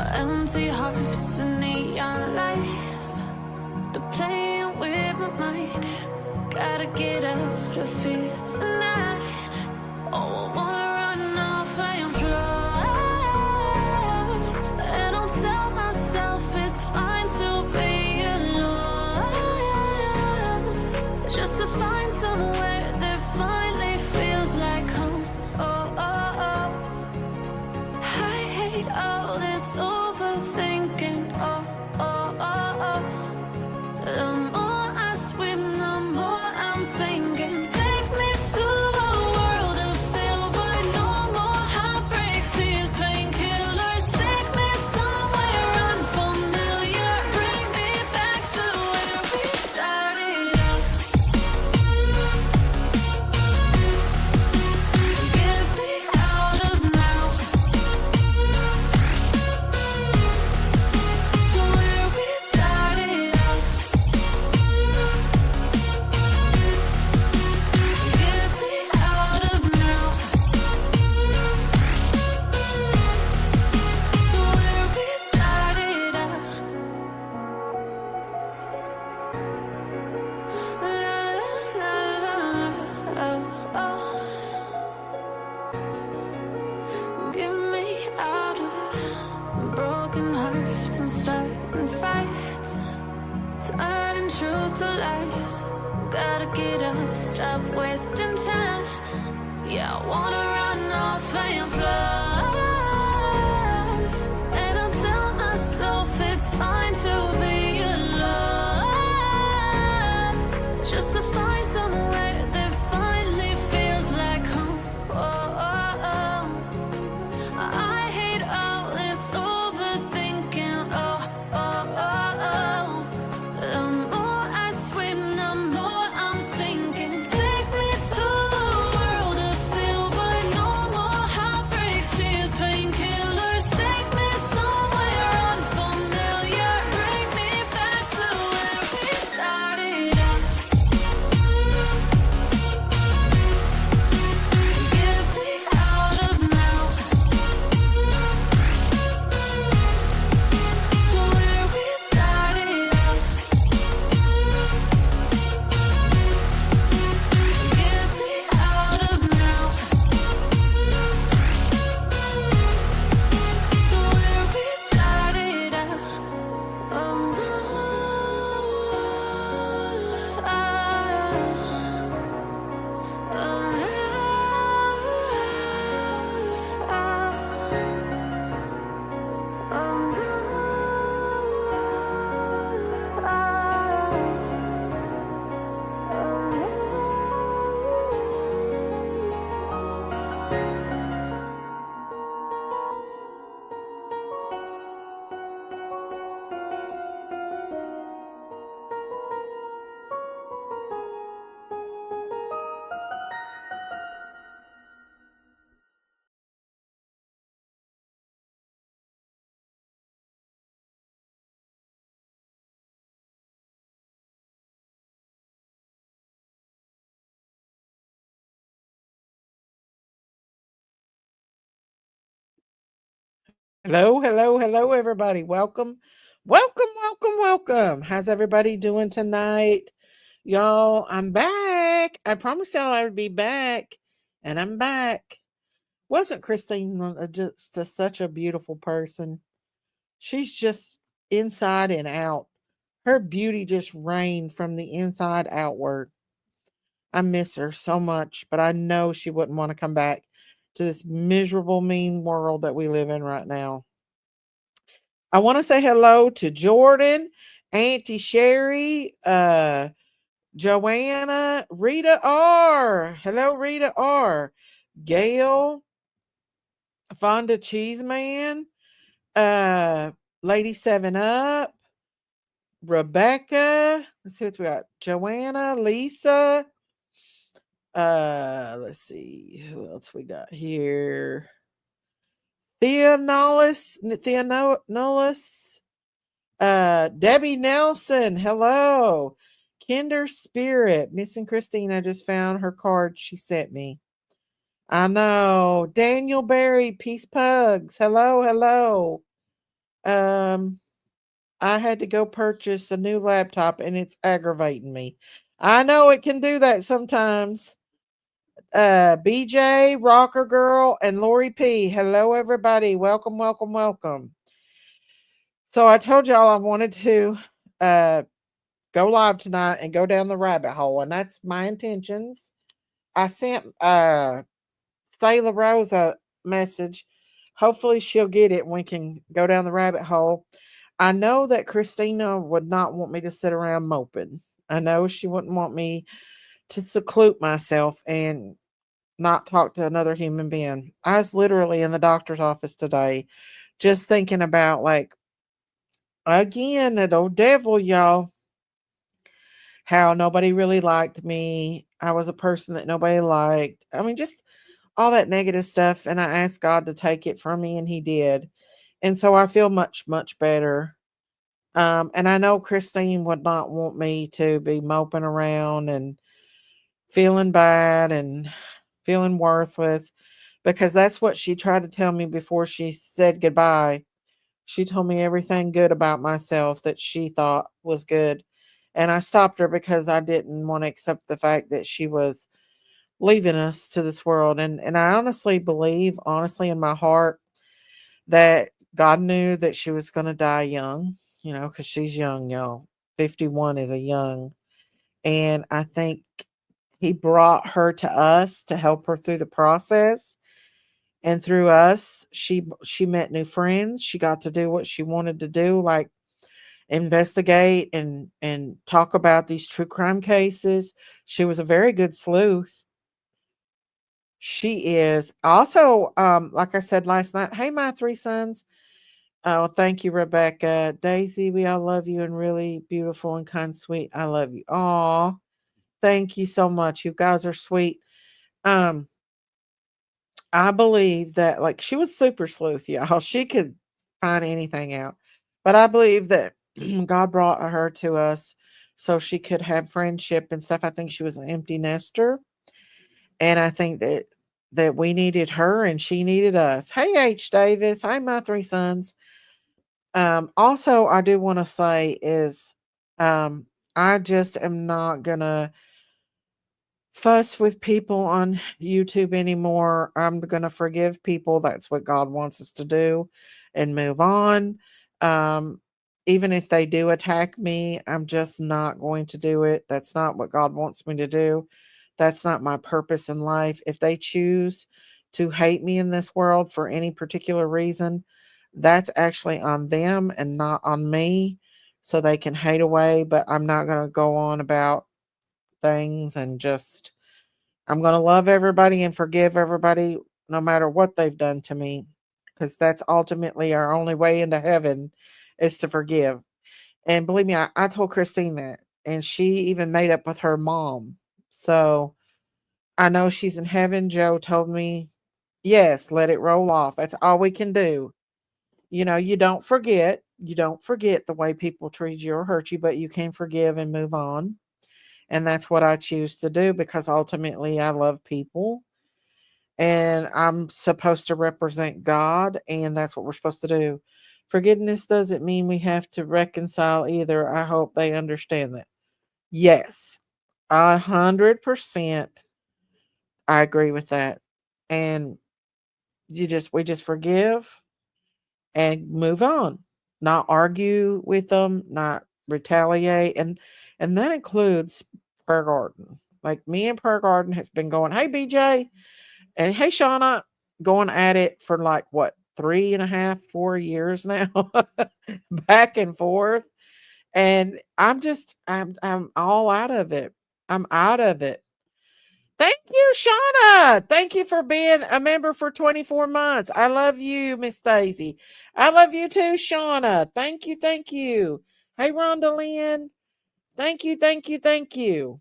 Empty hearts and neon lights, they're playing with my mind. Gotta get out of here tonight. Oh, I wanna run off and fly, and I'll tell myself it's fine to be alone, just to find somewhere that finally feels like home. Oh, oh, oh. I hate all this overthinking. Oh, oh, oh, oh. The more I swim, the more I'm sinking. Take me to a world of silver. No more heartbreaks, tears, painkillers. Take me somewhere unfamiliar. Bring me back to where we started out. Get me out of now, to where we started out. Get me out of now, to where we started out. La la la la la, oh, oh. Get me out of broken hearts and starting fights, turning truth to lies. Gotta get up, stop wasting time. Yeah, I wanna run off and fly, and I'll tell myself it's fine to be alone, just to find somewhere that finally feels like home. Oh, oh, oh. I hate all this overthinking. Oh, oh, oh, oh. The more I swim, the more I'm sinking. Take me to a world of silver. No more heartbreaks, tears, painkillers. Take me somewhere unfamiliar. Bring me back to where we started out. Get me out of now, to where we started out. Get me out of now, to where we started out. Oh no, Hello, hello, hello, everybody. Welcome, welcome, welcome, welcome. How's everybody doing tonight? Y'all, I'm back. I promised y'all I would be back, and I'm back. Wasn't Christina just such a beautiful person? She's just inside and out. Her beauty just rained from the inside outward. I miss her so much, but I know she wouldn't want to come back to this miserable, mean world that we live in right now. I want to say hello to Jordan, Auntie Sherry, Joanna, Rita R. Hello, Rita R. Gail, Fonda Cheeseman, uh, Lady Seven Up, Rebecca. Let's see what we got. Joanna, Lisa. Let's see who else we got here. Theonolis, Debbie Nelson, hello. Kinder Spirit, Missing Christina just found her card she sent me. I know. Daniel Berry, Peace Pugs, hello, hello. Um, I had to go purchase a new laptop and it's aggravating me. I know it can do that sometimes. BJ, Rocker Girl, and Lori P. Hello, everybody. Welcome, welcome, welcome. So I told y'all I wanted to uh, go live tonight and go down the rabbit hole, and that's my intentions. I sent Sayla Rose a message. Hopefully, she'll get it and we can go down the rabbit hole. I know that Christina would not want me to sit around moping. I know she wouldn't want me to seclude myself and not talk to another human being. I was literally in the doctor's office today just thinking about, like, again, that old devil, y'all, how nobody really liked me. I was a person that nobody liked. I mean, just all that negative stuff. And I asked God to take it from me, and He did. And so I feel much, much better. And I know Christine would not want me to be moping around and feeling bad and feeling worthless, because that's what she tried to tell me before she said goodbye. She told me everything good about myself that she thought was good. And I stopped her because I didn't want to accept the fact that she was leaving us to this world. And I honestly believe, honestly in my heart, that God knew that she was going to die young, because she's young, y'all. 51 is a young. And I think He brought her to us to help her through the process. And through us, she met new friends. She got to do what she wanted to do, like investigate and talk about these true crime cases. She was a very good sleuth. She is also, like I said last night. Hey, my three sons. Oh, thank you, Rebecca. Daisy, we all love you, and really beautiful and kind, sweet. I love you. Aw, thank you so much. You guys are sweet. Um, I believe that, like, she was super sleuth, y'all. She could find anything out. But I believe that God brought her to us so she could have friendship and stuff. I think she was an empty nester. And I think that we needed her and she needed us. Hey, H. Davis. Hi, my three sons. Also, I do want to say is, um, I just am not gonna fuss with people on YouTube anymore. I'm going to forgive people. That's what God wants us to do and move on. Um, Even if they do attack me, I'm just not going to do it. That's not what God wants me to do. That's not my purpose in life. If they choose to hate me in this world for any particular reason, that's actually on them and not on me. So they can hate away, but I'm not going to go on about things and just, I'm going to love everybody and forgive everybody no matter what they've done to me, because that's ultimately our only way into heaven is to forgive. And believe me, I told Christine that, and she even made up with her mom. So I know she's in heaven. Joe told me, yes, let it roll off. That's all we can do. You don't forget. You don't forget the way people treat you or hurt you, but you can forgive and move on. And that's what I choose to do, because ultimately I love people and I'm supposed to represent God, and that's what we're supposed to do. Forgiveness doesn't mean we have to reconcile either. I hope they understand that. Yes, 100%. I agree with that. And we just forgive and move on, not argue with them, not retaliate. And that includes prayer garden. Like, me and prayer garden has been going, hey, BJ, and hey, Shauna, going at it for like what, 3.5, 4 years now, back and forth. And I'm all out of it. I'm out of it. Thank you, Shauna. Thank you for being a member for 24 months. I love you, Miss Daisy. I love you too, Shauna. Thank you, thank you. Hey, Rhonda Lynn. Thank you, thank you, thank you.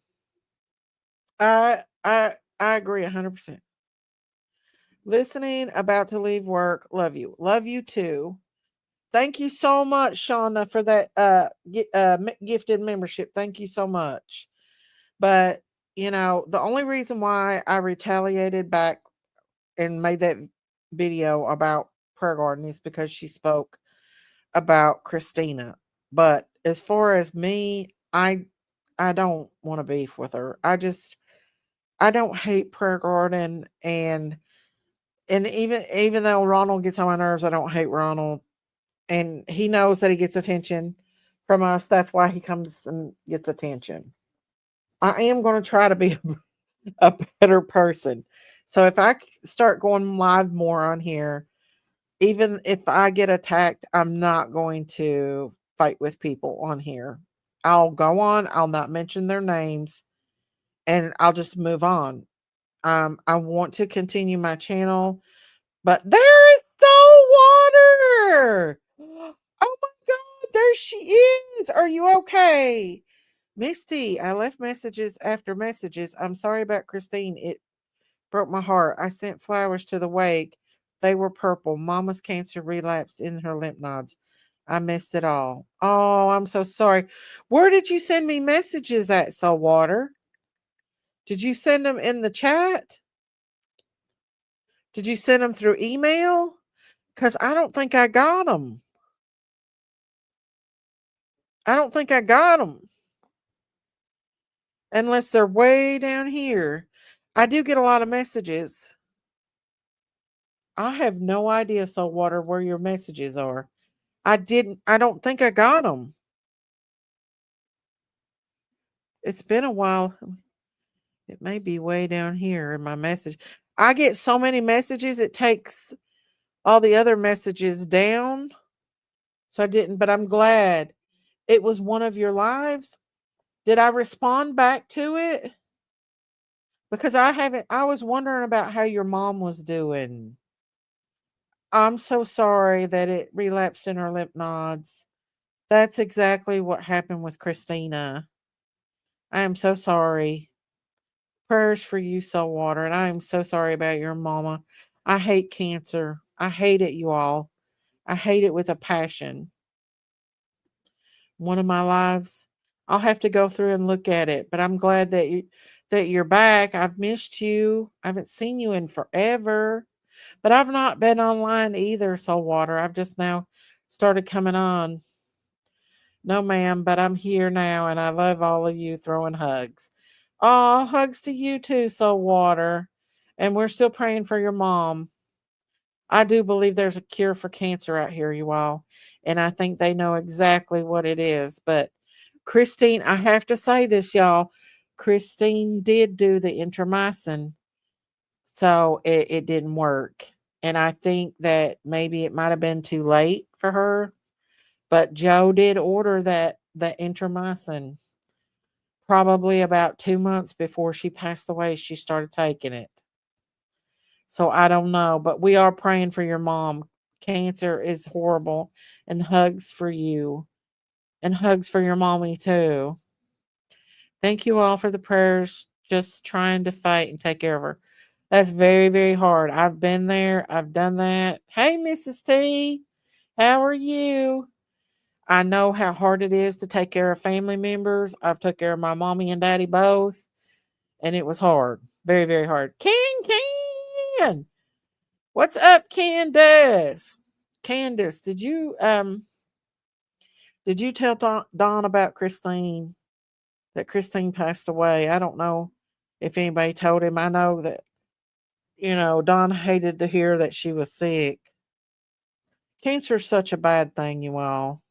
I agree 100%. Listening, about to leave work. Love you. Love you too. Thank you so much, Shauna, for that gifted membership. Thank you so much. But, the only reason why I retaliated back and made that video about prayer garden is because she spoke about Christina. But as far as me, I don't want to beef with her. I don't hate Prayer Garden, and even though Ronald gets on my nerves, I don't hate Ronald. And he knows that he gets attention from us. That's why he comes and gets attention. I am going to try to be a better person. So if I start going live more on here, even if I get attacked, I'm not going to fight with people on here. I'll go on, I'll not mention their names, and I'll just move on. I want to continue my channel, but there is no water. Oh my God, there she is. Are you okay? Misty, I left messages after messages. I'm sorry about Christine. It broke my heart. I sent flowers to the wake. They were purple. Mama's cancer relapsed in her lymph nodes. I missed it all. Oh, I'm so sorry. Where did you send me messages at, Saltwater? Did you send them in the chat? Did you send them through email? Because I don't think I got them. I don't think I got them. Unless they're way down here. I do get a lot of messages. I have no idea, Saltwater, where your messages are. I don't think I got them. It's been a while. It may be way down here in my message. I get so many messages, it takes all the other messages down. So I didn't, but I'm glad it was one of your lives. Did I respond back to it? Because I haven't, I was wondering about how your mom was doing. I'm so sorry that it relapsed in her lymph nodes. That's exactly what happened with Christina. I am so sorry. Prayers for you, Saltwater, and I am so sorry about your mama. I hate cancer. I hate it, you all. I hate it with a passion. One of my lives. I'll have to go through and look at it, but I'm glad that you're back. I've missed you. I haven't seen you in forever. But I've not been online either, Saltwater. I've just now started coming on. No, ma'am, but I'm here now and I love all of you throwing hugs. Oh, hugs to you too, Saltwater. And we're still praying for your mom. I do believe there's a cure for cancer out here, you all. And I think they know exactly what it is. But Christine, I have to say this, y'all. Christine did do the intramycin, so it didn't work. And I think that maybe it might have been too late for her. But Joe did order that intramycin probably about 2 months before she passed away. She started taking it. So I don't know, but we are praying for your mom. Cancer is horrible, and hugs for you, and hugs for your mommy too. Thank you all for the prayers, just trying to fight and take care of her. That's very, very hard. I've been there, I've done that. Hey, Mrs. T, how are you? I know how hard it is to take care of family members. I've took care of my mommy and daddy both, and it was hard. Very, very hard. Can. What's up, Candace? Candace, did you tell Don about Christine? That Christine passed away? I don't know if anybody told him. I know that Don hated to hear that she was sick. Cancer is such a bad thing, you all.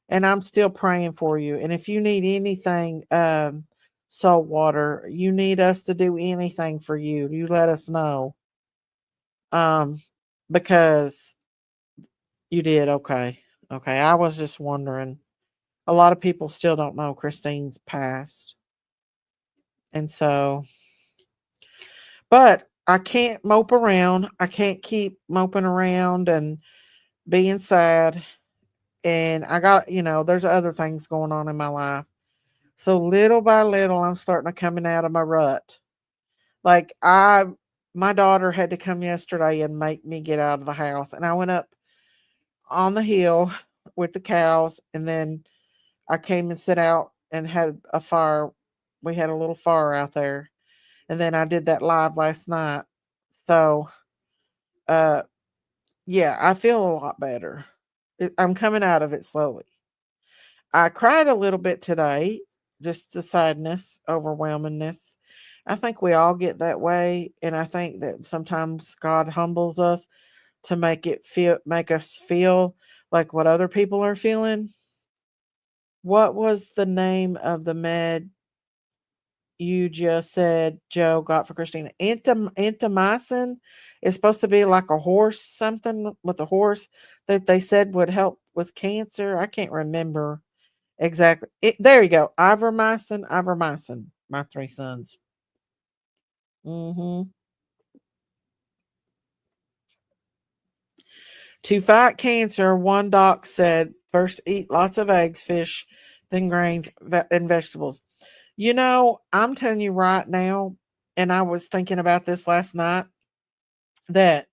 And I'm still praying for you. And if you need anything, Saltwater, you need us to do anything for you, you let us know. Um, because you did okay. Okay, I was just wondering. A lot of people still don't know Christine's passed. And so, but I can't mope around. I can't keep moping around and being sad. And I got, there's other things going on in my life. So little by little, I'm starting to coming out of my rut. Like my daughter had to come yesterday and make me get out of the house. And I went up on the hill with the cows, and then I came and sit out and had a fire. We had a little fire out there. And then I did that live last night. So yeah, I feel a lot better. I'm coming out of it slowly. I cried a little bit today, just the sadness, overwhelmingness. I think we all get that way, and I think that sometimes God humbles us to make us feel like what other people are feeling. What was the name of the med you just said Joe got for Christina? Antimycin is supposed to be like a horse, something with a horse that they said would help with cancer. I can't remember exactly. There you go. Ivermectin. My three sons. Hmm. To fight cancer, one doc said first eat lots of eggs, fish, then grains and vegetables. I'm telling you right now, and I was thinking about this last night, that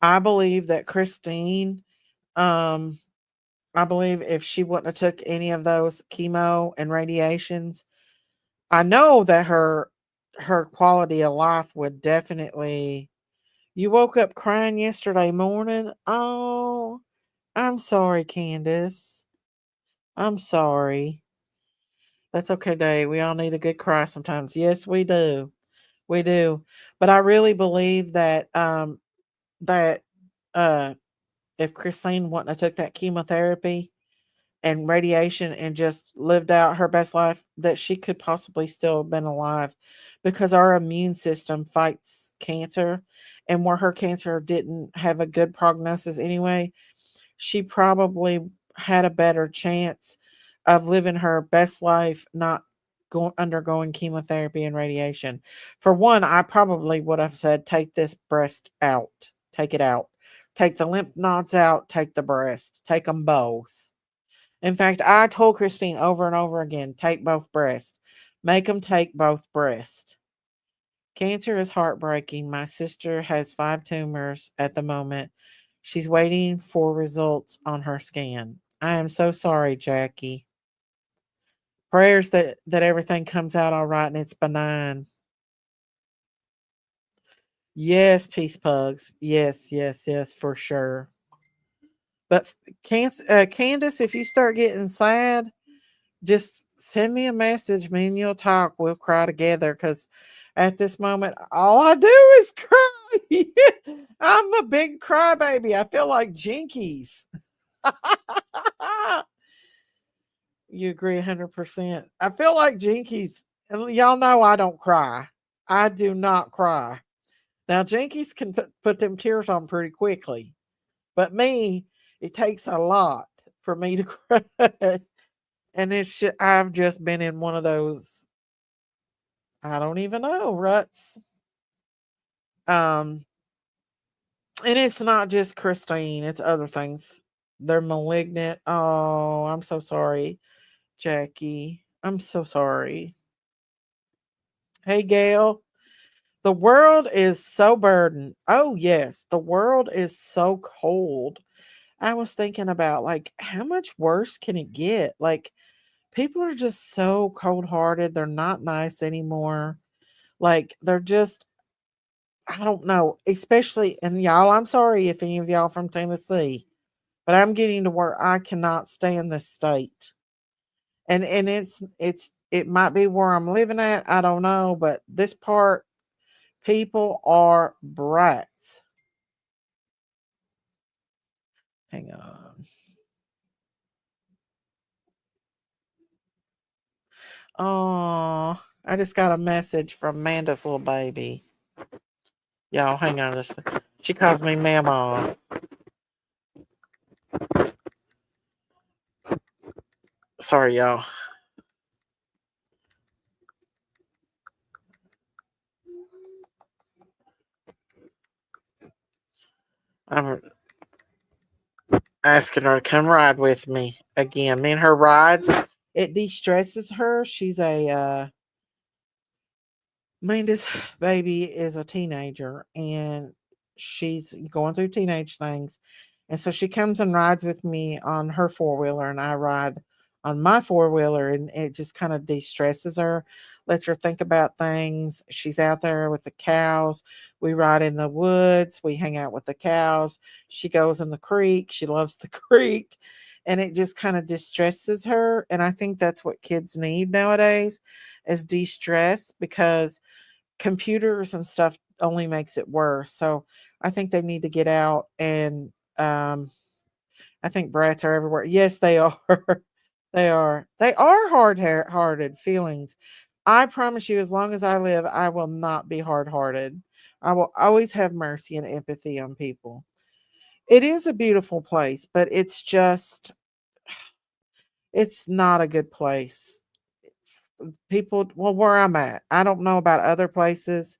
I believe that Christine, um, I believe if she wouldn't have took any of those chemo and radiations, I know that her quality of life would definitely. You woke up crying yesterday morning. Oh, I'm sorry, Candace. I'm sorry. That's okay, Dave. We all need a good cry sometimes. Yes, we do. We do. But I really believe that uh if Christine wouldn't have took that chemotherapy and radiation and just lived out her best life, that she could possibly still have been alive, because our immune system fights cancer, and where her cancer didn't have a good prognosis anyway, she probably had a better chance of living her best life, not undergoing chemotherapy and radiation. For one, I probably would have said, take this breast out, take it out, take the lymph nodes out, take the breast, take them both. In fact, I told Christine over and over again, take both breasts, make them take both breasts. Cancer is heartbreaking. My sister has 5 tumors at the moment. She's waiting for results on her scan. I am so sorry, Jackie. Prayers that everything comes out all right and it's benign. Yes, peace pugs. Yes, yes, yes, for sure. But Candace, if you start getting sad, just send me a message. Me and you'll talk. We'll cry together, because at this moment, all I do is cry. I'm a big crybaby. I feel like Jinkies. You agree 100%. I feel like Jinkies. And y'all know I don't cry. I do not cry. Now, Jinkies can put them tears on pretty quickly. But me, it takes a lot for me to cry. And I've just been in one of those, I don't even know, ruts. Um, and it's not just Christine, it's other things. They're malignant. Oh, I'm so sorry, Jackie. I'm so sorry. Hey, Gail. The world is so burdened. Oh, yes. The world is so cold. I was thinking about, like, how much worse can it get? Like, people are just so cold hearted. They're not nice anymore. Like, they're just, I don't know, especially, and y'all, I'm sorry if any of y'all from Tennessee, but I'm getting to where I cannot stand this state. And it might be where I'm living at, I don't know, but this part, people are brats. Hang on. Oh, I just got a message from Amanda's little baby. Y'all, hang on just she calls me Mama. Sorry, y'all. I'm asking her to come ride with me again. Me and her rides, it de-stresses her. She's a Amanda's baby is a teenager, and she's going through teenage things. And so she comes and rides with me on her four-wheeler, and I ride on my four-wheeler, and it just kind of de-stresses her, lets her think about things. She's out there with the cows. We ride in the woods, we hang out with the cows. She goes in the creek. She loves the creek. And it just kind of distresses her. And I think that's what kids need nowadays is de-stress, because computers and stuff only makes it worse. So I think they need to get out, and I think brats are everywhere. Yes, they are. They are. They are hearted feelings. I promise you, as long as I live, I will not be hard hearted. I will always have mercy and empathy on people. It is a beautiful place, but it's not a good place. People, well, where I'm at, I don't know about other places,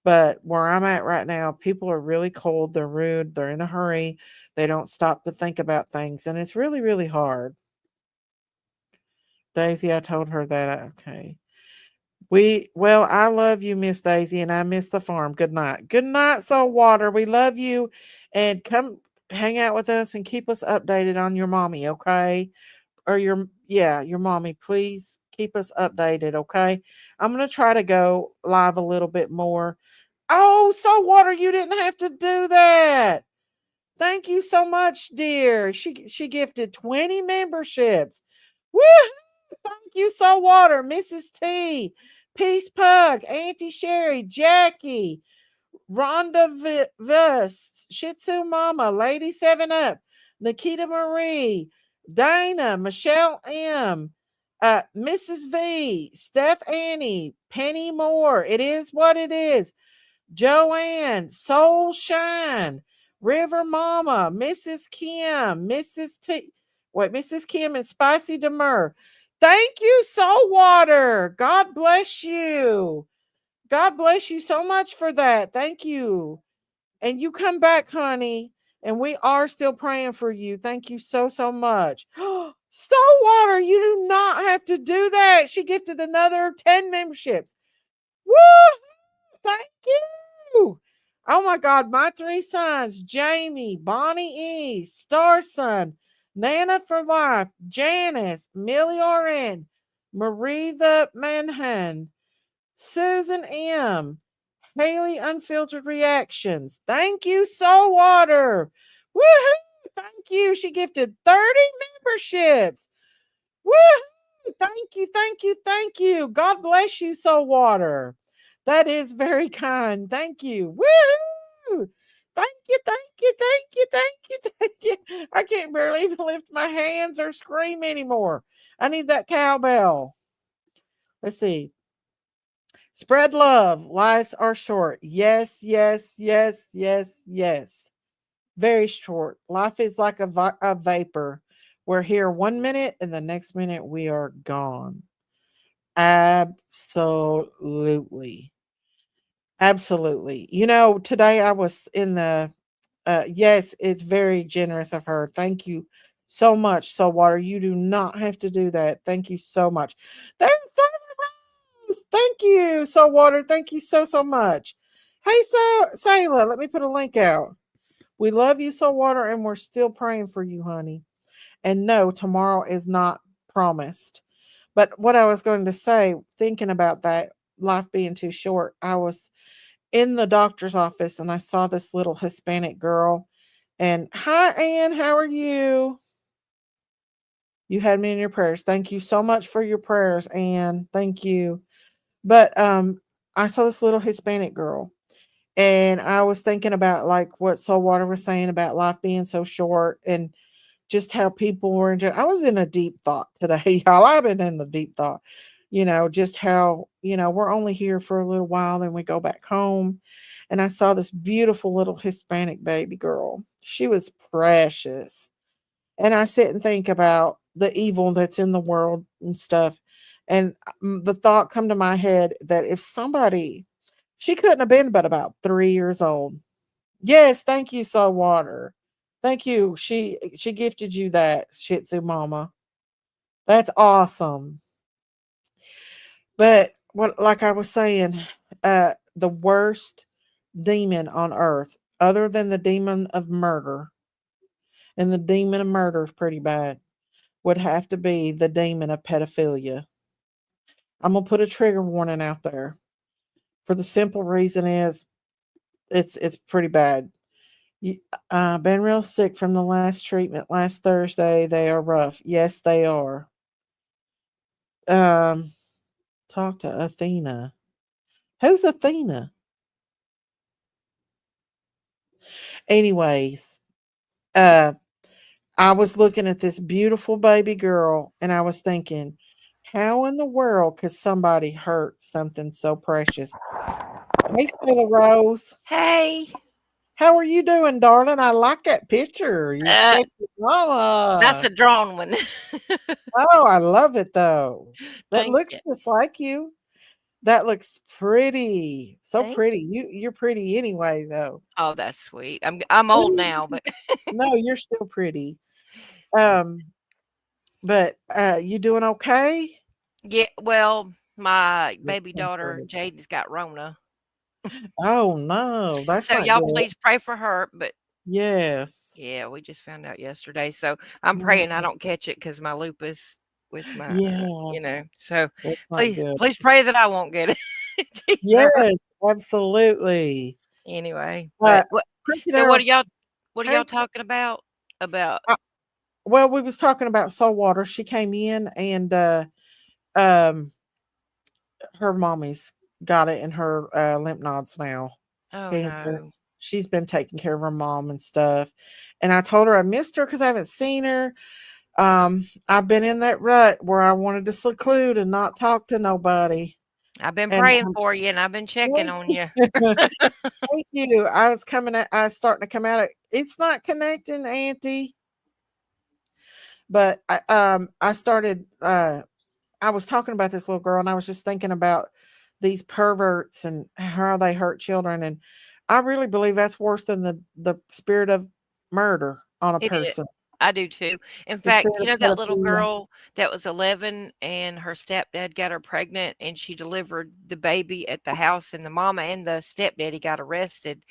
but where I'm at right now, people are really cold. They're rude. They're in a hurry. They don't stop to think about things. And it's really, really hard. Daisy, I told her that. Okay. Well, I love you, Miss Daisy, and I miss the farm. Good night. Good night, Soul Water. We love you. And come hang out with us and keep us updated on your mommy, okay? Or your mommy. Please keep us updated, okay? I'm going to try to go live a little bit more. Oh, Soul Water, you didn't have to do that. Thank you so much, dear. She gifted 20 memberships. Woo! Thank you, Soul Water, Mrs. T, Peace Pug, Auntie Sherry, Jackie, Rhonda Shih Tzu Mama, Lady 7 Up, Nikita Marie, Dana, Michelle M, Mrs. V, Steph Annie, Penny Moore. It is what it is. Joanne, Soul Shine, River Mama, Mrs. Kim, Mrs. Kim and Spicy Demur. Thank you, Soul Water. God bless you. God bless you so much for that. Thank you. And you come back, honey. And we are still praying for you. Thank you so, so much. Soul Water, you do not have to do that. She gifted another 10 memberships. Woo! Thank you. Oh my God, my three sons, Jamie, Bonnie E, Star Son, Nana for Life, Janice, Millie RN, Marie the Manhun, Susan M, Haley Unfiltered Reactions. Thank you, Soul Water. Woohoo! Thank you. She gifted 30 memberships. Woo! Thank you, thank you, thank you. God bless you, Soul Water. That is very kind. Thank you. Woo! Thank you, thank you, thank you, thank you, thank you. I can't barely even lift my hands or scream anymore. I need that cowbell. Let's see. Spread love. Lives are short. Yes, yes, yes, yes, yes. Very short. Life is like a vapor. We're here 1 minute and the next minute we are gone. Absolutely. Absolutely. Today I was in the yes, it's very generous of her. Thank you so much, Soul Water. You do not have to do that. Thank you so much. There's Sarah Rose. Thank you, Soul Water. Thank you so so much. Hey, Sayla, let me put a link out. We love you, Soul Water, and we're still praying for you, honey. And no, tomorrow is not promised. But what I was going to say, thinking about that life being too short, I was in the doctor's office and I saw this little Hispanic girl. And hi, Ann, how are you? You had me in your prayers. Thank you so much for your prayers, Ann. Thank you. But I saw this little Hispanic girl, and I was thinking about like what Soul Water was saying about life being so short, and just how people were I was in a deep thought today, y'all. I've been in the deep thought. Just how, we're only here for a little while, then we go back home. And I saw this beautiful little Hispanic baby girl. She was precious. And I sit and think about the evil that's in the world and stuff. And the thought come to my head that if somebody, she couldn't have been but about 3 years old. Yes, thank you, Soul Water. Thank you. She gifted you that, Shih Tzu Mama. That's awesome. But what, like I was saying, the worst demon on earth, other than the demon of murder, and the demon of murder is pretty bad. would have to be the demon of pedophilia. I'm gonna put a trigger warning out there. For the simple reason is it's pretty bad. You, been real sick from the last treatment last Thursday. They are rough. Yes, they are. Um, talk to Athena. Who's Athena? Anyways, uh, I was looking at this beautiful baby girl and I was thinking, how in the world could somebody hurt something so precious? Hey, Stella Rose. Hey, How are you doing, darling? I like that picture. You uh, sexy that's mama. a drawn one. Oh, I love it though. That Thank you. looks just like you. That looks pretty. So Thank pretty. you. You're pretty anyway though. Oh, that's sweet. I'm old now, but No, you're still pretty. Um, but you doing okay? yeah. Well, my Yes, baby I'm daughter sorry. Jaden's got Rona, Oh no, that's so not y'all good. please pray for her. But Yes. yeah, we just found out yesterday, so I'm praying I Mm, don't catch it because my lupus with my, yeah, So that's not please, good. please pray that I won't get it either. Yes, absolutely. Anyway, Uh, but what? Cricket So Arrow. what are Hey, y'all talking about? About uh, well, we was talking about Soul Water. She came in and um her mommy's got it in her lymph nodes now. oh Cancer. no. She's been taking care of her mom and stuff. And I told her I missed her because I haven't seen her. I've been in that rut where I wanted to seclude and not talk to nobody. I've been And praying for you and I've been checking thank on you. you. Thank you. I was starting to come out of it's not connecting, Auntie. But I started I was talking about this little girl and I was just thinking about these perverts and how they hurt children. And I really believe that's worse than the spirit of murder on a It is. person. I do too. In The fact, spirit you of know that little pedophilia. girl that was 11 and her stepdad got her pregnant and she delivered the baby at the house and the mama and the stepdaddy got arrested.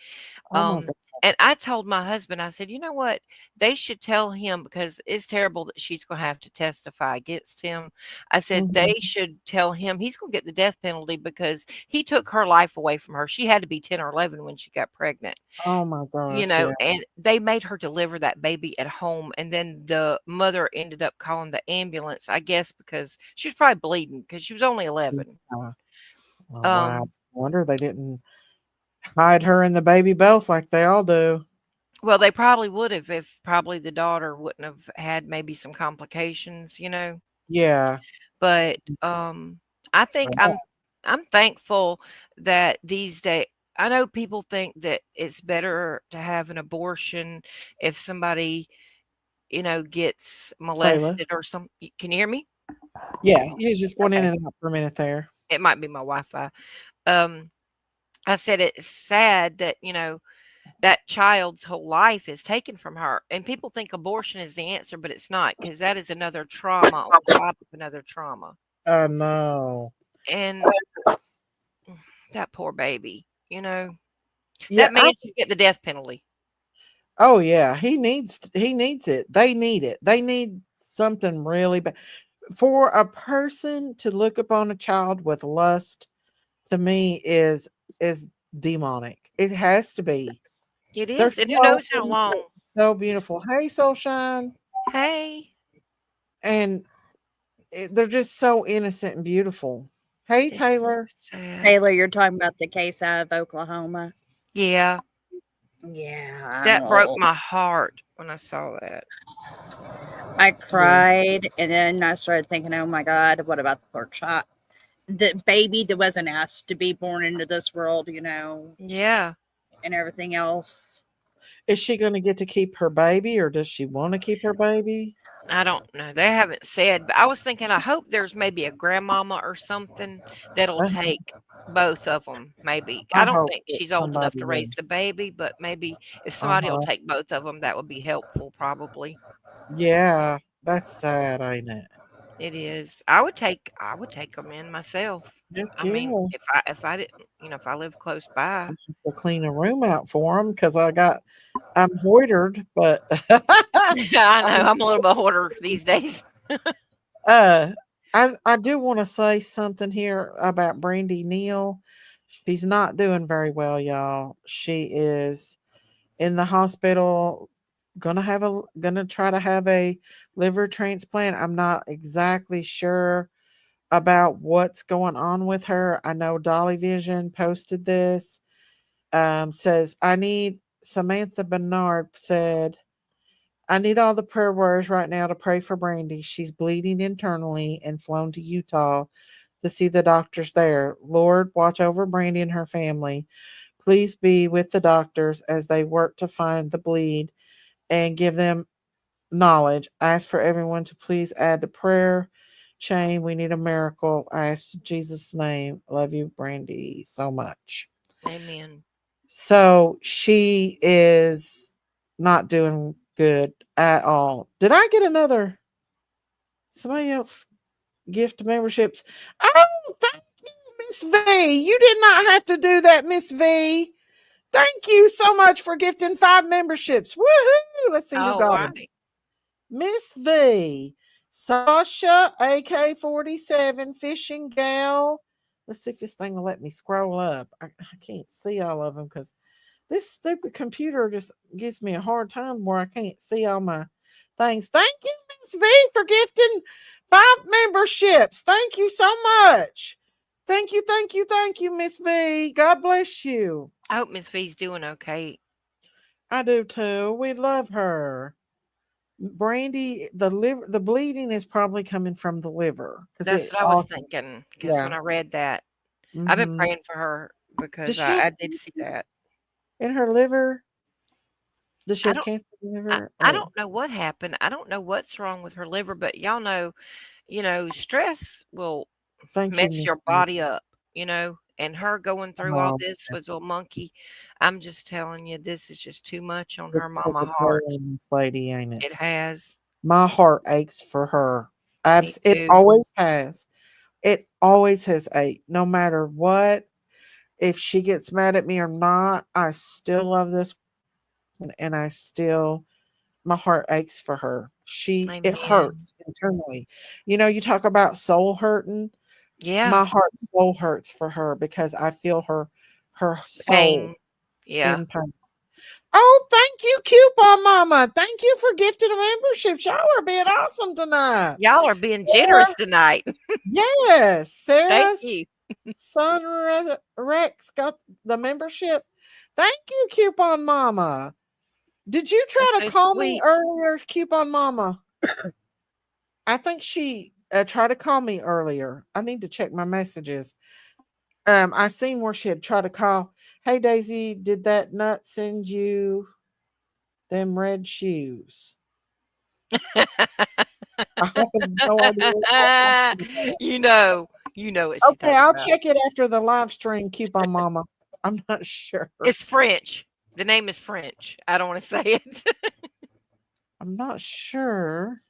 Oh my Um, God. and I told my husband, I said, you know what? They should tell him because it's terrible that she's going to have to testify against him. I said, Mhm. they should tell him he's going to get the death penalty because he took her life away from her. She had to be 10 or 11 when she got pregnant. Oh my gosh. Yeah. And they made her deliver that baby at home, and then the mother ended up calling the ambulance, I guess, because she was probably bleeding because she was only 11. Yeah. Oh wow. Um, Wonder they didn't hide her and the baby both like they all do. well, they probably would have if probably the daughter wouldn't have had maybe some complications. Yeah. But I think Wow. I'm thankful that these days I know people think that it's better to have an abortion if somebody gets Sayla. molested or some can you hear me? Yeah. You just went in Okay. and out for a minute there. It might be my Wi-Fi. Um, I said it's sad that, that child's whole life is taken from her. And people think abortion is the answer, but it's not because that is another trauma on top of another trauma. Oh no. And that poor baby, Yeah, that man should get the death penalty. oh yeah, he needs it. They need it. They need something really bad. For a person to look upon a child with lust to me is demonic. It has to be. It They're is. And who so knows how innocent, long. so beautiful. Hey, Soulshine. Hey, And they're just so innocent and beautiful. Hey, it's Taylor. sad. Taylor, you're talking about the case out of Oklahoma? Yeah, Yeah. that broke my heart when I saw that. I Yeah. cried, and then I started thinking, oh my God, what about the poor child? The baby that wasn't asked to be born into this world, Yeah. and everything else. Is she going to get to keep her baby or does she want to keep her baby? I don't know. They haven't said, but I was thinking, I hope there's maybe a grandmama or something that'll I, take both of them. Maybe I I don't hope think that she's old enough somebody to will. raise the baby, but maybe if Uh somebody will huh. take both of them, that would be helpful. Probably Yeah, that's sad, ain't it? it is. I would take them in myself. Heck I mean, yeah. if I didn't, if I live close by. To clean a room out for them because I'm hoitered, but I know I'm I'm a little bit hoarder these days. Uh, I do want to say something here about Brandy Neal. She's not doing very well, y'all. She is in the hospital, gonna try to have a liver transplant. I'm not exactly sure about what's going on with her. I know Dolly Vision posted this. Says I need Samantha Bernard said I need all the prayer words right now to pray for Brandy. She's bleeding internally and flown to Utah to see the doctors there. Lord, watch over Brandy and her family. Please be with the doctors as they work to find the bleed and give them knowledge. I ask for everyone to please add the prayer chain. We need a miracle. I ask in Jesus' name. Love you, Brandy, so much. Amen. So she is not doing good at all. Did I get another somebody else gift memberships? Oh, thank you, Miss V. You did not have to do that, Miss V. Thank you so much for gifting 5 memberships. Woohoo! Let's see who All got them. right. Miss V, Sasha, AK-47, Fishing Gal. Let's see if this thing will let me scroll up. I can't see all of them because this stupid computer just gives me a hard time where I can't see all my things. Thank you, Miss V, for gifting 5 memberships. Thank you so much. Thank you, thank you, thank you, Miss V. God bless you. I hope Miss V's doing okay. I do too. We love her. Brandy, the bleeding is probably coming from the liver because That's it what I was also, thinking. Because yeah. when I read that, I've been Hmm. praying for her Does because she have I did see that. in her liver? Does she I have don't. cancer in the I, liver? I Oh, don't know what happened. I don't know what's wrong with her liver, but y'all know, stress will thank you, mess Miss. your V. body up, and her going through all Oh, this with a monkey. I'm just telling you, this is just too much on her it's took mama a toll heart. on this lady, ain't it? It has. My heart aches for her. Me It too. always has. It always has ached. No matter what, if she gets mad at me or not, I still love this one, and I still my heart aches for her. It Amen. hurts internally. You talk about soul hurting. Yeah. My heart soul hurts for her because I feel her The soul pain. Yeah. in pain. Oh, thank you, Coupon Mama. Thank you for gifting a membership. Y'all are being awesome tonight. Y'all are being Sarah, generous tonight. yes, Thank Sarah's you. son Rex got the membership. Thank you, Coupon Mama. Did you That's try to so call me sweet. earlier, Coupon Mama? I think she tried to call me earlier. I need to check my messages. I seen where she had tried to call. Hey Daisy, did that nut send you them red shoes? I have no idea what I'm talking about. you know, you know what she's Okay, talking I'll about. check it after the live stream. Coupon Mama. I'm not sure. It's French. The name is French. I don't want to say it. I'm not sure.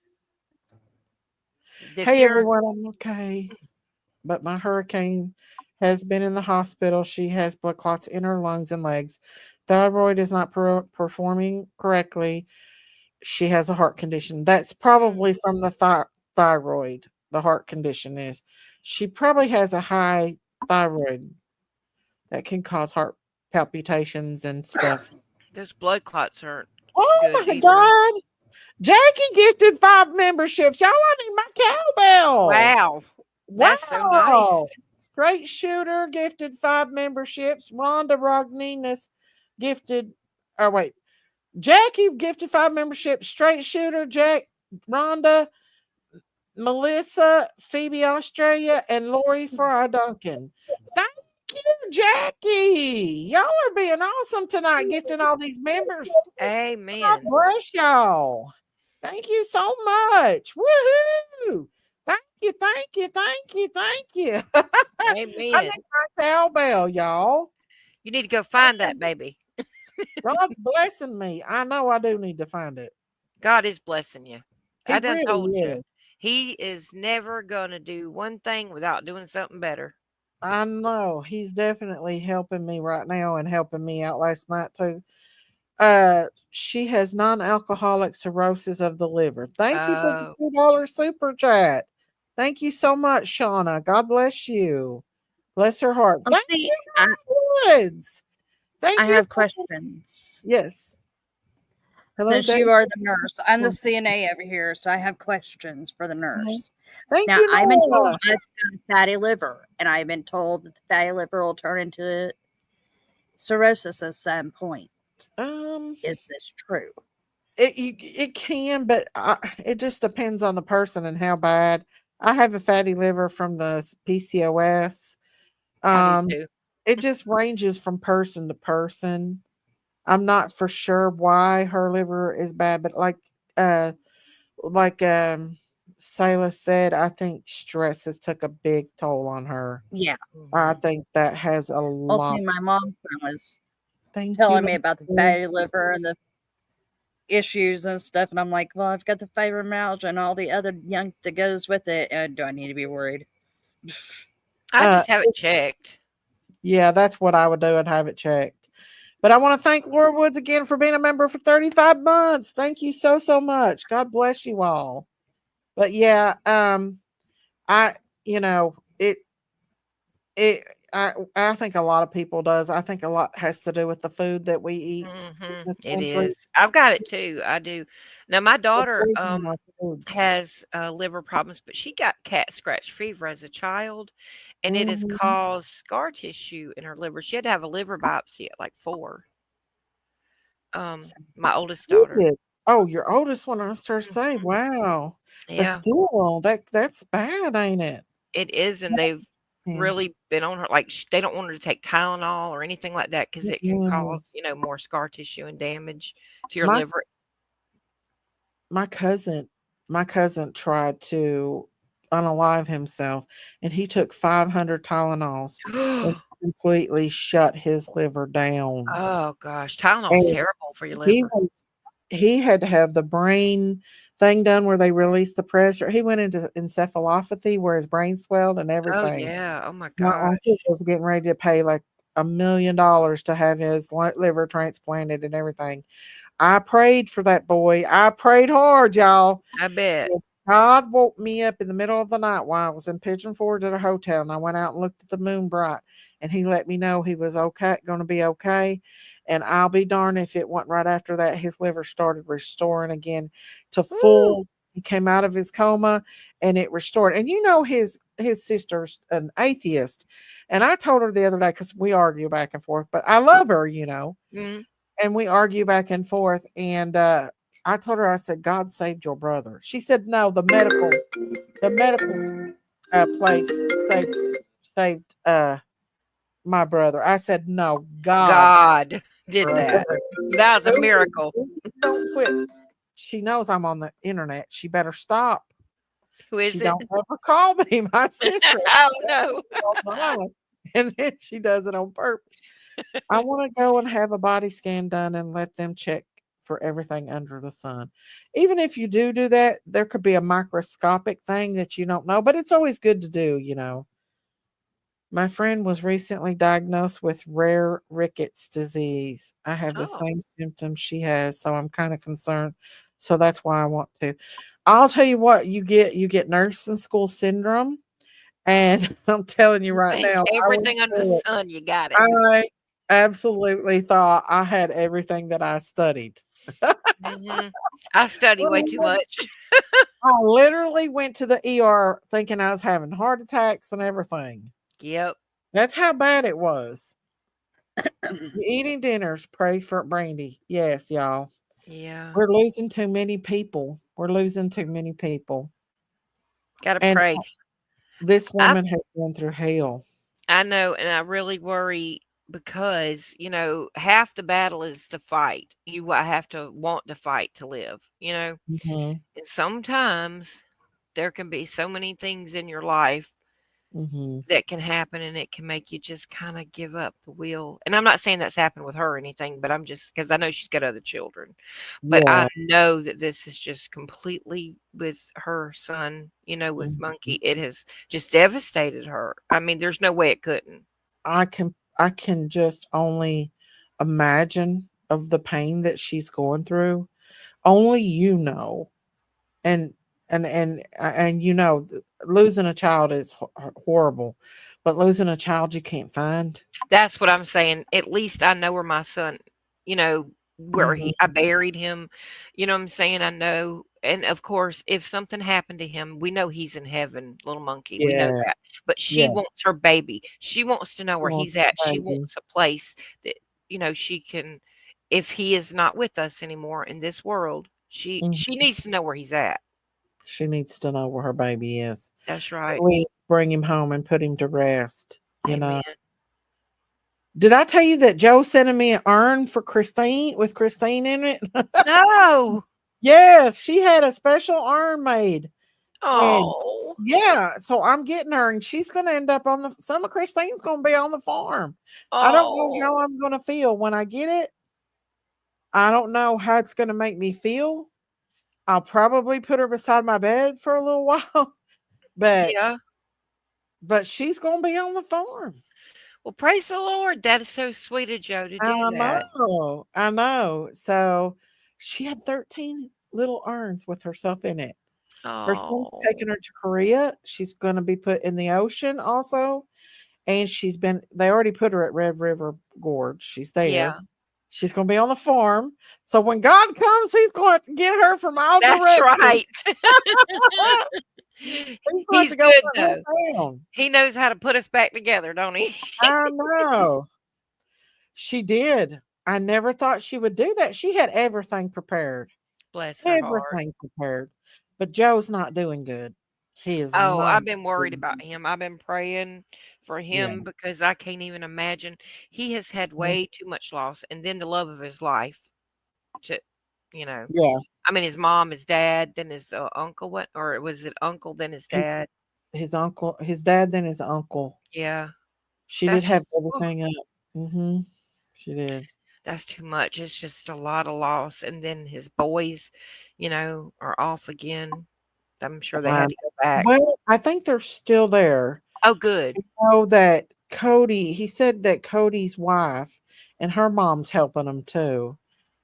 The Hey fear. everyone, I'm okay. But my hurricane has been in the hospital. She has blood clots in her lungs and legs. Thyroid is not performing correctly. She has a heart condition. That's Mm, probably from the thyroid. The heart condition is. She probably has a high thyroid that can cause heart palpitations and stuff. those blood clots aren't Oh good my either. God. Jackie gifted 5 memberships. Y'all, I need my cowbell. Wow. That's so nice. Wow. Straight Shooter gifted 5 memberships. Rhonda Rogninas gifted, oh, wait. Jackie gifted 5 memberships. Straight Shooter, Rhonda, Melissa, Phoebe Australia, and Lori Fry Duncan. Thank you, Jackie. Y'all are being awesome tonight, gifting all these members. God Amen. bless y'all. Thank you so much. Woohoo! Thank you, thank you, thank you, thank you. I Amen. need my cowbell, y'all. You need to go find that baby. God's blessing me. I know I do need to find it. God is blessing you. He I done really told you. is. He is never going to do one thing without doing something better. I know. He's definitely helping me right now and helping me out last night too. She has non-alcoholic cirrhosis of the liver. Thank you for the Oh, $2 super chat. Thank you so much, Shauna. God bless you. Bless her heart. Well, Thank see, you, Woods. I Thank you have for questions. yes. Hello, Since Dave. you are the nurse, I'm the CNA over here, so I have questions for the Mhm. nurse. Thank Now, you, I've been told Nora. I've got a fatty liver, and I've been told that the fatty liver will turn into cirrhosis at some point. Um, Is this true? it can, but it just depends on the person and how bad. I have a fatty liver from the PCOS. I do Um, too. it just ranges from person to person. I'm not for sure why her liver is bad, but uh like Silas said, I think stress has took a big toll on her. Yeah. I Mhm. think that has a Well, see, lot. my mom was Thank you, telling me about the fatty Lord. liver and the issues and stuff, and I'm like, well, I've got the fibromyalgia and all the other junk that goes with it. Do I need to be worried? I Uh, just have it checked. yeah, that's what I would do and have it checked. But I want to thank Laura Woods again for being a member for 35 months. Thank you so, so much. God bless you all. But yeah, I, you know, I think a lot of people does. I think a lot has to do with the food that we eat in Mhm. this It country. is. I've got it too. I do. Now my We're daughter poisoning our foods. has liver problems, but she got cat scratch fever as a child, and it has Mhm. caused scar tissue in her liver. She had to have a liver biopsy at like 4. My oldest You daughter. did. Oh, your oldest one, I was to say, Mhm. wow. But Yeah, still, that's bad, ain't it? it is, and they've Yeah. really been on her. Like they don't want her to take Tylenol or anything like that because it can Mm-mm. cause more scar tissue and damage to your My liver. my cousin my cousin tried to unalive himself, and he took 500 Tylenols and completely shut his liver down. Oh gosh, Tylenol's And terrible for your he liver. was he had to have the brain thing done where they released the pressure. He went into encephalopathy where his brain swelled and Oh everything. yeah. Oh my My uncle gosh. was getting ready to pay like $1 million to have his liver transplanted and everything. I prayed for that boy. I prayed hard, y'all. I bet. And God woke me up in the middle of the night while I was in Pigeon Forge at a hotel, and I went out and looked at the moon bright, and he let me know he was okay, going to be okay. And I'll be darned if it wasn't right after that his liver started restoring again to Woo. full. He came out of his coma, and it restored. And his sister's an atheist, and I told her the other day because we argue back and forth, but I love her. Mm. And we argue back and forth. And I told her, I said, God saved your brother. She said, no, the medical place saved my brother. I said, no, God saved God did my that. brother. That was a Susan, miracle. don't quit. She knows I'm on the internet. She better stop. Who She is it? don't ever call me my sister. Oh no. Online. And then she does it on purpose. I want to go and have a body scan done and let them check for everything under the sun. Even if you do that, there could be a microscopic thing that you don't know, but it's always good to do. My friend was recently diagnosed with rare rickets disease. I have the Oh. same symptoms she has, so I'm kind of concerned. So that's why I want to. I'll tell you what, you get nursing school syndrome, and I'm telling you You right think now, I went everything under the through it. sun, you got it. I absolutely thought I had everything that I studied. Hmm. I study way too much. I literally went to the ER thinking I was having heart attacks and everything. Yep. That's how bad it was. Eating dinners, pray for Brandy. Yes, y'all. Yeah. We're losing too many people. We're losing too many people. Gotta And pray. this I woman has been through hell. I know, and I really worry because, half the battle is the fight. Have to want to fight to live. Hmm. And sometimes there can be so many things in your life Hmm. that can happen and it can make you just kind of give up the will. And I'm not saying that's happened with her or anything, but I'm just because I know she's got other children. But I Yeah. know that this is just completely with her son, with Mhm. Monkey. It has just devastated her. I mean, there's no way it couldn't. I can just only imagine of the pain that she's going through. Only you know. And and losing a child is horrible, but losing a child you can't find. That's what I'm saying. At least I know where my son, you know, where I Mhm. buried him. You know what I'm saying? I know. And of course, if something happened to him, we know he's in heaven, little monkey. We know Yeah, that. But she yeah. wants her baby. She wants to know She where wants he's at. a She baby. wants a place that, she can, if he is not with us anymore in this world, she Mhm. needs to know where he's at. She needs to know where her baby is. That's At right. least bring him home and put him to rest. You know. Amen. Did I tell you that Joe sent me an urn for Christine with Christine in it? No. Yes, she had a special urn made. And Oh. yeah, so I'm getting her, and she's gonna end up on the some of Christine's gonna be on the farm. I don't know how Oh. I'm gonna feel when I get it. I don't know how it's gonna make me feel. I'll probably put her beside my bed for a little while, but Yeah. she's gonna be on the farm. Well, praise the Lord. That is so sweet of Joe to do I that. know, I know. So she had 13 little urns with herself in it. Her son's Oh, taking her to Korea. She's gonna be put in the ocean also. And they already put her at Red River Gorge. She's there. yeah, She's going to be on the farm. So when God comes, he's going to get her from all that's directions. right. He's going He's to go good put though. her down. He knows how to put us back together, don't he? I know. She did. I never thought she would do that. She had everything prepared. Bless her heart. Everything prepared. But Joe's not doing good. He is Oh, not I've been worried doing about good. him. I've been praying for Yeah. him because I can't even imagine. He has had Mhm. way too much loss, and then the love of his life. To, you know, Yeah. I mean, his mom, his dad, then his uncle. What, or was it uncle, then his His dad? uncle, his dad, then his uncle. Yeah, She did that's have just. everything up. Mhm. She did. That's too much. It's just a lot of loss. And then his boys, are off again. I'm sure they had Um, to go back. well, I think they're still there. Oh, good. I know that he said that Cody's wife and her mom's helping him too.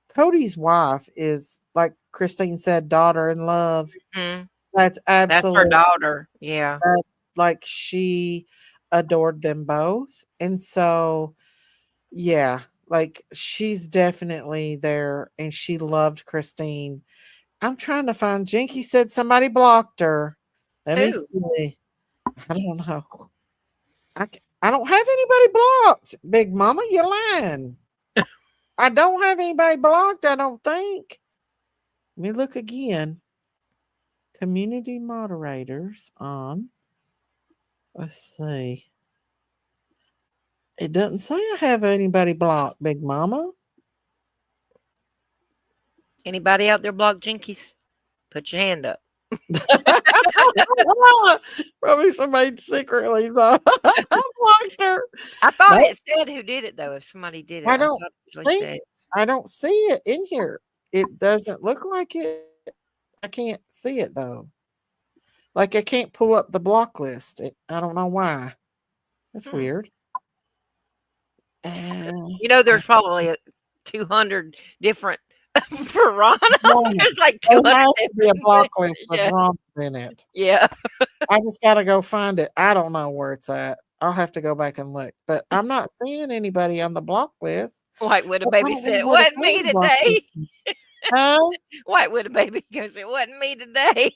Cody's wife is, like Christine said, daughter in love. Mhm. That's That's her absolute, daughter. Yeah. that's like she adored them both. And so, yeah, like she's definitely there and she loved Christine. I'm trying to find Jinky said somebody blocked her. Let me Who? see. I don't know. I don't have anybody blocked. Big Mama, you lying. I don't have anybody blocked, I don't think. Let me look again. Community moderators on. Let's see. It doesn't say I have anybody blocked, Big Mama. Anybody out there block Jinkies? Put your hand up. Probably somebody secretly blocked her. I thought Nope, it said who did it though. If somebody did it, I I don't thought it usually think said. I don't see it in here. It doesn't look like it. I can't see it though. Like I can't pull up the block list. I don't know why. That's Hmm. weird. Uh, There's probably 200 different Verona. no, There's like there 200 has to be a different. block list with Yeah. Ron in it. Yeah. I just gotta go find it. I don't know where it's at. I'll have to go back and look. But I'm not seeing anybody on the block list. White Widow But I Baby don't said, know "It where to wasn't find me the block today." list. Huh? White Widow Baby goes, "It wasn't me today."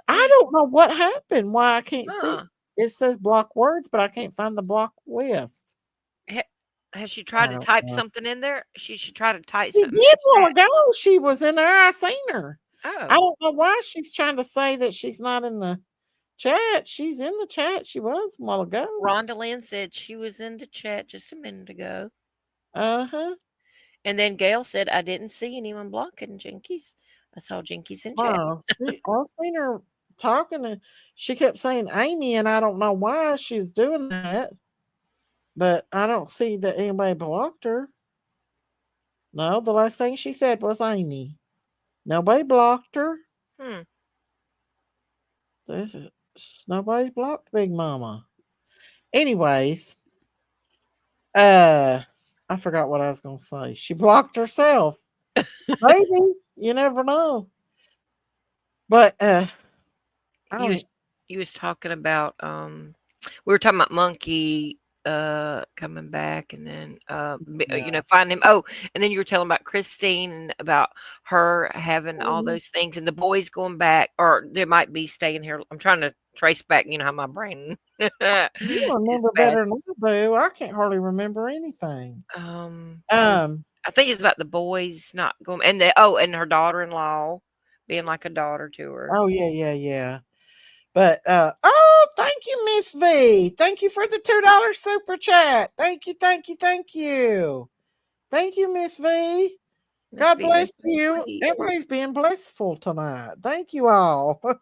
I don't know what happened. Why I can't see. Huh. It says block words, but I can't find the block list. Ha- Has she I tried to don't type know. something in there? She should try to type She something in did the a while chat. ago. She was in there. I seen her. I Oh, don't know why she's trying to say that she's not in the chat. She's in the chat. She was a while ago. Rhonda Lynn said she was in the chat just a minute ago. Uh-huh. And then Gail said, "I didn't see anyone blocking Jinkies. I saw Jinkies in chat." Wow. I seen her talking and she kept saying Amy, and I don't know why she's doing that, but I don't see that anybody blocked her. No, the last thing she said was Amy. Nobody blocked her. Hmm. This Nobody blocked Big Mama. Anyways, uh I forgot what I was going to say. She blocked herself. Maybe. You never know. But I You was don't. you was talking about we were talking about Monkey coming back, and then you Yeah. know, finding him. Oh, and then you were telling about Christine and about her having all Mhm. those things, and the boys going back, or they might be staying here. I'm trying to trace back. You know how my brain You is remember bad. better than I do. I can't hardly remember anything. It was, Um. I think it's about the boys not going, and the oh, and her daughter-in-law being like a daughter to her. Oh yeah, yeah, yeah. But oh, thank you, Miss V. Thank you for the $2 super chat. Thank you, thank you, thank you. Thank you, Miss V. Miss God V, that's bless so you. sweet. Everybody's being blissful tonight. Thank you all. I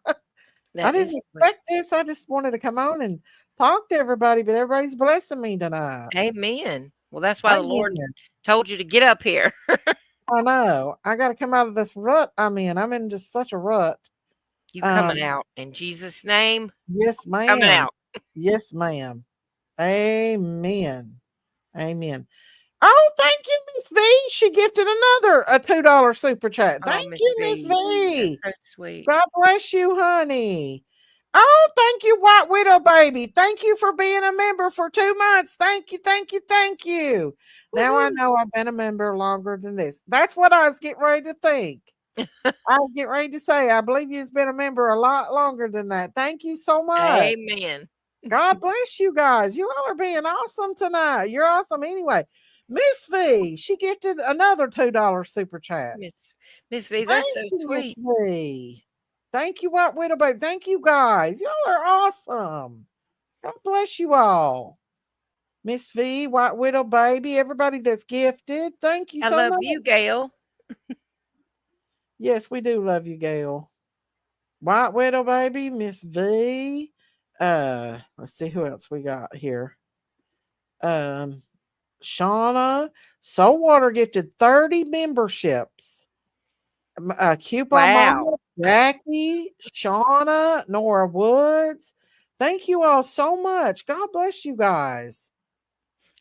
That didn't is sweet. expect this. I just wanted to come on and talk to everybody, but everybody's blessing me tonight. Amen. Well, that's why the Lord Amen. told you to get up here. I know. I got to come out of this rut I'm in. I'm in just such a rut. You coming Um, out in Jesus' name. yes, Coming ma'am. out. Yes, ma'am. Amen. Amen. Oh, thank you, Miss V. She gifted another a $2 super chat. Oh, Thank Miss you, Miss V, that's V. so sweet. God bless you, honey. Oh, thank you, White Widow Baby. Thank you for being a member for 2 months. Thank you, thank you, thank you. Now I Woohoo. know I've been a member longer than this. That's what I was getting ready to think. I was getting ready to say, I believe you've been a member a lot longer than that. Thank you so much. Amen. God bless you guys. You all are being awesome tonight. You're awesome anyway. Miss V, she gifted another $2 super chat. Miss Miss V, that's Thank so you, Miss sweet. V. Thank you, White Widow Baby. Thank you guys. Y'all are awesome. God bless you all. Miss V, White Widow Baby, everybody that's gifted. Thank you I so love much. you, Gail. Yes, we do love you, Gail. White Widow Baby, Miss V. Let's see who else we got here. Um, Shauna, Saltwater gifted 30 memberships. Coupon Wow. Mama, Jackie, Shauna, Nora Woods. Thank you all so much. God bless you guys.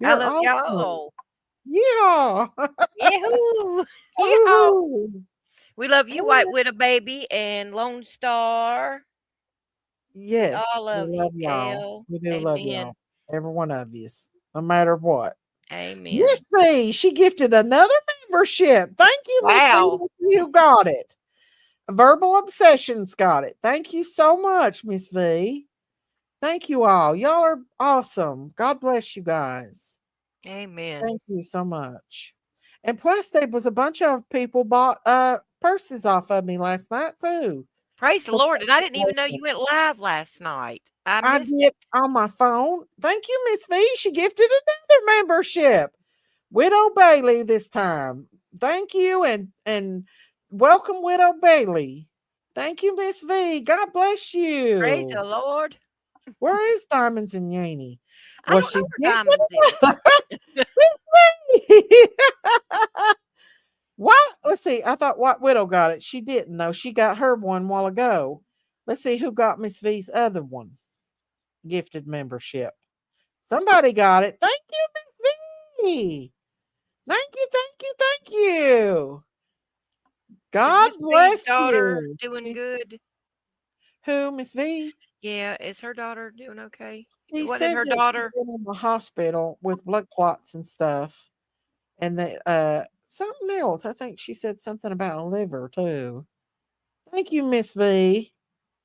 I You're love awesome. y'all. Yeah. Yahoo! Yeehaw! Woo-hoo. We love you, White Widow Baby and Lone Star. We Yes, all we love love you, y'all. Gail. We do love Amen. y'all. Every one of you, no matter what. Amen. Miss V, she gifted another membership. Thank you, Miss V. Wow. You got it. Verbal Obsessions got it. Thank you so much, Miss V. Thank you all. Y'all are awesome. God bless you guys. Amen. Thank you so much. And plus, there was a bunch of people bought purses off of me last night too. Praise the So Lord. And I didn't even know you went live last night. I I missed it. did on my phone. Thank you, Miss V. She gifted another membership. Widow Bailey this time. Thank you and welcome, Widow Bailey. Thank you, Miss V. God bless Praise the you. Lord. Where is Diamonds and Yaney? I Well, don't know she's where gifted Diamonds is. Miss V. What? Let's see. I thought White Widow got it. She didn't though. She got her one while ago. Let's see who got Miss V's other one. Gifted membership. Somebody got it. Thank you, Miss V. Thank you, thank you, thank you. Is God Miss V's bless daughter you. doing She's, good? who, Miss V? Yeah, is her daughter doing okay? She Wasn't it said her that she's daughter? been in the hospital with blood clots and stuff. And that something else. I think she said something about a liver too. Thank you, Miss V.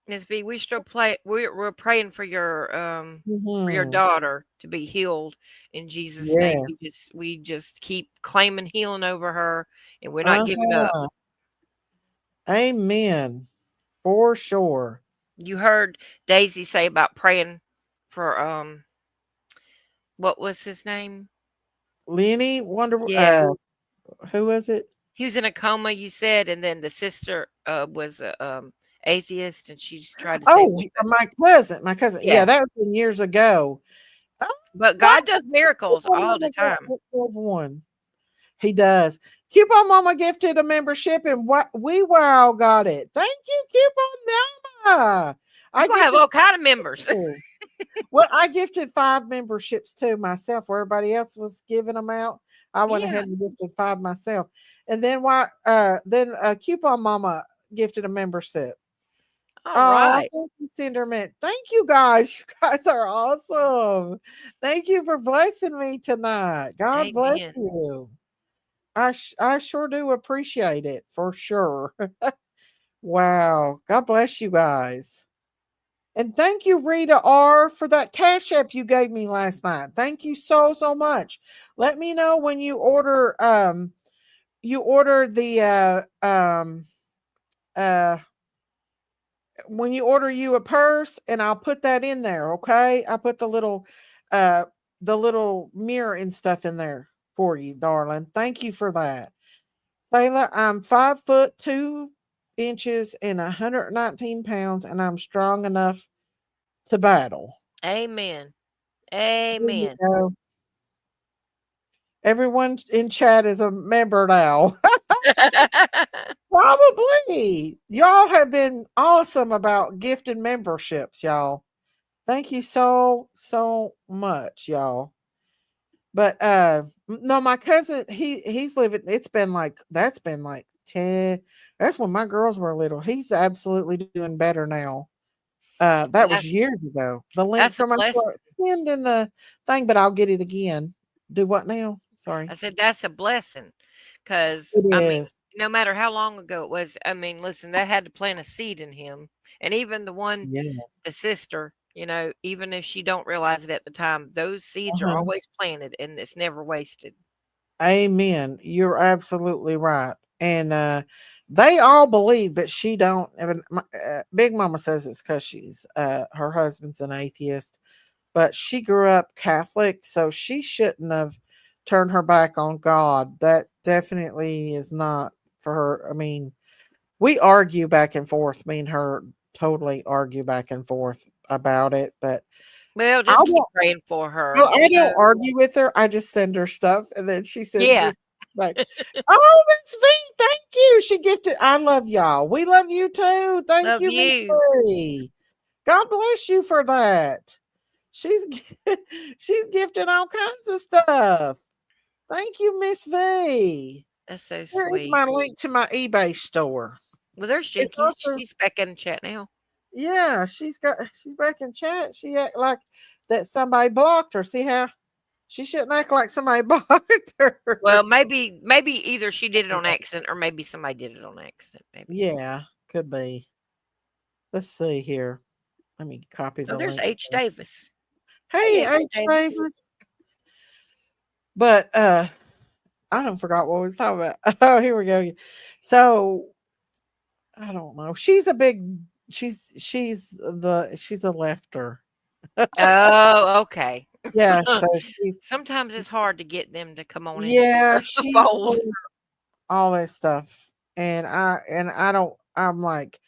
Miss V, we still play. We're praying for your Mm-hmm. daughter to be healed in Jesus' name. Yes. We just keep claiming healing over her, and we're not giving up. Uh-huh. Amen. For sure. You heard Daisy say about praying for what was his name? Lenny Wonder Yeah, who was it? he was in a coma. You said, and then the sister was a atheist, and she just tried to say, Oh, my cousin. My cousin. Yeah, yeah. that was been years ago. Oh, But what? God does miracles Coupon all the Mama got time. one. He does. Coupon Mama gifted a membership and what we wow got it. Thank you, Coupon Mama. You're I gonna have gifted all kind of members. too. Well, I gifted 5 memberships too myself where everybody else was giving them out. I went Yeah. ahead and gifted 5 myself. And then Coupon Mama gifted a membership. All Oh, right. thank you, Cinderman. Thank you guys. You guys are awesome. Thank you for blessing me tonight. God bless Amen. you. I sure do appreciate it for sure. Wow. God bless you guys. And thank you, Rita R, for that cash app you gave me last night. Thank you so much. Let me know when you order the uh when you order you a purse, and I'll put that in there, okay? I put uh the little mirror and stuff in there for you, darling. Thank you for that. Sayla, I'm 5 foot 2 inches and 119 pounds, and I'm strong enough to battle. Amen. There you Amen. go. Everyone in chat is a member now. Probably. Y'all have been awesome about gifted memberships, y'all. Thank you so much, y'all. But no, my cousin, he's living, that's been like 10, that's when my girls were little. He's absolutely doing better now. Well, That was years ago. The link that's a from my blessing. pinned in the thing, but I'll get it again. Do what now? I Sorry. said that's a blessing, because It I mean, is. no matter how long ago it was, I mean, listen, that had to plant a seed in him, and even Yes. the sister, even if she don't realize it at the time, those seeds are Uh-huh. always planted, and it's never wasted. Amen. You're absolutely right. And they all believe, but she don't. Even Big Mama says it's because her husband's an atheist, but she grew up Catholic, so she shouldn't have turned her back on God. That definitely is not for her. I mean, we argue back and forth. Me and her totally argue back and forth about it, but Well, I just keep don't. praying for her. Well, I don't argue with her. I just send her stuff, and then she sends Yeah, me back. Oh, Miss V, thank you. She gifted. I love y'all. We love you too. Thank love you, Miss you. V. God bless you for that. She's she's gifting all kinds of stuff. Thank you, Miss V. That's so Here is sweet. my link to my eBay store. Well, there's It's Jinky. also She's back in the chat now. yeah. She's back in chat. She act like that somebody blocked her. See how she shouldn't act like somebody blocked her. Well, maybe either she did it on accident, or maybe somebody did it on accident. Maybe. Yeah, could be. Let's see here. Let me copy Oh, the there's link. H. Davis. Hey, Hey, H. H. Davis. Davis. But I don't forgot what we was talking about. Oh, here we go. So I don't know. She's a lefter. Oh, okay. Yeah, so she's Sometimes it's hard to get them to come on into yeah, the she's for fold. all that stuff. And I don't I'm like,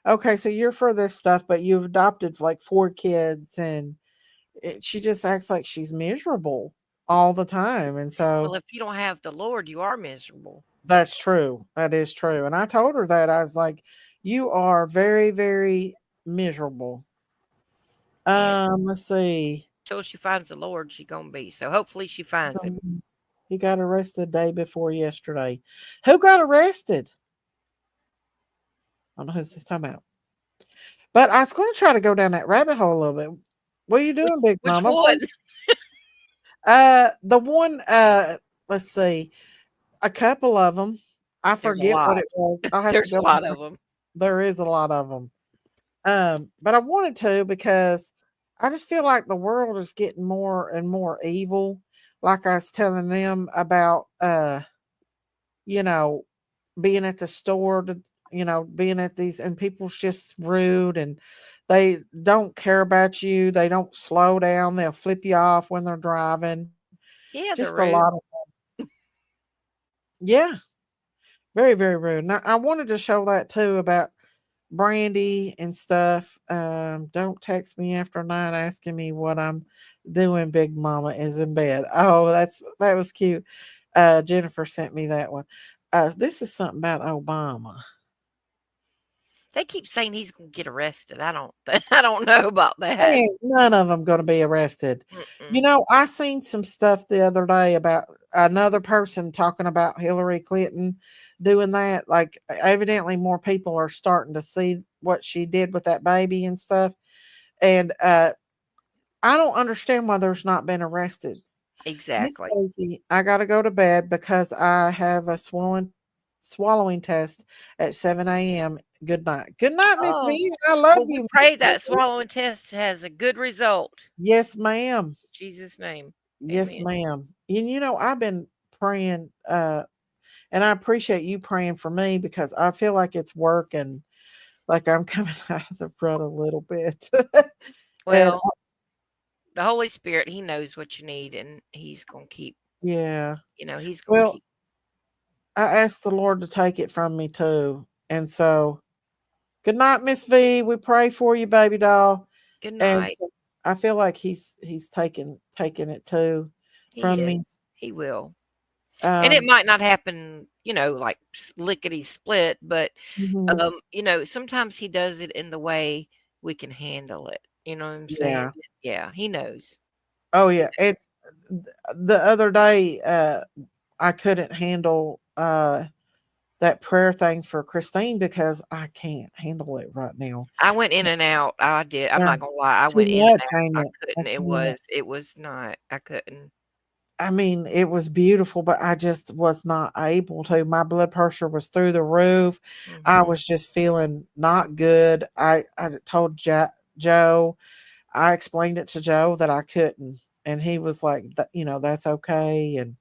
okay, so you're for this stuff, but you've adopted like 4 kids, and she just acts like she's miserable all the time. And Well, so if you don't have the Lord, you are miserable. that's true. That is true. And I told her that. I was like, you are very miserable. And Let's see. till she finds the Lord, she gonna be. So hopefully she finds him. He got arrested the day before yesterday. Who got arrested? I don't know who's this talking about. But I was going to try to go down that rabbit hole a little bit. What are you doing, Big Which Mama? one? The one. Let's see. A couple of them. I There's a forget what lot. it was. I have to There's a go. lot of them. There is a lot of them. But I wanted to because I just feel like the world is getting more and more evil. Like I was telling them about, you know, being at the store, being at these, and people's just rude, and they don't care about you. They don't slow down. They'll flip you off when they're driving. Yeah, they're Just a rude. lot of, yeah, very rude. And I wanted to show that too about Brandy and stuff. Don't text me after night asking me what I'm doing. Big Mama is in bed. Oh, that was cute. Jennifer sent me that one. This is something about Obama. They keep saying he's gonna get arrested. I don't. I don't know about that. Ain't none of them going to be arrested. Mm-mm. I seen some stuff the other day about another person talking about Hillary Clinton doing that. Like, evidently, more people are starting to see what she did with that baby and stuff. And I don't understand why there's not been arrested. Miss Exactly. Daisy, I got to go to bed because I have a swallowing test at 7 a.m. Good night. Good night, Miss Oh, V. I love well, we you, pray Miss that V. swallowing test has a good result. Yes, ma'am. In Jesus' name. Yes, Amen. ma'am. And I've been praying, and I appreciate you praying for me because I feel like it's working, like I'm coming out of the rut a little bit. And Well, the Holy Spirit, He knows what you need, and He's going to keep, yeah, He's going to well, keep. I asked the Lord to take it from me too. And so, good night, Miss V. We pray for you, baby doll. Good And night. so I feel like he's taking it too He from me. is. He will. And it Um, might not happen, like lickety split, but mhm, sometimes He does it in the way we can handle it. You know what I'm saying? yeah. Yeah, He knows. Oh yeah. The other day, I couldn't handle that prayer thing for Christine because I can't handle it right now. I went in and out. I did. I'm Uh, not gonna lie. I too went in and much, out. ain't I it? I couldn't. It can't. was. It was not. I couldn't. I mean, it was beautiful, but I just was not able to. My blood pressure was through the roof. I Hmm. was just feeling not good. I told Joe, I explained it to Joe that I couldn't, and he was like, That's okay." And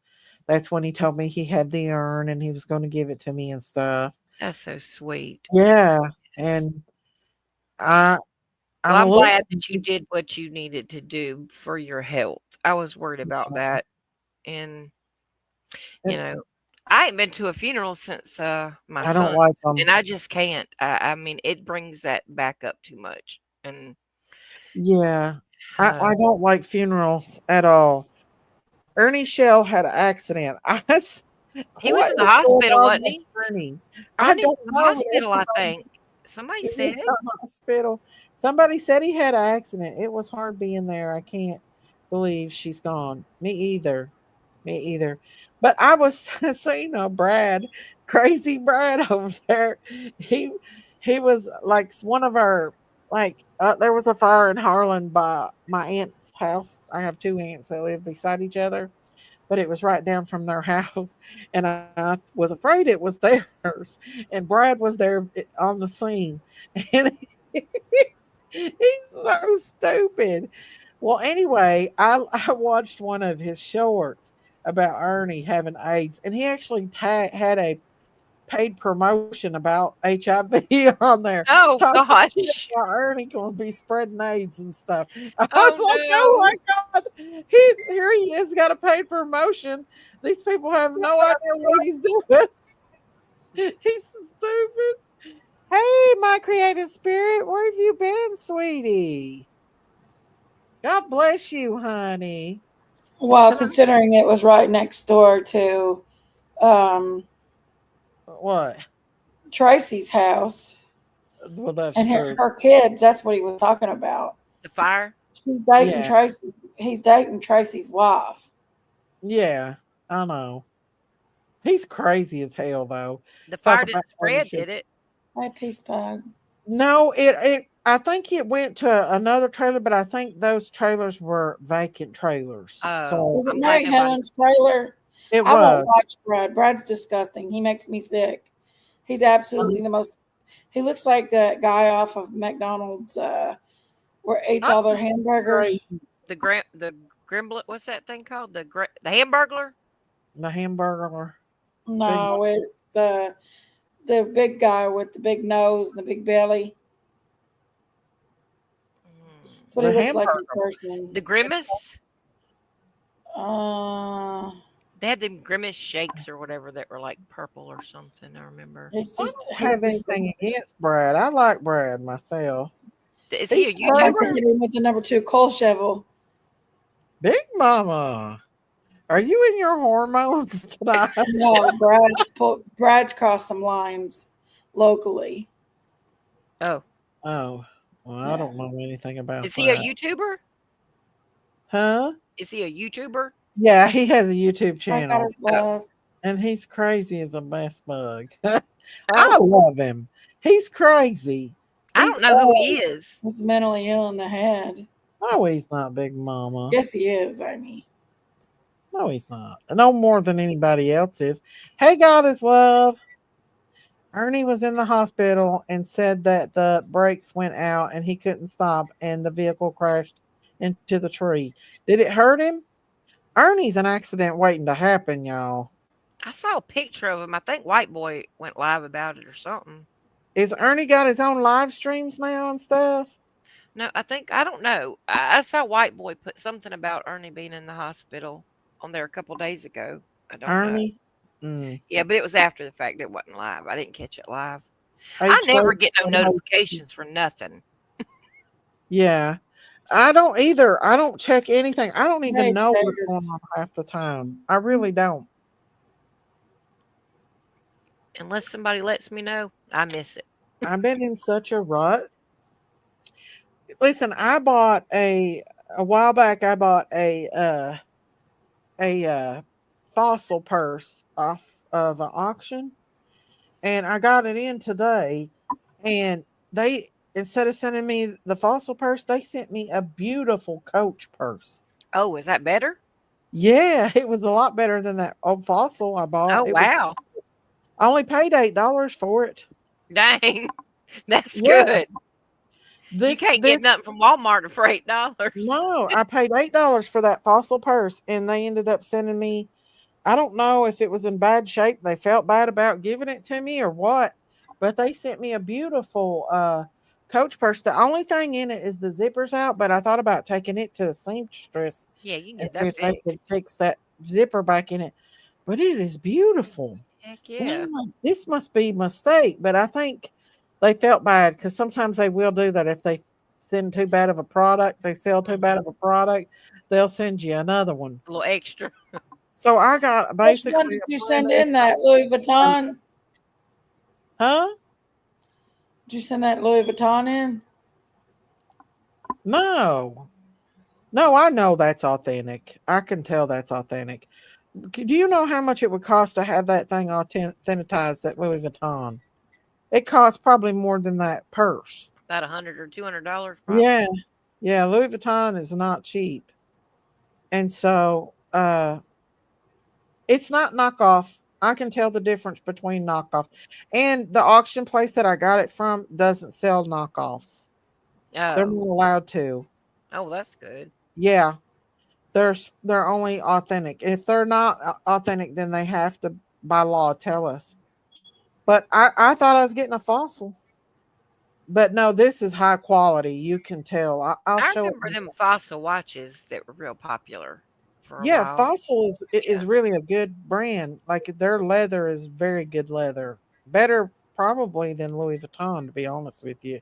that's when he told me he had the urn and he was going to give it to me and stuff. That's so sweet. Yeah, Yes. and I Well, I'm a I'm little glad that you confused. did what you needed to do for your health. I was worried about that, and you And know, I ain't been to a funeral since my I don't son's, like and them. I just can't. I mean, it brings that back up too much, and Yeah, I uh, don't like funerals at all. Ernie Shell had an accident. he was What in the is going hospital, on wasn't with he? Ernie? I Ernie's don't in the know. hospital, I think. Somebody He was in said. the hospital. Somebody said he had an accident. It was hard being there. I can't believe she's gone. Me either. Me either. But I was seeing Brad, crazy Brad over there. He he was like one of our there was a fire in Harlan by my aunt's house. I have two aunts that live beside each other, but it was right down from their house. And I was afraid it was theirs. And Brad was there on the scene. And he's so stupid. Well, anyway, I watched one of his shorts about Ernie having AIDS, and he actually had a paid promotion about HIV on there, Oh talking shit gosh. about Ernie going to be spreading AIDS and stuff. I Oh was like, oh no. my God, here he is, got a paid promotion. These people have no idea what he's doing. He's so stupid. Hey, my creative spirit, where have you been, sweetie? God bless you, honey. Well, Can I, considering it was right next door to um, what? Tracy's house Well, that's and true. her kids, that's what he was talking about. The fire? She's dating Yeah, Tracy. He's dating Tracy's wife. yeah, I know. He's crazy as hell, though. The Talk fire about didn't Ernie spread, shit. did it? Hey, Peace Bug. No, it I think it went to another trailer, but I think those trailers were vacant trailers. Oh, So Was it I'm glad Mary nobody. Helen's trailer? it I won't was. watch Brad. Brad's disgusting. He makes me sick. He's absolutely the most. He looks like that guy off of McDonald's where eats I all their think it's hamburgers. crazy. The Grimblet, what's that thing called? The Hamburglar? The hamburger, big No, it's the big guy with the big nose and the big belly. That's what the he looks like in hamburger. person. The Grimace? Uh, They had them Grimace shakes or whatever that were like purple or something, I remember. I don't have anything against Brad. I like Brad myself. Is he a He's I'd like to YouTuber? crazy. hit him with the number 2 coal shovel. Big Mama. Are you in your hormones tonight? No, Brad's crossed some lines locally. Oh. Oh, well, I Yeah. don't know anything about Is he a that. YouTuber? Huh? Is he a YouTuber? Yeah, he has a YouTube I got channel, his love. and he's crazy as a mess bug. I Oh, love him. He's crazy. I He's don't know who he is. He's mentally ill in the head. no, he's not Big Mama. Yes, he is, Amy. No, he's not. No more than anybody else is. Hey, God is love. Ernie was in the hospital and said that the brakes went out and he couldn't stop and the vehicle crashed into the tree. Did it hurt him? Ernie's an accident waiting to happen, y'all. I saw a picture of him. I think White Boy went live about it or something. Is Ernie got his own live streams now and stuff? No, I don't know. I saw White Boy put something about Ernie being in the hospital on there a couple days ago. I don't know. Ernie? Mm. Yeah, but it was after the fact. It wasn't live. I didn't catch it live. I H. never get no Davidson, notifications for nothing. yeah. I don't either. I don't check anything. I don't even Hey, know what's going Davis. on half the time. I really don't. Unless somebody lets me know, I miss it. I've been in such a rut. Listen, I bought a while back. I bought a fossil purse off of an auction, and I got it in today. And they instead of sending me the fossil purse, they sent me a beautiful Coach purse. Oh, is that better? Yeah, it was a lot better than that old fossil I bought. Oh, wow. I only paid $8 for it. Dang. That's Yeah. good. You can't get nothing from Walmart for $8. No, I paid $8 for that fossil purse, and they ended up sending me. I don't know if it was in bad shape. They felt bad about giving it to me or what, but they sent me a beautiful Coach purse. The only thing in it is the zippers out, but I thought about taking it to the seamstress Yeah, you can and get see that if they fixed. could fix that zipper back in it. But it is beautiful. Heck And yeah. I'm like, this must be a mistake, but I think they felt bad because sometimes they will do that if they send too bad of a product, they sell too bad of a product, they'll send you another one. A little extra. So I got Which one basically did a you brand send new in? That Louis Vuitton? huh? Did you send that Louis Vuitton in? No. No, I know that's authentic. I can tell that's authentic. Do you know how much it would cost to have that thing authenticized, that Louis Vuitton? It costs probably more than that purse. About $100 or $200 probably. Yeah. Yeah, Louis Vuitton is not cheap. And so it's not knockoff. I can tell the difference between knockoffs. And the auction place that I got it from doesn't sell knockoffs. They're Oh. not allowed to. Oh, that's good. Yeah. They're only authentic. If they're not authentic, then they have to by law tell us. But I thought I was getting a fossil. But no, this is high quality. You can tell. I'll I show it. remember them fossil watches that were real popular for a Yeah, while. Fossil is Yeah. really a good brand. Like their leather is very good leather. Better probably than Louis Vuitton, to be honest with you.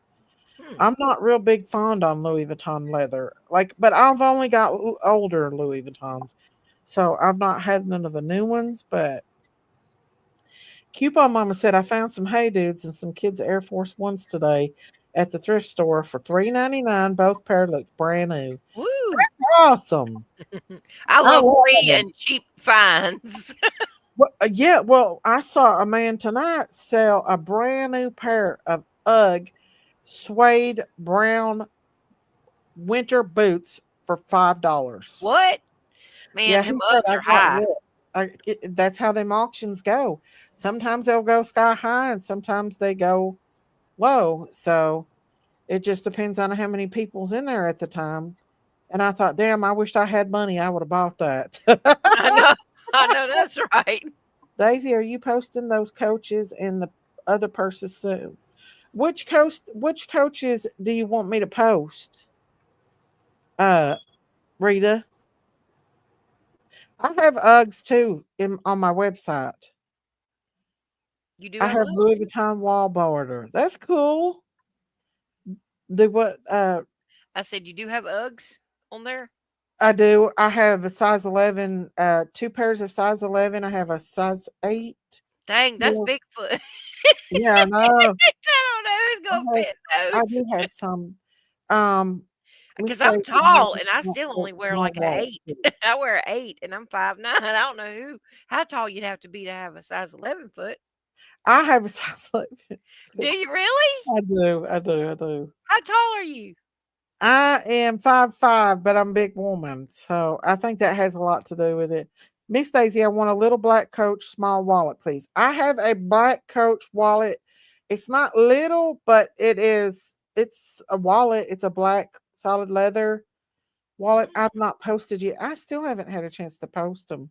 Hmm. I'm not real big fond on Louis Vuitton leather. Like, but I've only got older Louis Vuittons. So I've not had none of the new ones, but Coupon Mama said I found some Hey Dudes and some kids Air Force Ones today at the thrift store for $3.99. Both pair look brand new. Woo! Awesome. I love love free it. and cheap finds. Well, yeah, well, I saw a man tonight sell a brand new pair of UGG suede brown winter boots for $5. What? Man, Yeah, them he said Uggs I are got high. that's how them auctions go. Sometimes they'll go sky high and sometimes they go low. So it just depends on how many people's in there at the time. And I thought, damn, I wished I had money. I would have bought that. I know that's right. Daisy, are you posting those coaches and the other purses soon? Which coaches do you want me to post? Rita. I have Uggs too on my website. You do I have have Uggs? Louis Vuitton wall border. That's cool. Do what I said you do have Uggs on there? I do. I have a size 11, two pairs of size 11. I have a size 8. Dang, that's Yeah, Bigfoot. yeah, I know. I don't know who's I gonna have, fit I those. do have some. Um, Because I'm Stacy has tall a and I still only wear small like a wallet, 8. please. I wear a 8 and I'm 5'9". I don't know how tall you'd have to be to have a size 11 foot. I have a size 11. Do you really? I do. I do. I do. How tall are you? I am 5'5", but I'm a big woman. So I think that has a lot to do with it. Miss Daisy, I want a little black Coach small wallet, please. I have a black Coach wallet. It's not little, but it's a wallet. It's a black solid leather wallet. I've not posted yet. I still haven't had a chance to post them.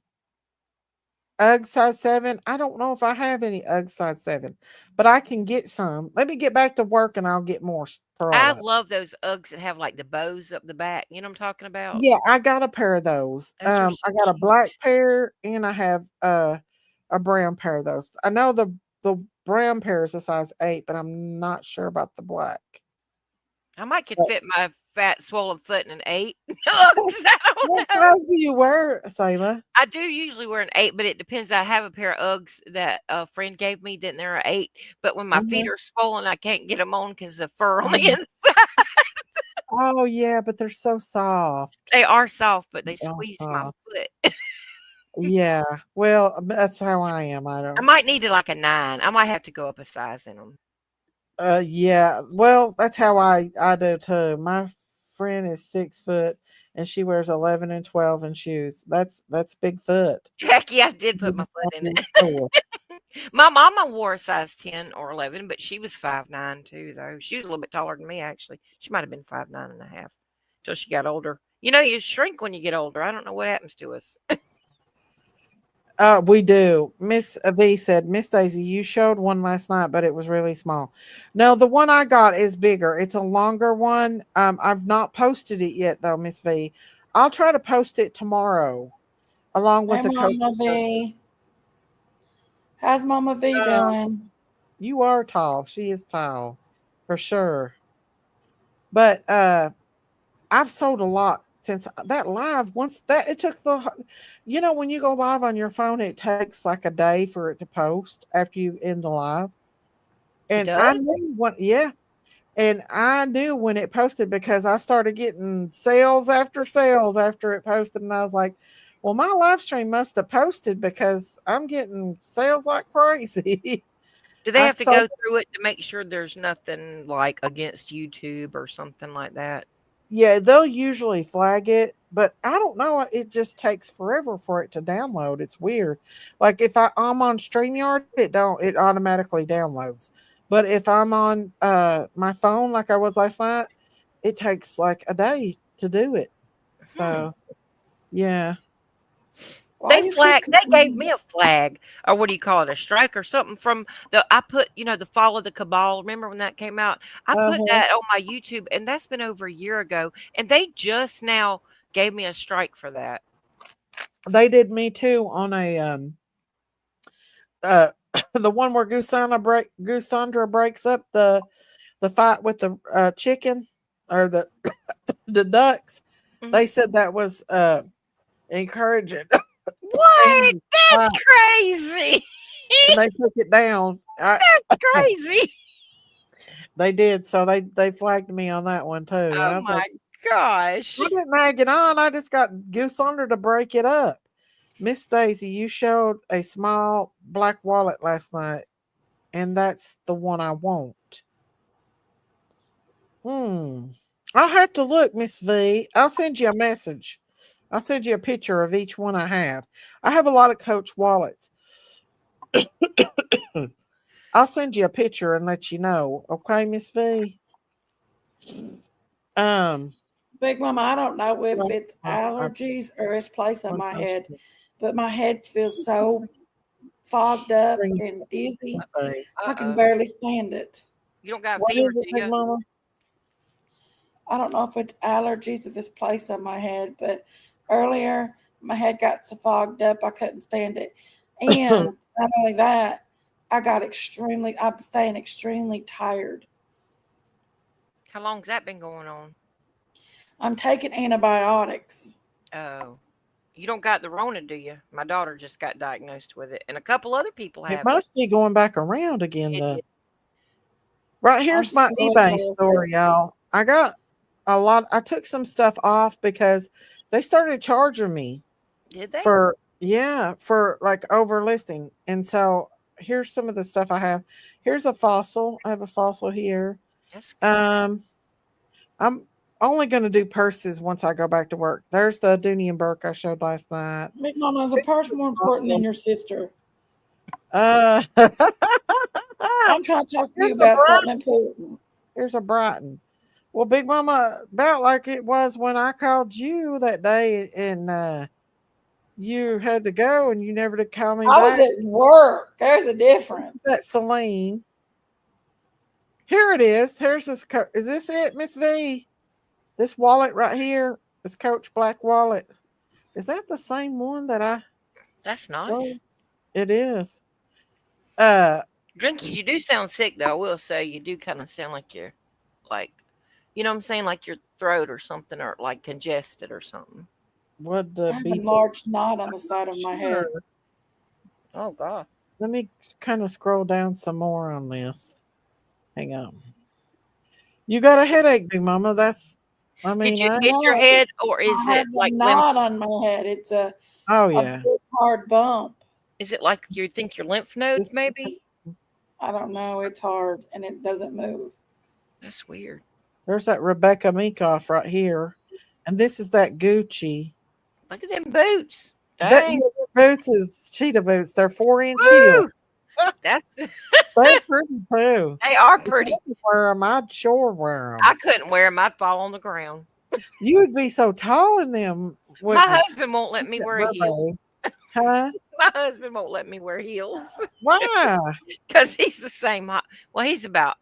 UGG size 7. I don't know if I have any UGG size 7, but I can get some. Let me get back to work and I'll get more for all I that. love those Uggs that have like the bows up the back. You know what I'm talking about? Yeah, I got a pair of those. Those are so I got a cute. black pair and I have a brown pair of those. I know the brown pair is a size 8, but I'm not sure about the black. I might could But fit my fat swollen foot in an 8. Uggs, I what don't know. size do you wear, Sayla? I do usually wear an 8, but it depends. I have a pair of Uggs that a friend gave me, then they're an 8. But when my feet Mhm, are swollen, I can't get them on because the fur on the mhm. inside. Oh yeah, but they're so soft. They are soft, but they Oh, squeeze my soft. foot. Yeah. Well, that's how I am. I I don't. might need it like a 9. I might have to go up a size in them. Yeah. Well, that's how I do too. My friend is 6 foot and she wears 11 and 12 in shoes. That's big foot. Heck yeah, I did put my Mhm, foot in in it. store. My mama wore a size 10 or 11, but she was 5'9" too, though. She was a little bit taller than me, actually. She might have been 5'9" and a half till she got older. You know, you shrink when you get older. I don't know what happens to us. We do. Miss V said, Miss Daisy, you showed one last night, but it was really small. No, the one I got is bigger. It's a longer one. I've not posted it yet though, Miss V. I'll try to post it tomorrow along with Hey, the coach Mama purse. V. How's Mama V Um, doing? you are tall. She is tall for sure. But I've sold a lot since that live. Once that it took when you go live on your phone, it takes like a day for it to post after you end the live. It And I does? knew what, yeah. And I knew when it posted because I started getting sales after it posted. And I was like, well, my live stream must have posted because I'm getting sales like crazy. Do they I have to sold. go through it to make sure there's nothing like against YouTube or something like that? Yeah, they'll usually flag it, but I don't know. It just takes forever for it to download. It's weird. Like if I'm on StreamYard, it automatically downloads. But if I'm on my phone like I was last night, it takes like a day to do it. Hmm. So yeah. Why you keep They gave complaining? me a flag, or what do you call it, a strike or something from I put, the Fall of the Cabal. Remember when that came out? I put Uh-huh. that on my YouTube, and that's been over a year ago. And they just now gave me a strike for that. They did me too on a uh the one where Gusandra breaks up the fight with the chicken or the ducks. Mhm. They said that was encouraging What? and That's crazy. and they took it down. Crazy. They did, so they flagged me on that one too. And Oh I was like, my gosh. I didn't mag it on. I just got Goose Under to break it up. Miss Daisy, you showed a small black wallet last night, and that's the one I want. Hmm. I'll have to look, Miss V. I'll send you a message. I'll send you a picture of each one I have. I have a lot of Coach wallets. I'll send you a picture and let you know. Okay, Miss V. Um. Big Mama, I don't know if Well, it's I allergies or it's place on want my those head, but my head feels so fogged up bring and dizzy. that way. I can Uh-oh. barely stand it. You don't got a What fever, is it, do Big you? Mama? I don't know if it's allergies or this place on my head, but earlier my head got so fogged up I couldn't stand it. And not only that, I'm staying extremely tired. How long's that been going on? I'm taking antibiotics. Oh. You don't got the Rona, do you? My daughter just got diagnosed with it, and a couple other people It have it. must be going back around again. It The is. right I'm here's my so eBay exhausted. story, y'all. I got a lot. I took some stuff off because they started charging me Did they? for for like overlisting. And so here's some of the stuff I have. Here's a fossil. I have a fossil here. That's good. I'm only going to do purses once I go back to work. There's the Dooney and Burke I showed last night. Big Mama, is a purse more important than your sister? Uh, I'm trying to talk to you Here's a about Brighton. something important. Here's a Brighton. Well, Big Mama, about like it was when I called you that day, and you had to go, and you never did call me I was back. at work. There's a difference. That's Celine. Here it is. Here's this. Is this it, Miss V? This wallet right here, this Coach Black wallet. Is that the same one that I? That's nice. It is. Drinkies, you do sound sick though. I will say you do kind of sound like you're like, you know what I'm saying, like your throat or something, or like congested or something. Would I the have a be? large knot on the side of my head. Oh God. Let me kind of scroll down some more on this. Hang on. You got a headache, Big Mama. That's. I mean, Did you I, hit your know. head, or is I it have like a knot on my head. It's a yeah. big hard bump. is it like you think your lymph nodes This- maybe? I don't know. It's hard and it doesn't move. That's weird. There's that Rebecca Meekoff right here, and this is that Gucci. Look at them boots. That Dang. boots is cheetah boots. They're 4-inch heels. Woo! That's They're pretty too. they are pretty. If I could wear them, I'd sure wear them. I couldn't wear them. I'd fall on the ground. You would be so tall in them. My wouldn't you? husband won't let me wear heels. Huh? My husband won't let me wear heels Why? because he's the same height. Well, he's about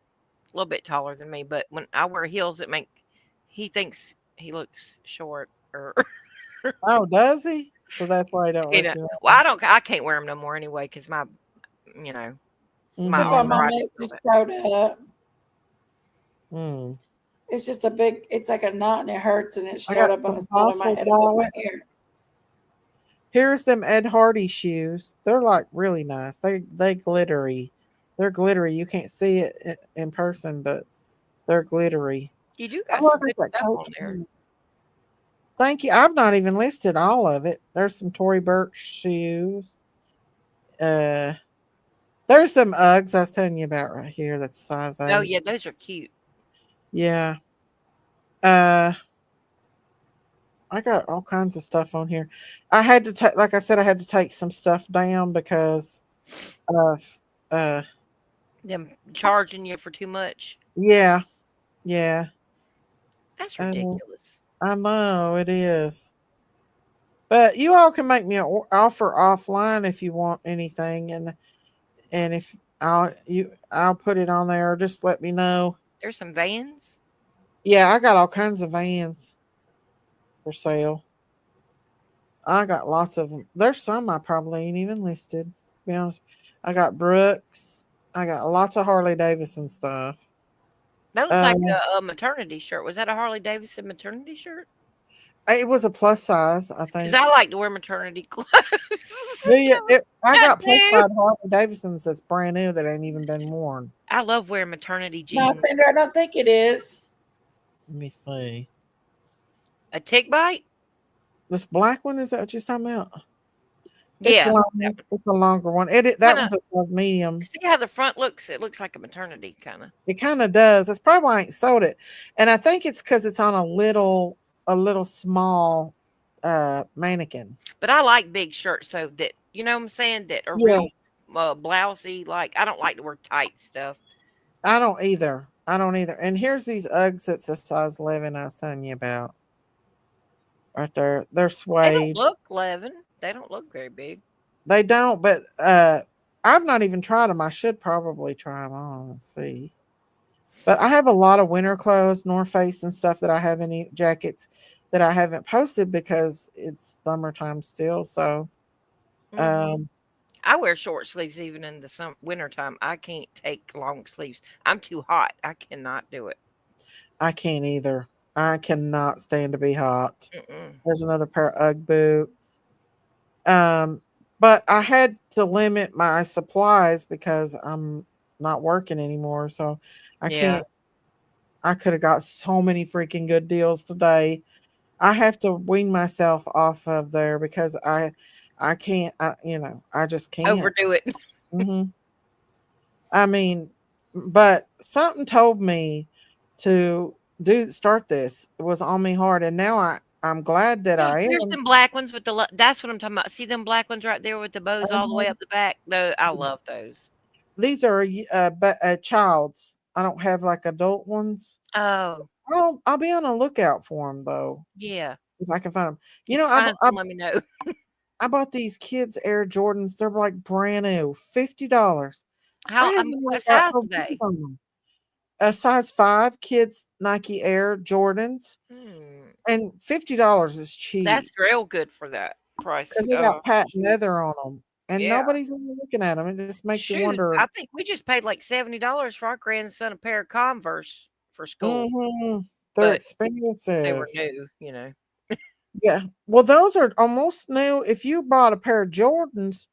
a little bit taller than me, but when I wear heels, he thinks he looks short or Oh, does he? So that's why I don't you let know. you. Well, I can't wear them no more anyway because my you know my Look on my arthritis. neck just showed up. Mm. It's just a big, it's like a knot and it hurts and it I showed got up on the some side of my fossil head above my wallet. ear. Here's them Ed Hardy shoes. They're like really nice. They glittery. They're glittery. You can't see it in person, but they're glittery. You do got Oh, some I good got that stuff on Coach there. shoe. Thank you. I've not even listed all of it. There's some Tory Burch shoes. There's some Uggs I was telling you about right here. That's size 8. Oh yeah, those are cute. Yeah. I got all kinds of stuff on here. I had to take, like I said, I had to take some stuff down because of, Them charging you for too much. yeah, That's I know. ridiculous. I know it is. But you all can make me an offer offline if you want anything, and if I'll put it on there. Or just let me know. There's some Vans. Yeah, I got all kinds of Vans for sale. I got lots of them. There's some I probably ain't even listed. To be honest, I got Brooks. I got lots of Harley Davidson stuff. That looks like Uh, a maternity shirt. Was that a Harley Davidson maternity shirt? It was a plus size, I Because think. I like to wear maternity clothes. I I got plus do. size Harley Davidsons that's brand new that ain't even been worn. I love wearing maternity No, jeans. Sandra, I don't think it is. Let me see. A tick bite? This black one, is that what you're talking about? Yeah. It's a longer one. That Kinda- one's a size medium. See how the front looks? It looks like a maternity kind of. It kind of does. That's probably why I ain't sold it. And I think it's because it's on a little small mannequin. But I like big shirts, so that you know what I'm saying, that are Yeah. real blousy. Like I don't like to wear tight stuff. I don't either. And here's these Uggs that's a size 11 I was telling you about. Right there. They're They don't suede. look 11. They don't look very big. They don't, but I've not even tried them. I should probably try them on and see. But I have a lot of winter clothes, North Face and stuff that I have any jackets that I haven't posted because it's summertime still. So Mhm. I wear short sleeves even in the wintertime. I can't take long sleeves. I'm too hot. I cannot do it. I can't either. I cannot stand to be hot. Mm-mm. There's another pair of Ugg boots. But I had to limit my supplies because I'm not working anymore. So I Yeah. I could have got so many freaking good deals today. I have to wean myself off of there because I can't, I just can't. Overdo it. Hmm. I mean, but something told me to start this. It was on me hard, and now I'm glad that Oh, I there's am. some black ones with the that's what I'm talking about. See them black ones right there with the bows all the way Uh-huh. up the back? Though I love those. These are but child's. I don't have like adult ones. Oh, I'll be on a lookout for them though yeah. if I can find them. You If know, you find some, let me know. I bought these kids Air Jordans. They're like brand new, $50. I How haven't even what got size are reviews they? on them. A size 5 kids Nike Air Jordans, Hmm. and $50 is cheap That's real good for that price. because they got patent Shoot. leather on them, and Yeah. nobody's even looking at them. It just makes you Shoot. wonder. I think we just paid like $70 for our grandson a pair of Converse for school, Hmm. They're but they expensive. were new, you know. Yeah. Well, those are almost new. If you bought a pair of Jordans,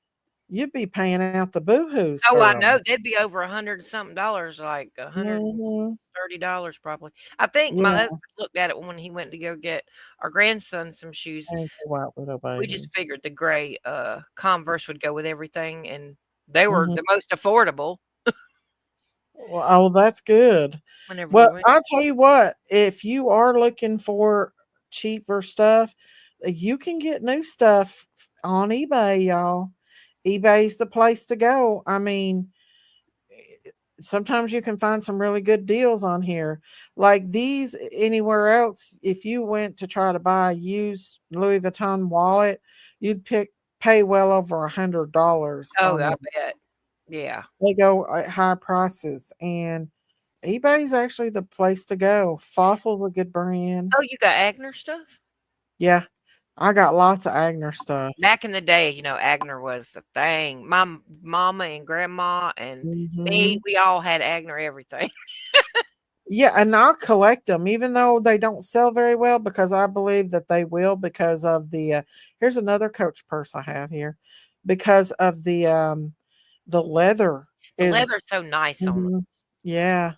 you'd be paying out the boohoo's Oh, for I them. know. They'd be over 100 and something dollars, like Hmm. $130 probably. I think my Yeah. husband looked at it when he went to go get our grandson some shoes. Thank you, White Widow We Baby. just figured the gray Converse would go with everything, and they were Hmm. the most affordable Well, oh, that's good. whenever we Well, went. I'll tell you what, if you are looking for cheaper stuff, you can get new stuff on eBay, y'all. eBay's the place to go. I mean, sometimes you can find some really good deals on here. Like these anywhere else, if you went to try to buy a used Louis Vuitton wallet, you'd pay well over $100 Oh, on I them. bet. Yeah. They go at high prices, and eBay's actually the place to go. Fossil's a good brand. Oh, you got Agner stuff? Yeah, I got lots of Agner stuff. Back in the day, Agner was the thing. My mama and grandma and me, Hmm. we all had Agner everything. Yeah, and I'll collect them, even though they don't sell very well, because I believe that they will because of the. Here's another Coach purse I have here, because of the leather The is. leather's so nice on them. Mhm, yeah,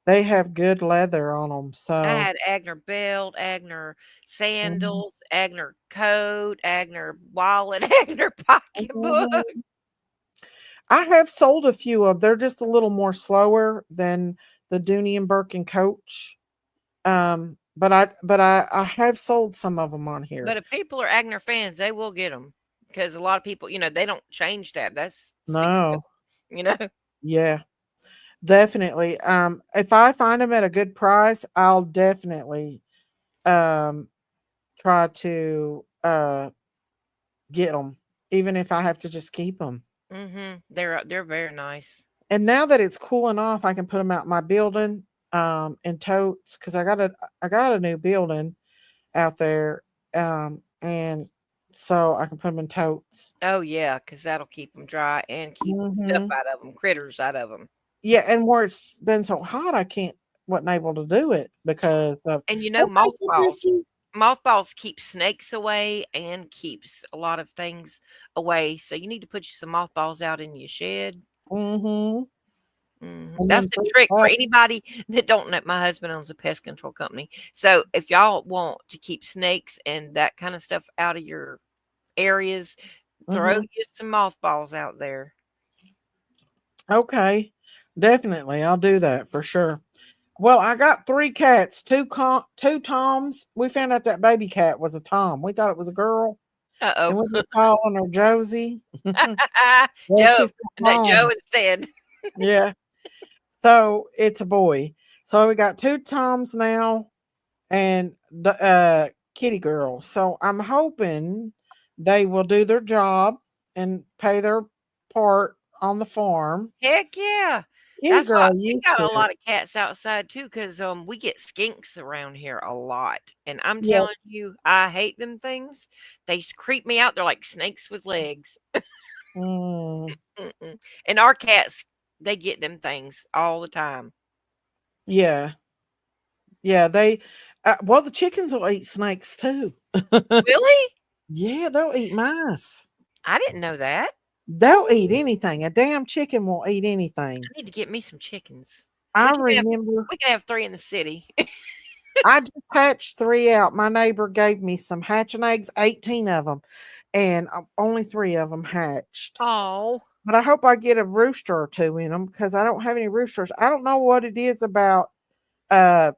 they have good leather on them. I So. had Agner belt, Agner Mhm, sandals, Agner coat, Agner wallet, Agner pocketbook. mhm. I have sold a few of. They're just a little more slower than the Dooney and Burke Coach. But I have sold some of them on here. But if people are Agner fans, they will get them because a lot of people, they don't change that. That's sticks with No, 'em, you know. yeah, definitely. If I find them at a good price, I'll definitely um try to get them, even if I have to just keep them. They're very nice. And now that it's cooling off, I can put them out my building in totes because I got a new building out there, and so I can put them in totes. Oh yeah, because that'll keep them dry and keep stuff Hmm. out of them, critters out of them. Yeah, and where it's been so hot, I wasn't able to do it because of. And Okay, so Chrissy. mothballs keep snakes away and keeps a lot of things away. So you need to put you some mothballs out in your shed. Mm-hmm. And That's then the trick for put. anybody that don't know. My husband owns a pest control company. So if y'all want to keep snakes and that kind of stuff out of your areas, throw Mm-hmm. you some mothballs out there. Okay, definitely, I'll do that for sure. Well, I got 3 cats, 2 toms. We found out that baby cat was a tom. We thought it was a girl, and Uh-oh. we were calling her Josie. Well, Joe. she's And come that Joe home. instead. Yeah, so it's a boy. So we got 2 toms now, and the kitty girl. So I'm hoping they will do their job and pay their part on the farm. Heck yeah. Kitty That's why girl we used got a to. lot of cats outside too, because we get skinks around here a lot. And I'm Yeah. telling you, I hate them things. They creep me out. They're like snakes with legs. Mm, Mm-mm. And our cats, they get them things all the time. yeah. Yeah. Well, the chickens will eat snakes too. Really? Yeah, they'll eat mice. I didn't know that. They'll eat anything. A damn chicken will eat anything. I need to get me some chickens. I We can have remember we can have 3 in the city. I just hatched 3 out. My neighbor gave me some hatching eggs, 18 of them, and only 3 of them hatched. Oh, But I hope I get a rooster or 2 in them because I don't have any roosters. I don't know what it is about uh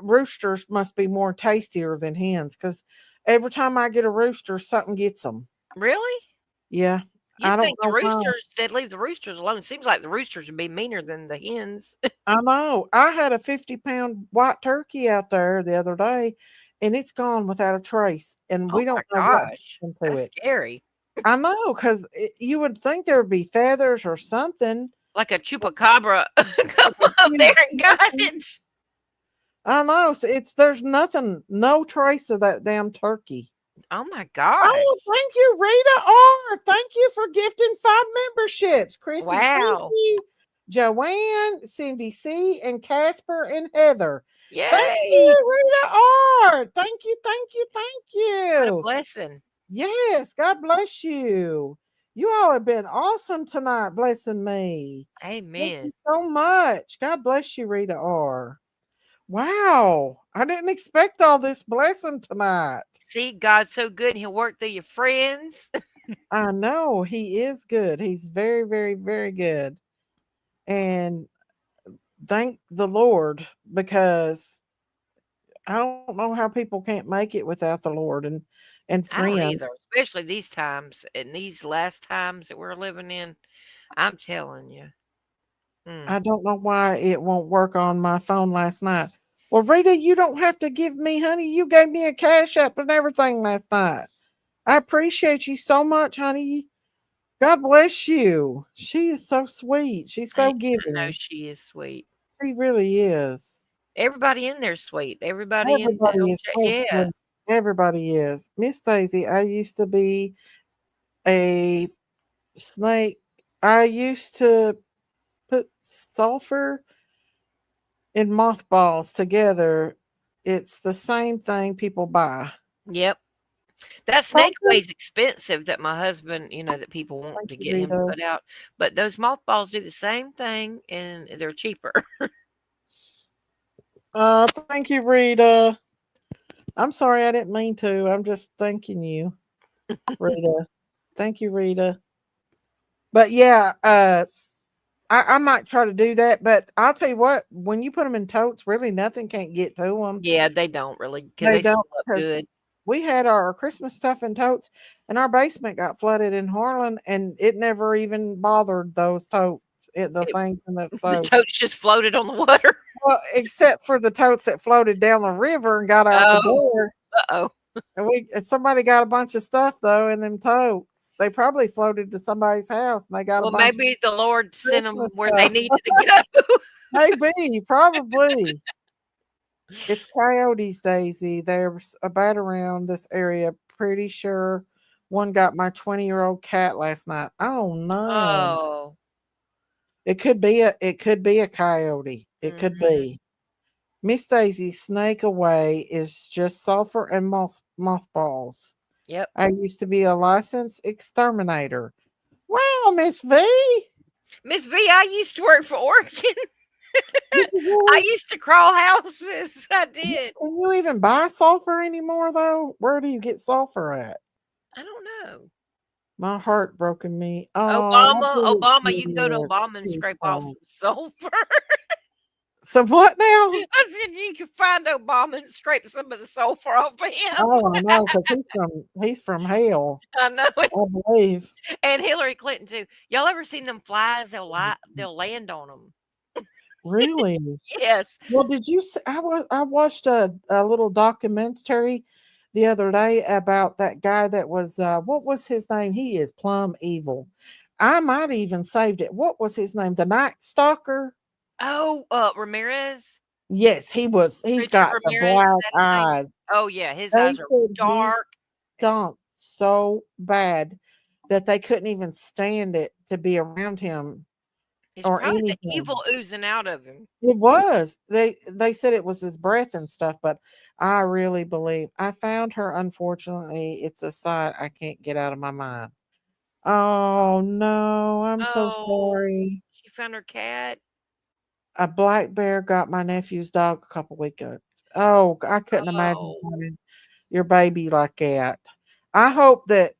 roosters must be more tastier than hens because every time I get a rooster, something gets them. really? Yeah, I You'd don't think the know why. roosters they'd leave the roosters alone. Seems like the roosters would be meaner than the hens. I know. I had a 50-pound white turkey out there the other day, and it's gone without a trace, and Oh we my don't know what gosh. happened to That's it. scary. I know because you would think there would be feathers or something. Like a chupacabra come Like a up there huge and got turkey. it. I know. So there's nothing, no trace of that damn turkey. Oh my gosh. Oh, thank you, Rita R. Thank you for gifting 5 memberships. Chrissy Wow. E., Joanne, Cindy C., and Casper and Heather. Thank Yay. you, Rita R. Thank you, thank you, thank What a you. blessing. Yes, God bless you. You all have been awesome tonight, blessing me. Thank you Amen. so much. God bless you, Rita R. Wow, I didn't expect all this blessing tonight. See, God's so good and he'll work through your friends. I know he is good. He's very, very, very good. And thank the Lord because I don't know how people can't make it without the Lord and I don't either, friends. especially these times and these last times that we're living in. I'm telling you. I Mm. don't know why it won't work on my phone last night. Well, Rita, you don't have to give me, honey. You gave me a cash app and everything last night. I appreciate you so much, honey. God bless you. She is so sweet. She's I so know giving. she is sweet. She really is. Everybody in there's sweet. Everybody in the Everybody old is chat. so Yeah. sweet. Everybody is. Miss Daisy, I used to be a snake. I used to put sulfur and mothballs together. It's the same thing people buy. Yep. That snake Sulfur? weighs expensive that my husband, that people want Thank to you, get him to Rita. put out. But those mothballs do the same thing and they're cheaper. Thank you, Rita. I'm sorry I didn't mean to. I'm just thanking you, Rita. Thank you, Rita. But yeah, I might try to do that, but I'll tell you what, when you put them in totes, really nothing can't get to them. Yeah, they don't really because They they seal don't up because good. we had our Christmas stuff in totes, and our basement got flooded in Harlan, and it never even bothered those totes, the It, things in the the tote. totes just floated on the water. Well, except for the totes that floated down the river and got out the Oh, door. uh-oh. And somebody got a bunch of stuff though in them totes. They probably floated to somebody's house and they got a Well, bunch of maybe the Lord sent them Christmas where they stuff. needed to go. Maybe, probably. It's coyotes, Daisy. There's a bat around this area. Pretty sure one got my 20-year-old cat last night. Oh no. Oh. It could be a coyote. It could Mhm. be. Miss Daisy, snake away is just sulfur and mothballs. Yep. I used to be a licensed exterminator. Wow, Miss V. Miss V, I used to work for Oregon. Did you I really? used to crawl houses. I did. Can you even buy sulfur anymore though? Where do you get sulfur at? I don't know. My heart broken me. Oh, I Obama, do Obama, you can go to experience Obama and scrape off people. some sulfur. So what now? I said you can find Obama and scrape some of the sulfur off of him. Oh, I know, because he's from hell, I know it. I believe. And Hillary Clinton too. Y'all ever seen them flies? They'll land on them. Really? Yes. Well, did you? I watched a little documentary the other day about that guy that was what was his name? He is plumb evil. I might even saved it. What was his name? The Night Stalker. Oh, Ramirez. Yes, he was. He's Richard got the Ramirez, is black that his name? eyes. Oh yeah, his They eyes are said he dark. stunk so bad that they couldn't even stand it to be around him It's or probably the anything. evil oozing out of him. It was. They said it was his breath and stuff, but I really believe I found her. Unfortunately, it's a sight I can't get out of my mind. Oh no, I'm so Oh, sorry. she found her cat. a black bear got my nephew's dog a couple weekends. Oh, I couldn't imagine Oh, having your baby like that. I hope that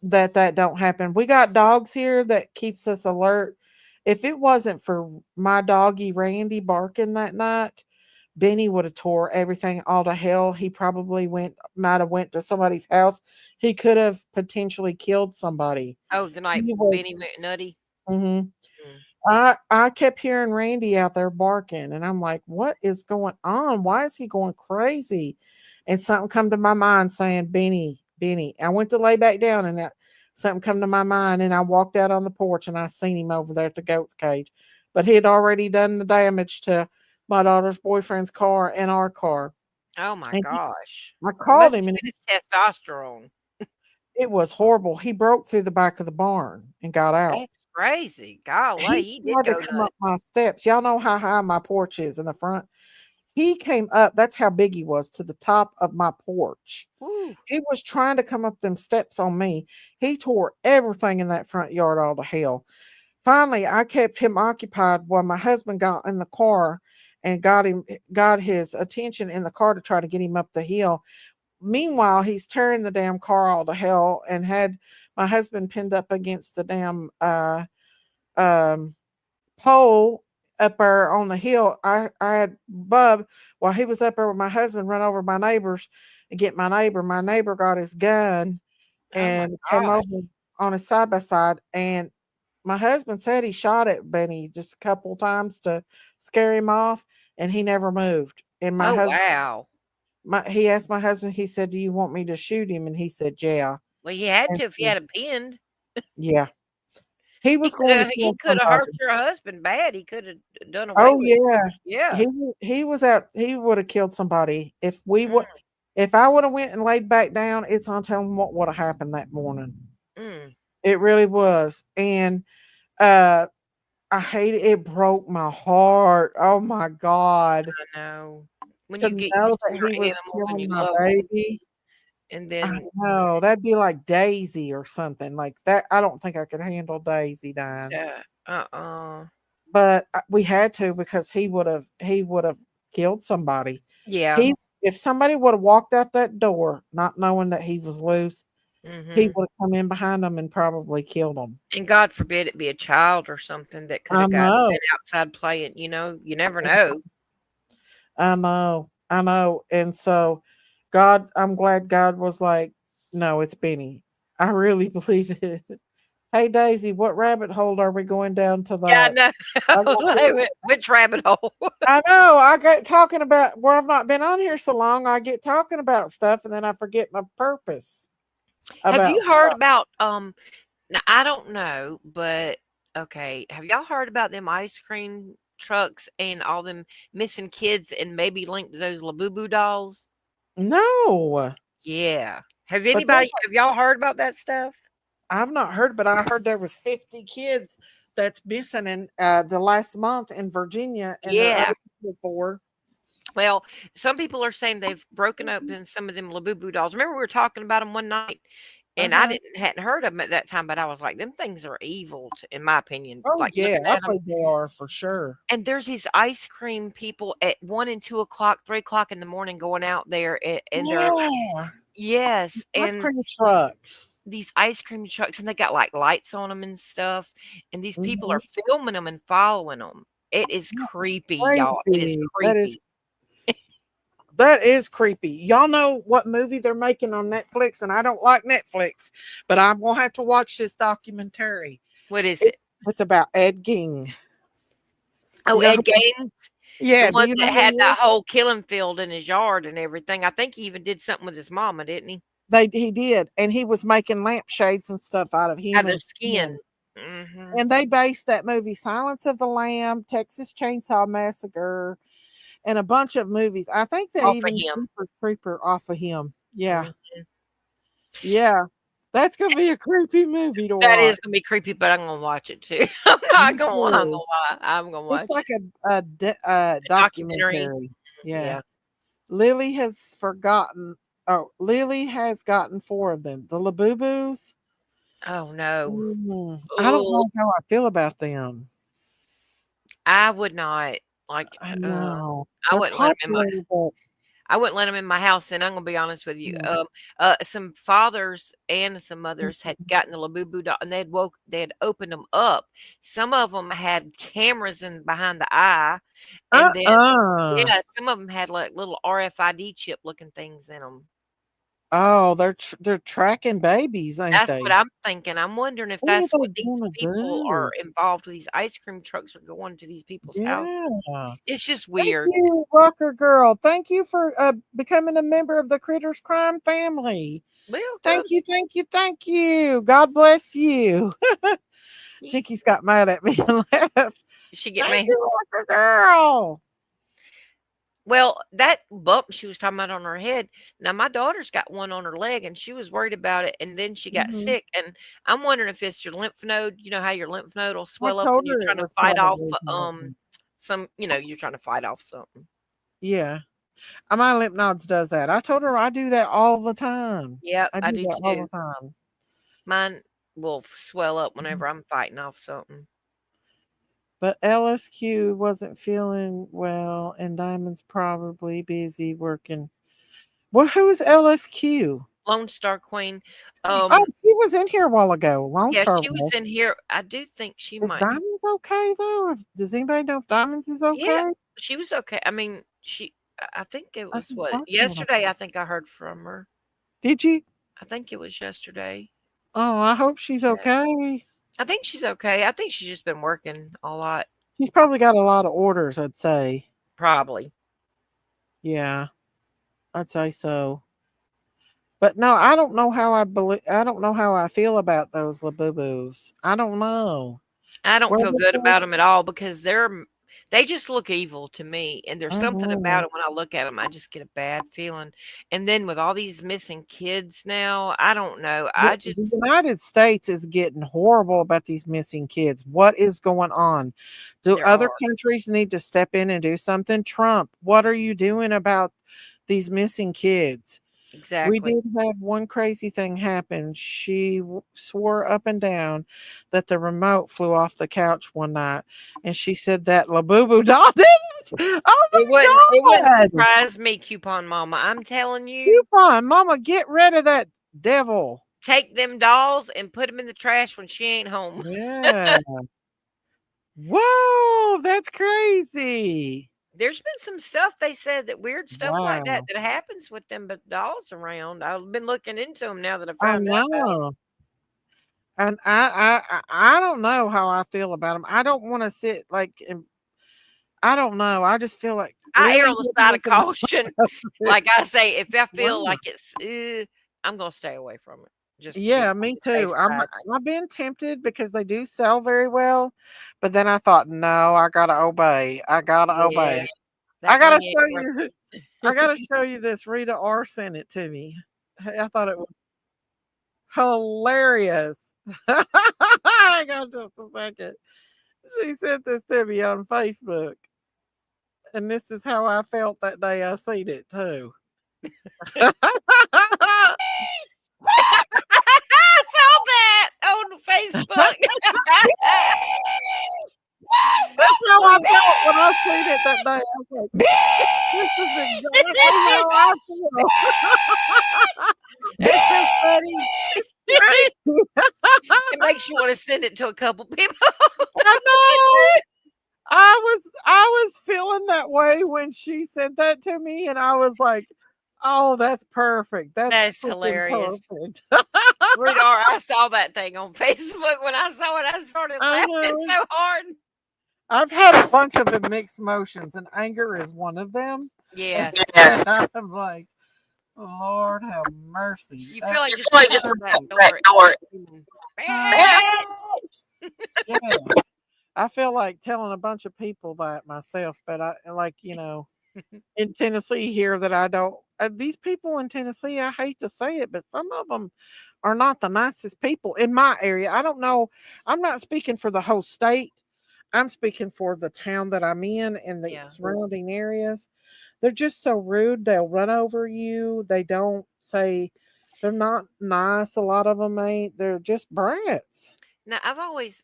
don't happen. We got dogs here that keeps us alert. If it wasn't for my doggy Randy barking that night, Benny would have tore everything all to hell. He probably might have went to somebody's house. He could have potentially killed somebody. oh, the night He was. Benny went nutty. Mhm. Mm. I kept hearing Randy out there barking, and I'm like, "What is going on? Why is he going crazy?" And something come to my mind saying, "Benny, Benny." I went to lay back down, and something come to my mind, and I walked out on the porch, and I seen him over there at the goat's cage, but he had already done the damage to my daughter's boyfriend's car and our car. Oh my And gosh. I It called must him, have and been his testosterone. it was horrible. He broke through the back of the barn and got out. That's crazy. Golly, He he did tried to go come up nuts. my steps. Y'all know how high my porch is in the front. He came up, that's how big he was, to the top of my porch. Woo. He was trying to come up them steps on me. He tore everything in that front yard all to hell. Finally, I kept him occupied while my husband got in the car and got his attention in the car to try to get him up the hill. Meanwhile, he's tearing the damn car all to hell and had my husband pinned up against the damn um pole up there on the hill. I had Bub while he was up there with my husband run over my neighbors and get my neighbor. My neighbor got his gun Oh my and came gosh. over on his side by side. And my husband said he shot at Benny just a couple times to scare him off, and he never moved. And my Oh husband, wow. he asked my husband, he said, "Do you want me to shoot him?" And he said, "Yeah." Well, you had And to if you had a pinned. yeah, he He was could going to have kill he could have hurt somebody. your husband bad. He could have done away Oh with you. yeah. Yeah. He was out, he would have killed somebody. Mm, If I would have went and laid back down, it's on telling what would have happened that morning. mm, It really was. And uh I hate it. It broke my heart. Oh my God. I know. When To you get know used to that he your was animals and killing you my love them, baby. and I then know. That'd be like Daisy or something like that. I don't think I could handle Daisy dying. uh-uh. But we had to because he would have killed somebody. Yeah. He If somebody would have walked out that door not knowing that he was loose, he Mhm. would have come in behind them and probably killed them. And God forbid it be a child or something that could I have got know. been outside playing, you never know. I know. I know. And so God, I'm glad God was like, no, it's Benny. I really believe it. Hey Daisy, what rabbit hole are we going down Yeah, I tonight? know. I I was got like, which rabbit hole? I know. I get talking about where I've not been on here so long. I get talking about stuff and then I forget my purpose Have about you heard stuff. about now I don't know, but okay, have y'all heard about them ice cream trucks and all them missing kids and maybe linked to those Labubu dolls? No, Yeah. but there's Have y'all heard about that stuff? I've not heard, but I heard there was 50 kids that's missing in the last month in Virginia, and they're Yeah. over for. Well, some people are saying they've broken open some of them Labubu dolls. Remember we were talking about them one night, Uh and I huh. hadn't heard of them at that time, but I was like, them things are evil, in my opinion. Oh Like yeah, looking I at them, believe they are for sure. and there's these ice cream people at 1 and 2 o'clock, 3 o'clock in the morning going out there, and they're Yeah, yes, ice and cream trucks. these ice cream trucks, and they got like lights on them and stuff, and these people Mhm. are filming them and following them. It is That's creepy, y'all. It is crazy. creepy. That is creepy. Y'all know what movie they're making on Netflix, and I don't like Netflix, but I'm gonna have to watch this documentary. What is It, it? it's about Ed Gein. Oh, You know Ed who? Gaines, the Yeah. Do one you know that who had he that is? whole killing field in his yard and everything. I think he even did something with his mama, didn't he? He did, and he was making lampshades and stuff out of Out of the human skin. skin. Mhm. And they based that movie Silence of the Lamb, Texas Chainsaw Massacre, and a bunch of movies. I think they Off of even him. Jeepers Creeper off of him. Yeah. Mhm. Yeah. That's gonna be a creepy movie to That watch. is gonna be creepy, but I'm gonna watch it too. Me I'm gonna too. lie. I'm gonna It's watch like it. a A documentary. documentary. Yeah. Yeah. Lily has forgotten. Oh, Lily has gotten 4 of them. The Labubus. Oh no. I don't Oh, know how I feel about them. I would not. Like, I know. I They're wouldn't let them in my popular, but I wouldn't let them in my house, and I'm gonna be honest with you. yeah. Some fathers and some mothers had Mhm. gotten the Labubu doll, and they had opened them up. Some of them had cameras in behind the eye, and then Uh-uh. yeah, some of them had like little RFID chip looking things in them. Oh, they're tracking babies, ain't That's what they? I'm thinking. I'm wondering if What are that's what they these gonna people are do? involved with. These ice cream trucks are going to these people's houses. Yeah. It's just Thank weird. you, Rocker Girl. Thank you for becoming a member of the Critters Crime family. Thank Welcome. you, thank you, thank you. God bless you. Jinky's got mad at me and left. She get Thank me. you, Rocker Girl. Well, that bump she was talking about on her head. Now my daughter's got one on her leg, and she was worried about it, and then she got Mhm. sick. And I'm wondering if it's your lymph node. You know how your lymph node will I swell up told when you're her it trying to was fight off probably mine. some. You're trying to fight off something. Yeah. My lymph nodes does that. I told her I do that all the time. Yep, I I do do that all too. the time. Mine will swell up Mhm. whenever I'm fighting off something. But LSQ wasn't feeling well, and Diamond's probably busy working. Well, who's LSQ? Lone Star Queen. Oh, she was in here a while ago. Lone Yeah, Star she was was. in here. I do think she Is might. Diamonds okay though? Does anybody know if Diamonds is Yeah, okay? she was okay. I mean, I think it I was haven't what talked to her. yesterday. I think I heard from her. Did you? I think it was yesterday. Oh, I hope she's Yeah. okay. I think she's okay. I think she's just been working a lot, She's probably got a lot of orders, I'd say. probably. Yeah, I'd say so. But no, I don't know how I don't know how I feel about those Labubus. I don't know. I don't Where feel they good go. about them at all because they just look evil to me, and there's something about Mhm. them when I look at them, I just get a bad feeling. And then with all these missing kids now, I don't know. I The just United States is getting horrible about these missing kids. What is going on? Do there other are countries need to step in and do something? Trump, what are you doing about these missing kids? We exactly. did have one crazy thing happen. She swore up and down that the remote flew off the couch one night, and she said that Labubu doll did it. Oh It wouldn't my God! surprise me, Coupon Mama. I'm telling you, Coupon, Mama, get rid of that devil. take them dolls and put them in the trash when she ain't home. Yeah. Whoa, that's crazy. There's been some stuff they said that weird stuff like that Wow. that happens with them but dolls around. I've been looking into them now that I I found out about them. know. And I don't know how I feel about them. I don't want to sit like I don't know. I just feel like I err really on the side of caution. wow. Like I say, if I feel like it's, I'm gonna stay away from it just to be Yeah, on me the safe too. side. I've been tempted because they do sell very well, but then I thought, no, I gotta obey. I gotta Yeah, obey. I that gotta money show ain't worth you. it. I gotta show you this. Rita R sent it to me. I thought it was hilarious. Hang on just a second. She sent this to me on Facebook, and this is how I felt that day I seen it too. I saw that on Facebook. That's how I felt when I seen it that day. I was like, this is exactly how I feel. It's so funny. Crazy. It makes you want to send it to a couple people. I know. I was feeling that way when she sent that to me, and I was like, "Oh, that's perfect. That's That's freaking hilarious. perfect." Sweetheart, I saw that thing on Facebook. When I saw it, I started I laughing know. so hard. I've had a bunch of mixed emotions, and anger is one of them. And Yes. I'm like, Lord have mercy. You feel like just running out that door and screaming, "Meow." Yes. I feel like telling a bunch of people that myself, but in Tennessee here that I don't. These people in Tennessee, I hate to say it, but some of them are not the nicest people in my area. I don't know. I'm not speaking for the whole state. I'm speaking for the town that I'm in and the Yeah. surrounding areas. They're just so rude. They'll run over you. They don't say, they're not nice. A lot of them ain't. They're just brats. Now, I've It always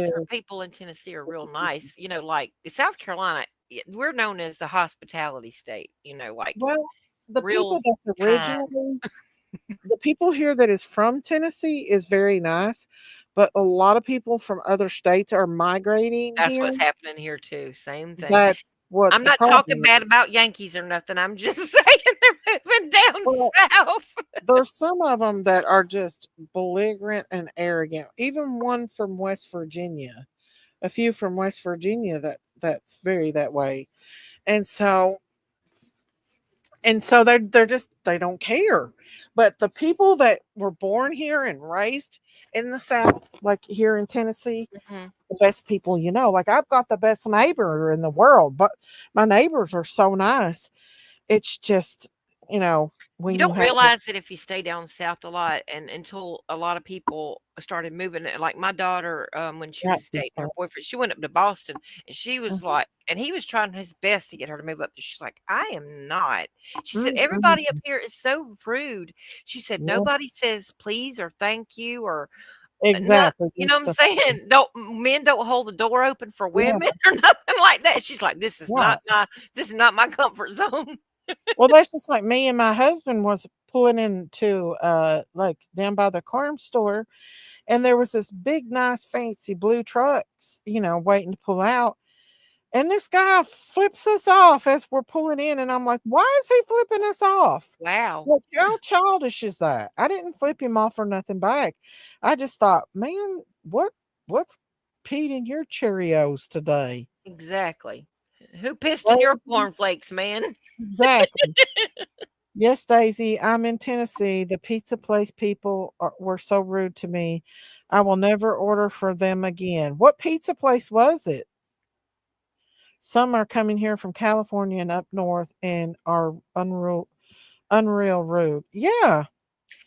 heard is. people in Tennessee are real nice. Like South Carolina, we're known as the hospitality state. Like Well, the people real that's kind. originally the people here that is from Tennessee is very nice, but a lot of people from other states are migrating That's here. what's happening here too. Same thing. That's what I'm the not talking problem bad is. about Yankees or nothing. I'm just saying they're moving down Well, south. there's some of them that are just belligerent and arrogant. Even one from West Virginia, a few from West Virginia that's very that way. And so they're just they don't care. But the people that were born here and raised in the South, like here in Tennessee, Mhm. the best people like I've got the best neighbor in the world, but my neighbors are so nice. It's just You when you don't have realize it if you stay down south a lot, and until a lot of people started moving. Like my daughter, when she that was piece dating her part. boyfriend, she went up to Boston, and she was Mhm, like, and he was trying his best to get her to move up there. She's like, I am not. She said, everybody up mhm. here is so rude. She said, Yeah, nobody says please or thank you or not. exactly. You know That's what I'm the thing. saying? Don't men don't hold the door open for Yeah, women or nothing like that. She's like, right. this is not my comfort zone. Well, that's just like me and my husband was pulling into like down by the farm store, and there was this big, nice, fancy blue trucks, waiting to pull out. And this guy flips us off as we're pulling in, and I'm like, "Why is he flipping us off? Wow. Like, how childish is that?" I didn't flip him off or nothing back. I just thought, "Man, what's Pete in your Cheerios today?" Exactly. Who pissed in your Well, cornflakes, man? exactly. Yes, Daisy, I'm in Tennessee. The pizza place people were so rude to me. I will never order for them again. What pizza place was it? Some are coming here from California and up north and are unreal rude. Yeah.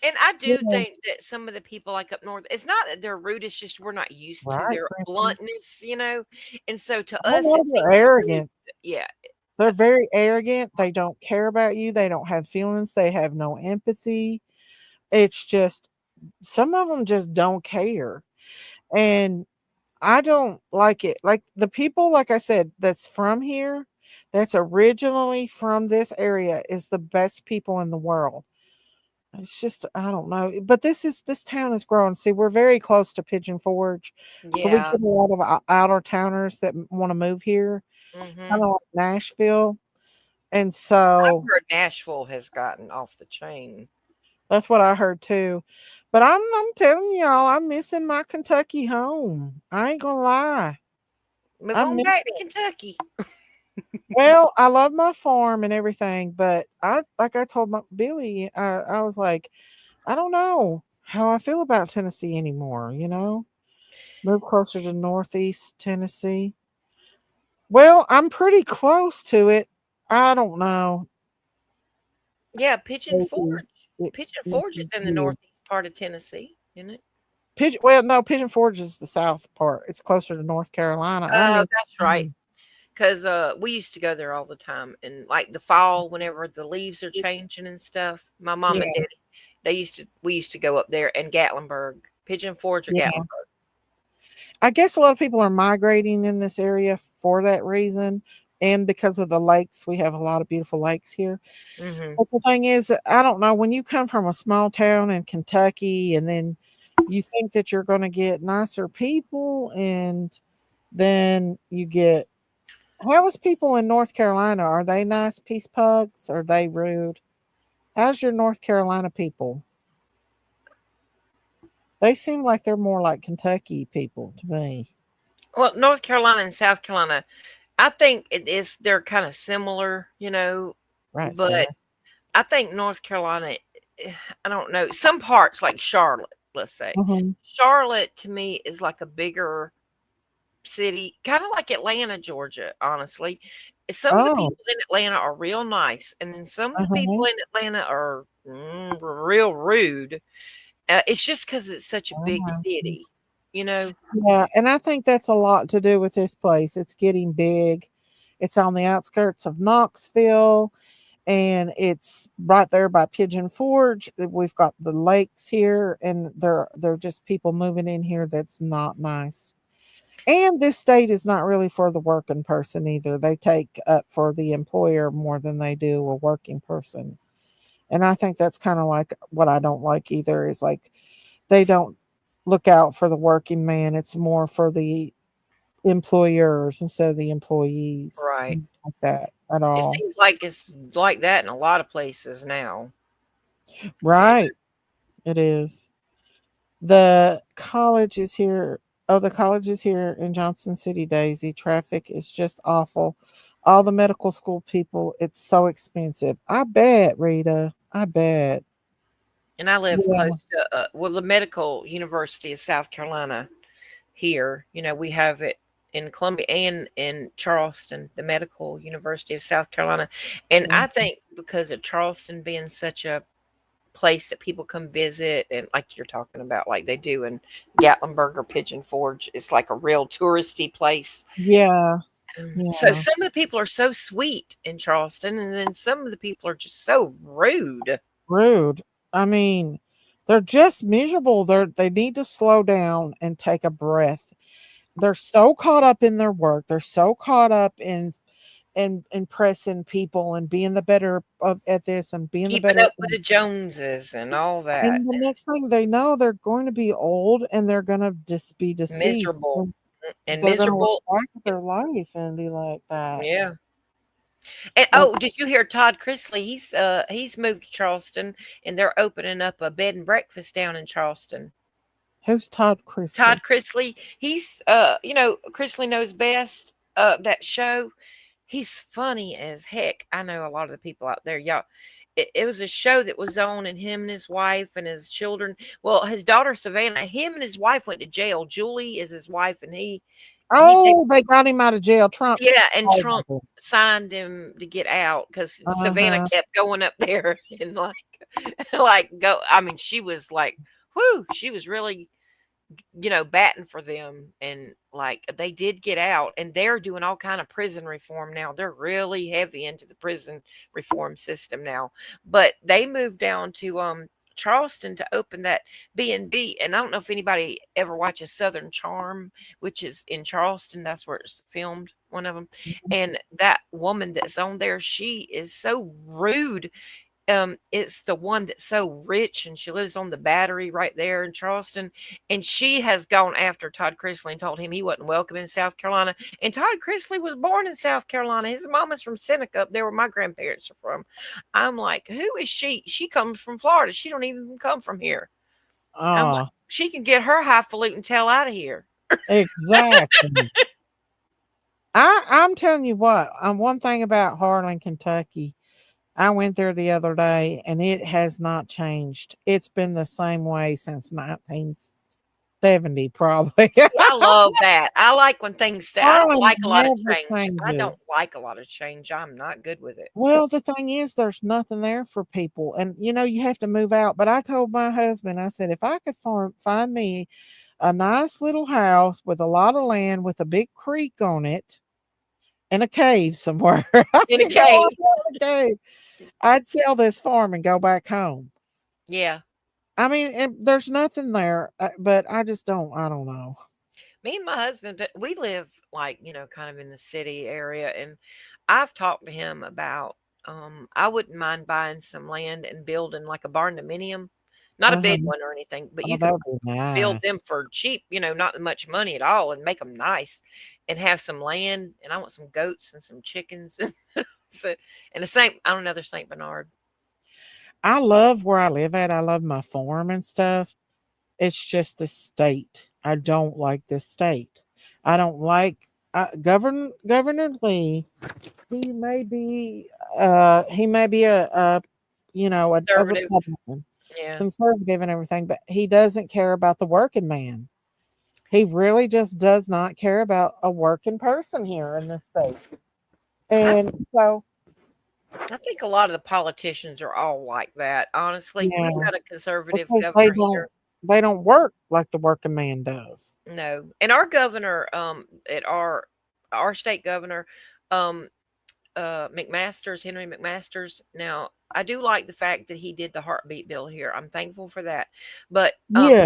And I do Yeah. think that some of the people like up north, it's not that they're rude, it's just we're not used to Right, their Christina. bluntness. And so to I us know it they're seems rude. arrogant. Yeah. They're very arrogant. They don't care about you. They don't have feelings. They have no empathy. It's just some of them just don't care. And I don't like it. Like the people, like I said, that's from here, that's originally from this area, is the best people in the world. It's just, I don't know. But this town is growing. See, we're very close to Pigeon Forge. So we Yeah. get a lot of outer towners that want to move here, kind Mhm. of like Nashville. And I've so heard Nashville has gotten off the chain. that's what I heard too. But I'm telling y'all, I'm missing my Kentucky home. I ain't gonna lie. Move I on miss back to it. Kentucky. Well, I love my farm and everything, but like I told my Billy, I was like, I don't know how I feel about Tennessee anymore. Move closer to Northeast Tennessee. Well, I'm pretty close to it. I don't know. Yeah, Pigeon Maybe Forge. it Pigeon Forge is misses in the you. northeast part of Tennessee, isn't it? Well, no, Pigeon Forge is the south part. It's closer to North Carolina. I Oh, mean, that's right. Because we used to go there all the time, and like the fall, whenever the leaves are changing and stuff, my mom and yeah, daddy, we used to go up there and Gatlinburg, Pigeon Forge or yeah. Gatlinburg. I guess a lot of people are migrating in this area for that reason, and because of the lakes. We have a lot of beautiful lakes here. Hmm. But the thing is, I don't know, when you come from a small town in Kentucky and then you think that you're going to get nicer people, and then you get, how is people in North Carolina? Are they nice peace pugs? Are they rude? How's your North Carolina people? They seem like they're more like Kentucky people to me. Well, North Carolina and South Carolina, I think it is. They're kind of similar, Right, but so. I think North Carolina, I don't know, some parts like Charlotte, let's say. Hmm. Charlotte to me is like a bigger city, kind of like Atlanta, Georgia, honestly. Some of the Oh, people in Atlanta are real nice, and then some of the people uh-huh. in Atlanta are real rude. It's just because it's such a big Uh-huh. city, you know? Yeah, and I think that's a lot to do with this place. It's getting big. It's on the outskirts of Knoxville. and it's right there by Pigeon Forge. We've got the lakes here, and they're just people moving in here. That's not nice. And this state is not really for the working person either. They take up for the employer more than they do a working person. And I think that's kind of like what I don't like either is like they don't look out for the working man. It's more for the employers instead of the employees. Right. Like that at It all. seems like it's like that in a lot of places now. Right. It is. The college is here. Oh, the college is here in Johnson City, Daisy. Traffic is just awful. All the medical school people, it's so expensive. I bet, Rita. I bet. And I live Yeah. close to, well, the Medical University of South Carolina here. We have it in Columbia and in Charleston, the Medical University of South Carolina. And I think because of Charleston being such a place that people come visit, and like you're talking about, like they do in Gatlinburg or Pigeon Forge, it's like a real touristy place. Yeah. So Yeah. some of the people are so sweet in Charleston, and then some of the people are just so rude. Rude. I mean, they're just miserable. They need to slow down and take a breath. They're so caught up in their work. They're so caught up in impressing people and being the better at this and being the Keeping better. up with the Joneses and all that. And the next thing they know, they're going to be old and they're going to just be deceased. Miserable. And They're going to look miserable. back at their life and be like that. Yeah. And Like, did you hear Todd Chrisley? He's moved to Charleston, and they're opening up a bed and breakfast down in Charleston. who's Todd Christie? Todd Chrisley, he's Chrisley Knows Best, that show. He's funny as heck. I know a lot of the people out there, y'all. It was a show that was on, and him and his wife and his children. Well, his daughter Savannah, him and his wife went to jail. Julie is his wife, and They got him out of jail. Trump. yeah, and Oh, Trump signed him to get out because Savannah Uh-huh. kept going up there and like go. I mean, she was like, whoo, she was really, batting for them, and like they did get out, and they're doing all kind of prison reform now. They're really heavy into the prison reform system now, but they moved down to Charleston to open that B&B. And I don't know if anybody ever watches Southern Charm, which is in Charleston. That's where it's filmed, one of them. And that woman that's on there, she is so rude. It's the one that's so rich, and she lives on the Battery right there in Charleston. And she has gone after Todd Chrisley and told him he wasn't welcome in South Carolina. And Todd Chrisley was born in South Carolina. His mama's from Seneca, up there where my grandparents are from. I'm like, who is she? She comes from Florida. She don't even come from here. I'm like, she can get her highfalutin tail out of here. Exactly. I'm telling you what, one thing about Harlan, Kentucky, I went there the other day and it has not changed. It's been the same way since 1970, probably. I love that. I like when things stay. I don't Harlan like a lot of never change. I don't changes. like a lot of change. I'm not good with it. Well, the thing is, there's nothing there for people. And, you have to move out. But I told my husband, I said, if I could find me a nice little house with a lot of land with a big creek on it and a cave somewhere. In a cave. cave. I'd sell this farm and go back home. Yeah. I mean, there's nothing there, but I don't know. Me and my husband, but we live like, kind of in the city area. And I've talked to him about, I wouldn't mind buying some land and building like a barn dominium. Not a big one or anything, but you that can would be build nice. them for cheap, not much money at all, and make them nice and have some land. And I want some goats and some chickens. And another St. Bernard. I love where I live at. I love my farm and stuff. It's just the state. I don't like this state. I don't like Governor Lee. He may be a Conservative. Republican, Yeah. conservative and everything, but he doesn't care about the working man. He really just does not care about a working person here in this state. And so I think a lot of the politicians are all like that. Honestly, yeah, we've got a conservative because governor here. they don't work like the working man does. No, and our governor, at our state governor, McMaster's, Henry McMaster's. Now, I do like the fact that he did the heartbeat bill here. I'm thankful for that. But Yeah,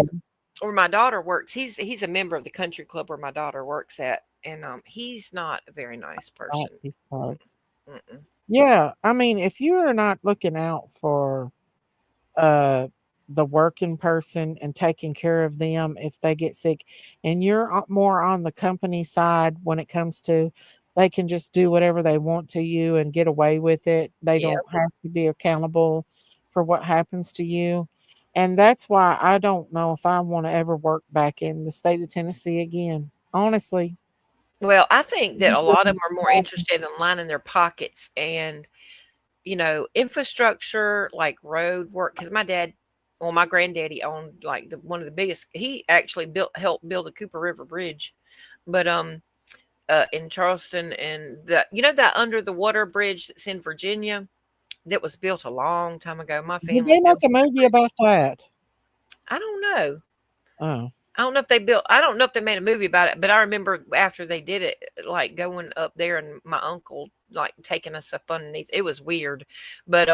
where my daughter works, he's a member of the country club where my daughter works at, and he's not a very nice like person. these bugs. Mm-mm. Yeah, I mean, if you are not looking out for uh the working person and taking care of them if they get sick, and you're more on the company side when it comes to they can just do whatever they want to you and get away with it. They Yeah. don't have to be accountable for what happens to you. And that's why I don't know if I want to ever work back in the state of Tennessee again. Honestly. Well, I think that a lot of them are more interested in lining their pockets and, infrastructure like road work. Because my granddaddy owned like one of the biggest. He actually helped build the Cooper River Bridge, but in Charleston, and that under the water bridge that's in Virginia that was built a long time ago. My Did family they make built a that movie bridge. about that? I don't know. Oh. I don't know if they built. I don't know if they made a movie about it, but I remember after they did it, like going up there and my uncle like taking us up underneath. It was weird, but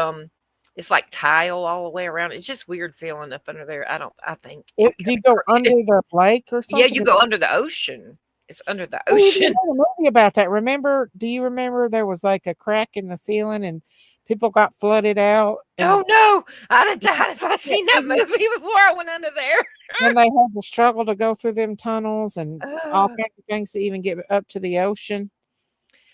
it's like tile all the way around. It's just weird feeling up under there. I think Do you go under the lake or yeah, something? you go under the ocean. It's under the Oh, they ocean. made a movie about that. Do you remember there was like a crack in the ceiling and people got flooded out Oh and no, I'd have died if I'd seen that movie before I went under there. then they had to struggle to go through them tunnels and all Ugh. kinds of things to even get up to the ocean.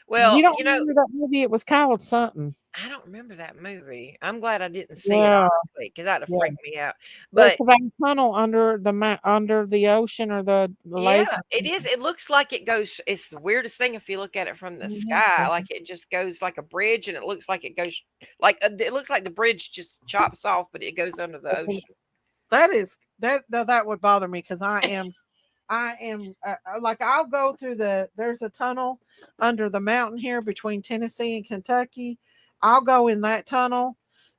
Well, You don't remember that movie? It was called something. I don't remember that movie. I'm glad I didn't see it, Yeah, honestly, because that'd have yeah. freaked me out. It's But about a tunnel under the ocean or the lake. yeah, it is. It looks like it goes. It's the weirdest thing if you look at it from the sky. Mhm. Like it just goes like a bridge, and it looks like it goes like it looks like the bridge just chops off, but it goes under the ocean. That would bother me because I am like I'll go through there's a tunnel under the mountain here between Tennessee and Kentucky. I'll go in that tunnel,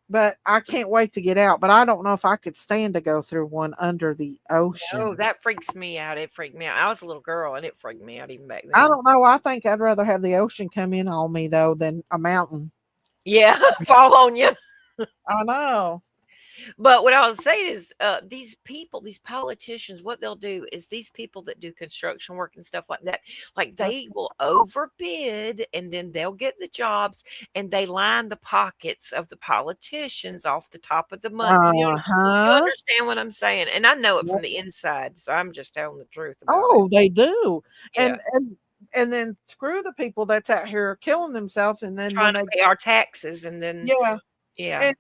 but I can't wait to get out. But I don't know if I could stand to go through one under the Oh, ocean. that freaks me out. It freaked me out. I was a little girl, and it freaked me out even back I then. don't know. I think I'd rather have the ocean come in on me though than a mountain. Yeah, fall on you. I know. But what I was saying is, these people, these politicians, what they'll do is these people that do construction work and stuff like that, like they will overbid and then they'll get the jobs and they line the pockets of the politicians off the top of the money. You Uh-huh. understand what I'm saying? And I know it from the inside, so I'm just telling the truth about it. Oh, they do. Yeah. And then screw the people that's out here killing themselves and then when Trying to they pay our taxes and then, yeah. yeah,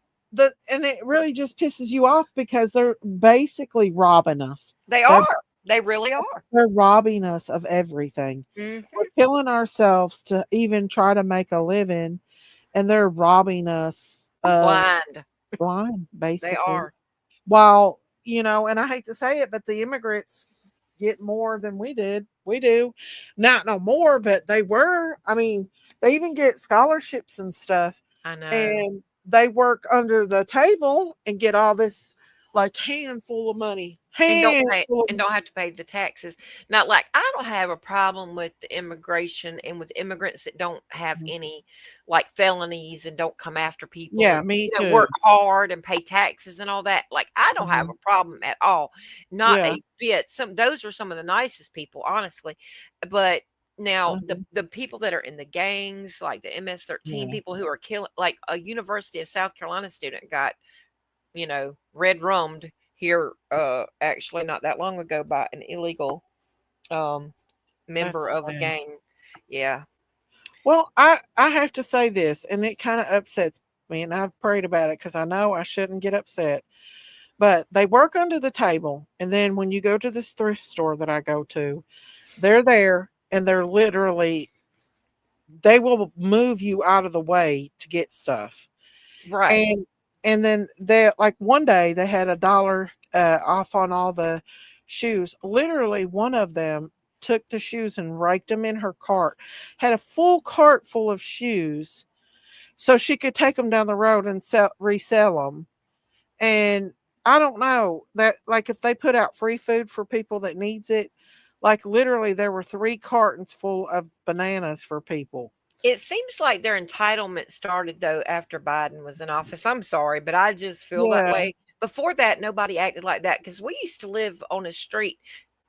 And it really just pisses you off because they're basically robbing us. they They're are. They really are. they're robbing us of everything. Hmm. We're killing ourselves to even try to make a living, and they're robbing us of Blind. blind, They basically. are. While, and I hate to say it, but the immigrants get more than we did. We do. Not no more, but they were. I mean, they even get scholarships and stuff. I know. And they work under the table and get all this like handful of money. And Handful of don't have to pay the taxes. Not like I don't have a problem with the immigration and with immigrants that don't have money. any like felonies and don't come after people Yeah, and me too. work hard and pay taxes and all that. Like I don't have Mhm. a problem at all. Not Yeah. a bit. Those are some of the nicest people, honestly. But now Mhm. the people that are in the gangs, like the MS-13 Yeah. people who are killing, like a University of South Carolina student got red rummed here, actually not that long ago by an illegal member That's of a sad. gang. Yeah. Well, I have to say this, and it kind of upsets me, and I've prayed about it because I know I shouldn't get upset. But they work under the table, and then when you go to this thrift store that I go to, they're there, and they will move you out of the way to get stuff. Right. And then they like one day they had $1 off on all the shoes. Literally, one of them took the shoes and raked them in her cart. Had a full cart full of shoes, so she could take them down the road and resell them. And I don't know that like if they put out free food for people that needs it, like literally there were 3 cartons full of bananas for people. It seems like their entitlement started though after Biden was in office. I'm sorry, but I just feel that Yeah, way. Before that, nobody acted like that because we used to live on a street.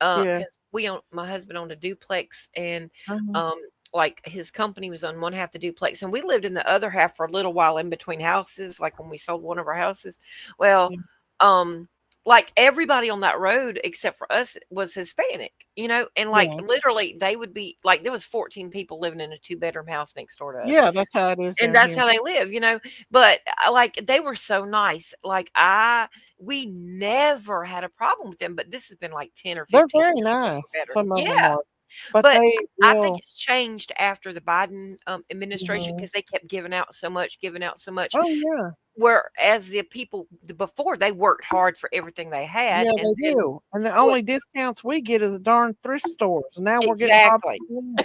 yeah. Because my husband owned a duplex, and Uh-huh. um, like his company was on one half the duplex, and we lived in the other half for a little while in between houses. Like when we sold one of our houses, well, Yeah. um, like everybody on that road except for us was Hispanic, and like Yeah. literally they would be like there was 14 people living in a two-bedroom house next door to us. Yeah, that's how it is And down that's here. how they live. But like they were so nice. Like we never had a problem with them, but this has been like 10 or They're 15 very years or nice. better. Some of them Yeah. are, but But they I think will. it's changed after the Biden administration Mhm. because they kept giving out so much. Oh yeah, Whereas the people before they worked hard for everything they had, yeah, and they then do. And the what only discounts we get is the darn thrift stores. And now we're getting robbed exactly. again.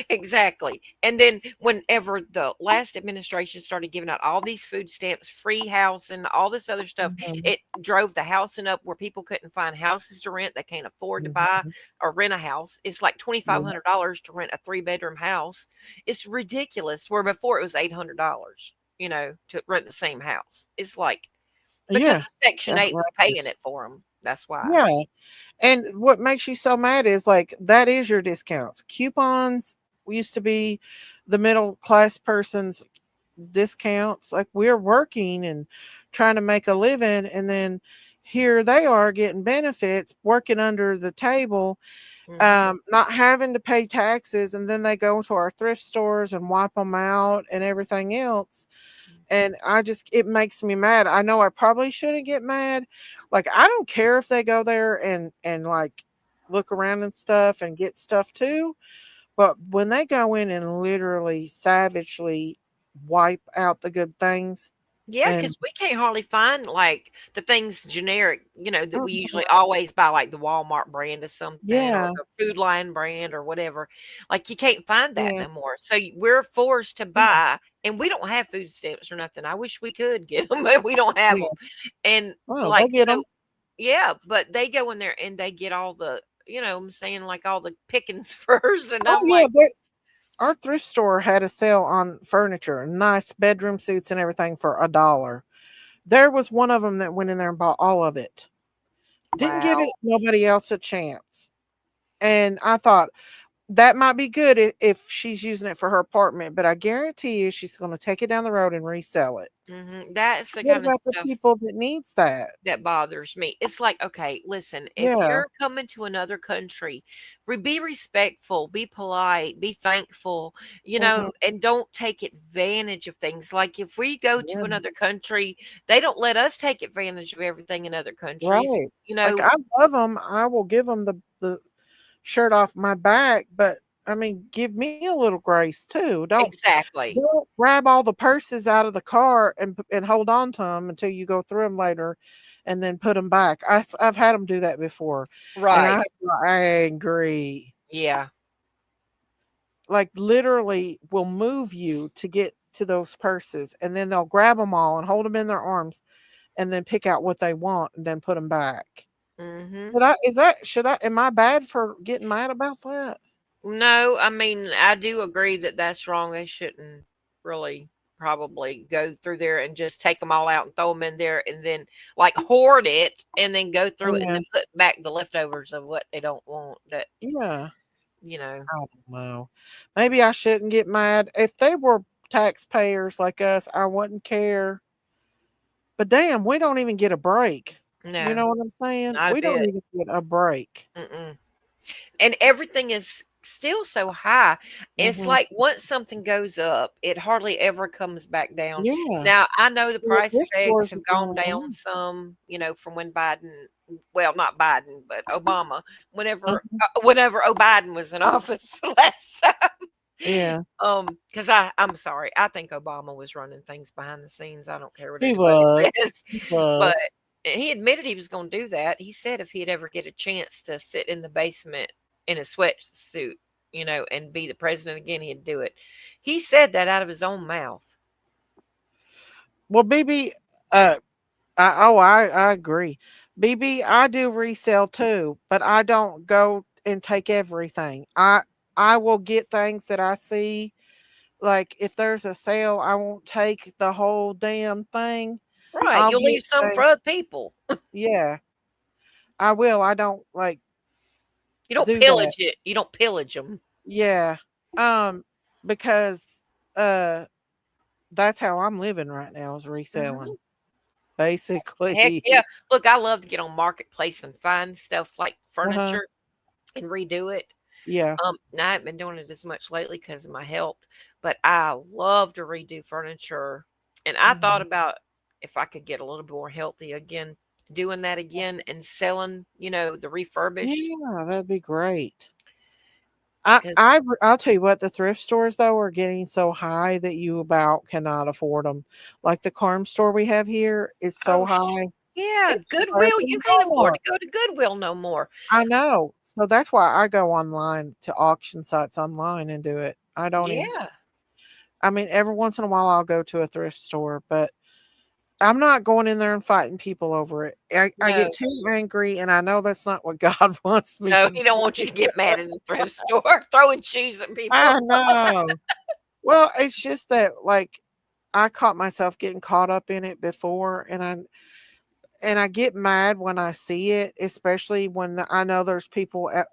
Exactly. And then whenever the last administration started giving out all these food stamps, free house, and all this other stuff, Mhm, it drove the housing up where people couldn't find houses to rent. They can't afford to buy mhm, or rent a house. It's like yeah, $2,500 to rent a three-bedroom house. It's ridiculous. Where before it was $800, to rent the same house. It's like because yeah, the Section 8 was paying outrageous. it for them. That's why. Yeah, and what makes you so mad is like that is your discounts. Coupons used to be the middle class person's discounts. Like we're working and trying to make a living, and then here they are getting benefits, working under the table, Hmm. not having to pay taxes, and then they go to our thrift stores and wipe them out and everything else. And it makes me mad. I know I probably shouldn't get mad. Like I don't care if they go there and like look around and stuff and get stuff too, but when they go in and literally savagely wipe out the good things Yeah, and because we can't hardly find, like, the things generic, that oh, we usually always buy, like the Walmart brand of something or yeah, the Food Line brand or whatever. Like, you can't find that yeah, no more. So we're forced to yeah, buy, and we don't have food stamps or nothing. I wish we could get them, but we don't have yeah. them. And, Well, they like, get so them. yeah, but they go in there and they get all the, I'm saying, like, all the pickings first, and Oh I'm yeah, like, our thrift store had a sale on furniture, nice bedroom suits and everything for $1. There was one of them that went in there and bought all of it. Didn't give "Wow." it nobody else a chance. And I thought that might be good if she's using it for her apartment, but I guarantee you she's going to take it down the road and resell it. That's the What kind of about the stuff people that needs that? that bothers me. It's like, okay, listen, if Yeah. you're coming to another country, be respectful, be polite, be thankful, Mhm. and don't take advantage of things. Like if we go to Yeah. another country, they don't let us take advantage of everything in other countries. Right. Like I love them. I will give them the shirt off my back, but I mean, give me a little grace too. Exactly. Don't grab all the purses out of the car and hold on to them until you go through them later, and then put them back. I've had them do that before, and I Right. got angry. Yeah. Like literally, will move you to get to those purses, and then they'll grab them all and hold them in their arms, and then pick out what they want and then put them back. Mhm. Am I bad for getting mad about that? No, I mean, I do agree that that's wrong. They shouldn't really probably go through there and just take them all out and throw them in there and then like hoard it and then go through it and Yeah, then put back the leftovers of what they don't want that, yeah. you know. I don't know. Maybe I shouldn't get mad. If they were taxpayers like us, I wouldn't care. But damn, we don't even get a break. You No, know what I'm saying? not a We don't bit. even get a break. Mm-mm. And everything is still so high. It's Hmm. like once something goes up, it hardly ever comes back down. Yeah. Now, I know the The price of thrift eggs stores are have gone going down on. some, from when Biden, well, not Biden, but Obama, Mhm. whenever Biden was in office last time. Yeah, Because I'm sorry, I think Obama was running things behind the scenes. I don't care what he anybody was. says, He but was. he admitted he was going to do that. He said if he'd ever get a chance to sit in the basement in a sweatsuit, and be the president again, he'd do it. He said that out of his own mouth. Well, BB, uh, I agree. BB, I do resell too, but I don't go and take everything. I will get things that I see like if there's a sale, I won't take the whole damn thing. Right. I'll You'll get leave some say, for other people. yeah, I will. I don't like You don't do that. pillage it. You don't pillage them. Yeah. Um, because uh that's how I'm living right now is reselling. Heck Basically. yeah. Look, I love to get on Marketplace and find stuff like Uh-huh. furniture and redo it. Yeah. Now I haven't been doing it as much lately because of my health, but I love to redo furniture. And I thought Mhm. about if I could get a little bit more healthy again, doing that again and selling, the refurbished. Yeah, that'd be great. Because I'll tell you what, the thrift stores though are getting so high that you about cannot afford them. Like the farm store we have here is so oh high, yeah, it's Goodwill. You crazy can't afford more. to go to Goodwill no more. I know. So that's why I go online to auction sites online and do it. I don't even Yeah, I mean every once in a while I'll go to a thrift store, but I'm not going in there and fighting people over it. I get no, too angry and I know that's not what God wants me no, to he do. don't want you to get mad in the thrift store throwing shoes at people. I know. Well, it's just that like I caught myself getting caught up in it before and I get mad when I see it, especially when I know there's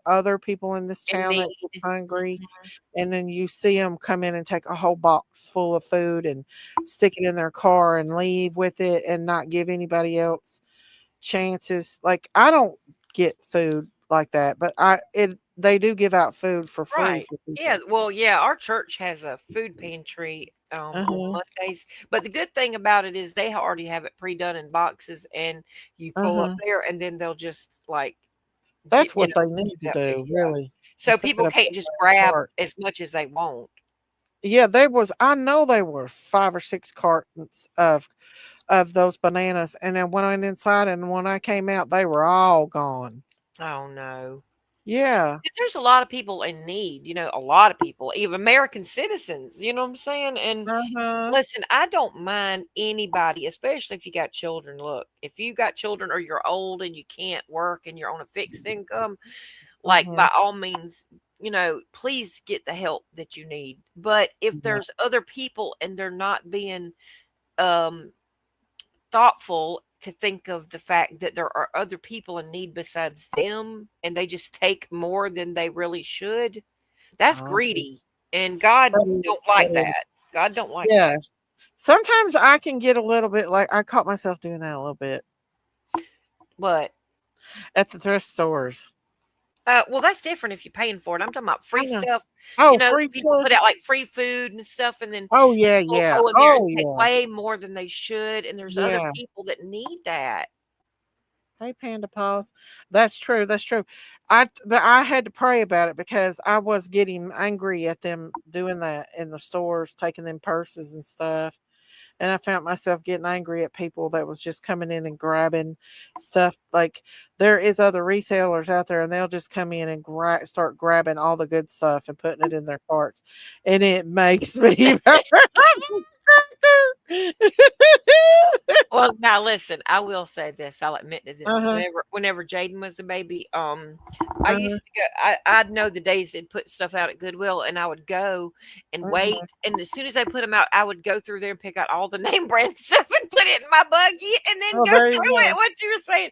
other people in this In town that get need. hungry, and then you see them come in and take a whole box full of food and stick it in their car and leave with it and not give anybody else chances. Like I don't get food like that, but they do give out food for free Right. for Yeah, people. well, yeah, our church has a food pantry, on Uh-huh. Mondays, but the good thing about it is they already have it pre-done in boxes, and you pull up Uh-huh. there, and then they'll just, like, get That's what they need give to out to you, do, yeah. really, So instead people of can't putting just it in a grab cart. as much as they want. Yeah, I know there were 5 or 6 cartons of those bananas, and then when I went inside and when I came out, they were all gone. Oh, no. Yeah. 'Cause there's a lot of people in need, a lot of people, even American citizens, you know what I'm saying? And Uh-huh. listen, I don't mind anybody, especially if you got children. Look, if you got children or you're old and you can't work and you're on a fixed income, like Uh-huh. by all means, please get the help that you need. But if Yeah. there's other people and they're not being um thoughtful to think of the fact that there are other people in need besides them and they just take more than they really should, that's Oh, greedy. And God that is don't that like is that. God don't like that. yeah. Sometimes I can get a little bit like I caught myself doing that a little bit But at the thrift stores. well, that's different if you're paying for it. I'm talking about I free know. stuff. Oh, free People stuff? put out like free food and stuff, and then Oh, yeah, people yeah. go in there and Oh, take yeah. way more than they should. And there's other Yeah. people that need that. Hey, Panda Paws. That's true. That's true. But I had to pray about it because I was getting angry at them doing that in the stores, taking them purses and stuff. And I found myself getting angry at people that was just coming in and grabbing stuff. Like there is other resellers out there, and they'll just come in and start grabbing all the good stuff and putting it in their carts, and it makes me. Well, now listen, I will say this. I'll admit to this. Uh-huh, Whenever Jaden was a baby, I uh-huh, used to go. I'd know the days they'd put stuff out at Goodwill, and I would go and wait. uh-huh. And as soon as they put them out, I would go through there and pick out all the name brand stuff and put it in my buggy, and then Oh, go there you through it. go. What you were saying,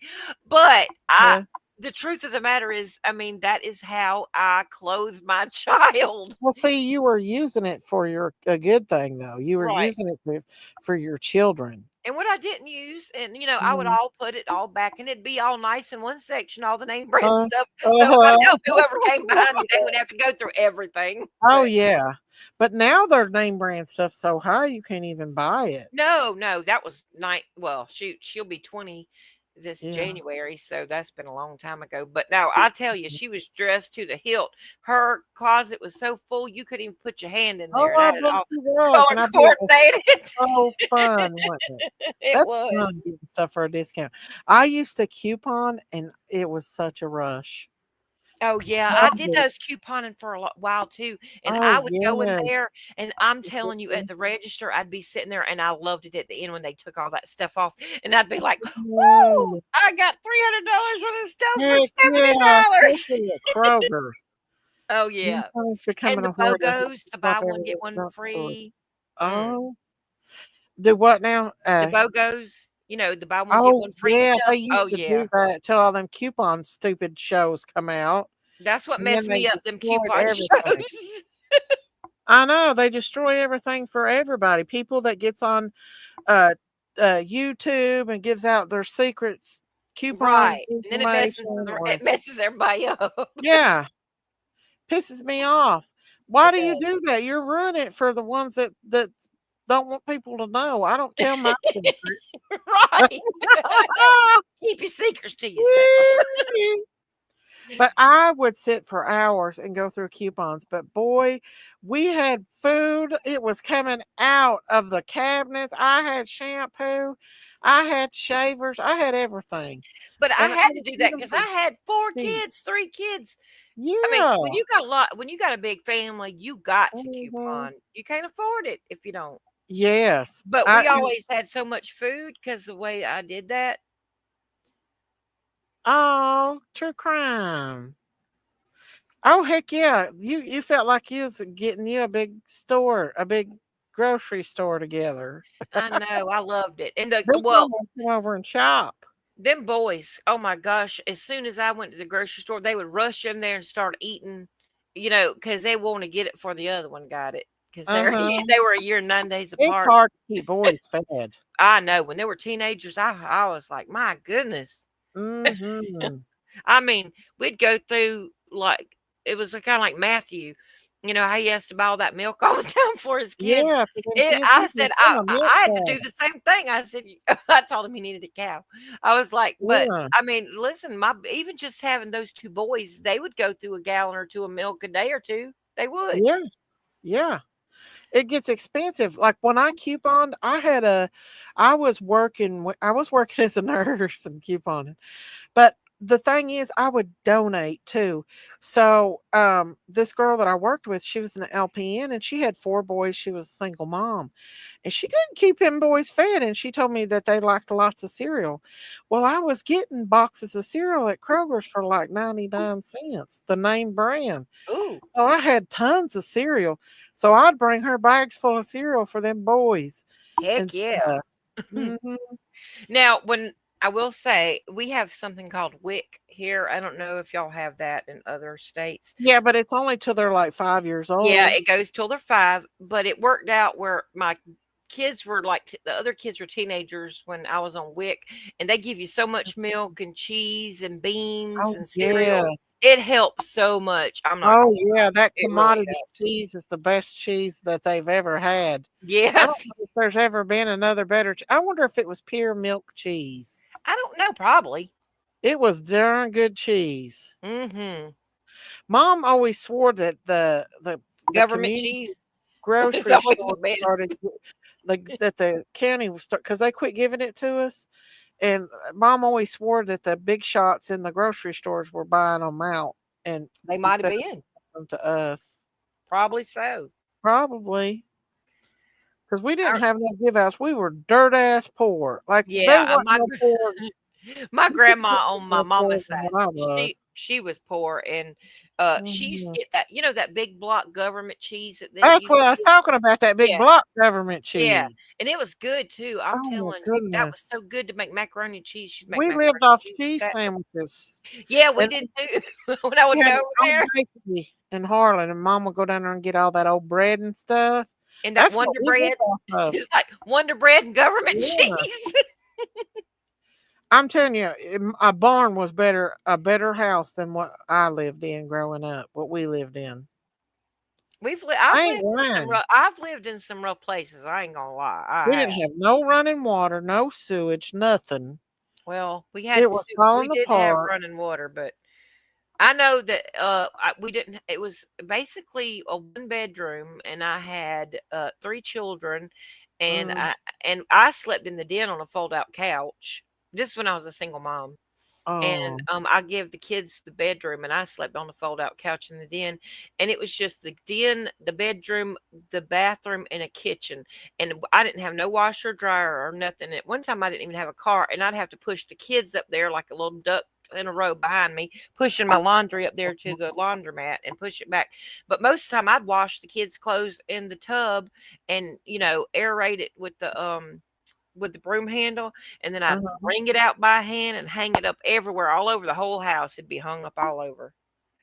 but Yeah. the truth of the matter is, I mean, that is how I clothe my child. Well, see, you were using it for a good thing, though. You were Right. using it for your children. And what I didn't use, and I would Mhm. all put it all back, and it'd be all nice in one section, all the name brand Uh, stuff. So uh-huh. whoever came behind me, they would have to go through everything. Oh, But yeah. But now their name brand stuff so high you can't even buy it. no, no, that was night. Well, shoot, she'll be 20 this Yeah. January, so that's been a long time ago. But now I tell you, she was dressed to the hilt. Her closet was so full you couldn't even put your hand in Oh, there. It I had it bet all you was, color and I bet it was coordinated. so fun, wasn't it? It That's was. fun getting stuff for a discount. I used to coupon, and it was such a rush. Oh, yeah, I Love did it. those couponing for a while too, and Oh, I would go in yes. there, and I'm telling you, at the register, I'd be sitting there, and I loved it at the end when they took all that stuff off, and I'd be like, "Woo, Yeah. I got $300 worth of stuff for Heck yeah, $70." especially at Kroger's. Oh yeah. It's And becoming the a word I hear BOGOs, the pop buy one, everywhere get one drugstore. free. Mm. Oh, do what now? The BOGOs, the buy one, get Oh, one free yeah, they stuff. Oh, used to yeah. do that till all them coupon stupid shows come out, That's what and then messed they me up, them destroyed coupon everything. shows. I know, they destroy everything for everybody. People that gets on, uh, YouTube and gives out their secrets, coupon Right. And then information it or messes everybody up. yeah, pisses me off. Why It do you does. do that? You're ruining it for the ones that don't want people to know. I don't tell my secrets. Right. Keep your secrets to yourself. Wee. But I would sit for hours and go through coupons. But boy, we had food. It was coming out of the cabinets. I had shampoo. I had shavers. I had everything. But I And I had to would do get that them because for I had 4 cheap. kids, 3 kids. I mean, Yeah. when you got a big family, you got to Mhm. coupon. You can't afford it if you don't. Yes. But we always had so much food because the way I did that. Oh, true crime. Oh, heck yeah. You felt like you was getting you a big store, a big grocery store together. I know, I loved it. And Big mama would come over and shop. them boys, oh my gosh, as soon as I went to the grocery store, they would rush in there and start eating, because they want to get it for the other one got it. Because Uh-huh. they were a year and 9 days It's apart. hard to keep boys fed. I know when they were teenagers, I was like, my goodness. Mhm. I mean, we'd go through like it was kind of like Matthew, how he has to buy all that milk all the time for his kids. Yeah, for them kids, I he's said become a milk I had to dad. do the same thing. I said I told him he needed a cow. I was like, but Yeah, I mean, listen, my even just having those 2 boys, they would go through a gallon or 2 of milk a day or 2. They would. yeah, yeah. It gets expensive. Like when I couponed, I was working as a nurse and couponing. But the thing is, I would donate too. So, this girl that I worked with, she was an LPN and she had 4 boys. She was a single mom and she couldn't keep them boys fed. And she told me that they liked lots of cereal. Well, I was getting boxes of cereal at Kroger's for like 99 cents, the name brand. Ooh, So I had tons of cereal. So I'd bring her bags full of cereal for them boys and heck yeah. stuff. Mhm. Now, when I will say we have something called WIC here. I don't know if y'all have that in other states. Yeah, but it's only till they're like 5 years Yeah, old. it goes till they're 5, but it worked out where my kids were like the other kids were teenagers when I was on WIC, and they give you so much milk and cheese and beans Oh, and yeah. cereal. It helps so much. I'm not Oh, gonna lie. yeah, that It really commodity helps. cheese is the best cheese that they've ever had. I don't Yes. know if there's ever been another better I wonder if it was pure milk cheese. I don't know, probably. It was darn good cheese. Mhm. Mom always swore that the Government community cheese is grocery always the store best. started like that the county was because they quit giving it to us. And Mom always swore that the big shots in the grocery stores were buying them out and They might have instead of been. them to us. Probably so. Probably. Because we didn't I, have no give outs. We were dirt ass poor. Like they yeah, weren't my no poor. my They grandma on weren't my no poorer mama's than side, what I she was. she was poor, and she used to Mhm. get that big block government cheese that That's you what I was get. talking about, that big Yeah, block government yeah, cheese. and it was good too. I'm Oh my telling you, that was goodness. so good to make macaroni and cheese. She'd make We macaroni lived off and cheese with cheese that. sandwiches. Yeah, we And did too. When I we would had go an over old there, bakery in Harlan, and Mom would go down there and get all that old bread and stuff. and that That's what Wonder we lived Bread, off of. it's like Wonder Bread and government Yeah. cheese. I'm telling you, a barn was a better house than what I lived in growing up, what we lived in. I ain't lying. I've lived in some rough places. I ain't gonna lie, I We have. didn't have no running water, no sewage, nothing. Well, It was we falling did have apart. running water, but I know that we didn't. It was basically a 1 bedroom, and I had 3 children, and Mm, I slept in the den on a fold out couch. This when I was a single mom. And, oh, I give the kids the bedroom, and I slept on the fold-out couch in the den, and it was just the den, the bedroom, the bathroom, and a kitchen, and I didn't have no washer, dryer, or nothing. At one time, I didn't even have a car, and I'd have to push the kids up there like a little duck in a row behind me, pushing my laundry up there to the laundromat and push it back. But most of the time, I'd wash the kids' clothes in the tub and aerate it with the broom handle, and then I'd Uh-huh. wring it out by hand and hang it up everywhere, all over the whole house. It'd be hung up all over,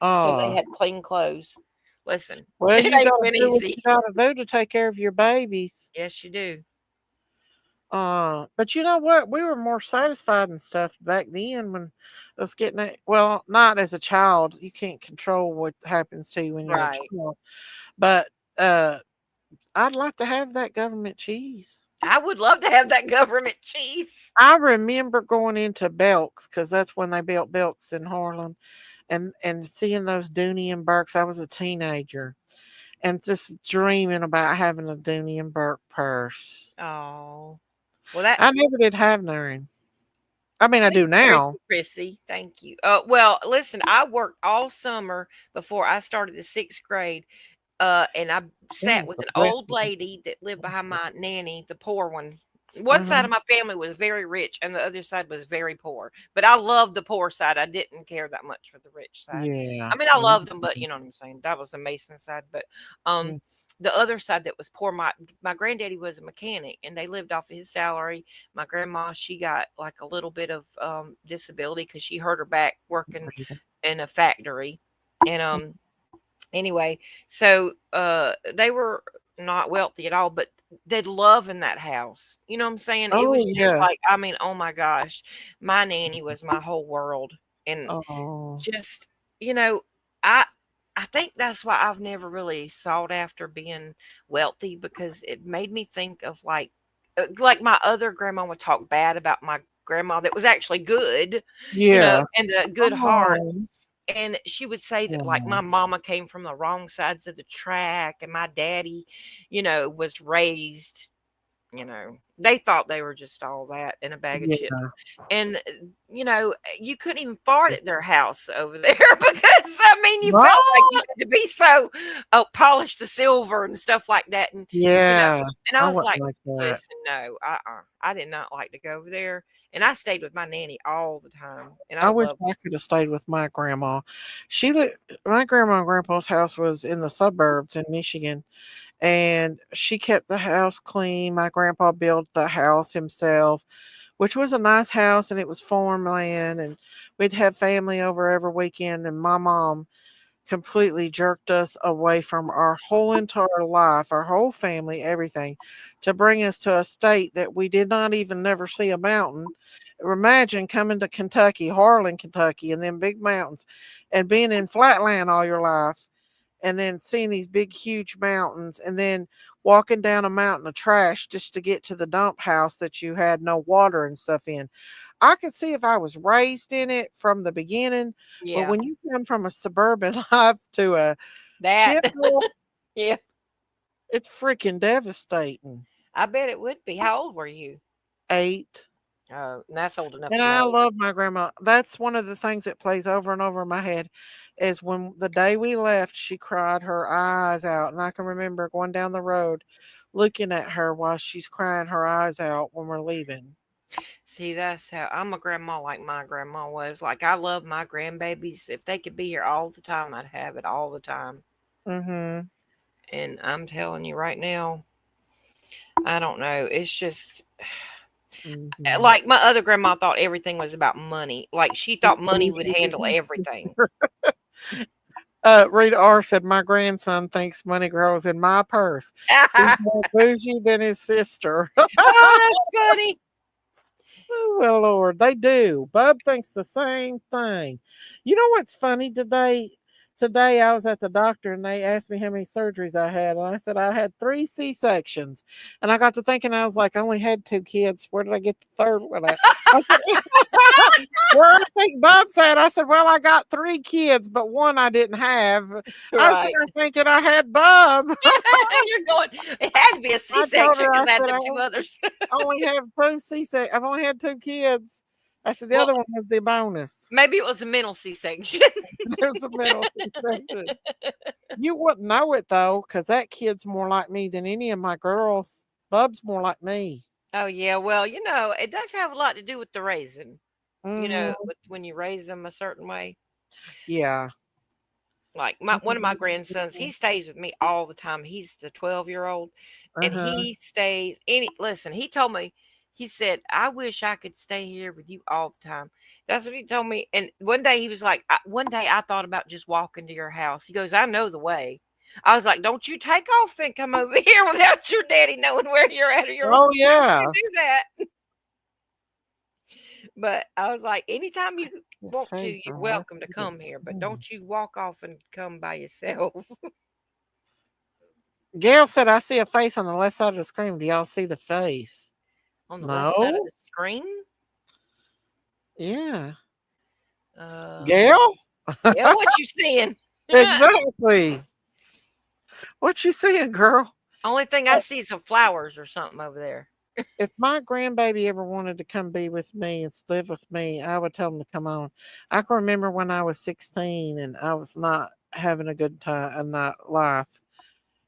so they Oh, had clean clothes. Listen, well, it you ain't got to been do what easy. you got to do to take care of your babies. Yes, you do. But you know what? We were more satisfied and stuff back then when us getting it. Well, not as a child. You can't control what happens to you when you're a Right. child. But uh, I'd like to have that government cheese. I would love to have that government cheese. I remember going into Belk's because that's when they built Belk's in Harlem, and seeing those Dooney and Burks. I was a teenager and just dreaming about having a Dooney and Burke purse. Oh, well, that. I never did have none. I mean, I Thank do now. you, Chrissy. Thank you. Well, listen, I worked all summer before I started the 6th grade. And I sat Ooh, with the an breast old lady that lived behind my nanny, the poor one. One uh-huh. side of my family was very rich, and the other side was very poor. But I loved the poor side. I didn't care that much for the rich side. Yeah. I mean, I loved them, but you know what I'm saying. That was the Mason side. But Mm. the other side that was poor, my granddaddy was a mechanic, and they lived off of his salary. My grandma, she got like a little bit of disability because she hurt her back working in a factory, and anyway, so they were not wealthy at all, but they'd love in that house. You know what I'm saying? It Oh was just yeah. like, I mean, oh my gosh, my nanny was my whole world. And Oh just, you know, I I think that's why I've never really sought after being wealthy, because it made me think of like my other grandma would talk bad about my grandma that was actually good, yeah. and a good heart. Oh, And she would say that, like, yeah. my mama came from the wrong sides of the track, and my daddy, was raised, they thought they were just all that in a bag of chips. Yeah. And, you couldn't even fart at their house over there because, I mean, you felt like you What? had to be so, polish the silver and stuff like that. And, you know, Yeah. and I I was wasn't like, like that. listen, no, I did not like to go over there. And I stayed with my nanny all the time, and I I wish loved. I could have stayed with my grandma. She li- my grandma and grandpa's house was in the suburbs in Michigan, and she kept the house clean. My grandpa built the house himself, which was a nice house, and it was farmland, and we'd have family over every weekend. And my mom completely jerked us away from our whole entire life, our whole family, everything, to bring us to a state that we did not even never see a mountain. Imagine coming to Kentucky, Harlan, Kentucky, and then big mountains, and being in flatland all your life, and then seeing these big, huge mountains, and then walking down a mountain of trash just to get to the dump house that you had no water and stuff in. I could see if I was raised in it from the beginning, but Yeah, when you come from a suburban life to a that. general, Yeah, it's freaking devastating. I bet it would be. How old were you? 8. Oh, that's old enough And to I know. love my grandma. That's one of the things that plays over and over in my head is when the day we left, she cried her eyes out. And I can remember going down the road looking at her while she's crying her eyes out when we're leaving. See, that's how I'm a grandma like my grandma was. Like, I love my grandbabies. If they could be here all the time, I'd have it all the time. Mm-hmm. And I'm telling you right now, I don't know. It's just Mm-hmm. like my other grandma thought everything was about money. Like, she thought money would handle everything. Rita R said, "My grandson thinks money grows in my purse. He's more bougie than his sister." Oh, that's funny. Oh, well, Lord, they do. Bub thinks the same thing. You know what's funny today? Today I was at the doctor and they asked me how many surgeries I had, and I said I had 3 C-sections. And I got to thinking, I was like, I only had 2 kids. Where did I get the third one at? I said, where I think Bob said, I said, well, I got 3 kids, but one I didn't have. I was Right. there thinking I had Bob. You're going, it had to be a I told C-section her, I because I had said, them two others. I only have 2 C-sections. I've only had 2 kids. I said the Well, other one was the bonus. maybe it was a mental C-section. There's a middle C-section. You wouldn't know it though, because that kid's more like me than any of my girls. Bub's more like me. Oh, yeah. Well, it does have a lot to do with the raising. Hmm. when you raise them a certain way. Yeah. Like one of my grandsons, he stays with me all the time. He's the 12-year-old, and Uh-huh. he stays listen, he told me, he said, I wish I could stay here with you all the time. That's what he told me. And one day he was like, one day I thought about just walking to your house. He goes, I know the way. I was like, don't you take off and come over here without your daddy knowing where you're at, or you're Oh you yeah. can't do that. But I was like, anytime you That want to, face you're on the left welcome to side of come the here, but screen. don't you walk off and come by yourself. Gail said, I see a face on the left side of the screen. Do y'all see the face? On the left side of No. the screen. Yeah. Uh, Gail? yeah, what you seeing? Exactly. What you seeing, girl? Only thing I see is some flowers or something over there. If my grandbaby ever wanted to come be with me and live with me, I would tell him to come on. I can remember when I was 16 and I was not having a good time in that life.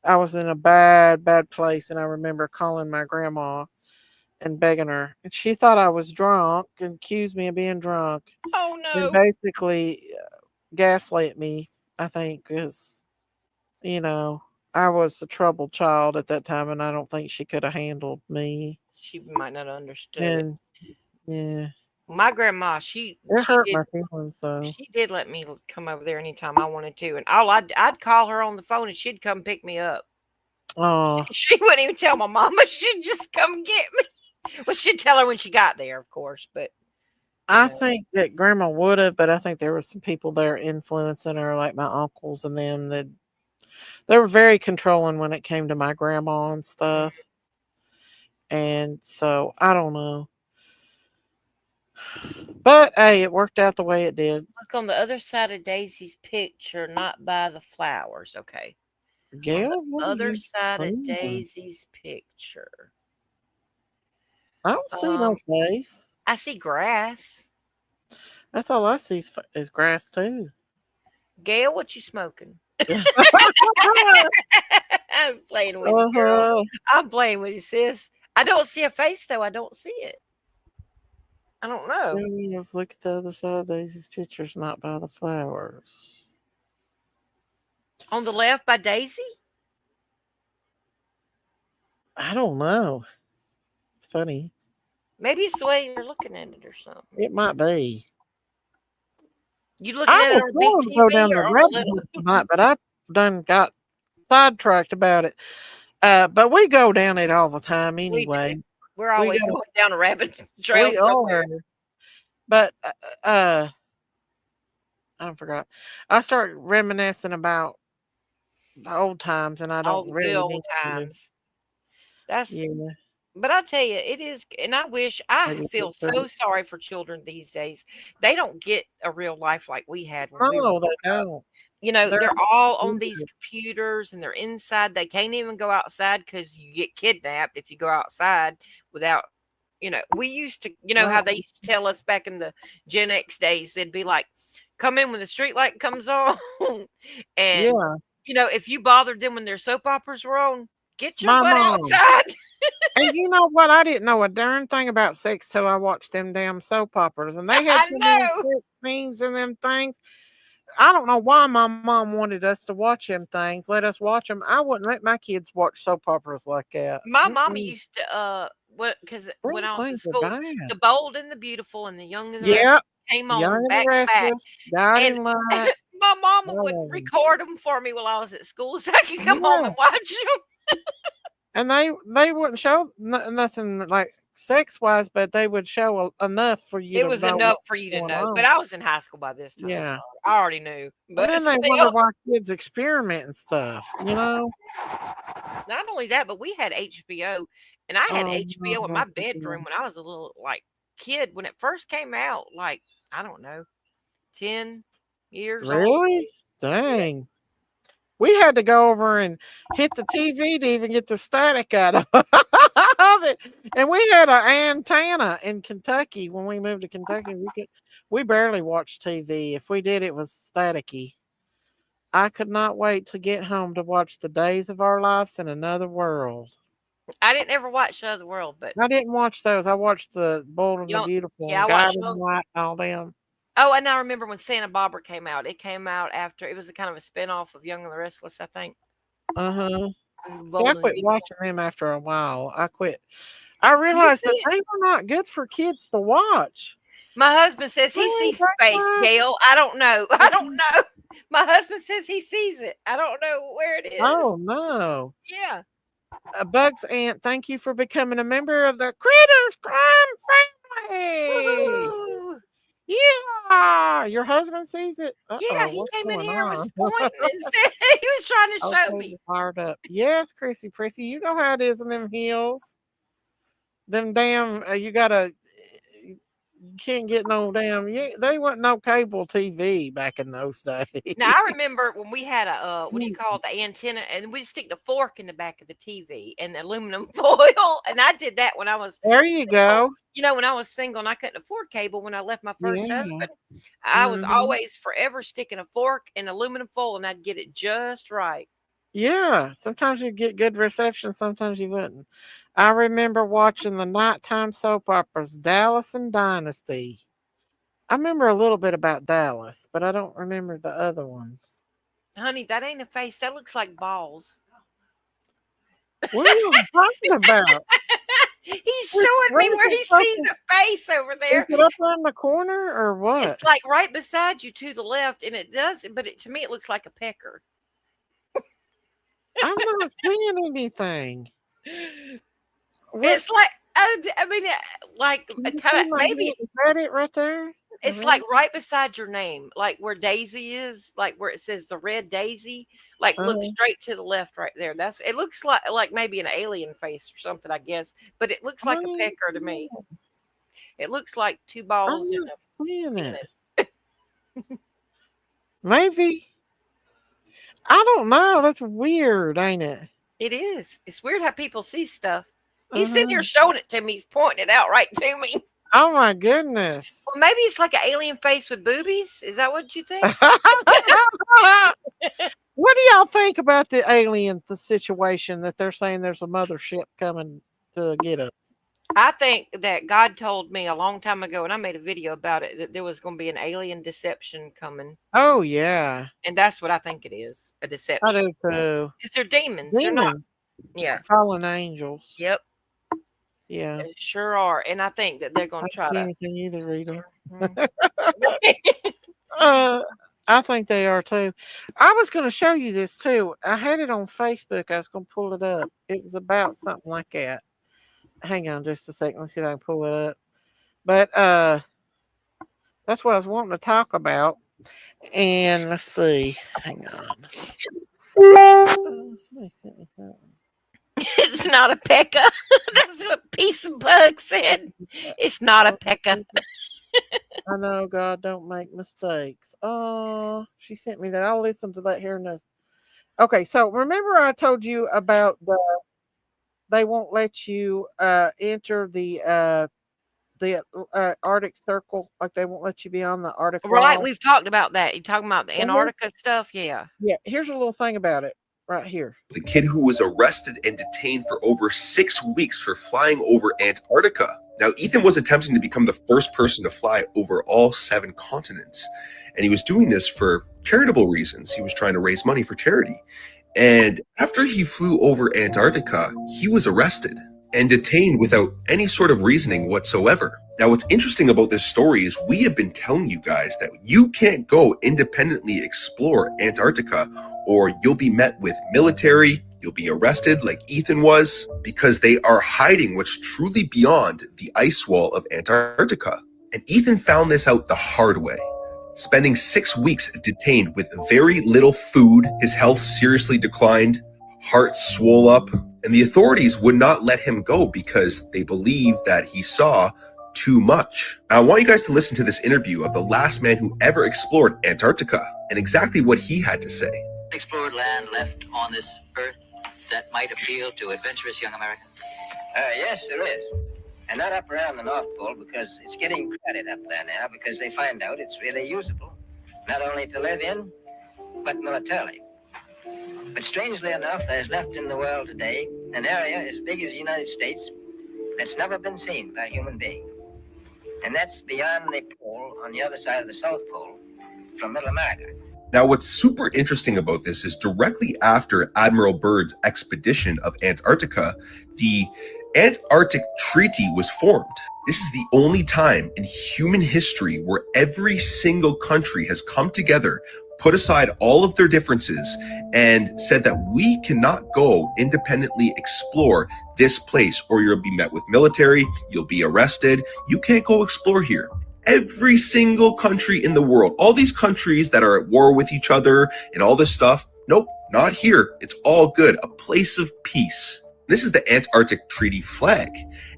I was in a bad, bad place, and I remember calling my grandma and begging her. And she thought I was drunk and accused me of being drunk Oh and no. basically gaslit me, I think, because, you know, I was a troubled child at that time, and I don't think she could have handled me. She might not have understood it. And yeah, My grandma, she it she hurt did my feelings though. she did let me come over there anytime I wanted to, and I'd call her on the phone and she'd come pick me up. Oh, She wouldn't even tell my mama. She'd just come get me. Well, she'd tell her when she got there, of course, but you I know, think that grandma would have, but I think there were some people there influencing her, like my uncles and them, that they were very controlling when it came to my grandma and mm, stuff. And so I don't know. But hey, it worked out the way it did. look on the other side of Daisy's picture, not by the flowers. Okay. On the Gail, what are other you side of doing? Daisy's picture. I don't see no Um, face. I see grass. That's all I see is grass too. Gail, what you smoking? I'm playing with you, girl. Uh-huh. I'm playing with you, sis. I don't see a face though. I don't see it. I don't know. Let's look at the other side of Daisy's pictures, not by the flowers. On the left by Daisy? I don't know. It's funny. Maybe it's the way you're looking at it or something. It might be. You looking I at it was on a big going to go TV down the or on a rabbit little? hole tonight, but I done got sidetracked about it. But we go down it all the time We do. anyway. We're We always got going down a rabbit trail we somewhere. are. But I don't forgot. I start reminiscing about the old times, and I All don't the good really old need to. times. That's Yeah, But I tell you, it is, and I maybe feel get through so it. sorry for children these days. They don't get a real life like we had when we were No, they growing up. don't. They're They're all on these weird. computers and they're inside. They can't even go outside because you get kidnapped if you go outside without, we used to, how Right. they used to tell us back in the Gen X days, they'd be like, come in when the street light comes on. And, Yeah, if you bothered them when their soap operas were on, get your my butt mom. outside. And you know what? I didn't know a darn thing about sex till I watched them damn soap operas, and they had I so many know. sex scenes in them things. I don't know why my mom wanted us to watch them things. Let us watch them. I wouldn't let my kids watch soap operas like that. My mama Mm-mm. used to because when Them I was in things are school, bad. The Bold and the Beautiful and The Young and the Yeah, Restless came Young on and the back to back, Restless, and Guiding Light, my mama would all of 'em. record them for me while I was at school so I could come home Yeah, and watch them. and they wouldn't show nothing like sex wise, but they would show enough for you It to was know enough what for you to was going know, but on. I was in high school by this time, Yeah. so I already knew. And But then they wonder still, why kids experiment and stuff, you know? not only that, but we had HBO, and I had Oh, HBO in no. my bedroom when I was a little kid when it first came out, I don't know, 10 years old. Really? Yeah. Dang. We had to go over and hit the TV to even get the static out of it. And we had an antenna in Kentucky when we moved to Kentucky. We barely watched TV. If we did, it was staticky. I could not wait to get home to watch The Days of Our Lives in Another World. I didn't ever watch The Other World, but I didn't watch those. I watched the Bold and the you know, Beautiful yeah, and I watched Guiding those. Light and all them. Oh, and I remember when Santa Barbara came out. It came out after it was a kind of a spinoff of Young and the Restless, I think. Uh-huh. See, I Bold and the quit Beautiful. watching them after a while. I quit. I You realized see that it? they were not good for kids to watch. My husband says he Oh, sees the face, my Gail. I don't know. I don't God. know. My husband says he sees it. I don't know where it is. Oh, no. Yeah. Bugs Aunt, thank you for becoming a member of the Critters Crime family. Woohoo! Yeah. Your husband sees it. Yeah, Uh-oh, he what's came in going here and on? was pointing and said he was trying to show Okay, me. you're fired up. Yes, Chrissy, Prissy, you know how it is in them hills. Them damn, you gotta, you can't get no damn, they wasn't no cable TV back in those days. Now I remember when we had a what do you Mm. call it, the antenna, and we'd stick the fork in the back of the TV and aluminum foil, and I did that when I was There you single. go. You know, when I was single and I couldn't afford cable when I left my first Yeah. husband, I was Hmm. always forever sticking a fork in aluminum foil, and I'd get it just right. Yeah. Sometimes you get good reception, sometimes you wouldn't. I remember watching the nighttime soap operas, Dallas and Dynasty. I remember a little bit about Dallas, but I don't remember the other ones. Honey, that ain't a face. That looks like balls. What are you talking about? He's showing me where he sees a face over Is there. it up on the corner or what? It's like right beside you to the left, and it does, but to me, it looks like a pecker. I'm not seeing anything. What? It's like, I mean, like Can you kind see of my maybe hand? Is that it right there? it's like right beside your name, like where Daisy is, like where it says the red Daisy. Like look Uh-huh. straight to the left, right there. That's it. Looks like maybe an alien face or something, I guess, but it looks like a I pecker to ain't me. seeing it. It looks like two I'm balls in not a seeing it. penis. Maybe. I don't know. That's weird, ain't it? It is. It's weird how people see stuff. He's sitting here Uh-huh. showing it to me. He's pointing it out right to me. Oh my goodness. Well, maybe it's like an alien face with boobies. Is that what you think? What do y'all think about the alien the situation that they're saying there's a mothership coming to get us? I think that God told me a long time ago, and I made a video about it, that there was going to be an alien deception coming. Oh yeah. And that's what I think it is, a I deception. do too. Because they're demons. They're not. Demons. Yeah. Fallen angels. Yep. Yeah. They sure are. And I think that they're going I to try don't see to. anything either, Rita. Mhm. I think they are too. I was going to show you this too. I had it on Facebook. I was going to pull it up. It was about something like that. Hang on just a second. Let's see if I can pull it up. But that's what I was wanting to talk about. And let's see. Hang on. Somebody sent me something. It's not a pekka. That's what Peace and Bug said. It's not a pekka. I know God don't make mistakes. Oh, she sent me that. I'll listen to that here in a. Okay, so remember I told you about they won't let you enter the Arctic Circle, like they won't let you be on the Arctic Right. Wall. We've talked about that. You talking about the Well, Antarctica stuff? Yeah. Yeah, here's a little thing about it right here. The kid who was arrested and detained for over 6 weeks for flying over Antarctica. Now, Ethan was attempting to become the first person to fly over all 7 continents. And he was doing this for charitable reasons. He was trying to raise money for charity. And after he flew over Antarctica, he was arrested and detained without any sort of reasoning whatsoever. Now, what's interesting about this story is we have been telling you guys that you can't go independently explore Antarctica, or you'll be met with military, you'll be arrested like Ethan was, because they are hiding what's truly beyond the ice wall of Antarctica. And Ethan found this out the hard way. Spending 6 weeks detained with very little food, his health seriously declined, heart swole up, and the authorities would not let him go because they believed that he saw too much. Now, I want you guys to listen to this interview of the last man who ever explored Antarctica and exactly what he had to say. Explored land left on this earth that might appeal to adventurous young Americans? Yes, there is. And not up around the North Pole, because it's getting crowded up there now, because they find out it's really usable, not only to live in, but militarily. But strangely enough, there's left in the world today an area as big as the United States that's never been seen by a human being. And that's beyond the pole on the other side of the South Pole from Middle America. Now, what's super interesting about this is directly after Admiral Byrd's expedition of Antarctica, the Antarctic Treaty was formed. This is the only time in human history where every single country has come together, put aside all of their differences, and said that we cannot go independently explore this place, or you'll be met with military, you'll be arrested, you can't go explore here. Every single country in the world, all these countries that are at war with each other and all this stuff, nope, not here. It's all good. A place of peace. This is the Antarctic Treaty flag.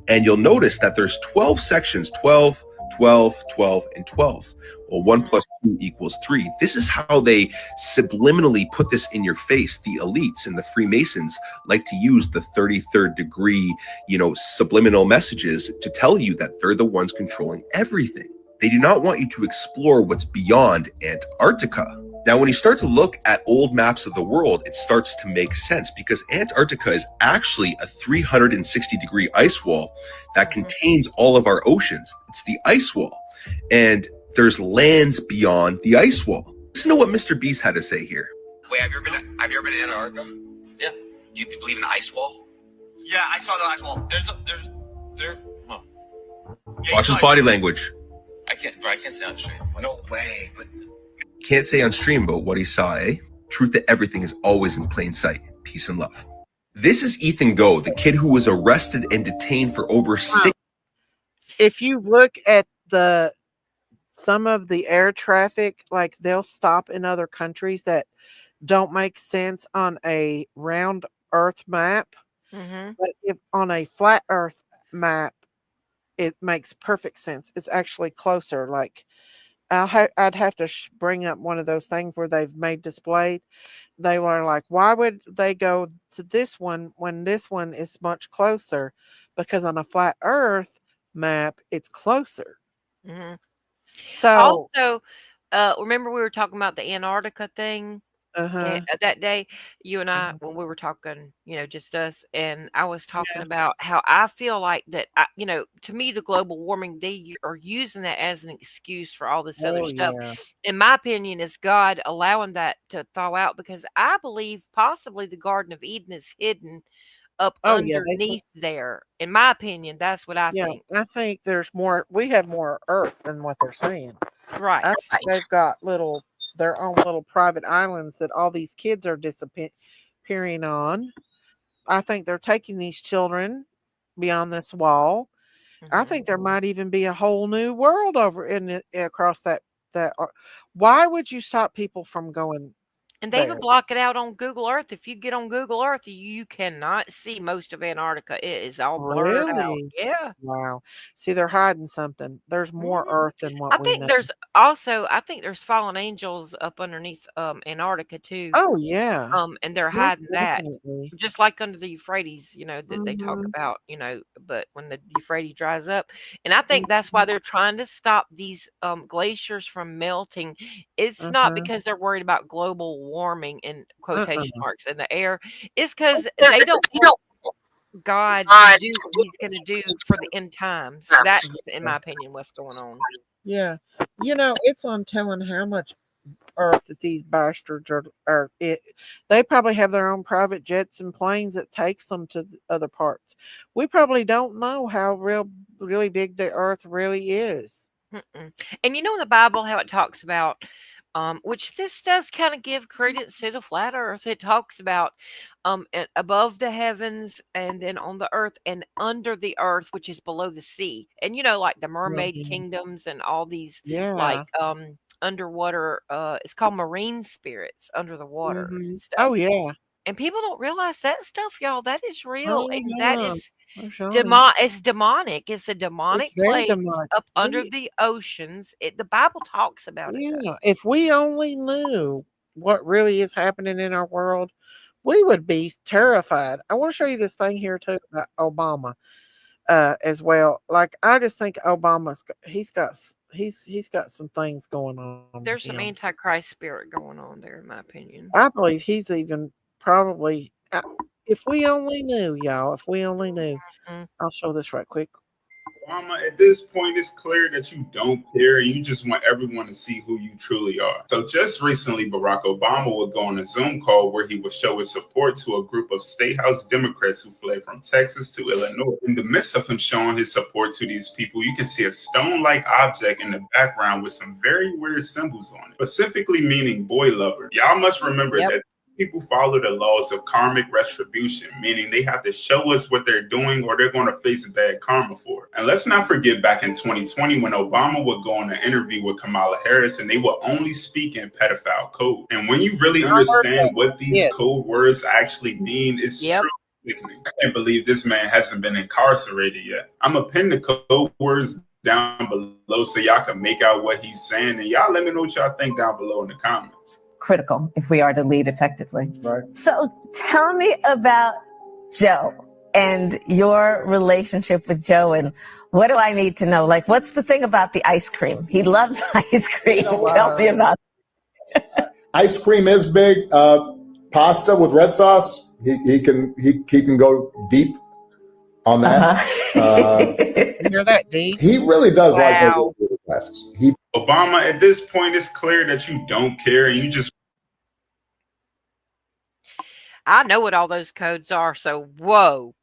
And you'll notice that there's 12 sections, 12, 12, 12, and 12. Well, 1 plus 2 equals 3. This is how they subliminally put this in your face. The elites and the Freemasons like to use the 33rd degree, subliminal messages to tell you that they're the ones controlling everything. They do not want you to explore what's beyond Antarctica. Now, when you start to look at old maps of the world, it starts to make sense because Antarctica is actually a 360-degree ice wall that contains all of our oceans. It's the ice wall. And there's lands beyond the ice wall. Listen to what Mr. Beast had to say here. Wait, have you ever been to Antarctica? Yeah. Do you believe in the ice wall? Yeah, I saw the ice wall. Well. Yeah, Watch his body language. I can't say on stream. No way, but... Can't say on stream about what he saw, eh? Truth that everything is always in plain sight. Peace and love. This is Ethan Go, the kid who was arrested and detained for over 6... If you look at some of the air traffic, like they'll stop in other countries that don't make sense on a round earth map. Mm-hmm. But if on a flat earth map, it makes perfect sense. It's actually closer. Like I'd have to bring up one of those things where they've made displayed. They were like, why would they go to this one when this one is much closer? Because on a flat earth map, it's closer. Mm-hmm. So also, remember we were talking about the Antarctica thing that day, you and I, when we were talking, just us, and I was talking about how I feel like that, to me, the global warming, they are using that as an excuse for all this other stuff. Yeah. In my opinion, is God allowing that to thaw out, because I believe possibly the Garden of Eden is hidden up underneath there. In my opinion, that's what I think. I think there's more. We have more earth than what they're saying. Right. I think they've got their own little private islands that all these kids are disappearing on. I think they're taking these children beyond this wall. I think there might even be a whole new world over across that. Why would you stop people from going? And they even block it out on Google Earth. If you get on Google Earth, you cannot see most of Antarctica. It is all blurred out. Yeah. Wow. See, they're hiding something. There's more Earth than what we know. I think there's fallen angels up underneath Antarctica too. Oh yeah. And they're hiding that. Just like under the Euphrates, that they talk about, but when the Euphrates dries up. And I think that's why they're trying to stop these glaciers from melting. It's not because they're worried about global warming in quotation marks in the air. It's because they don't want God to do what he's going to do for the end times. That's, in my opinion, what's going on. Yeah. It's on telling how much earth that these bastards are. They probably have their own private jets and planes that takes them to the other parts. We probably don't know how really big the earth really is. And in the Bible, how it talks about which this does kind of give credence to the flat earth. It talks about above the heavens, and then on the earth, and under the earth, which is below the sea. And like the mermaid kingdoms and all these like underwater, it's called marine spirits under the water and stuff. Oh yeah. And people don't realize that stuff, y'all. That is real. And that is it's demonic. It's a demonic place up under the oceans. The Bible talks about it. Yeah. If we only knew what really is happening in our world, we would be terrified. I want to show you this thing here too about Obama as well. Like, I just think Obama's he's got some things going on. There's some Antichrist spirit going on there, in my opinion. I believe he's even probably If we only knew, y'all. If we only knew. Mhm. I'll show this right quick. Obama, at this point, it's clear that you don't care and you just want everyone to see who you truly are. So just recently, Barack Obama would go on a Zoom call where he would show his support to a group of State House Democrats who fled from Texas to Illinois. In the midst of him showing his support to these people, you can see a stone-like object in the background with some very weird symbols on it, specifically meaning boy lover. Y'all must remember that people follow the laws of karmic retribution, meaning they have to show us what they're doing or they're going to face bad karma for it. And let's not forget back in 2020 when Obama would go on an interview with Kamala Harris and they would only speak in pedophile code. And when you really understand what these code words actually mean, it's true. I can't believe this man hasn't been incarcerated yet. I'm going to pin the code words down below so y'all can make out what he's saying. And y'all let me know what y'all think down below in the comments. Critical if we are to lead effectively. Right. So tell me about Joe and your relationship with Joe, and what do I need to know? Like, what's the thing about the ice cream? He loves ice cream. Tell me about it. Ice cream is big. Pasta with red sauce. He can go deep on that. You're that deep. He really does like those classes. Obama, at this point, it's clear that you don't care and you just. I know what all those codes are, so whoa.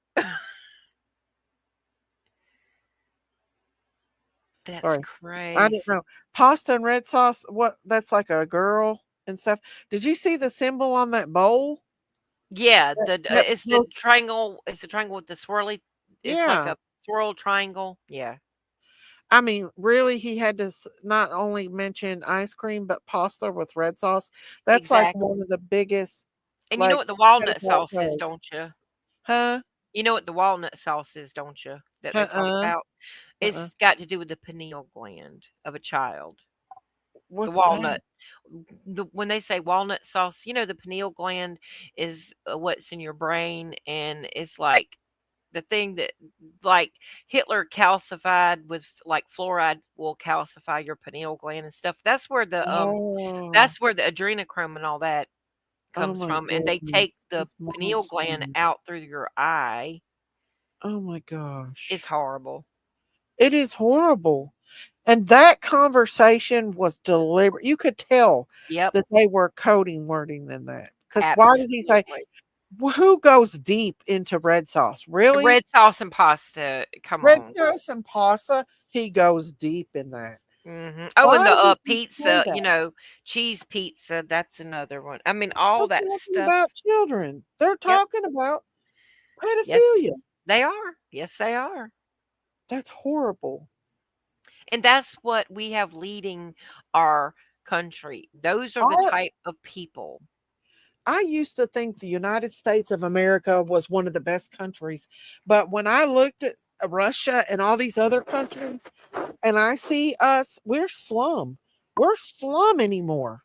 That's crazy. I didn't know. Pasta and red sauce, what? That's like a girl and stuff. Did you see the symbol on that bowl? Yeah, it's the triangle. It's the triangle with the swirly. It's like a swirl triangle. Yeah. I mean, really, he had to not only mention ice cream, but pasta with red sauce. That's like one of the biggest. And you know what the walnut sauce is, don't you? Huh? You know what the walnut sauce is, don't you? That they're talking about. It's got to do with the pineal gland of a child. What's the walnut. When they say walnut sauce, you know, the pineal gland is what's in your brain, and it's like the thing that, like, Hitler calcified with, like, fluoride will calcify your pineal gland and stuff. That's where the adrenochrome and all that comes from, and they take the pineal gland out through your eye. Oh my gosh. It's horrible. It is horrible. And that conversation was deliberate. You could tell that they were coding wording in that. Because why did he say, who goes deep into red sauce? Really? Red sauce and pasta. Come on. Red sauce and pasta, he goes deep in that. Mm-hmm. Oh, and the pizza, you know, cheese pizza. That's another one. I mean, all that stuff. About children. They're talking about pedophilia. Yes, they are. Yes, they are. That's horrible. And that's what we have leading our country. Those are the type of people. I used to think the United States of America was one of the best countries. But when I looked at Russia and all these other countries, and I see us, we're slum. We're slum anymore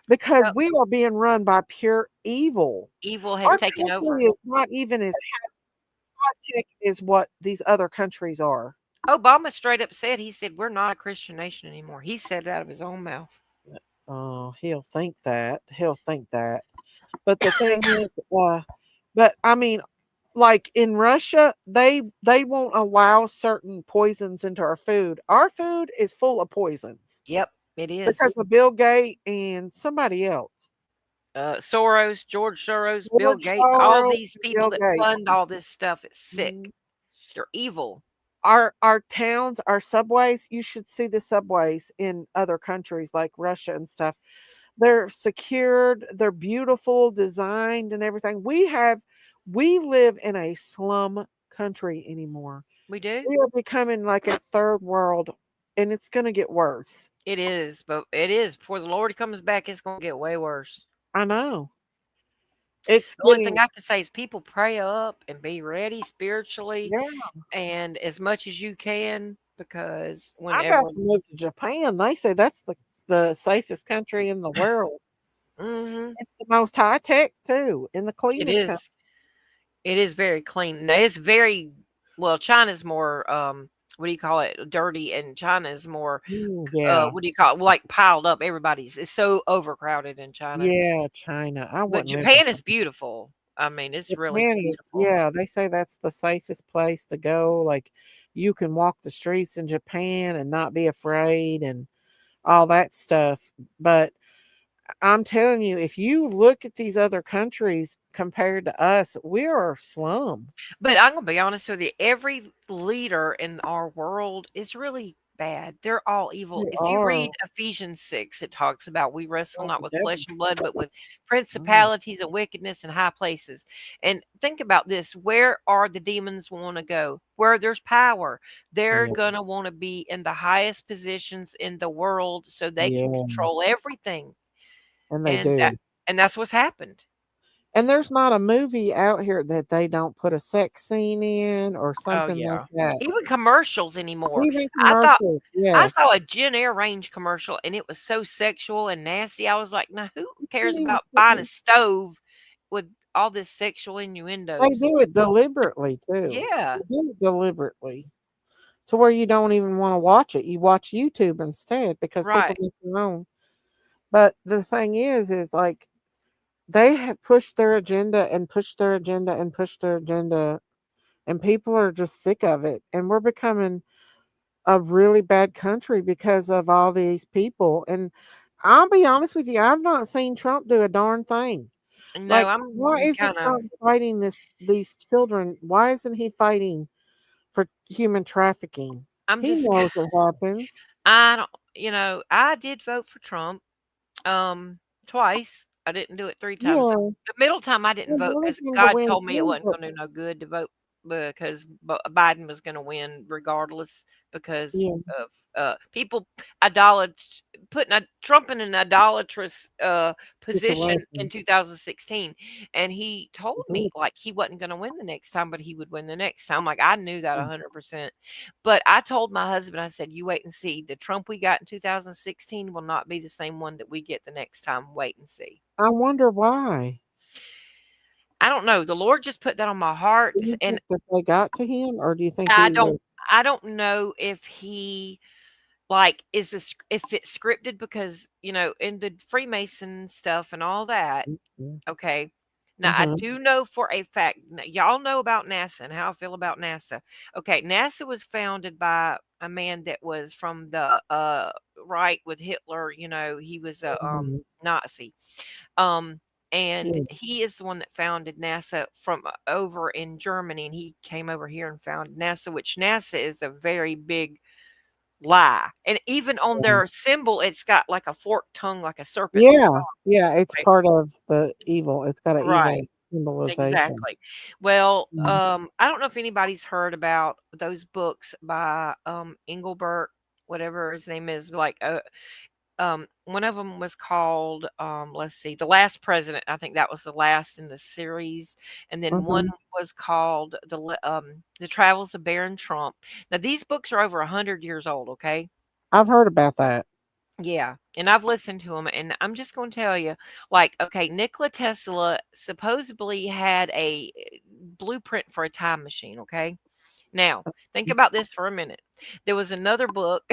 because we are being run by pure evil. Evil has taken over. It's not even as high tech as what these other countries are. Obama straight up said, he said, we're not a Christian nation anymore. He said it out of his own mouth. Oh, he'll think that. He'll think that. But the thing is, but I mean, like in Russia, they won't allow certain poisons into our food. Our food is full of poisons. Yep, it is. Because of Bill Gates and somebody else. Soros, George Soros, Bill Gates, all these people that fund all this stuff. It's sick. They're evil. Our towns, our subways, you should see the subways in other countries like Russia and stuff. They're secured, they're beautiful, designed and everything. We live in a slum country anymore. We do. We are becoming like a third world, and it's going to get worse. It is, but it is. Before the Lord comes back, it's going to get way worse. I know. It's the only thing I can say is people pray up and be ready spiritually, and as much as you can, because whenever I got to move to Japan, they say that's the safest country in the world. It's the most high tech too, in the cleanest. It is. It is very clean. Now, it's very well. China's more what do you call it? Dirty, and China is more what do you call it? Like piled up. It's so overcrowded in China. Yeah, China. But Japan is beautiful. I mean, it's really Japan is, beautiful. yeah, they say that's the safest place to go. Like, you can walk the streets in Japan and not be afraid and all that stuff. But I'm telling you, if you look at these other countries compared to us, we are slum. But I'm gonna be honest with you, every leader in our world is really bad. They're all evil. We If you are. read Ephesians 6, it talks about we wrestle Oh, not the with devil. flesh and blood, but with Mm, principalities and wickedness in high places. And think about this, where are the demons want to go? Where there's power, they're yeah. gonna want to be in the highest positions in the world so they can control Yes. everything. And they And that do. and that's what's happened. And there's not a movie out here that they don't put a sex scene in or Oh something like yeah. that. Even commercials anymore. Even I thought commercials, I yes. saw a Gen Air range commercial and it was so sexual and nasty. I was like, now who You cares can't even about see buying a it. stove with all this sexual They innuendos? do it deliberately too. Yeah, They do it deliberately to where you don't even want to watch it. You watch YouTube instead because people right. make their own. But the thing is like they have pushed their agenda and pushed their agenda and pushed their agenda, and people are just sick of it. And we're becoming a really bad country because of all these people. And I'll be honest with you, I've not seen Trump do a darn thing. No, Like, I'm why isn't kind of Trump fighting these children? Why isn't he fighting for human trafficking? I'm He just knows it happens. I don't I did vote for Trump twice. I didn't do it 3 times. Yeah, The middle time I I didn't vote wanted because him to God win told me it too, wasn't but gonna do no good to vote because Biden was gonna win regardless because yeah, of, people idolat putting a Trump in an idolatrous, position in situation. 2016, and he told me, like, he wasn't gonna win the next time, but he would win the next time. Like, I knew that 100%. But I told my husband, I said, "You wait and see. The Trump we got in 2016 will not be the same one that we get the next time. Wait and see." I wonder why. I don't know. The Lord just put that on my heart, Do you and think that they got to him, or do you think I he don't was? I don't know if he like is this if it's scripted because, in the Freemason stuff and all that. Okay. Now, I Mm-hmm. do know for a fact, y'all know about NASA and how I feel about NASA. Okay, NASA was founded by a man that was from the right with Hitler. He was a Mm-hmm. Nazi. Um, and Yeah. he is the one that founded NASA from over in Germany, and he came over here and founded NASA, which NASA is a very big lie. And even on their symbol, it's got like a forked tongue, like a serpent's Yeah, tongue. yeah, it's Right. part of the evil. It's got an evil Right. symbolization. Exactly. Well, Mhm. I don't know if anybody's heard about those books by Engelbert, whatever his name is. Like, one of them was called, let's see, The Last President. I think that was the last in the series, and then one Mhm. was called The Travels of Baron Trump. Now these books are over 100 years old. Okay. I've heard about that. Yeah, and I've listened to them, and I'm just gonna tell you, like, okay, Nikola Tesla supposedly had a blueprint for a time machine, okay? Now, think about this for a minute. There was another book,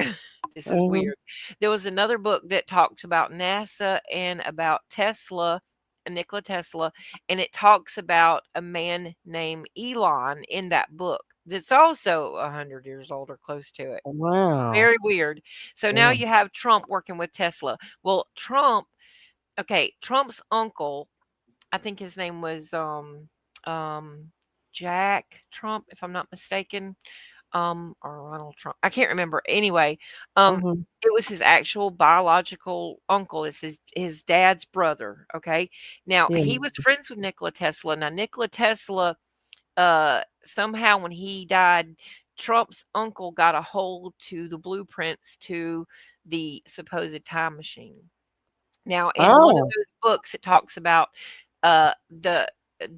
this is Mhm. weird. There was another book that talks about NASA and about Tesla, Nikola Tesla, and it talks about a man named Elon in that book that's also 100 years old or close to it. Wow. Very weird. So now Yeah. you have Trump working with Tesla. Well, Trump's uncle, I think his name was um Jack Trump, if I'm not mistaken, or Ronald Trump. I can't remember. Anyway, Mhm. it was his actual biological uncle. It's his dad's brother. Okay. Now Yeah. he was friends with Nikola Tesla. Now Nikola Tesla, somehow when he died, Trump's uncle got a hold to the blueprints to the supposed time machine. Now, in one of Oh. those books, it talks about the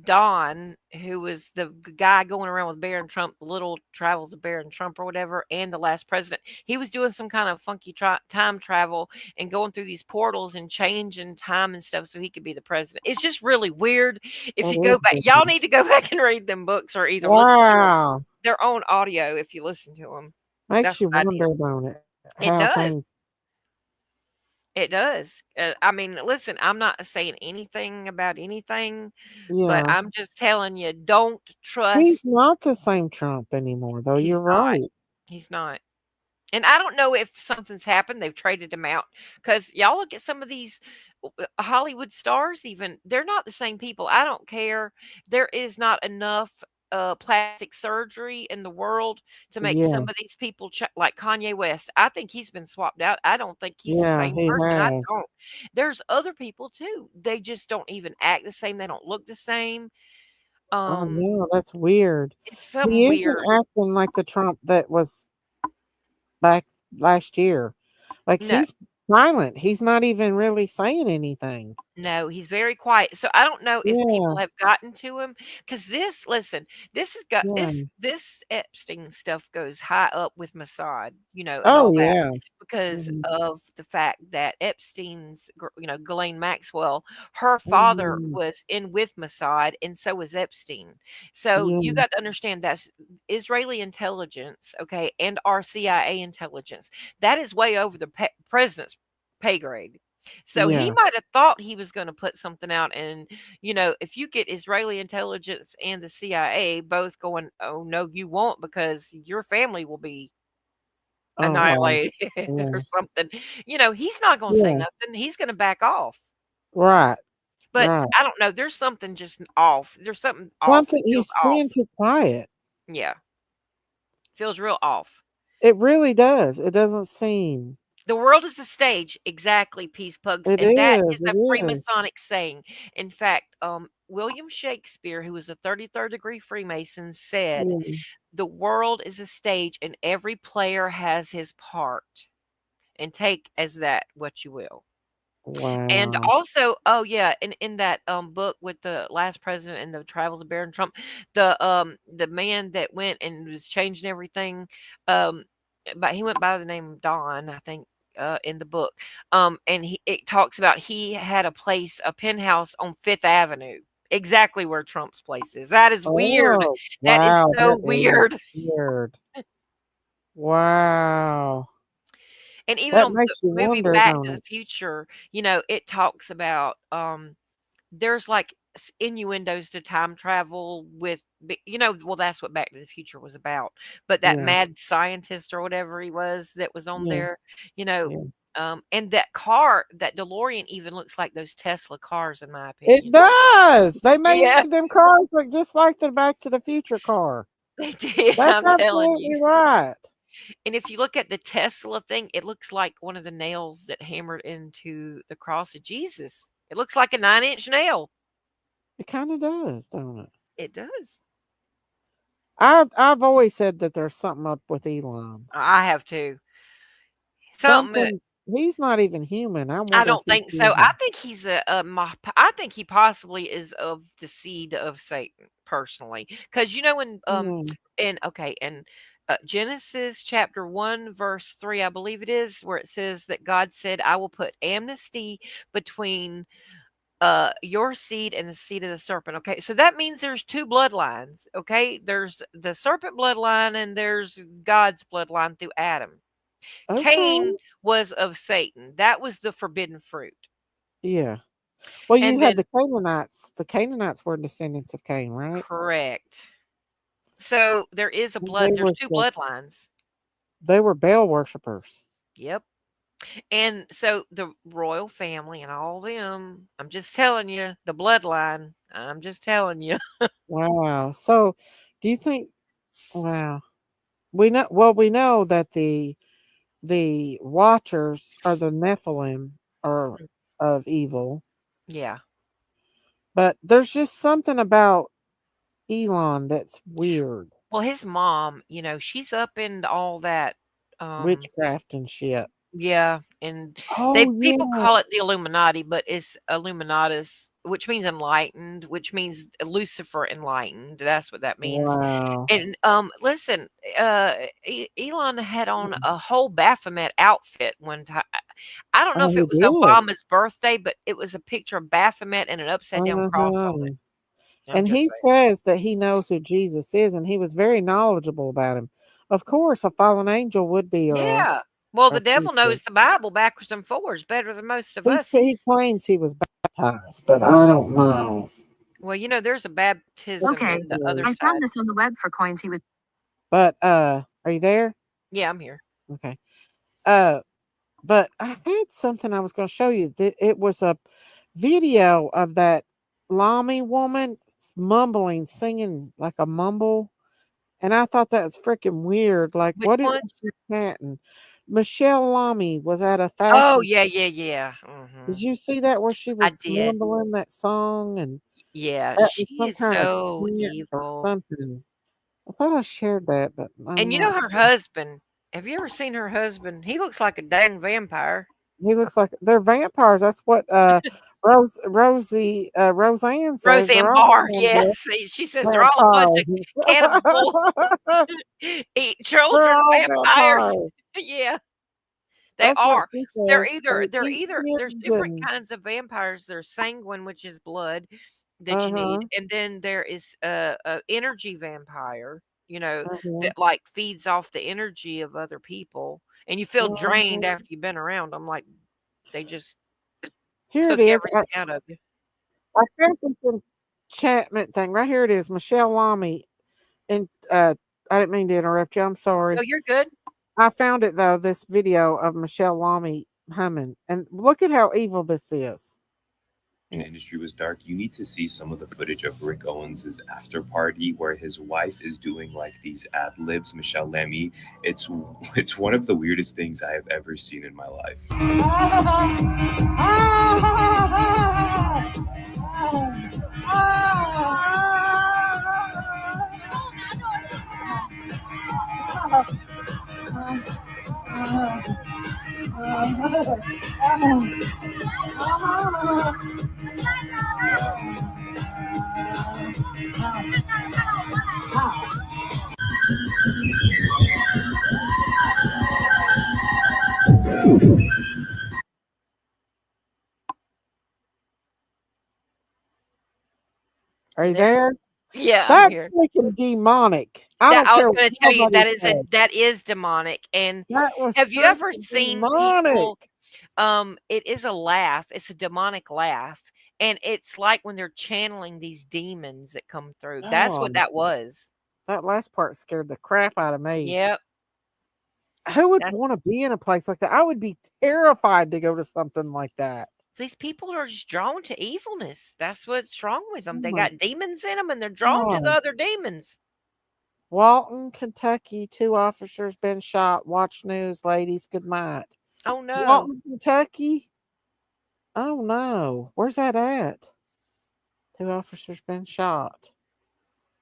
Don, who was the guy going around with Barron Trump, the little travels of Barron Trump or whatever, and the last president. He was doing some kind of funky time travel and going through these portals and changing time and stuff so he could be the president. It's just really weird. If That you go is back, y'all different. need to go back and read them books or either listen to them. Wow. Their own audio if you listen to them. Makes That's you what I wonder, did. don't it? It How does. things It does. I mean, listen, I'm not saying anything about anything, but Yeah. I'm just telling you, don't He's trust. not the same Trump anymore, though. He's You're not. right. He's not. And I don't know if something's happened. They've traded him out because y'all look at some of these Hollywood stars. Even they're not the same people. I don't care. There is not enough plastic surgery in the world to make Yeah. some of these people like Kanye West. I think he's been swapped out. I don't think he's the Yeah, same he person. I has. don't. There's other people too. They just don't even act the same. They don't look the same. Oh, Um, no, that's weird. it's He something isn't weird. acting like the Trump that was back last year. Like, No. he's silent. He's not even really saying anything. No, he's very quiet. So I don't know if Yeah. people have gotten to him because listen, this has got Yeah. this Epstein stuff goes high up with Mossad, and Oh, all that yeah. because Mhm. of the fact that Epstein's, Ghislaine Maxwell, her father Mhm. was in with Mossad, and so was Epstein. So you Yeah. got to understand that's Israeli intelligence, okay, and our CIA intelligence. That is way over the president's pay grade. So he Yeah. might have thought he was going to put something out. And, if you get Israeli intelligence and the CIA both going, oh, no, you won't because your family will be Oh, wow. annihilated Yeah. or something, he's not going to say Yeah. nothing. He's going to back off. Right. But Right. I don't know. There's something just off. There's something off. Something It feels he's off. being too quiet. Yeah. Feels real off. It really does. It doesn't seem. The world is a stage, exactly, peace pugs, It and that is is. a It is. Freemasonic saying. In fact, William Shakespeare, who was a 33rd degree Freemason, said, Yeah. "The world is a stage, and every player has his part." And take as that what you will. And Wow. also, oh yeah, in that book with the last president and the travels of Baron Trump, the man that went and was changing everything, um, but he went by the name of Don, I think, in the book. And it talks about he had a penthouse on Fifth Avenue, exactly where Trump's place is. That is weird. Oh, That is wow. so That is weird. weird. Wow. And even That on the makes you movie wonder, Back to don't the it? Future, it talks about there's like innuendos to time travel well, that's what Back to the Future was about. But that Yeah. mad scientist or whatever he was that was on Yeah. there, you know, Yeah. and that car, that DeLorean even looks like those Tesla cars, in my It opinion. does. They made Yeah, them cars look just like the Back to the Future car. they did. That's I'm telling you. absolutely right. And if you look at the Tesla thing, it looks like one of the nails that hammered into the cross of Jesus. It looks like a 9-inch nail. It kind of does, don't it? It does. I've always said that there's something up with Elon. I have too. Something. Something. He's not even human. I I wonder if don't he's think so. I human. think he's I think he possibly is of the seed of Satan personally, because Yeah. in Genesis chapter 1 verse 3, I believe it is, where it says that God said, "I will put amnesty between your seed and the seed of the serpent." Okay, so that means there's two bloodlines. Okay, there's the serpent bloodline and there's God's bloodline through Adam. Cain Okay. was of Satan. That was the forbidden fruit. Yeah. Well, you And had then, the Canaanites. The Canaanites were descendants of Cain, right? correct. So there is And they there's was two the bloodlines. they were Baal worshippers. Yep. And so the royal family and all them, I'm just telling you, the bloodline, I'm just telling you. Wow. So, do you think? Wow. We know that the Watchers are the Nephilim or of evil, Yeah. but there's just something about Elon that's weird. Well, his mom, she's up in all that. Um, Witchcraft and shit. yeah, and Oh people yeah. call it the Illuminati, but it's Illuminatus, which means enlightened, which means Lucifer enlightened. That's what that means. Wow. And listen, Elon had on a whole Baphomet outfit one time. I don't know Oh, if he it was did. Obama's birthday, but it was a picture of Baphomet and an upside down cross on Uh-huh. it. I'm And just he saying. says that he knows who Jesus is, and he was very knowledgeable about him. Of course, a fallen angel would be, Earl. Yeah. Well, the Or devil preacher. knows the Bible backwards and forwards better than most of He us. he claims he was baptized, but I don't know. Well, there's a baptism Okay, in the other I side. found this on the web for coins. He was. But are you there? Yeah, I'm here. Okay. But I had something I was going to show you. It was a video of that Lamy woman mumbling, singing like a mumble. And I thought that was freaking weird. Like, Which what one? was she chanting? Michelle Lamy was at a fashion. Oh, yeah. Did you see that where she I was did. mumbling that song? And Yeah, that she was is some kind of so chant or evil. something. I thought I shared that, but I'm And not her sure. husband, have you ever seen her husband? He looks like a dang vampire. He looks like they're vampires. That's what Roseanne says. They're Roseanne all Barr, vampires. yes. She says they're all a bunch of cannibals, They're children, all vampires. vampires. Yeah, they That's what are. she They're says. either They eat there's kids different and kinds of vampires. There's sanguine, which is blood that you need, and then there is a energy vampire, that like feeds off the energy of other people, and you feel drained after you've been around them. Like they just here took it is. everything out of you. I found this enchantment thing right here. It is Michelle Lamy, and I didn't mean to interrupt you. I'm sorry. No, you're good. I found it though. This video of Michelle Lamy humming, and look at how evil this is. Industry was dark. You need to see some of the footage of Rick Owens' after party where his wife is doing like these ad libs, Michelle Lamy. It's one of the weirdest things I have ever seen in my life. Are you there? Yeah, I'm That's here. freaking demonic. I That don't I care was going what to tell you nobody says. that is demonic. And That was have you ever freaking seen demonic. people? It is a laugh. It's a demonic laugh, and it's like when they're channeling these demons that come through. That's what Oh, that was. that last part scared the crap out of me. Yep. Who would That's want to be in a place like that? I would be terrified to go to something like that. these people are just drawn to evilness. That's what's wrong with Oh them. They my got demons in them, and they're drawn to the God. other demons. Walton, Kentucky, 2 officers been shot. Watch news, ladies. Good night. Oh no. Walton, Kentucky. Oh no. Where's that at? 2 officers been shot.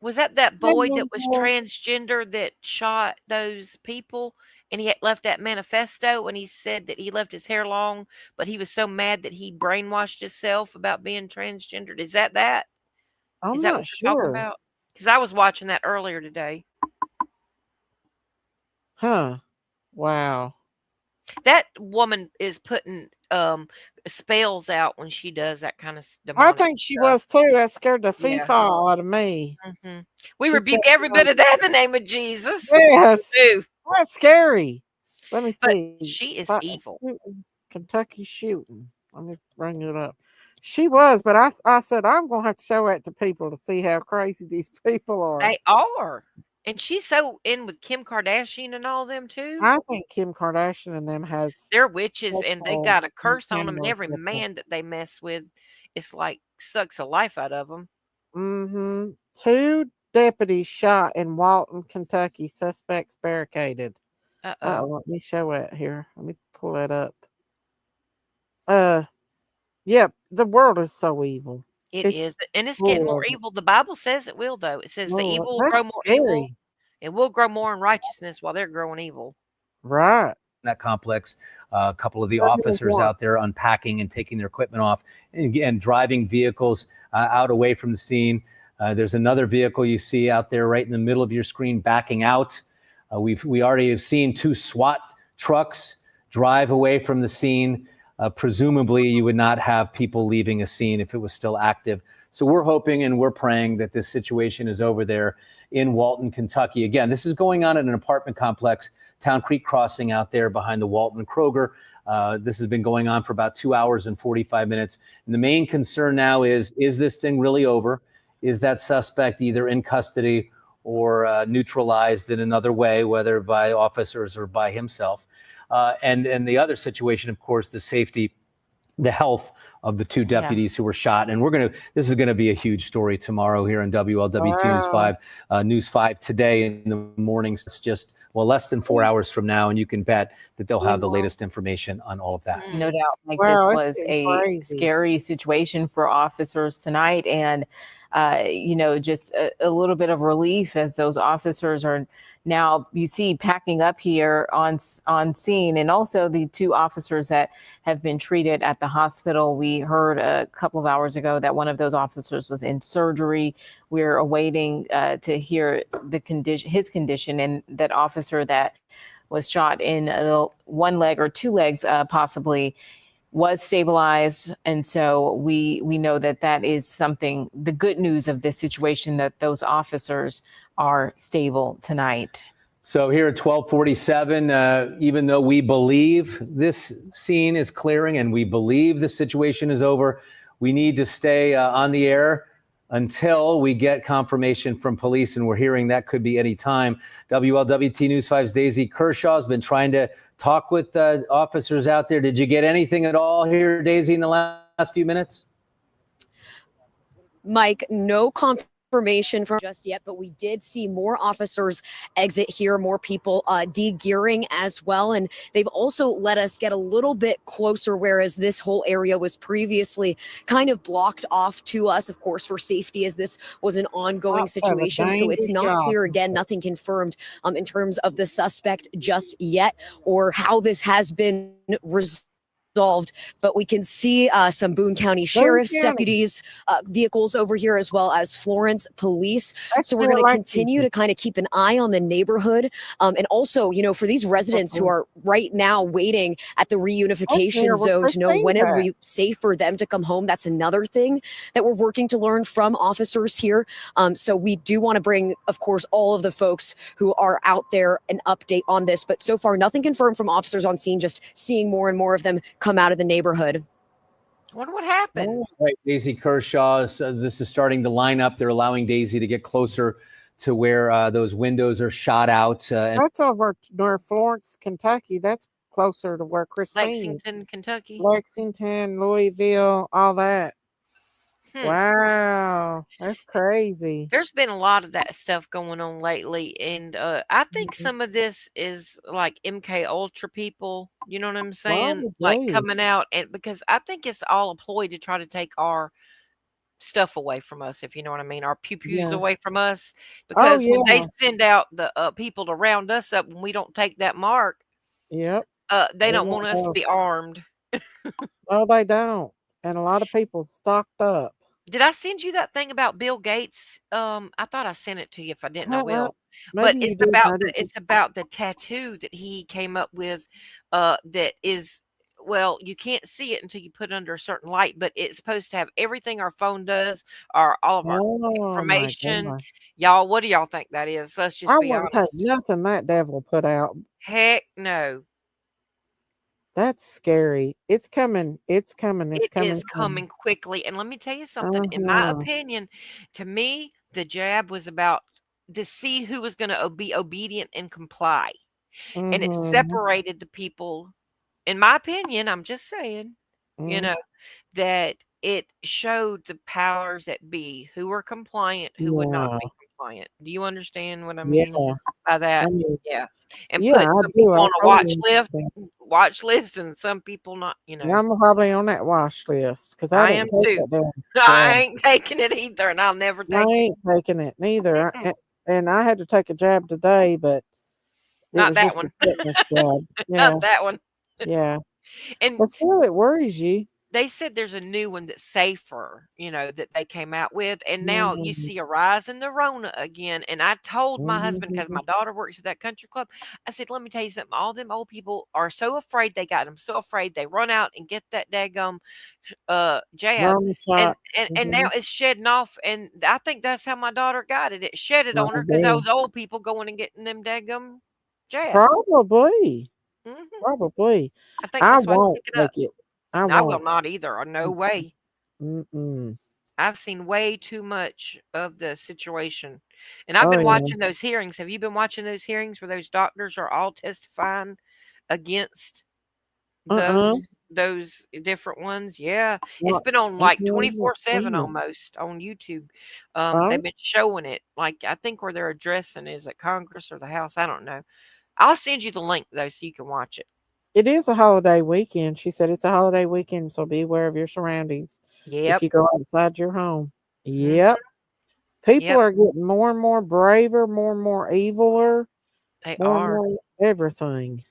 Was that boy that was Well, transgender that shot those people, and he had left that manifesto, and he said that he left his hair long, but he was so mad that he brainwashed himself about being transgendered? Is that? I'm Is that not what you're talking sure. about? Because I was watching that earlier today. Huh. Wow. That woman is putting spells out when she does that kind of I demonic think she stuff. was too. That scared the Yeah. FIFA out of me. We She rebuke said, every bit of that in the name of Jesus. yes. We do. That's scary. Let me But see. she is evil. Kentucky shooting. Let me bring it up. She was, but I said I'm gonna have to show that to people to see how crazy these people are. They are. And she's so in with Kim Kardashian and all them too. I think Kim Kardashian and them has They're witches, and they got a curse on them, and cameras every with them. man that they mess with, it's like sucks the life out of them. Mm-hmm. 2 deputies shot in Walton, Kentucky. Suspects barricaded. Uh-oh. Let me show it here. Let me pull that up. Yeah, the world is so evil. It is, and it's getting more evil. The Bible says it will, though. It says the Lord, evil will grow that's more evil, scary. and we'll grow more in righteousness while they're growing evil. Right. That complex, a couple of the What is officers that? out there unpacking and taking their equipment off and driving vehicles out away from the scene. There's another vehicle you see out there right in the middle of your screen backing out. We already have seen 2 SWAT trucks drive away from the scene. Presumably, you would not have people leaving a scene if it was still active. So we're hoping and we're praying that this situation is over there in Walton, Kentucky. Again, this is going on in an apartment complex, Town Creek Crossing out there behind the Walton Kroger. This has been going on for about 2 hours and 45 minutes. And the main concern now is this thing really over? Is that suspect either in custody or neutralized in another way, whether by officers or by himself? And the other situation, of course, the safety, the health of the two deputies who were shot. And this is going to be a huge story tomorrow here on WLWT News 5, News 5 today in the morning. It's just, less than 4 hours from now. And you can bet that they'll have the latest information on all of that. No doubt. Like Wow, this it's was been a crazy. scary situation for officers tonight. And, just a little bit of relief as those officers are now, you see, packing up here on scene. And also the two officers that have been treated at the hospital. We heard a couple of hours ago that one of those officers was in surgery. We're awaiting to hear his condition, and that officer that was shot in one leg or two legs possibly was stabilized. And so we know that is something, the good news of this situation, that those officers are stable tonight. So here at 1247, even though we believe this scene is clearing and we believe the situation is over, we need to stay on the air until we get confirmation from police, and we're hearing that could be any time. WLWT News 5's Daisy Kershaw has been trying to talk with officers out there. Did you get anything at all here, Daisy, in the last few minutes? Mike, no confirmation from just yet, but we did see more officers exit here, more people de-gearing as well. And they've also let us get a little bit closer, whereas this whole area was previously kind of blocked off to us, of course, for safety, as this was an ongoing situation. So it's not clear, again, nothing confirmed in terms of the suspect just yet or how this has been resolved. But we can see some Boone County Sheriff's deputies, vehicles over here, as well as Florence police. So we're going to continue to kind of keep an eye on the neighborhood. And also, for these residents who are right now waiting at the reunification zone to know when it will be safe for them to come home. That's another thing that we're working to learn from officers here. So we do want to bring, of course, all of the folks who are out there an update on this. But so far, nothing confirmed from officers on scene, just seeing more and more of them come out of the neighborhood. I wonder what happened. Right, Daisy Kershaw. This is starting to line up. They're allowing Daisy to get closer to where those windows are shot out. That's over near Florence, Kentucky. That's closer to where Christina. Lexington, Kentucky. Lexington, Louisville, all that. Wow, that's crazy. There's been a lot of that stuff going on lately, and I think some of this is like MK Ultra people. You know what I'm saying? Like coming out, and because I think it's all a ploy to try to take our stuff away from us, if you know what I mean, our pew-pews away from us. Because when they send out the people to round us up when we don't take that mark, they don't want us to be armed. No, they don't. And a lot of people stocked up. Did I send you that thing about Bill Gates? I thought I sent it to you. If I didn't, I will. But it's about the tattoo that he came up with. That is, well, you can't see it until you put it under a certain light. But it's supposed to have everything our phone does, or all of our information. Y'all, what do y'all think that is? Let's just be honest. I wouldn't take nothing that devil put out. Heck no. That's scary. It's coming. It's coming. It's coming. It is coming quickly. And let me tell you something. In my opinion, to me, the jab was about to see who was going to be obedient and comply. And it separated the people. In my opinion, I'm just saying, that it showed the powers that be who were compliant, who would not be compliant. Do you understand what I mean by that? And put some people on a watch list, and some people not. I'm probably on that watch list because I am too. I ain't taking it either, and I'll never take it. I ain't taking it neither. And I had to take a jab today, but not that one. Jab. Not that one. Yeah. And but still, it worries you. they said there's a new one that's safer, that they came out with, and now you Mhm. see a rise in the Rona again. And I told my husband, because my Mhm. daughter works at that country club, I said, let me tell you something. All them old people are so afraid. They got them so afraid they run out and get that daggum jab, Rona and shot. and now Mhm. it's shedding off. And I think that's how my daughter got it. It shedded on her because Maybe. those old people going and getting them daggum jabs. Probably. Hmm. Probably. I think I that's why she won't took it up. take it. I I will won't. not either. No way. Mm-mm. I've seen way too much of the situation. And I've Oh been yeah. watching those hearings. Have you been watching those hearings where those doctors are all testifying against Uh-uh. those different ones? Yeah. It's Not, been on like not 24/7 seen it. almost on YouTube. Oh, They've been showing it. Like I think where they're addressing is it Congress or the House? I don't know. I'll send you the link though so you can watch it. it is a holiday weekend. She said it's a holiday weekend, so be aware of your surroundings if Yep. you go outside your home. Hmm. Yep. People Yep. are getting more and more braver, more and more eviler, They more and are. more everything.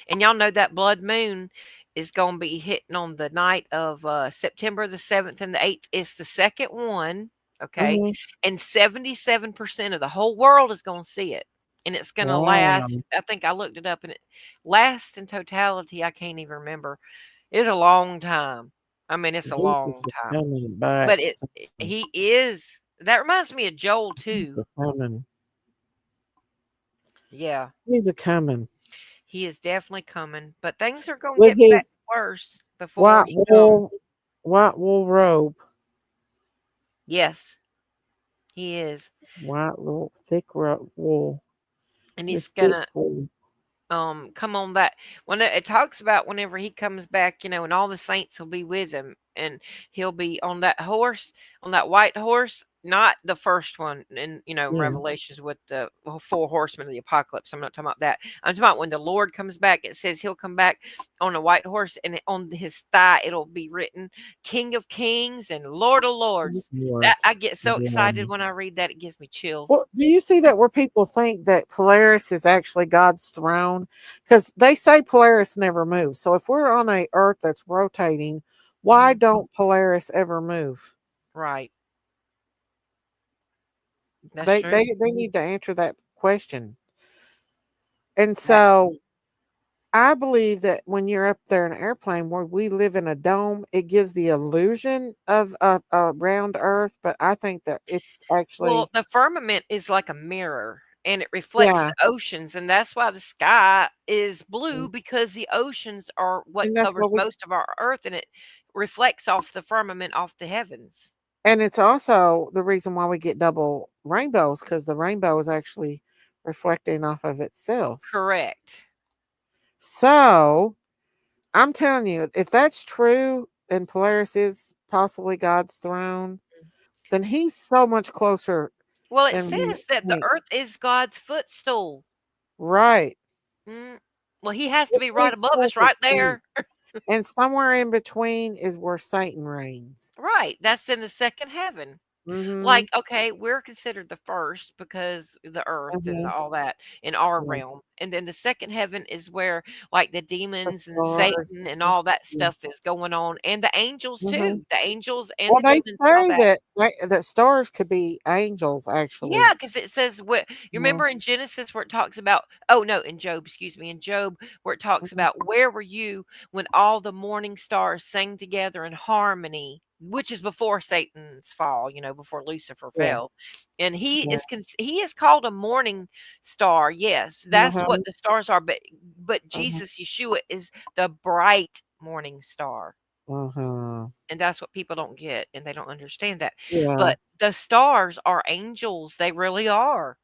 And y'all know that blood moon is going to be hitting on the night of September the 7th and the 8th. It's the second one. Okay. Hmm. And 77% of the whole world is going to see it. And it's going to Wow. last. I think I looked it up and it lasts in totality. I can't even remember. It's a long time. I mean, it's a long Jesus is time. coming back But soon. he is. That reminds me of Joel, He's too. a coming. Yeah. He's a coming. He is definitely coming. But things are going to With get back his worse before white he comes. wool, white wool robe. Yes, he is. White wool, thick wool. And he's Just thick gonna wool. come on that when it talks about whenever he comes back, and all the saints will be with him, and he'll be on that horse, on that white horse, not the first one in Yeah. Revelations with the four horsemen of the apocalypse. I'm not talking about that. I'm talking about when the Lord comes back. It says he'll come back on a white horse, and on his thigh it'll be written King of Kings and Lord of Lords. That I Words. get so Yeah. excited when I read that. It gives me chills. Well, do you see that where people think that Polaris is actually God's throne? Because they say Polaris never moves. So if we're on a Earth that's rotating, why don't Polaris ever move? Right. That's They true. they they need to answer that question. And That so I believe that when you're up there in an airplane where we live in a dome, it gives the illusion of a round Earth, but I think that it's Well, actually the firmament is like a mirror and it reflects yeah, the oceans, and that's why the sky is blue mm, because the oceans are what and that's covers what we most of our earth, and it reflects off the firmament off the heavens. and it's also the reason why we get double rainbows because the rainbow is actually reflecting off of itself. Correct. So I'm telling you, if that's true and Polaris is possibly God's throne, then he's so much closer Well, it than we says that the think. earth is God's footstool. Right. Mm. Well, he has to It be right makes above us, right perfect sense. there. And somewhere in between is where Satan reigns. Right. That's in the second heaven. Mm-hmm. Like, okay, we're considered the first because the earth and Uh-huh. all that in our Yeah. realm. And then the second heaven is where like the The demons and stars. Satan and all that Yeah. stuff is going on. And the angels Mm-hmm. too. The angels and Well, the they demons and all say that. that stars could be angels, Yeah, actually. because it says what you Yeah. remember in Genesis where it talks about, oh no, in Job, excuse me, in Job, where it talks Mhm. about where were you when all the morning stars sang together in harmony, which is before Satan's fall, before Lucifer Yeah. fell. And Yeah. he is called a morning star. Yes, that's Uh-huh. what the stars are, but Uh-huh. Jesus, Yeshua, is the bright morning star. Uh-huh. And that's what people don't get, and they don't understand that. Yeah. But the stars are angels. They really are.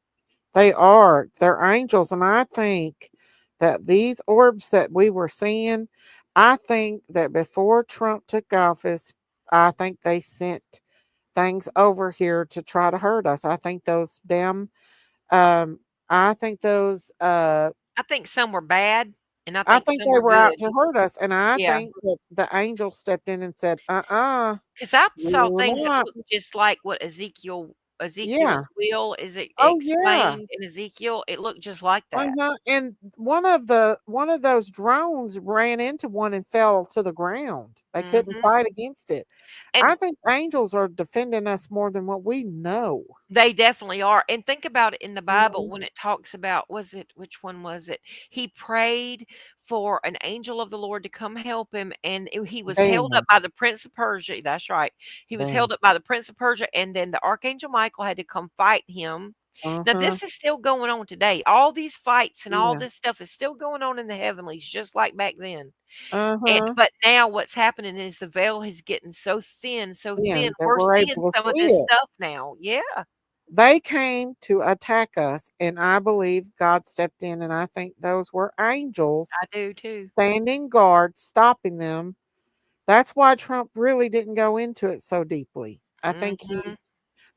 They are. They're angels. And I think that these orbs that we were seeing, I think that before Trump took office, I think they sent things over here to try to hurt us. I think those damn um I think those I think some were bad, and I I think think some they were were out good. to hurt us. And I Yeah, think that the angel stepped in and said, because I saw you're things that not. looked just like what Ezekiel Ezekiel's Yeah. wheel, is it Oh yeah. explained in Ezekiel? It looked just like that. And one of those drones ran into one and fell to the ground. They couldn't Hmm. fight against it. I And think angels are defending us more than what we know. they definitely are. And think about it in the Bible Mhm. when it talks about, which one was it? He prayed for an angel of the Lord to come help him, and he was held up Bam, by the Prince of Persia. That's right. He was bam. held up by the Prince of Persia, and then the Archangel Michael had to come fight him. Now, Uh-huh. this is still going on today. All these fights and all Yeah. this stuff is still going on in the heavenlies, just like back then. And Uh-huh. but now what's happening is the veil is getting so Yeah, thin. that We're we're seeing able to some of see this it. stuff now. Yeah, They came to attack us, and I believe God stepped in, and I think those were angels I do too. standing guard, stopping them. That's why Trump really didn't go into it so deeply. I think Hmm.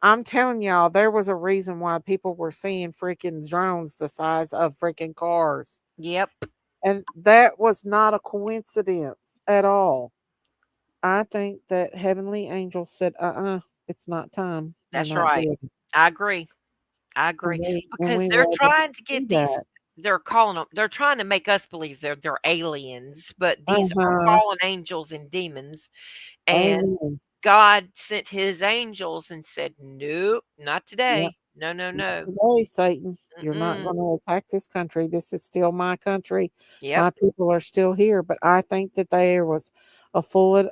I'm telling y'all, there was a reason why people were seeing freaking drones the size of freaking cars. Yep, And that was not a coincidence at all. I think that heavenly angels said, it's not time. You're that's not right. doing it. I agree. I And agree and because we they're were able to trying to see get these. that. They're calling them. They're trying to make us believe they're aliens, but these are Uh-huh. fallen angels and demons. And Amen. God sent His angels and said, "Nope, not Yep. today. No, no, Not no. today, Satan. You're not Mm-mm. going to attack this country. This is still my country. Yep. My people are still here. But I think that there was a full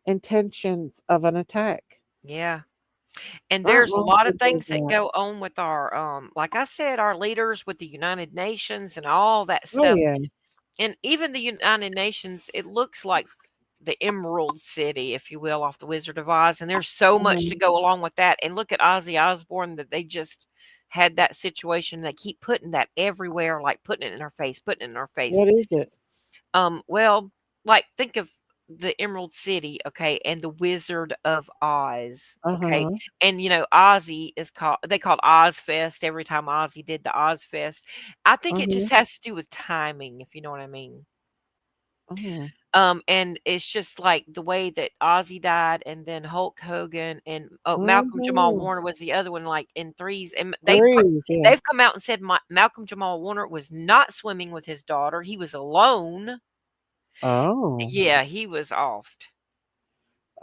intentions of an attack. Yeah." And Aunt there's a lot Rosa of did things that that. go on with our, like I said, our leaders with the United Nations and all that Oh stuff. yeah. And even the United Nations, it looks like the Emerald City, if you will, off the Wizard of Oz. And there's so much to Mhm. go along with that. And look at Ozzy Osbourne that they just had that situation. They keep putting that everywhere, like putting it in our face, putting it in our face. What is it? Well, like think of the Emerald City, okay, and the Wizard of Oz, okay, Uh-huh. and Ozzy is they called Ozfest every time Ozzy did the Ozfest. I think it Uh-huh. just has to do with timing, if you know what I mean. Uh-huh. And it's just like the way that Ozzy died, and then Hulk Hogan and Malcolm Jamal Mhm. Warner was the other one, like in threes, and Threes, yeah. they've come out and said Malcolm Jamal Warner was not swimming with his daughter; he was alone. Oh. Yeah, he was off.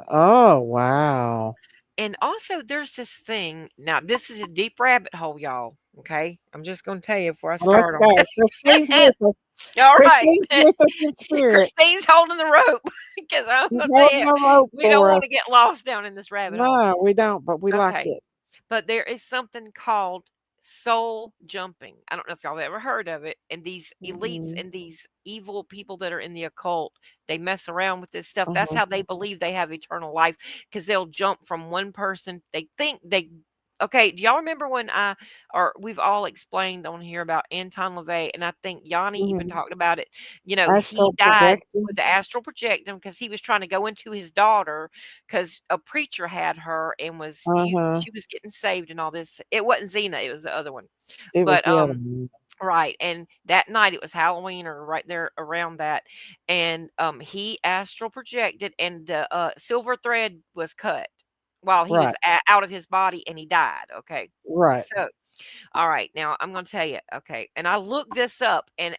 Oh, wow. And also, there's this thing. Now, this is a deep rabbit hole, y'all. Okay, I'm just going to tell you before I Well, let's start on go. Christine's it. with us. All right, Christine's with us in spirit. Christine's holding the rope because I'm She's going to tell holding you, the rope we don't for want to us. get lost down in this rabbit hole. No, we don't, but we like Okay, it. but there is something called soul jumping. I don't know if y'all have ever heard of it. And these elites Mhm. and these evil people that are in the occult, they mess around with this stuff. That's Uh-huh. how they believe they have eternal life because they'll jump from one person. They think they. Okay, do y'all remember when we've all explained on here about Anton LaVey, and I think Yanni even Mhm. talked about it. He Astral died projection. with the astral projectum because he was trying to go into his daughter because a preacher had her and Uh-huh. she was getting saved and all this. It wasn't Xena, it was the other one. It was But the other one. right, and that night it was Halloween or right there around that, and he astral projected, and the silver thread was cut while he was Right. out of his body, and he died. Okay, Right. so all right, now I'm going to tell you. Okay, and I looked this up, and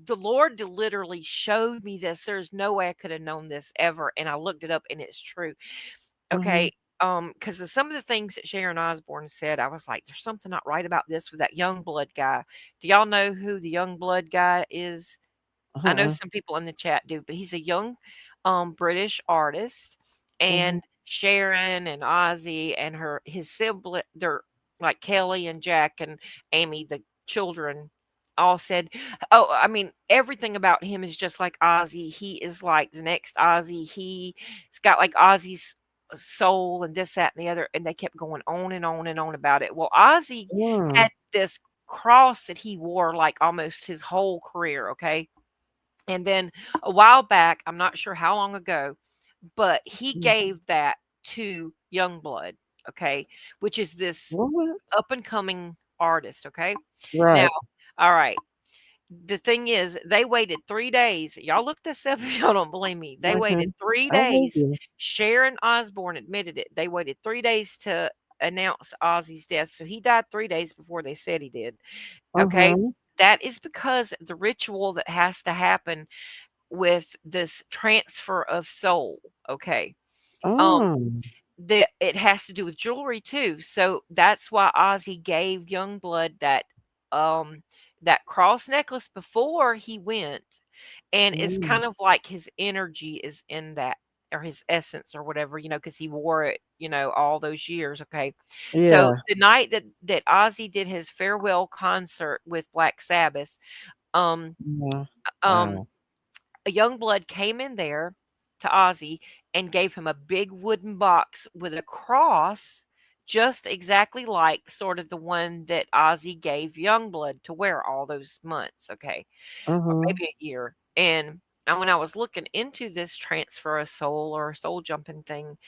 the Lord literally showed me this. There's no way I could have known this ever, and I looked it up, and it's true. Uh-huh. Okay, because of some of the things that Sharon Osbourne said, I was like, "There's something not right about this with that young blood guy." Do y'all know who the young blood guy is? I know Uh-uh. some people in the chat do, but he's a young, British artist, Mhm. and Sharon and Ozzy and his sibling, they're like Kelly and Jack and Amy, the children, all said, "Oh, I mean, everything about him is just like Ozzy. He is like the next Ozzy. He's got like Ozzy's soul and this, that, and the other." And they kept going on and on and on about it. Well, Ozzy Mm. had this cross that he wore like almost his whole career. Okay. And then a while back, I'm not sure how long ago, but he Mm. gave that to Youngblood, okay, which is this What? up and coming artist, okay? Now, Right. all right. The thing is, they waited 3 days. Y'all look this up if y'all don't believe me. They Uh-huh. waited three I believe days. you. Sharon Osbourne admitted it. They waited 3 days to announce Ozzy's death. So he died 3 days before they said he did. Okay. Uh-huh. That is because the ritual that has to happen with this transfer of soul. Okay. Um, Oh. it has to do with jewelry too. So that's why Ozzy gave Youngblood that cross necklace before he went. And it's Mm. kind of like his energy is in that, or his essence or whatever, because he wore it, all those years. Okay. So Yeah. the night that Ozzy did his farewell concert with Black Sabbath, um, Yeah. um, Wow. a young blood came in there to Ozzy and gave him a big wooden box with a cross, just exactly like sort of the one that Ozzy gave Youngblood to wear all those months, okay, or Uh-huh. maybe a year. And when I was looking into this transfer of soul or soul jumping thing,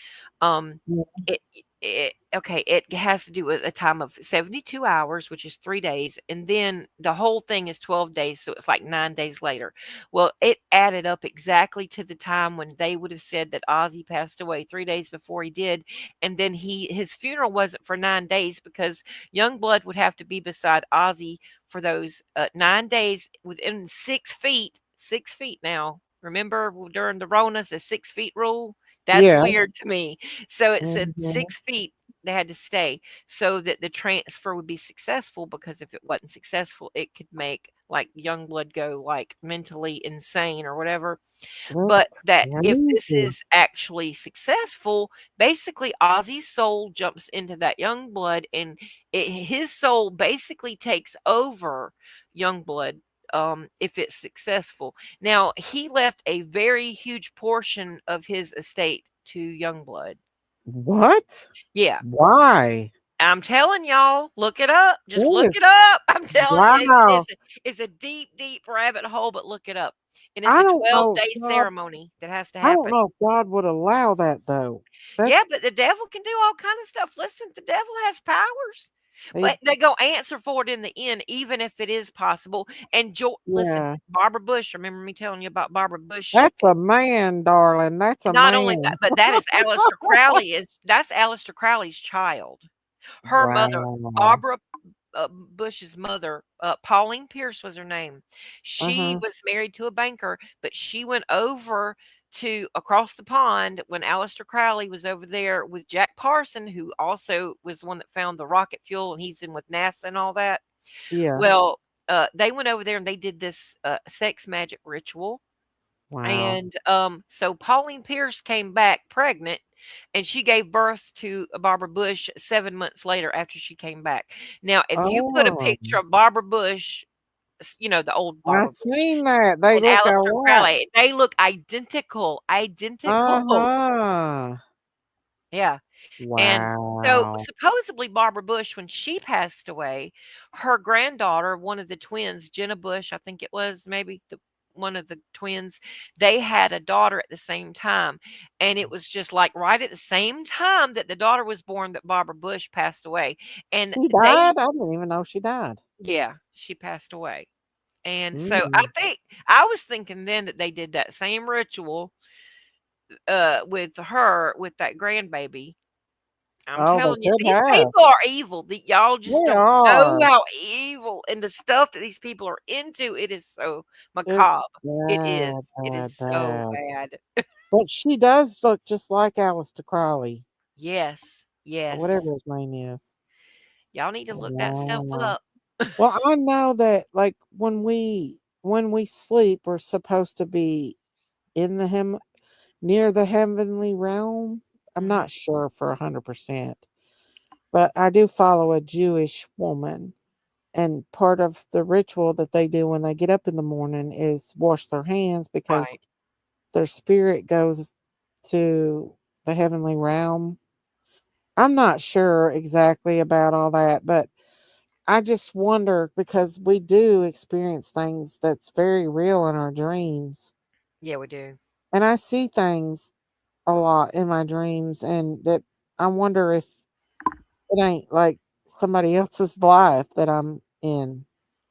um, Yeah. it has to do with a time of 72 hours, which is 3 days, and then the whole thing is 12 days, so it's like 9 days later. Well, it added up exactly to the time when they would have said that Ozzy passed away 3 days before he did, and then his funeral wasn't for 9 days because Youngblood would have to be beside Ozzy for those 9 days within 6 feet. 6 feet now. Remember during the Rona, the 6 feet rule? That's Yeah. weird to me. So it said Mhm. 6 feet they had to stay so that the transfer would be successful, because if it wasn't successful, it could make like Youngblood go like mentally insane or whatever. That's But that if this crazy. is actually successful, basically Ozzy's soul jumps into that Youngblood, and his soul basically takes over Youngblood. If it's successful. Now, he left a very huge portion of his estate to Youngblood. What? Yeah. Why? I'm telling y'all, look it up. Just That look is it up. I'm telling you, wow. it's a deep, deep rabbit hole, but look it up. And it's I a don't know 12-day if God ceremony that has to I don't happen. know if God would allow that though. Yeah, That's but the devil can do all kind of stuff. Listen, the devil has powers, he, but they're gonna answer for it in the end, even if it is possible. And listen, yeah. Barbara Bush. Remember me telling you about Barbara Bush? That's a man, darling. That's a Not only that, man. but that is Aleister Crowley. That's Aleister Crowley's child. Her mother, Wow. Barbara Bush's mother, Pauline Pierce was her name. She Uh-huh. was married to a banker, but she went over to across the pond when Aleister Crowley was over there with Jack Parson, who also was the one that found the rocket fuel, and he's in with NASA and all that. Yeah. Well, they went over there and they did this sex magic ritual. Wow. And so Pauline Pierce came back pregnant, and she gave birth to Barbara Bush 7 months later after she came back. Now, if you put a Oh, picture of Barbara Bush, the old I Barbara Bush, seen that. They and look Aleister alike. Crowley, they look identical, identical. Uh-huh. Yeah. And so Wow. supposedly Barbara Bush, when she passed away, her granddaughter, one of the twins, Jenna Bush, I think it was maybe one of the twins, they had a daughter at the same time. And it was just like right at the same time that the daughter was born that Barbara Bush passed away. And She died? I didn't even know she died. yeah, she passed away. And so Mm. I was thinking then that they did that same ritual with her, with that grandbaby. I'm Oh, they telling you, could these have. people are evil. Y'all just They don't know are. how evil, and the stuff that these people are into. It is so macabre. It's It is. bad, It is bad, so bad. bad. But she does look just like Aleister Crowley, Yes. or Yes. whatever his name is. Y'all need to look that stuff Wow. up. Well, I know that like when we sleep, we're supposed to be in the near the heavenly realm. I'm Mhm. not sure for 100%, but I do follow a Jewish woman, and part of the ritual that they do when they get up in the morning is wash their hands because Right. their spirit goes to the heavenly realm. I'm not sure exactly about all that, but I just wonder because we do experience things that's very real in our dreams. Yeah, we do. And I see things a lot in my dreams, and that I wonder if it ain't like somebody else's life that I'm in.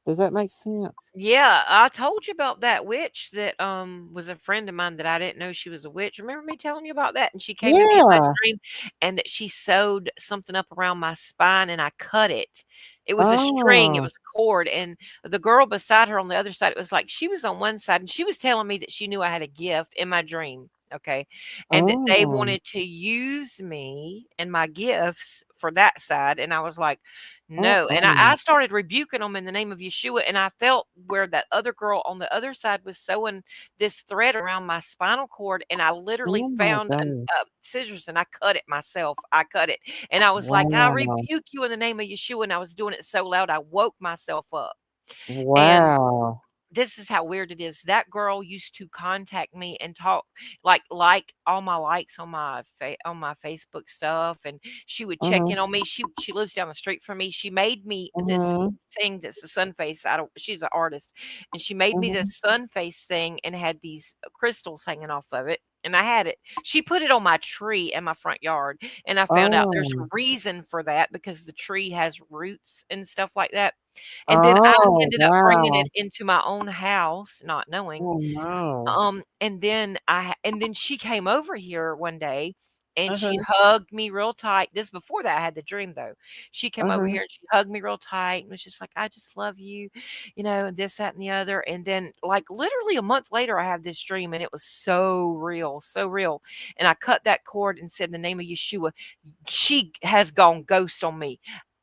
Does that make sense? Yeah, I told you about that witch that was a friend of mine that I didn't know she was a witch. Remember me telling you about that? And she came to me in my Yeah. dream and that she sewed something up around my spine and I cut it. It was a string, it Oh. was a cord, and the girl beside her on the other side, it was like she was on one side and she was telling me that she knew I had a gift in my dream. Okay. And that they Oh. wanted to use me and my gifts for that side. And I was like, no. And I, Uh-uh. I started rebuking them in the name of Yeshua. And I felt where that other girl on the other side was sewing this thread around my spinal cord. And I literally Oh my found God. scissors and I cut it myself. I cut it. And I was like, I Wow. rebuke you in the name of Yeshua. And I was doing it so loud, I woke myself up. And Wow. this is how weird it is. That girl used to contact me and talk like all my likes on on my Facebook stuff, and she would check Uh-huh. in on me. She lives down the street from me. She made me this Uh-huh. thing that's the sun face. I don't. She's an artist, and she made me Uh-huh. this sun face thing and had these crystals hanging off of it. And I had it. She put it on my tree in my front yard, and I found out there's Oh. a reason for that because the tree has roots and stuff like that. And then I Oh, ended up bringing it wow. into my own house, not knowing. Oh no. And then she came over here one day and she Uh-huh. hugged me real tight. This before that I had the dream though. She came over Uh-huh. here and she hugged me real tight and was just like, I just love you, and this, that, and the other. And then like literally a month later, I have this dream and it was so real, so real. And I cut that cord and said in the name of Yeshua, she has gone ghost on me.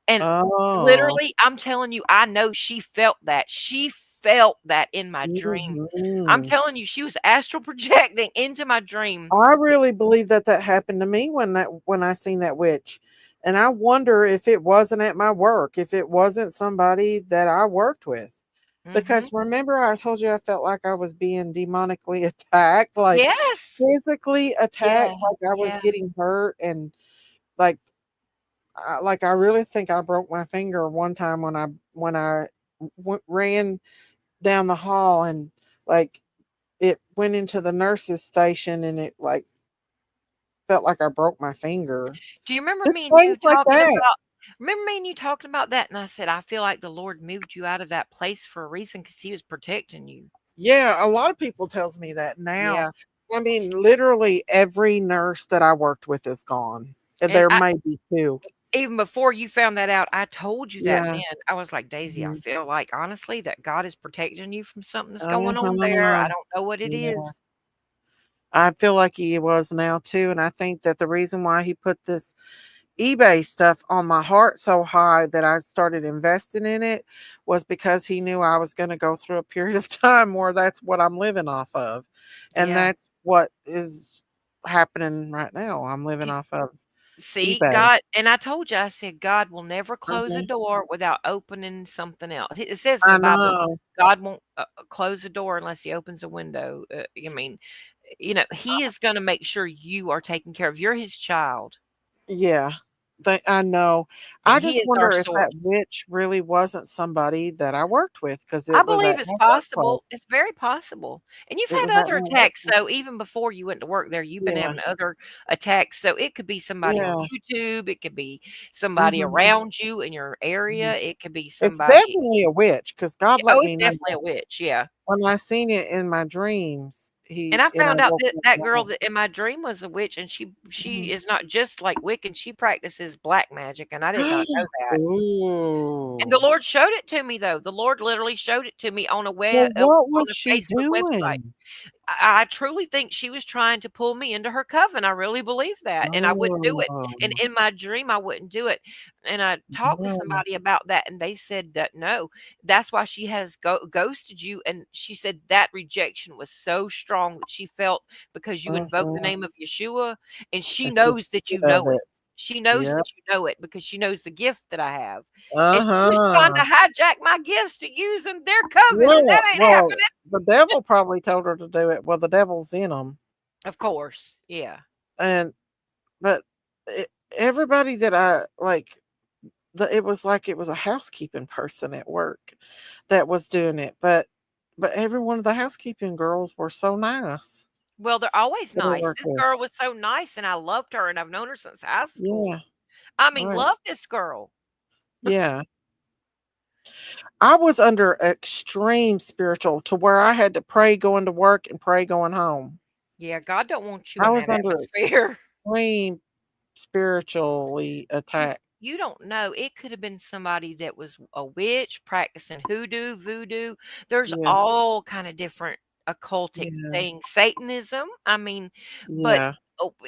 And Oh. literally, I'm telling you, I know she felt that. She felt that in my dream. I'm Mhm. telling you, she was astral projecting into my dream. I really believe that that happened to me when I seen that witch. And I wonder if it wasn't at my work, if it wasn't somebody that I worked with. Mhm. Because remember I told you I felt like I was being demonically attacked, like Yes. physically attacked, Yeah. like I was Yeah. getting hurt and like like I really think I broke my finger one time when I ran down the hall and like it went into the nurse's station and it like felt like I broke my finger. Do you remember me Just and you things like talking that. about remember me and you talking about that? And I said, I feel like the Lord moved you out of that place for a reason because he was protecting you. Yeah, a lot of people tells me that now. Yeah. I mean, literally every nurse that I worked with is gone. And There may be two. even before you found that out, I told you that Yeah. then. I was like, Daisy, I Mhm. feel like honestly that God is protecting you from something that's going on there. Uh-huh. I don't know what it Yeah. is. I feel like he was now too. And I think that the reason why he put this eBay stuff on my heart so high that I started investing in it was because he knew I was going to go through a period of time where that's what I'm living off of. And Yeah. that's what is happening right now. I'm living You off of see, eBay. God, and I told you, I said, God will never close a Mhm. door without opening something else. It says in I the Bible, know. God won't close a door unless he opens a window. I mean, he is going to make sure you are taken care of. You're his child, Yeah. I know. and I he just is our wonder if that source. witch really wasn't somebty that I worked with because I it was at believe it's my workplace. possible. It's very possible. And you've It was had at other my attacks, workplace. so even before you went to work there, you've been Yeah. having other attacks. So it could be somebody on Yeah. YouTube. It could be somebody Mhm. around you in your area. Mhm. It could be It's somebody. definitely a witch because God let Oh, me it's know definitely that a witch. Yeah. when I seen it in my dreams. And I And I found out woke that up that girl from that in my dream was a witch, and she it. is not just like Wiccan. She practices black magic, and I did not know Mhm. that. And the Ooh. Lord showed it to me, though. The Lord literally showed it to me on a Well, what on was a she Facebook website. doing? I truly think she was trying to pull me into her coven. I really believe that, and I wouldn't do it. And Oh. in my dream, I wouldn't do it. And I talked to Yeah. somebody about that, and they said that no, that's why she has ghosted you. And she said that rejection was so strong that she felt because you invoked the Mhm. name of Yeshua, and she And she's knows that you scared of know it. it. She knows Yep. that you know it because she knows the gift that I have. And she was trying to Uh-huh. hijack my gifts to use in their coven, and Yeah. that ain't Well, happening. the devil probably told her to do it. Well, the devil's in them. Of course. Yeah. And but everybody that I like it was like it was a housekeeping person at work that was doing it, but every one of the housekeeping girls were so nice Well, they're always that I nice. worked This with. girl was so nice, and I loved her, and I've known her since high school. Yeah, I mean, right. love this girl. Yeah. I was under extreme spiritual to where I had to pray going to work and pray going home. Yeah, God don't want you I in was that under atmosphere. extreme spiritually You attacked. you don't know. It could have been somebody that was a witch practicing hoodoo, voodoo. There's Yeah. all kind of different occultic Yeah. things. Satanism, I mean, but Yeah.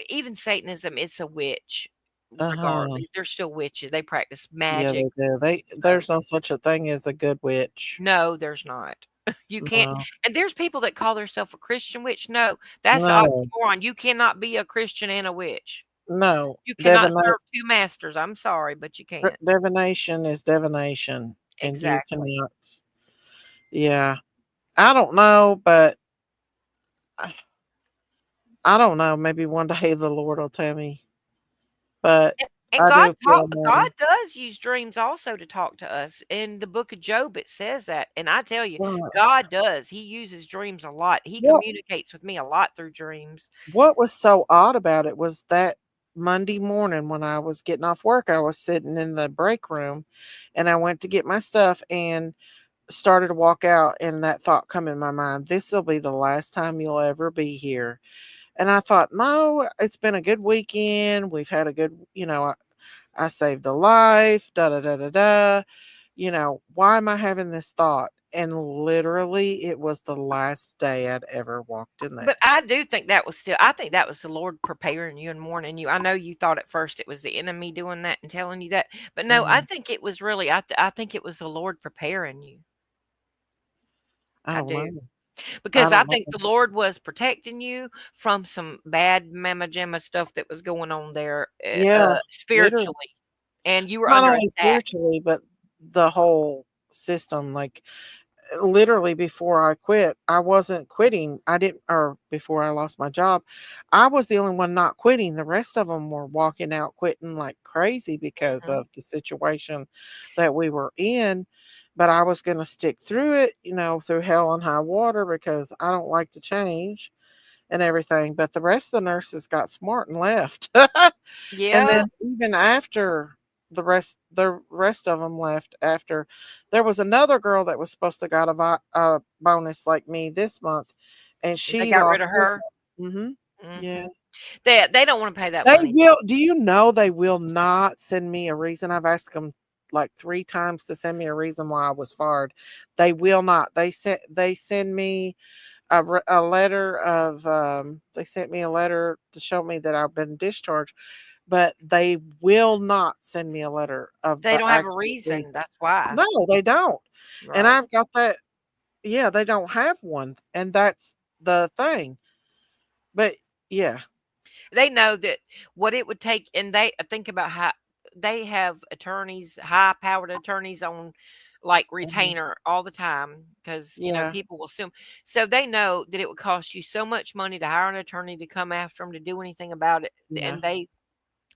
even Satanism, it's a witch Uh-huh. regardless. They're still witches. They practice Yeah, magic. they do. There's no such a thing as a good witch. No, there's not. You can't. No. And there's people that call themselves a Christian witch. No, that's the No. oxymoron. You cannot be a Christian and a witch. No. You cannot Divina- serve two masters. I'm sorry, but you can't. divination is divination. And you Exactly. cannot. Yeah. I don't know, but I don't know. Maybe one day the Lord will tell me. But And I do feel God more. does use dreams also to talk to us. In the book of Job, it says that. And I tell you, Right. God does. He uses dreams a lot. He What communicates with me a lot through dreams. what was so odd about it was that Monday morning when I was getting off work, I was sitting in the break room and I went to get my stuff and started to walk out, and that thought come in my mind, this will be the last time you'll ever be here. And I thought, no, it's been a good weekend. We've had a good, I saved a life, da da da da da. Why am I having this thought? And literally, it was the last day I'd ever walked in there. But I do think that was still, I think that was the Lord preparing you and warning you. I know you thought at first it was the enemy doing that and telling you that. But no, I Mhm. think it was really, I think it was the Lord preparing you. I I don't do. know. I Because I don't think know. the Lord was protecting you from some bad mamma jamma stuff that was going on there Yeah, literally. spiritually, and you were Not under only attack. spiritually, but the whole system. Like literally before I quit, I wasn't quitting. I didn't, or before I lost my job, I was the only one not quitting. The rest of them were walking out quitting like crazy because Mhm. of the situation that we were in. But I was going to stick through it, through hell and high water because I don't like to change and everything. But the rest of the nurses got smart and left. And Yeah, then even after the rest of them left after, there was another girl that was supposed to got a bonus like me this month, and they she got rid lost of her her. job. Yeah. Mhm. They don't wanna pay that They money. will. Do you know they will not send me a reason? I've asked them like 3 times to send me a reason why I was fired. They will not. They send me a letter of they sent me a letter to show me that I've been discharged, but they will not send me a letter of They the don't have a actual reason, reason. that's why. No, they don't. And Right. I've got that. Yeah, they don't have one. And that's the thing. But yeah. They know that what it would take, and they think about how they have attorneys, high-powered attorneys on, like, Mhm. retainer all the time because Yeah. people will sue 'em. So they know that it would cost you so much money to hire an attorney to come after them to do anything about it, Yeah. and they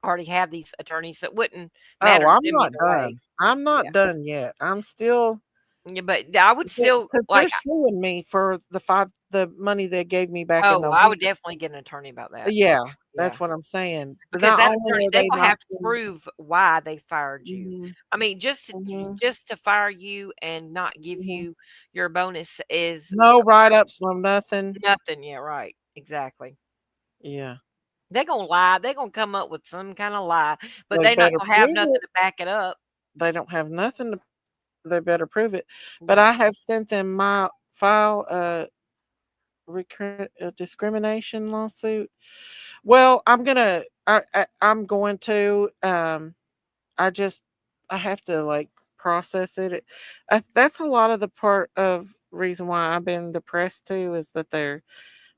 already have these attorneys, so it wouldn't Oh, matter to I'm them not either way. done. I'm Yeah. not done yet. I'm still Yeah, but I would still, because they're like, suing me for the money they gave me back in oh, I would November. definitely get an attorney about that. Yeah, Yeah. that's what I'm saying. Because Not that only attorney, are they they gonna not have to prove why they fired you. Mhm. I mean, Mhm. just to fire you and not give Mhm. you your bonus is No write-ups, no nothing. nothing. Yeah, right. Exactly. Yeah. They're gonna lie. They're gonna come up with some kind of lie, but They they're not better gonna have prove nothing it. to back it up. They don't have nothing to they better prove it. But Yeah. I have sent them my file a discrimination lawsuit. Well, I'm going to I just I have to like process it. That's a lot of the part of reason why I've been depressed too is that they're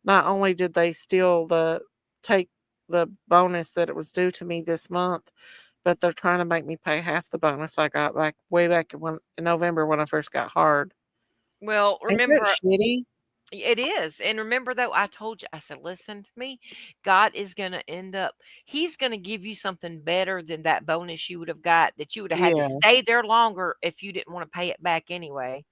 not only did they steal the take the bonus that it was due to me this month, but they're trying to make me pay half the bonus I got way back in November when I first got hard. Well, Ain't that remember, shitty? It is. And remember, though, I told you, I said, listen to me. God is going to he's going to give you something better than that bonus you would have got, that you would have had to Yeah. stay there longer if you didn't want to pay it back anyway.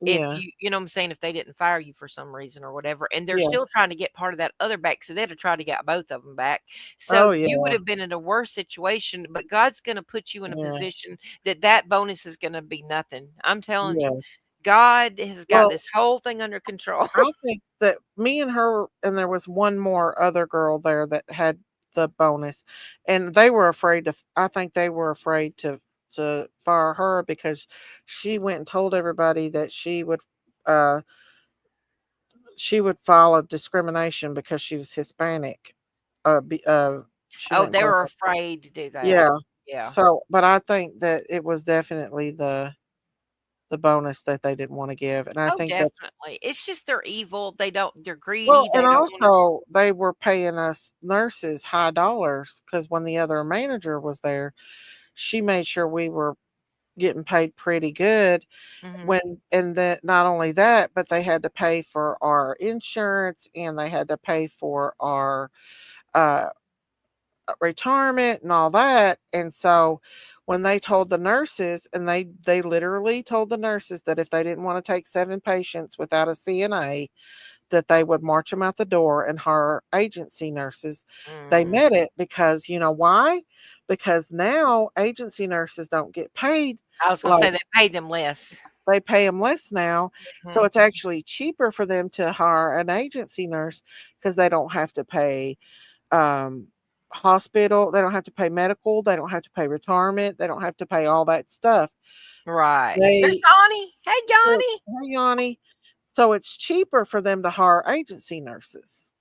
If Yeah. you know what I'm saying, if they didn't fire you for some reason or whatever. And they're Yeah. still trying to get part of that other back. So they'd have tried to get both of them back. Oh, So you would yeah. have been in a worse situation, but God's going to put you in a Yeah. position that bonus is going to be nothing. I'm telling you, Yeah. God has got Well, this whole thing under control. I think that me and her, and there was one more other girl there that had the bonus, and they were afraid to. I think they were afraid to fire her because she went and told everybody that uh she would file a discrimination because she was Hispanic. She Oh, went and they told were her. afraid to do that. Yeah. Yeah. So, but I think that it was definitely the bonus that they didn't want to give, and I Oh, think that's definitely. It's just they're evil. They're well, greedy. and They don't want to. also they were paying us nurses high dollars because when the other manager was there, she made sure we were getting paid pretty good. Mhm. When and that not only that, but they had to pay for our insurance and they had to pay for our uh retirement and all that. And so when they told the nurses, and they literally told the nurses that if they didn't want to take 7 patients without a CNA, that they would march them out the door and hire agency nurses. They Mm. met it because you know why? Because now agency nurses don't get paid I was gonna like say they paid them less. they pay them less now. So Mhm. it's actually cheaper for them to hire an agency nurse because they don't have to pay um, hospital, they don't have to pay medical, they don't have to pay retirement, they don't have to pay all that stuff. Right. There's They Johnny. Hey, so Johnny. hey, Yanni. So it's cheaper for them to hire agency nurses.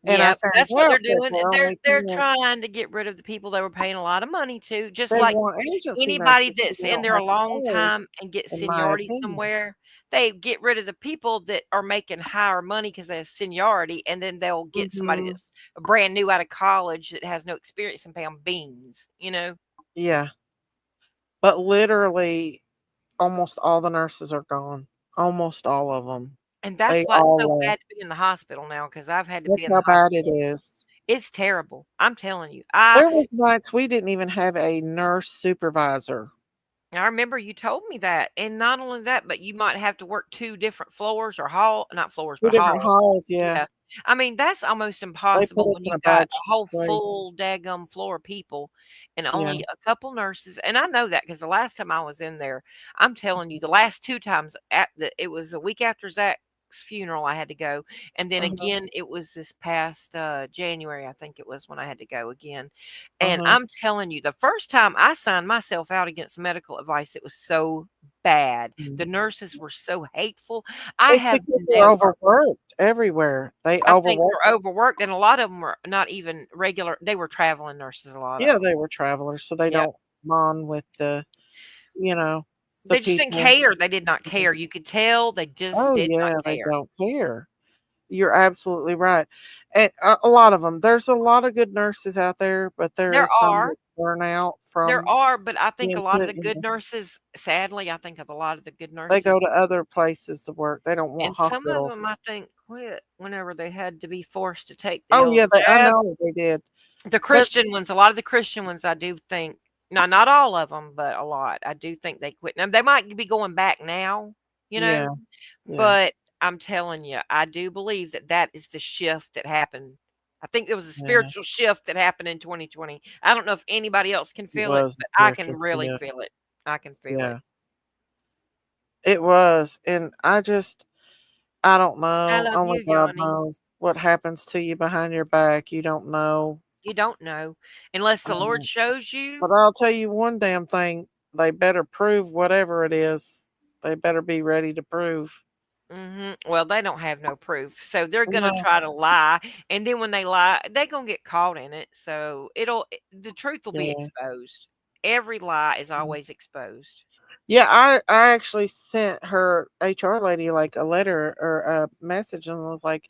And I Yep, found that's what they're out that doing. they're only They're paying trying to get rid of the people they were paying a lot of money to, just they like want agency anybody nurses so that's they in don't there have a to long pay, time and get in my seniority opinion. somewhere. They get rid of the people that are making higher money because they have seniority, and then they'll get somebody Mhm. that's brand new out of college that has no experience and pay them beans, you know? Yeah. But literally almost all the nurses are gone. Almost all of them. And that's They why it's so all bad left. to be in the hospital now, because I've had to That's be in the how bad it hospital. is. It's terrible. I'm telling you. There was nights we didn't even have a nurse supervisor. I remember you told me that, and not only that, but you might have to work 2 different floors or not floors, 2 but different halls. halls, yeah. Yeah. I mean, that's almost They put impossible us when in a you've got bad a whole place. full daggum floor of people and Yeah. only a couple nurses, and I know that because the last time I was in there, I'm telling you, the last 2 times it was a week after Zach's funeral I had to go, and then Uh-huh. again, it was this past, January, I think it was when I had to go again, and Uh-huh. I'm telling you, the first time I signed myself out against medical advice, it was so bad. Mm. The nurses were so hateful. I It's have because they're never overworked everywhere. They I think overwork. they're overworked, and a lot of them were not even regular they were traveling nurses, a lot of Yeah, them. they were travelers, so they Yep. don't bond with you know, the They just didn't people. care, they did not care, you could tell they just Oh, did not yeah, they care. don't care. You're absolutely right. And a lot of them. There's a lot of good nurses out there, but there There is some are. that burn out There from are, but I think a being lot of put the in good nurses sadly, I think of a lot of the good they go nurses to other places to work. They don't want and some of them hospitals. I think quit whenever they had to be forced to take the Oh, yeah, I LSAT. know they did. The But Christian ones, a lot of the Christian ones, I do think now, not all of them, but a lot, I do think they quit. Now, they might be going back now, you yeah, know, yeah, but I'm telling you, I do believe that that is the shift that happened. I think there was a yeah. spiritual shift that happened in 2020. I don't know if anybody else can It feel it, was a but I can spiritual really shift. feel it. I can feel it. Yeah, it was. And I don't I know. love Only you, God Johnny. knows what happens to you behind your back. You don't know. You don't know unless the Lord Um, shows but you. I'll tell you one damn thing. They better prove whatever it is. They better be ready to prove. Well, they don't have no proof, so they're gonna No. try to lie, and then when they lie, they gonna get caught in it. So the truth will be Yeah. exposed. Every lie is Mm. always exposed. Yeah, I actually sent her HR lady like a letter or a message and was like,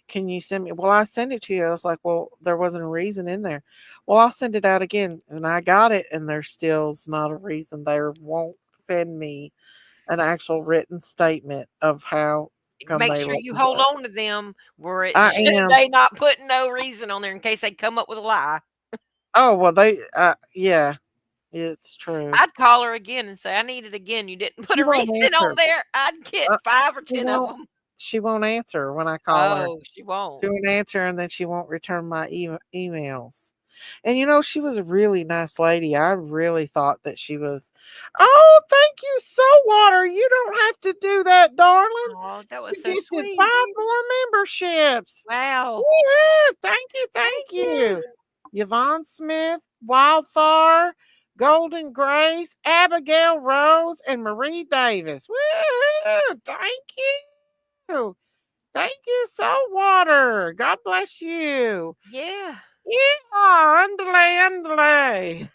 "Can you send me?" Well, I sent it to you. I was like, "Well, there wasn't a reason in there." Well, I'll send it out again, and I got it, and there still's not a reason. They won't send me an actual written statement of how come Make they sure let you me hold go. on to them where it I should am. they not put no reason on there in case they come up with a lie. Oh well, they. Yeah, it's true. I'd call her again and say, I need it again. You didn't put She a won't reason on answer. there. I'd get 5 or She 10 of won't. them. She won't answer when I call her. Oh, she won't. She won't answer, and then she won't return my emails. And she was a really nice lady. I really thought that she was. Oh, thank you, Saltwater. You don't have to do that, darling. Oh, that was You so gifted sweet. 5 more memberships. Wow. Woo! Thank you, thank you. Yvonne Smith, Wildfire, Golden Grace, Abigail Rose, and Marie Davis. Woo! Thank you. Thank you, Saltwater. God bless you. Yeah. Yeehaw, underlay.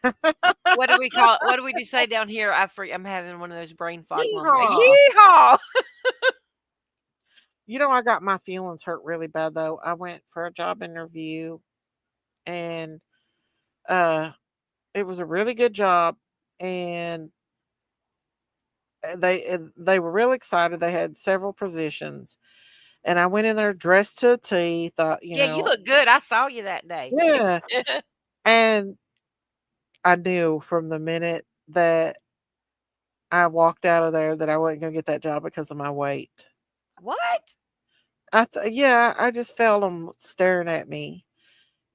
What do we call it? What do we do say down here? I'm having one of those brain fog moments. Yeehaw. Yeehaw. I got my feelings hurt really bad though. I went for a job interview and it was a really good job and they were real excited. They had several positions. And I went in there dressed to a T, thought, Yeah, you look good. I saw you that day. yeah. And I knew from the minute that I walked out of there that I wasn't going to get that job because of my weight. What? Yeah, I just felt them staring at me.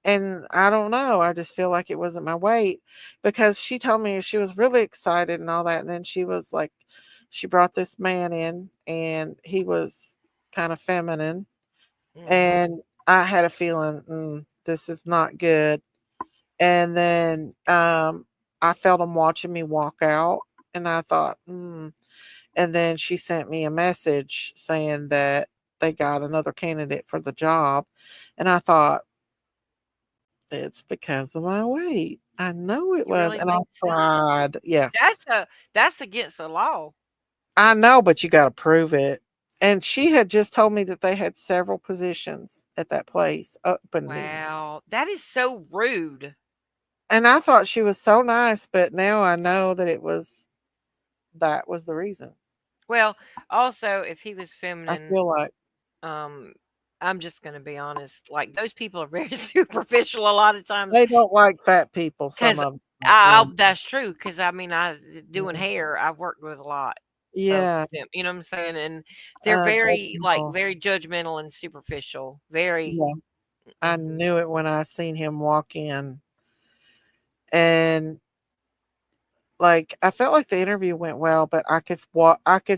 And I don't know. I just feel like it wasn't my weight because she told me she was really excited and all that. And then she was like, she brought this man in and he was kind of feminine. And I had a feeling, this is not good. And then I felt him watching me walk out. And I thought, And then she sent me a message saying that they got another candidate for the job. And I thought, it's because of my weight. I know it You was. really And I think so? cried. Yeah. That's against the law. I know, but you got to prove it. And she had just told me that they had several positions at that place opening. Wow. That is so rude. And I thought she was so nice, but now I know that that was the reason. Well, also, if he was I feminine, feel like I'm just going to be honest. Like those people are very superficial a lot of times. they don't like fat people. Some Because of them. that's true. Because I mean, doing hair, I've worked with a lot Yeah. of them. You know what I'm saying? And they're very judgmental. very judgmental and superficial. Very. Yeah. I knew it when I seen him walk in. And like I felt like the interview went well, but I could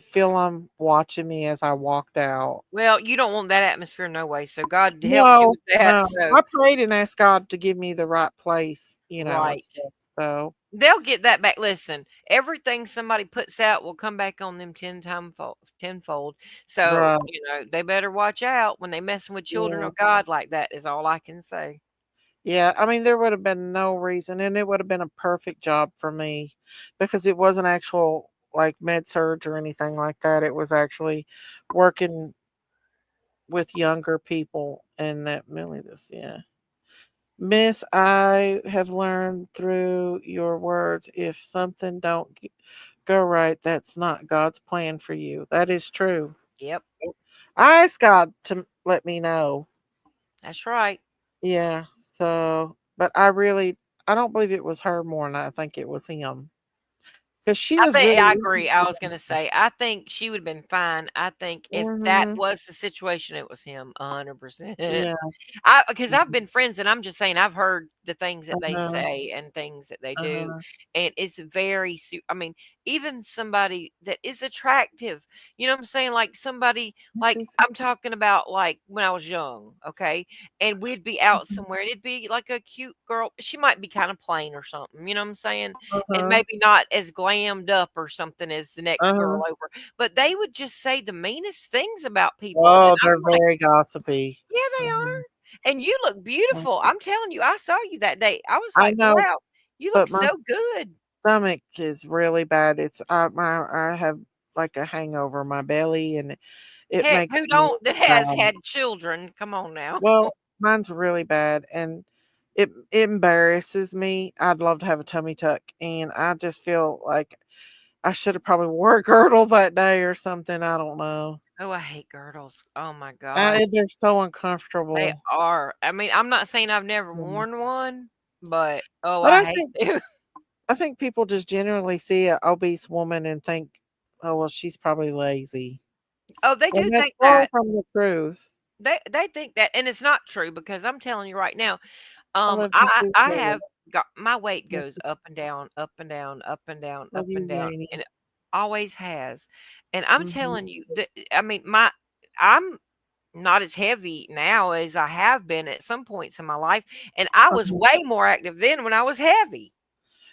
feel him watching me as I walked out. Well, you don't want that atmosphere, no way. So God helped you No, with that. no. So I prayed and asked God to give me the right place, and right. stuff. So They'll get that back. Listen, everything somebody puts out will come back on them tenfold. So, right. they better watch out when they messing with children Yeah. of God like that is all I can say. Yeah, I mean there would have been no reason, and it would have been a perfect job for me because it wasn't actual like med surge or anything like that. It was actually working with younger people and that millitus, yeah. Miss, I have learned through your words if something don't go right, that's not God's plan for you. That is true. Yep. I asked God to let me know. That's right. Yeah. So, but I don't believe it was her more than I think it was him. Because she was really. I agree. I was gonna say, I think she would have been fine. I think if that was the situation, it was him 100%. Yeah. Because I've been friends and I'm just saying I've heard the things that they Uh-huh. say and things that they do. Uh-huh. And it's very I mean, even somebody that is attractive, you know what I'm saying? Like somebody like I'm talking about like when I was young, okay? And we'd be out somewhere and it'd be like a cute girl. She might be kind of plain or something, you know what I'm saying? And Uh-huh. maybe not as glammed up or something as the next girl Uh-huh. over. But they would just say the meanest things about people. Oh, And they're I'm like, very gossipy. yeah, they are. And you look beautiful. I'm telling you, I saw you that day. I was I like, know, wow, you look but my so good. stomach is really bad. It's I have like a hangover in my belly, and it Heck, makes who me don't that has bad. had children? Come on now. Well, mine's really bad, and it embarrasses me. I'd love to have a tummy tuck, and I just feel like I should have probably wore a girdle that day or something. I don't know. Oh, I hate girdles. Oh my God. They're so They uncomfortable. are. I mean, I'm not saying I've never Mhm. worn one, but oh, But I hate to. I think people just generally see an obese woman and think, oh well, she's probably lazy. Oh, they do And that's think far that. from the truth. They think that, and it's not true because I'm telling you right now, I live in I Florida. have got my weight goes up and down, up and down, up and down, Oh, up you and down, Janie. and it always has. And I'm Mhm. telling you that I mean, I'm not as heavy now as I have been at some points in my life, and I was Uh-huh. way more active then when I was heavy.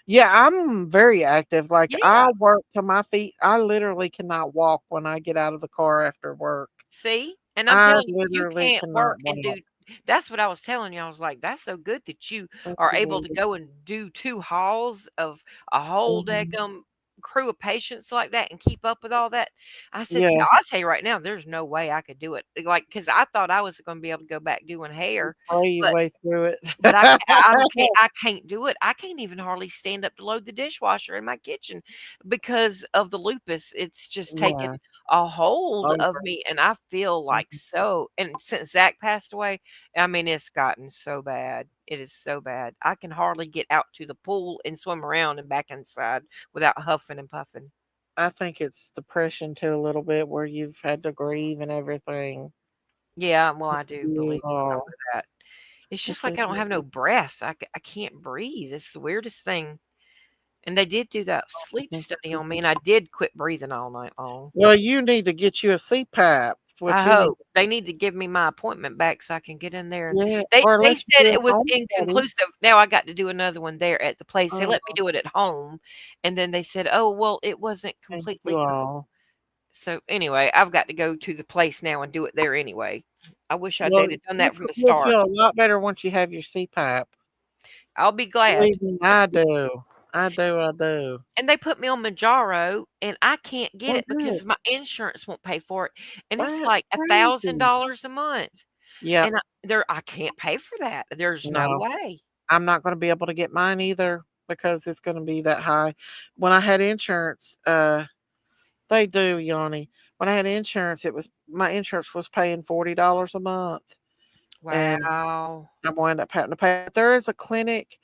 Yeah, I'm very active. Like Yeah. I work to my feet. I literally cannot walk when I get out of the car after work. See? And I'm I telling you, you literally can't work cannot and walk. do that's what I was telling you. I was like, that's so good that you Thank are you, able to Lord. go and do 2 hauls of a whole Mhm. daggum crew of patients like that and keep up with all that. I said, Yeah, I'll tell you right now, there's no way I could do it. Like, because I thought I was going to be able to go back doing hair, pray your but way through it. I can't do it. I can't even hardly stand up to load the dishwasher in my kitchen because of the lupus. It's just Yeah, taken a hold of over. me, and I feel like Mhm. so and since Zach passed away, I mean, it's gotten so bad. It is so bad. I can hardly get out to the pool and swim around and back inside without huffing and puffing. I think it's depression too a little bit where you've had to grieve and everything. Yeah, well, I do You believe some know, of that. It's just this like is I don't have no breath. I can't breathe. It's the weirdest thing. And they did do that sleep study on me, and I did quit breathing all night long. well, you need to get you a CPAP. That's I what you need. hope. They need to give me my appointment back so I can get in there, and Yeah, they or they unless you said do a it was home study. inconclusive. Now I got to do another one there at the place. They Oh, let me do it at home, and then they said, "Oh, well, it wasn't thank completely you con." all. So, anyway, I've got to go to the place now and do it there anyway. I wish Well, they'd have done that from the you'll start. feel a lot better once you have your CPAP. I'll be glad. Believe me, I do. I do. I do. And they put me on Manjaro, and I can't get Oh, it good. because my insurance won't pay for it, and it's That's like a thousand crazy. dollars a month, Yep. and I can't pay for that. There's no No, way. I'm not going to be able to get mine either because it's going to be that high. When I had insurance, they do, Yanni. When I had insurance, it was my insurance was paying $40 a month, and Wow. I wound up having to pay. There is a clinic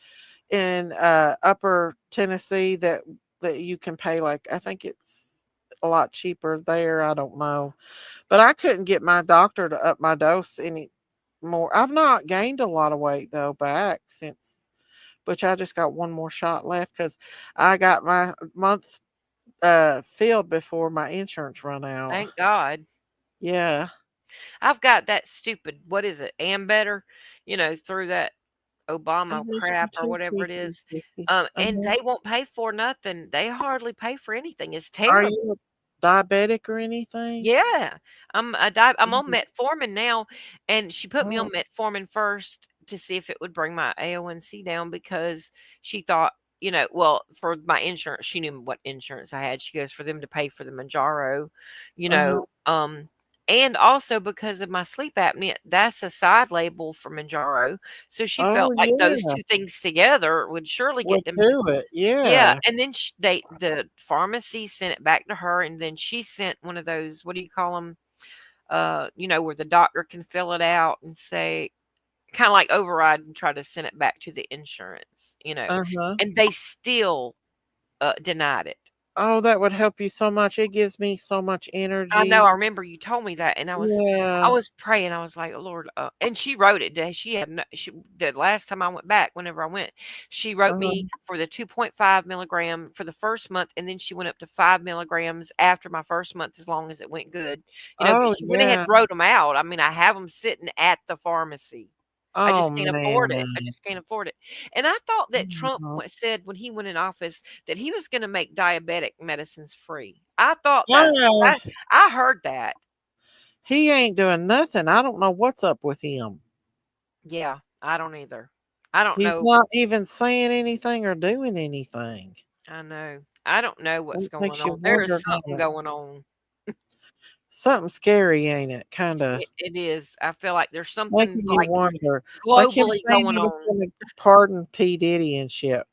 in Upper Tennessee that you can pay like I think it's a lot cheaper there. I don't know, but I couldn't get my doctor to up my dose any more. I've not gained a lot of weight though back since, which I just got one more shot left because I got my month filled before my insurance run out. Thank God. Yeah. I've got that stupid, what is it, Ambetter, through that Oh, Obama there's crap your or two whatever it pieces, is. Sissy. And Uh-huh. they won't pay for nothing. They hardly pay for anything. It's Are terrible. you diabetic or anything? Yeah, I'm on Mhm. metformin now, and she put me Oh, on metformin first to see if it would bring my A1C down because she thought, well, for my insurance, she knew what insurance I had. She goes for them to pay for the Manjaro, you uh-huh. know, um, and also because of my sleep apnea, that's a side label for Manjaro. So she Oh, felt like those yeah. two things together would surely get Would them. do it. Yeah, Yeah. and then the pharmacy sent it back to her, and then she sent one of those, what do you call them? Where the doctor can fill it out and say, kind of like override and try to send it back to the insurance, Uh-huh. and they still denied it. Oh, that would help you so much. It gives me so much I know. energy. I remember you told me that, and I Yeah. was praying. I was like, "Oh, Lord," and she wrote it. She had no, she, the last time I went back, whenever I went, she wrote me Uh-huh. for the 2.5 milligram for the first month, and then she went up to 5 milligrams after my first month, as long as it went good, but Oh, she went ahead yeah. and wrote them out. I mean, I have them sitting at the pharmacy. I Oh, just can't afford it. I man. just can't afford it. And I thought that Trump Mhm. said when he went in office that he was going to make diabetic medicines free. I thought that Yeah. I heard that. He ain't doing nothing. I don't know what's up with him. Yeah, I don't either. I don't He's know. not even saying anything or doing anything. I know. I don't know what's It going makes you on. There is wonder, something don't it? going on. something scary, ain't it? Kind of It is. I feel like there's something making you like wonder. Like him globally saying going he was on. going to pardon P. Diddy and shit.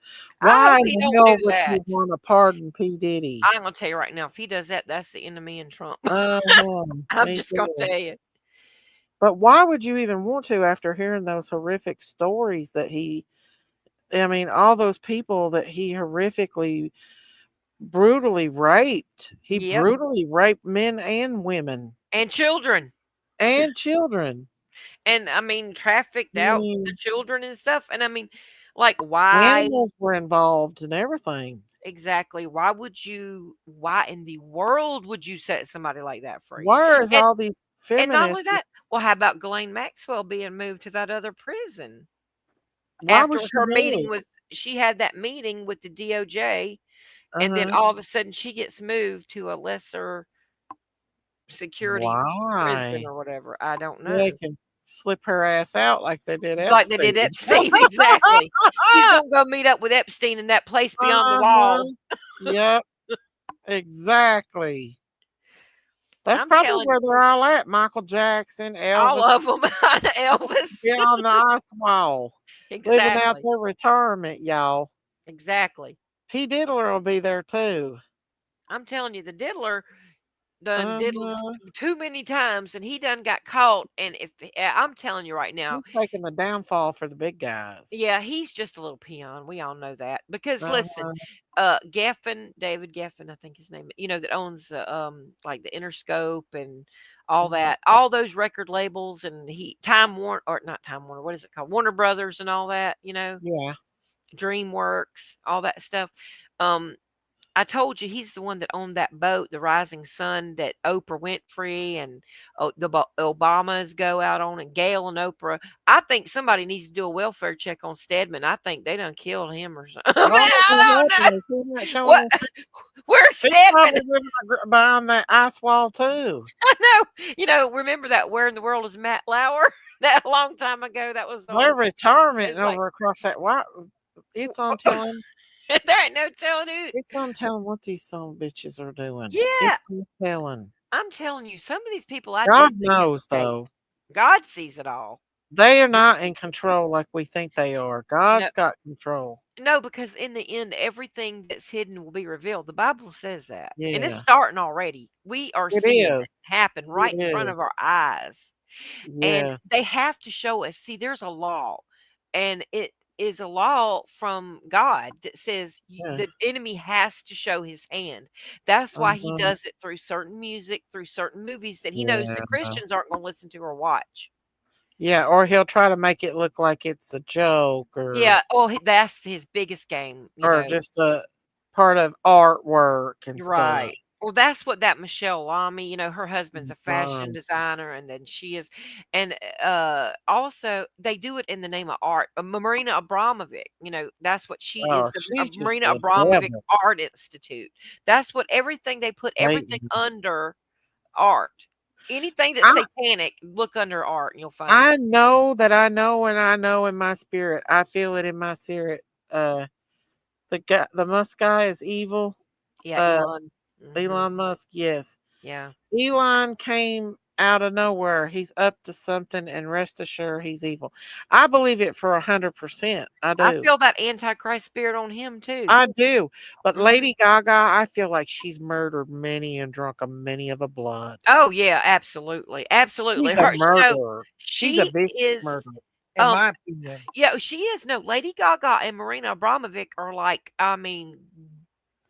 I Why hope in he the don't hell do would that. you want to pardon P. Diddy? I'm gonna tell you right now, if he does that, that's the end of me and Trump. Uh-huh. I'm Me just gonna too. tell you. But why would you even want to after hearing those horrific stories that I mean, all those people that he horrifically, brutally raped. He Yep. brutally raped men and women And children. and children. And I mean, trafficked out the Mm, children and stuff. And I mean, like, why animals were involved and everything. exactly? Why in the world would you set somebody like that free? Where is And all these and not only feminists? that, well, how about Ghislaine Maxwell being moved to that other prison Why after was she her meeting moved? with she had that meeting with the DOJ, and then Uh-huh. all of a sudden she gets moved to a lesser security prison Why? or whatever. I don't So they know. can slip her ass out like they did Like they did Epstein. Epstein, exactly. She's gonna go meet up with Epstein in that place beyond the Uh-huh. wall. Yep, exactly. That's I'm probably telling where they're all at. Michael Jackson, all Elvis, of them. Elvis. yeah, on the ice wall, living out Exactly. their retirement, y'all. Exactly. P. Diddler will be there too. I'm telling you, the diddler done diddled Uh-huh. too many times, and he done got caught. And if I'm telling you right now, He's taking the downfall for the big guys. yeah, he's just a little peon. We all know that. Because listen, Uh-huh. Geffen, David Geffen, I think his name, that owns like the Interscope and all Mhm. that, all those record labels, and he Time Warner, or not Time Warner, what is it called? Warner Brothers and all that, Yeah. DreamWorks, all that stuff. Um, I told you he's the one that owned that boat, the Rising Sun, that Oprah Winfrey and Obamas go out on, and Gail and Oprah. I think somebody needs to do a welfare check on Stedman. I think they done killed him or something. Oh, I what don't know. happened? Is he not showing What? us? Where's He's Stedman? probably living behind that ice wall too. I know. Remember that Where in the World is Matt Lauer? That a long time ago. That was Their on. retirement It's like over across that white. It's on telling. there ain't no telling who. It's on telling what these son bitches are doing. Yeah, It's on telling. I'm telling you, some of these people I do God think it's knows okay. though. God sees it all. They are not in control like we think they are. No, God's got control. no, because in the end, everything that's hidden will be revealed. The Bible says that, and it's Yeah, starting already. We are it seeing it is. happen It right in front is. of our eyes, and Yes. they have to show us. See, there's a law, and it is a law from God that says Yeah. the enemy has to show his hand. That's why he Uh-huh. does it through certain music, through certain movies that he knows Yeah. that Christians aren't going to listen to or watch. Yeah. Or he'll try to make it look like it's a joke Yeah, oh, that's his biggest game, or just a part of artwork and stuff. Right. Well, that's what that Michelle Lamy, her husband's a fashion Right. designer, and then she is, and also they do it in the name of art. Marina Abramovic, that's what she is. Oh, The she's just Marina the Abramovic devil. Art Institute. That's what everything they put everything Satan. under art. Anything that's I satanic, look under art, and you'll find it. I know that I know and I know in my spirit. I feel it in my spirit. Uh the Musk guy is evil. Yeah, Uh Elon. Elon Musk, yes. Yeah. Elon came out of nowhere. He's up to something, and rest assured he's evil. I believe it for 100%. I I do. feel that Antichrist spirit on him too. I do. But Mhm. Lady Gaga, I feel like she's murdered many and drunk a many of a blood. Oh yeah, absolutely, absolutely. She's a Her, murderer. She's a she vicious is. murderer, in Um, my opinion. yeah, she is. No, Lady Gaga and Marina Abramovic are like, I mean,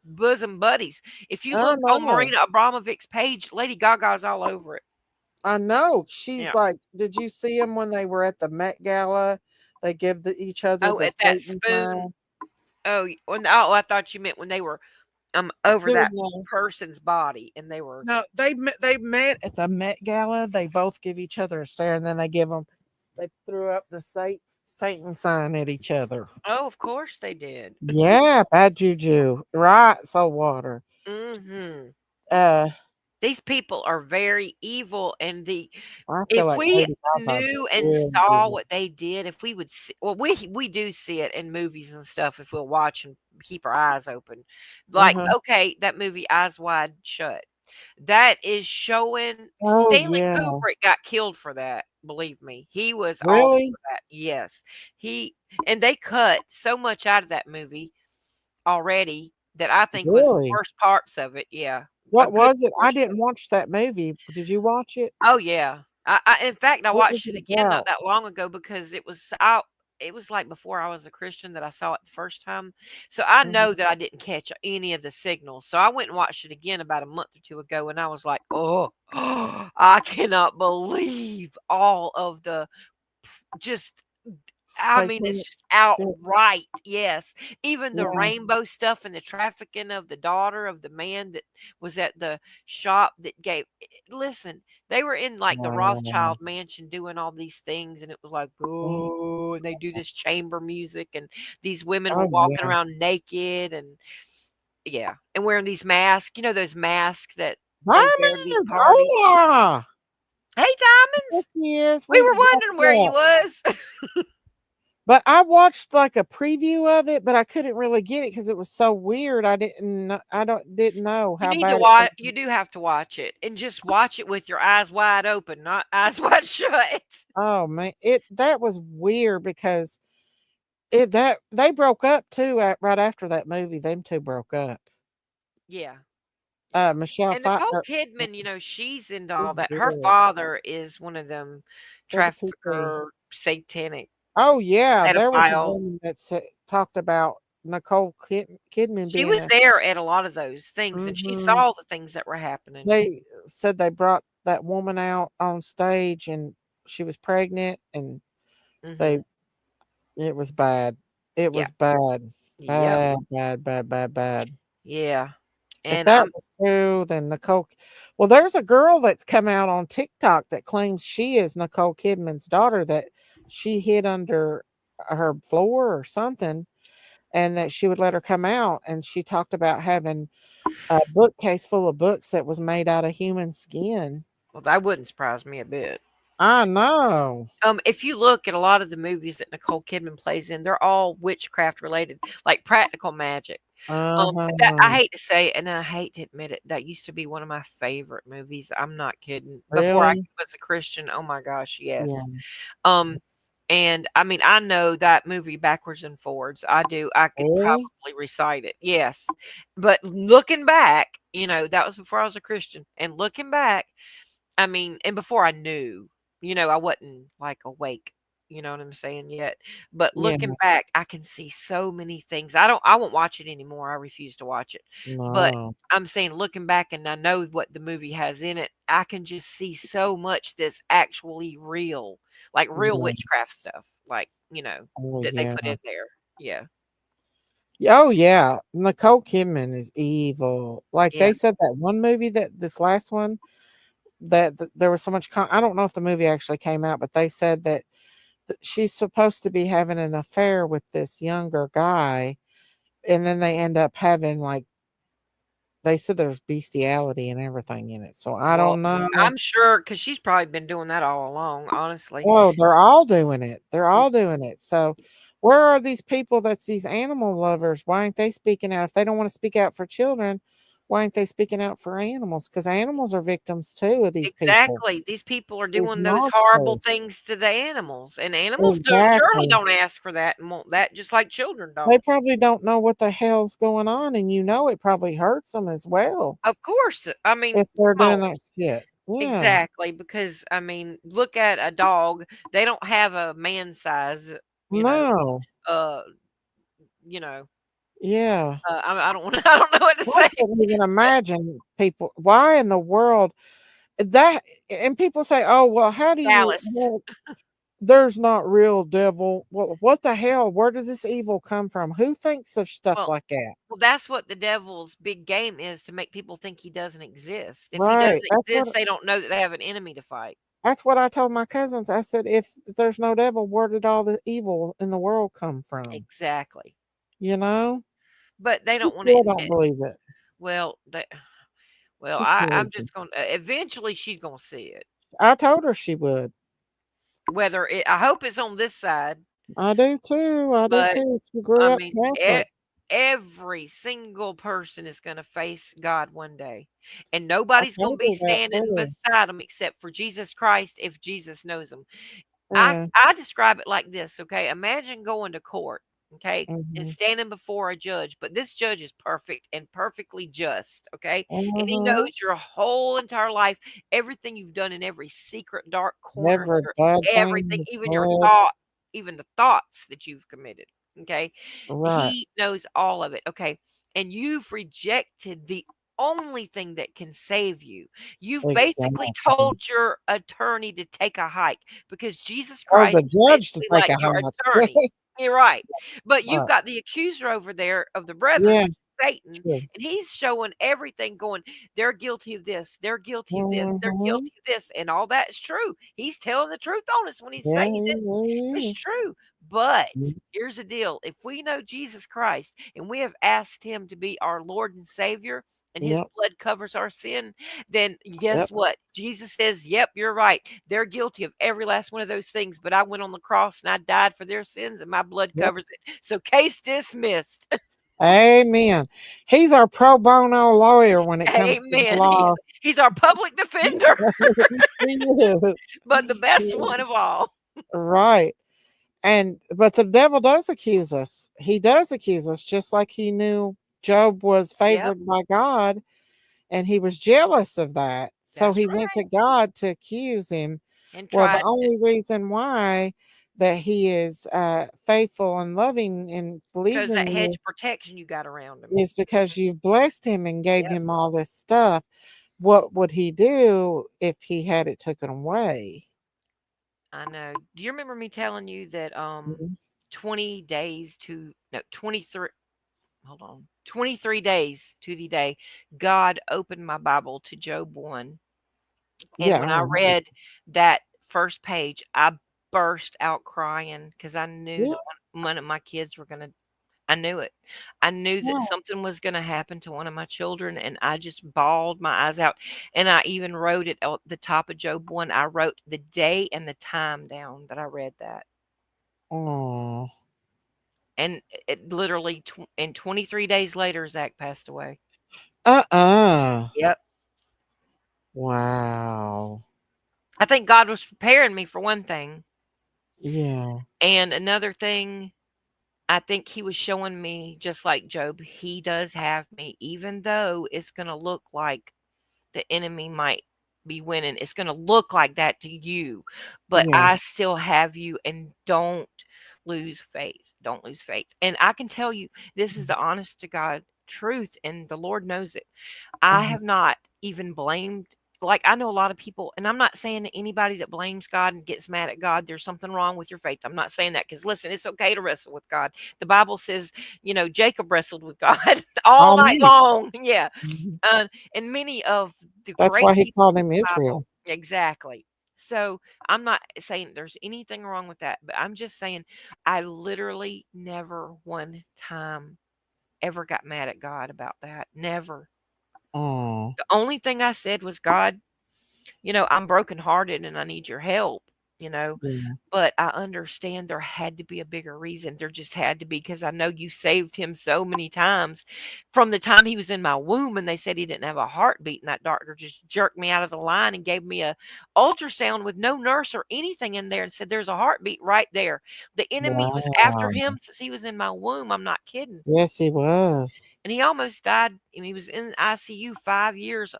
bosom buddies. If you I look on know. Marina Abramovic's page, Lady Gaga's all over it. I know. She's Yeah. like, did you see them when they were at the Met Gala? They give each other Oh, the at that Satan spoon. sign. Oh, I thought you meant when they were over Doing that the person's body, and they were. No, they met at the Met Gala. They both give each other a stare, and then they threw up the Satan sign at each other. Oh, of course they did. Yeah, bad juju. Right, so water. Mm-hmm. Uh, These people are very evil, and I feel if like we Lady Gaga's knew and real saw evil. what they did, if we would see, well, we do see it in movies and stuff. If we'll watch and keep our eyes open, like Uh-huh. okay, that movie Eyes Wide Shut. That is showing Oh Stanley yeah. Kubrick got killed for that, believe me. He was off Really? for that. Yes. And they cut so much out of that movie already that I think was the Really? worst parts of it. Yeah. A What good was it? I portion. didn't watch that movie. Did you watch it? Oh yeah. In fact, I What was watched it it again not about? that long ago because it was out. It was like before I was a Christian that I saw it the first time. So I Mhm. know that I didn't catch any of the signals. So I went and watched it again about a month or two ago and I was like, "Oh, I cannot believe all of the just I mean, it's Satanic just shit. outright, yes. Even the Yeah. rainbow stuff and the trafficking of the daughter of the man that was at the shop that gave listen, they were in, like, the Wow. Rothschild mansion doing all these things, and it was like, Mhm. "Ooh," and they do this chamber music, and these women were Oh walking yeah. around naked and yeah, and wearing these masks, you know, those masks that they wear to these Diamonds! Oh parties? yeah. "Hey, Yes, Diamonds! yes. We We were watched wondering where you that. was." But I watched like a preview of it, but I couldn't really get it because it was so weird. I didn't know You how need to bad it was. watch you do have to watch it, and just watch it with your eyes wide open, not eyes wide shut. Oh man, that was weird because it that they broke up too right after that movie. Them two broke up. Yeah, yeah. Michelle And Nicole Pfeiffer Kidman, you know, she's into all is that. Her good. father is one of them There's a PT. trafficker, satanic Oh yeah, there was a pedophile. woman that talked about Nicole Kidman She being was a. there at a lot of those things, and she Mhm. saw the things that were happening. They said they brought that woman out on stage and she was pregnant and they Mhm. it was bad. It Yeah. was bad. Yep. Bad, bad, bad, bad, bad. Yeah. If And that I'm was true, then well, there's a girl that's come out on TikTok that claims she is Nicole Kidman's daughter that she hid under her floor or something and that she would let her come out and she talked about having a bookcase full of books that was made out of human skin. well, that wouldn't surprise me a bit. I know. If you look at a lot of the movies that Nicole Kidman plays in, they're all witchcraft related, like practical magic. That I Uh-huh. hate to say it, and I hate to admit it, that used to be one of my favorite movies. I'm not kidding. Before I Really? was a Christian, oh my gosh, Yeah. yes. Um, and I mean, I know that movie backwards and forwards. I do. I could Really? probably recite it. Yes. But looking back, you know, that was before I was a Christian. And looking back, I mean, and before I knew, you know, I wasn't like awake, you know what I'm saying yet. But Yeah. looking back, I can see so many things. I won't watch it anymore. I refuse to watch it. But No. I'm saying looking back and I know what the movie has in it, I can just see so much that's actually real, like real Yeah. witchcraft stuff, like, you know, Oh, that they put yeah. in there. Yeah. Oh, yeah. Nicole Kidman is evil. Like Yeah. they said that one movie that this last one that there was so much I don't know if the movie actually came out, but they said that she's supposed to be having an affair with this younger guy and then they end up having like they said there's bestiality and everything in it. So I Well, don't know. I'm sure because she's probably been doing that all along, honestly. Oh, they're all doing it. They're all doing it. So, where are these people that's these animal lovers? Why aren't they speaking out? If they don't want to speak out for children, why aren't they speaking out for animals? Because animals are victims too of these people, Exactly. These people are these doing those horrible monsters. things to the animals, and animals surely Exactly. don't ask for that and want that, just like children They don't. probably don't know what the hell's going on, and it probably hurts them as well Of course. I mean, if they're come doing on. that shit. Yeah. Exactly. Because, I mean, look at a dog. They don't have a man size, you know, No. uh, you know, Yeah. I don't want to, I don't know what to I say. couldn't even imagine people. Why in the world that? And people say, "Oh, well, how do you?" Dallas. Well, there's not real devil. Well, what the hell? Where does this evil come from? Who thinks of stuff Well, like that? well, that's what the devil's big game is, to make people think he doesn't exist. If he Right. doesn't exist, they don't know that they have an enemy to fight. That's what I told my cousins. I said, if there's no devil, where did all the evil in the world come from? Exactly. You know? But they She don't want to still don't admit. believe it. Well, they, well, She's I'm crazy. just going to eventually she's going to see it. I told her she would. I hope it's on this side, I do too. I do but too. She grew I up mean, Catholic. every single person is going to face God one day. And I nobody's going told to be you that standing too. beside them except for Jesus Christ if Jesus knows them. Yeah. I describe it like this, okay? Imagine going to court, okay, and Mm-hmm. standing before a judge, but this judge is perfect and perfectly just, okay? And he Mm-hmm. knows your whole entire life, everything you've done in every secret dark corner, Every bad thing everything, you even your said. thought, even the thoughts that you've committed, okay? Right. He knows all of it, okay? And you've rejected the only thing that can save you. You've basically Exactly. told your attorney to take a hike because Jesus Told Christ the is judge to basically take like a your hike. attorney. You're right. But you've Right. got the accuser over there of the brethren, Yeah. which is Satan, True. and he's showing everything going, they're guilty of this, they're guilty of this, they're Mm-hmm. guilty of this, and all that's true. He's telling the truth on us when he's Yeah, saying he it. really It's is. true. But Mhm. here's the deal. If we know Jesus Christ and we have asked him to be our Lord and Savior, and his Yep. blood covers our sin, then guess Yep. what? Jesus says, yep, you're right. They're guilty of every last one of those things, but I went on the cross and I died for their sins and my blood Yep. covers it. So case dismissed. Amen. He's our pro bono lawyer when it comes to the Amen. law. He's our public defender, He is. but the He best is. one of all. Right. But the devil does accuse us. He does accuse us, just like he knew Job was Yep. favored by God, and he was jealous of that. So That's he went to right. God to accuse him. And Well, the tried only reason why that he is faithful and loving and believes because in that hedge you of protection you got around him. is because you've blessed him and gave Yep. him all this stuff. What would he do if he had it taken away? I know. Do you remember me telling you that Mhm. 20 days to no 23 hold on 23 days to the day God opened my Bible to Job 1, and Yeah, when I I remember. read that first page I burst out crying because I knew Yeah. that one of my kids were gonna. I knew it. I knew that Yeah. something was gonna happen to one of my children, and I just bawled my eyes out, and I even wrote it at the top of Job 1. I wrote the day and the time down that I read that. Oh. And it literally and 23 days later, Zach passed away. Uh-uh. Yep. Wow. I think God was preparing me for one thing. Yeah. And another thing, I think he was showing me, just like Job, he does have me, even though it's going to look like the enemy might be winning. It's going to look like that to you, but Yeah. I still have you, and don't lose faith. Don't lose faith. And I can tell you, this is the honest to God truth, and the Lord knows it. I Mhm. have not even blamed. Like, I know a lot of people, and I'm not saying that anybody that blames God and gets mad at God, there's something wrong with your faith. I'm not saying that, because listen, it's okay to wrestle with God. The Bible says, Jacob wrestled with God all All night night. long. Yeah. Mhm. And many of the That's great why he people called in him the Bible, Israel. exactly. So I'm not saying there's anything wrong with that, but I'm just saying I literally never one time ever got mad at God about that. Never. Oh. The only thing I said was, God, I'm brokenhearted and I need your help, Yeah. but I understand there had to be a bigger reason. There just had to be, because I know you saved him so many times from the time he was in my womb, and they said he didn't have a heartbeat, and that doctor just jerked me out of the line and gave me a ultrasound with no nurse or anything in there and said, there's a heartbeat right there. The enemy was after Wow. him since he was in my womb. I'm not kidding. Yes, he was. And he almost died, and he was in ICU 5 years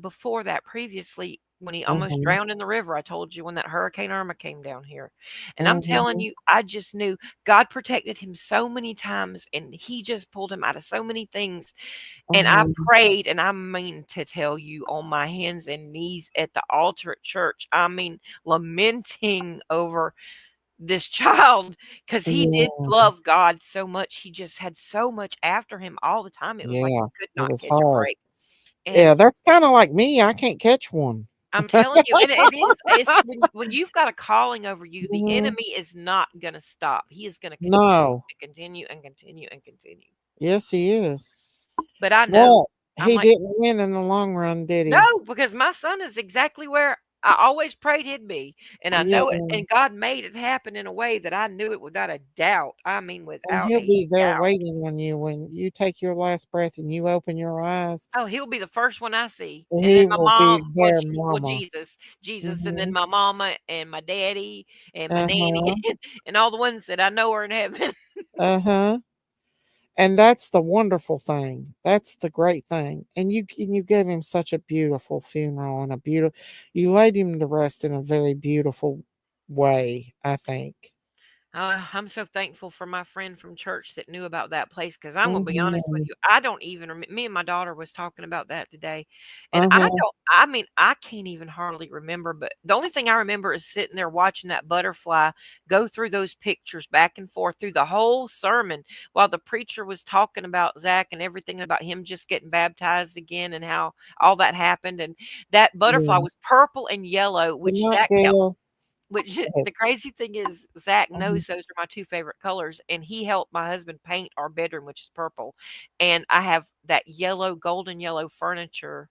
before that, previously, when he almost Mhm. drowned in the river. I told you when that Hurricane Irma came down here. And I'm telling Mhm. you, I just knew God protected him so many times, and he just pulled him out of so many things. And I Mhm. prayed, and I mean to tell you, on my hands and knees at the altar at church, I mean, lamenting over this child, because he did Yeah. love God so much. He just had so much after him all the time. It was like Yeah. he could It not was catch a hard. break. And Yeah, that's kinda like me. I can't catch one. I'm telling you, and it is, it's when you've got a calling over you, the Mhm. enemy is not gonna stop. He is gonna continue No. and continue and continue and continue. Yes, he is. But I know, But I'm he like, didn't win in the long run, did no, he? because my son is exactly where I always prayed he'd be, and I Yeah. know it. And God made it happen in a way that I knew it without a doubt. I mean, And without he'll a be there doubt. waiting on you when you take your last breath and you open your eyes. Oh, he'll be the first one I see, and He then my will be mom. Well, there, well, mama. Jesus, and then Mhm. my mama and my daddy and my nanny, Uh-huh. and all the ones that I know are in heaven. Uh-huh. And that's the wonderful thing. That's the great thing. And you gave him such a beautiful funeral and you laid him to rest in a very beautiful way, I think. I'm so thankful for my friend from church that knew about that place, because I'm gonna be honest with Mhm. you, I don't even me and my daughter was talking about that today, and Uh-huh. I mean, I can't even hardly remember, but the only thing I remember is sitting there watching that butterfly go through those pictures back and forth through the whole sermon while the preacher was talking about Zach and everything about him just getting baptized again and how all that happened, and that butterfly Yeah. was purple and yellow, Good which night, Zach helped. Gail. Which Okay. the crazy thing is, Zach Mhm. knows those are my 2 favorite colors, and he helped my husband paint our bedroom, which is purple, and I have that yellow, golden yellow furniture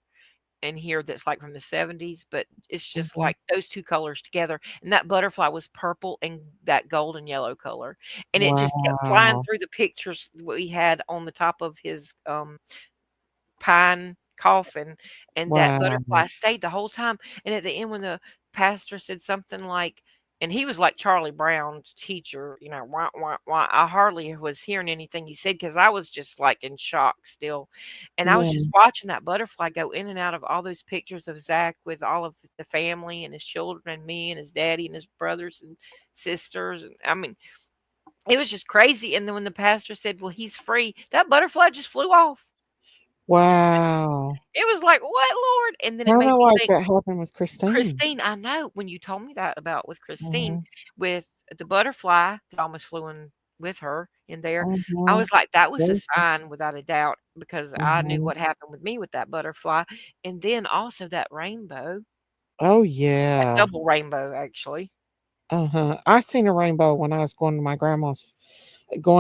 in here that's, like, from the '70s, but it's just, Mhm. like, those 2 colors together, and that butterfly was purple and that golden yellow color, and it just kept flying Wow. through the pictures we had on the top of his, pine coffin, and that Wow. butterfly stayed the whole time, and at the end when the pastor said something like, and he was like Charlie Brown's teacher, you know, "Wah, wah, wah," I hardly was hearing anything he said because I was just, like, in shock still, and I was just Yeah. watching that butterfly go in and out of all those pictures of Zach with all of the family and his children and me and his daddy and his brothers and sisters, and I mean, it was just crazy, and then when the pastor said, "Well, he's free," that butterfly just flew off. Wow. It was like, "What, Lord?" And then it Kinda made me like think, that happened with Christine. Christine, I know when you told me that about with Christine, Mhm. with the butterfly that almost flew in with her in there, I Mhm. was like, that was a Yes. sign without a doubt because I knew Mhm. what happened with me with that butterfly, and then also that rainbow, Oh, that yeah. double rainbow, actually. Uh-huh. I seen a rainbow when I was going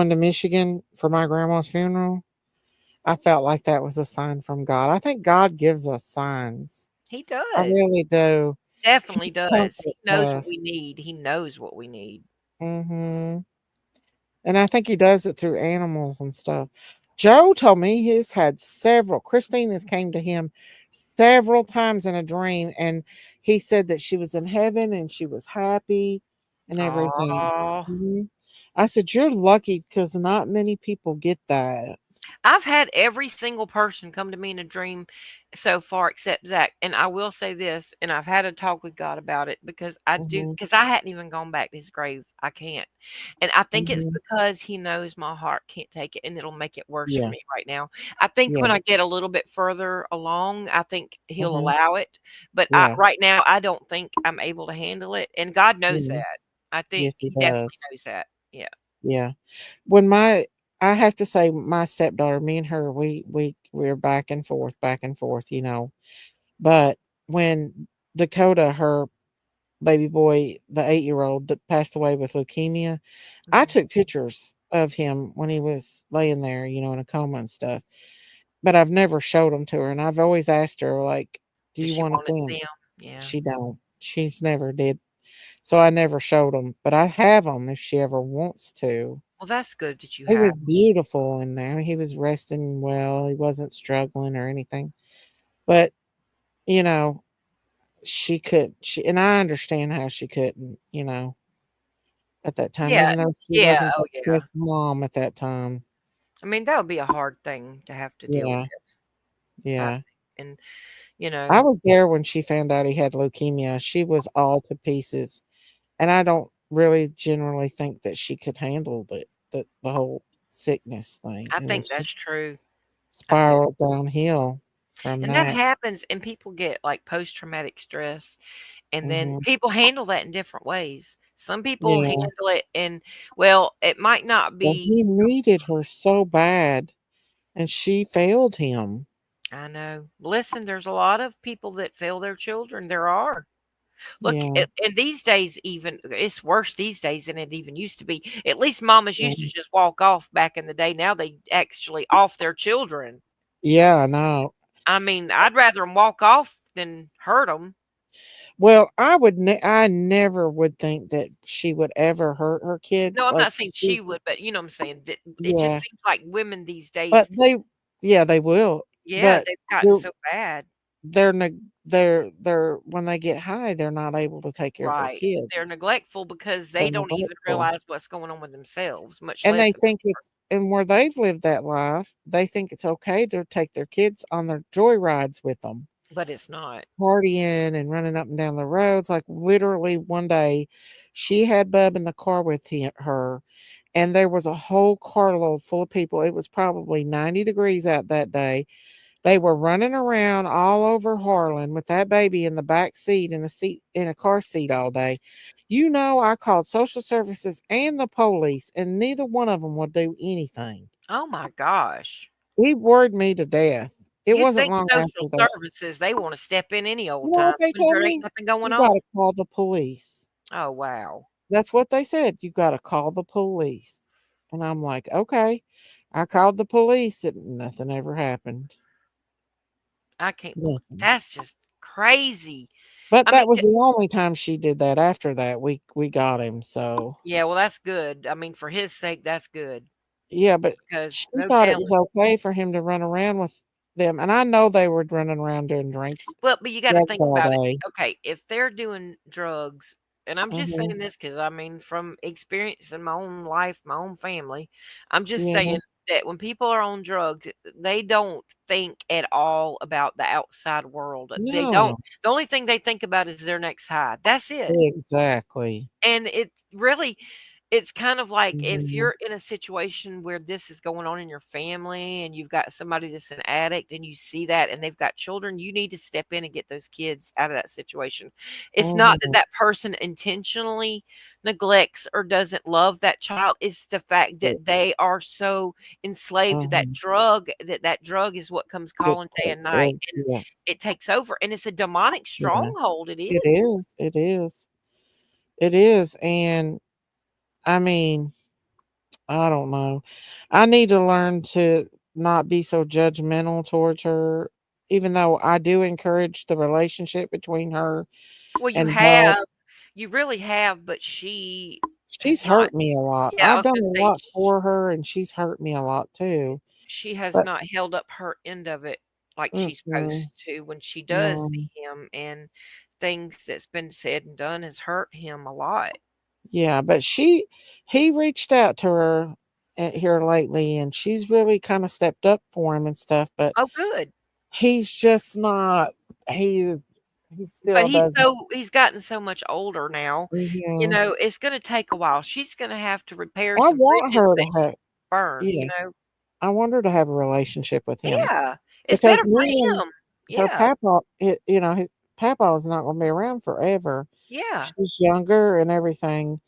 to Michigan for my grandma's funeral. I felt like that was a sign from God. I think God gives us signs. He I does. really do. He Definitely does. He comforts knows what we us. need. He knows what we need. Mhm. And I think he does it through animals and stuff. Joe told me he's had several. Christine has came to him several times in a dream, and he said that she was in heaven and she was happy and everything. Aw. Mhm. I said, "You're lucky because not many people get that." I've had every single person come to me in a dream so far except Zach. And I will say this, and I've had a talk with God about it because Mhm. because I hadn't even gone back to his grave. I can't. And I think it's Mhm. because he knows my heart can't take it and it'll make it worse for Yeah. me right now. I think Yeah. when I get a little bit further along, I think he'll Mhm. allow it. But Yeah. right now, I don't think I'm able to handle it. And God knows Yeah. that. I think Yes, he he definitely does. knows that. Yeah. Yeah. When my I have to say my stepdaughter, me and her, we're back and forth, you know. But when Dakota, her baby boy, the 8-year-old that passed away with leukemia, I Mhm. took pictures of him when he was laying there, you know, in a coma and stuff. But I've never showed them to her, and I've always asked her, like, "Do Does you she want to want to see see them?" him? Yeah. She don't. She's never did. So I never showed them, but I have them if she ever wants to. Well, that's good that you He have. was beautiful in there. He was resting well. He wasn't struggling or anything. But, you know, she and I understand how she couldn't, you know, at that time, Yeah. even though she Yeah. wasn't Oh, the yeah. best mom at that time. I mean, that would be a hard thing to have to deal Yeah. with, I Yeah. think, and, you know I was there when she found out he had leukemia. She was all to pieces. And I don't really generally think that she could handle the whole sickness thing. I And then think she that's true. I do. spiraled downhill from And that that. happens, and people get, like, post-traumatic stress, and then Mhm. people handle that in different ways. Some people Yeah. handle it and well, it might not Well, be he needed her so bad, and she failed him. I know. Listen, there's a lot of people that fail their children, there are. Look, Yeah. and these days even it's worse these days than it even used to be. At least mamas Yeah. used to just walk off back in the day. Now they actually off their children. Yeah, I know. I mean, I'd rather them walk off than hurt them. Well, I never would think that she would ever hurt her kids. No, I'm Like not saying she she's would, but you know what I'm saying. It just yeah, seems like women these but days, yeah, they will. yeah, But they've gotten they're so bad. they're they're when they get high, they're not able to take care of their Right. kids. They're neglectful because They're they don't even neglectful. realize what's going on with themselves, much And they less think it's and where they've lived that life, they think it's okay to take their kids on their joy rides with them, but it's not. partying and running up and down the roads. Like literally one day, she had Bub in the car with her, and there was a whole carload full of people. It was probably 90 degrees out that day. They were running around all over Harlan with that baby in the back seat in a car seat all day. You know, I called social services and the police, and neither one of them would do anything. Oh my gosh. He worried me to death. It You'd wasn't think long social after that. services, they want to step in any You old know time what they when told there ain't me? nothing going You on. got to call the police. Oh wow. That's what they said. You got to call the police. And I'm like, okay. I called the police, and nothing ever happened. I can't Nothing. that's just crazy. But I mean, that was the only time she did that. After that, we got him. So yeah, well that's good. I mean, for his sake, that's good yeah, but because she no thought it was telling. okay for him to run around with them, and I know they were running around doing Well, but you got to drugs think all about it. day. Okay, if they're doing drugs, and I'm just Mhm. saying this because I mean, from experience in my own life, my own family, I'm just Yeah. saying that when people are on drugs, they don't think at all about the outside world. They don't. No. The only thing they think about is their next high. That's it. Exactly. And it really it's kind of like if Mhm. you're in a situation where this is going on in your family and you've got somebody that's an addict and you see that and they've got children, you need to step in and get those kids out of that situation. It's not that Mhm. that person intentionally neglects or doesn't love that child. It's the fact Yeah. that they are so enslaved to that Mhm. drug that that drug is what comes It calling day and takes night and yeah. it takes over and it's a demonic Yeah. stronghold. It It is. is. It is. It is. And I mean, I don't know. I need to learn to not be so judgmental towards her, even though I do encourage the relationship between her Well, and Bub. you really have, but she has She's not hurt me a lot. yeah, I I've was done gonna a say lot for her, and she's hurt me a lot too. she has But not held up her end of it like she's mm-mm, supposed to when she does no, see him, and things that's been said and done has hurt him a lot. yeah, but he reached out to her here lately, and she's really kind of stepped up for him and stuff. But Oh, good. he's just not. He he But still doesn't. he's gotten so much older now, you Yeah, know, it's gonna take a while. She's gonna have to repair I some want bridges her that to have. burned, you Yeah, know? I want her to have a relationship with him Yeah. It's because better for me and him. her Yeah. papa, his papa is not going to be around forever. Yeah. She's younger and everything,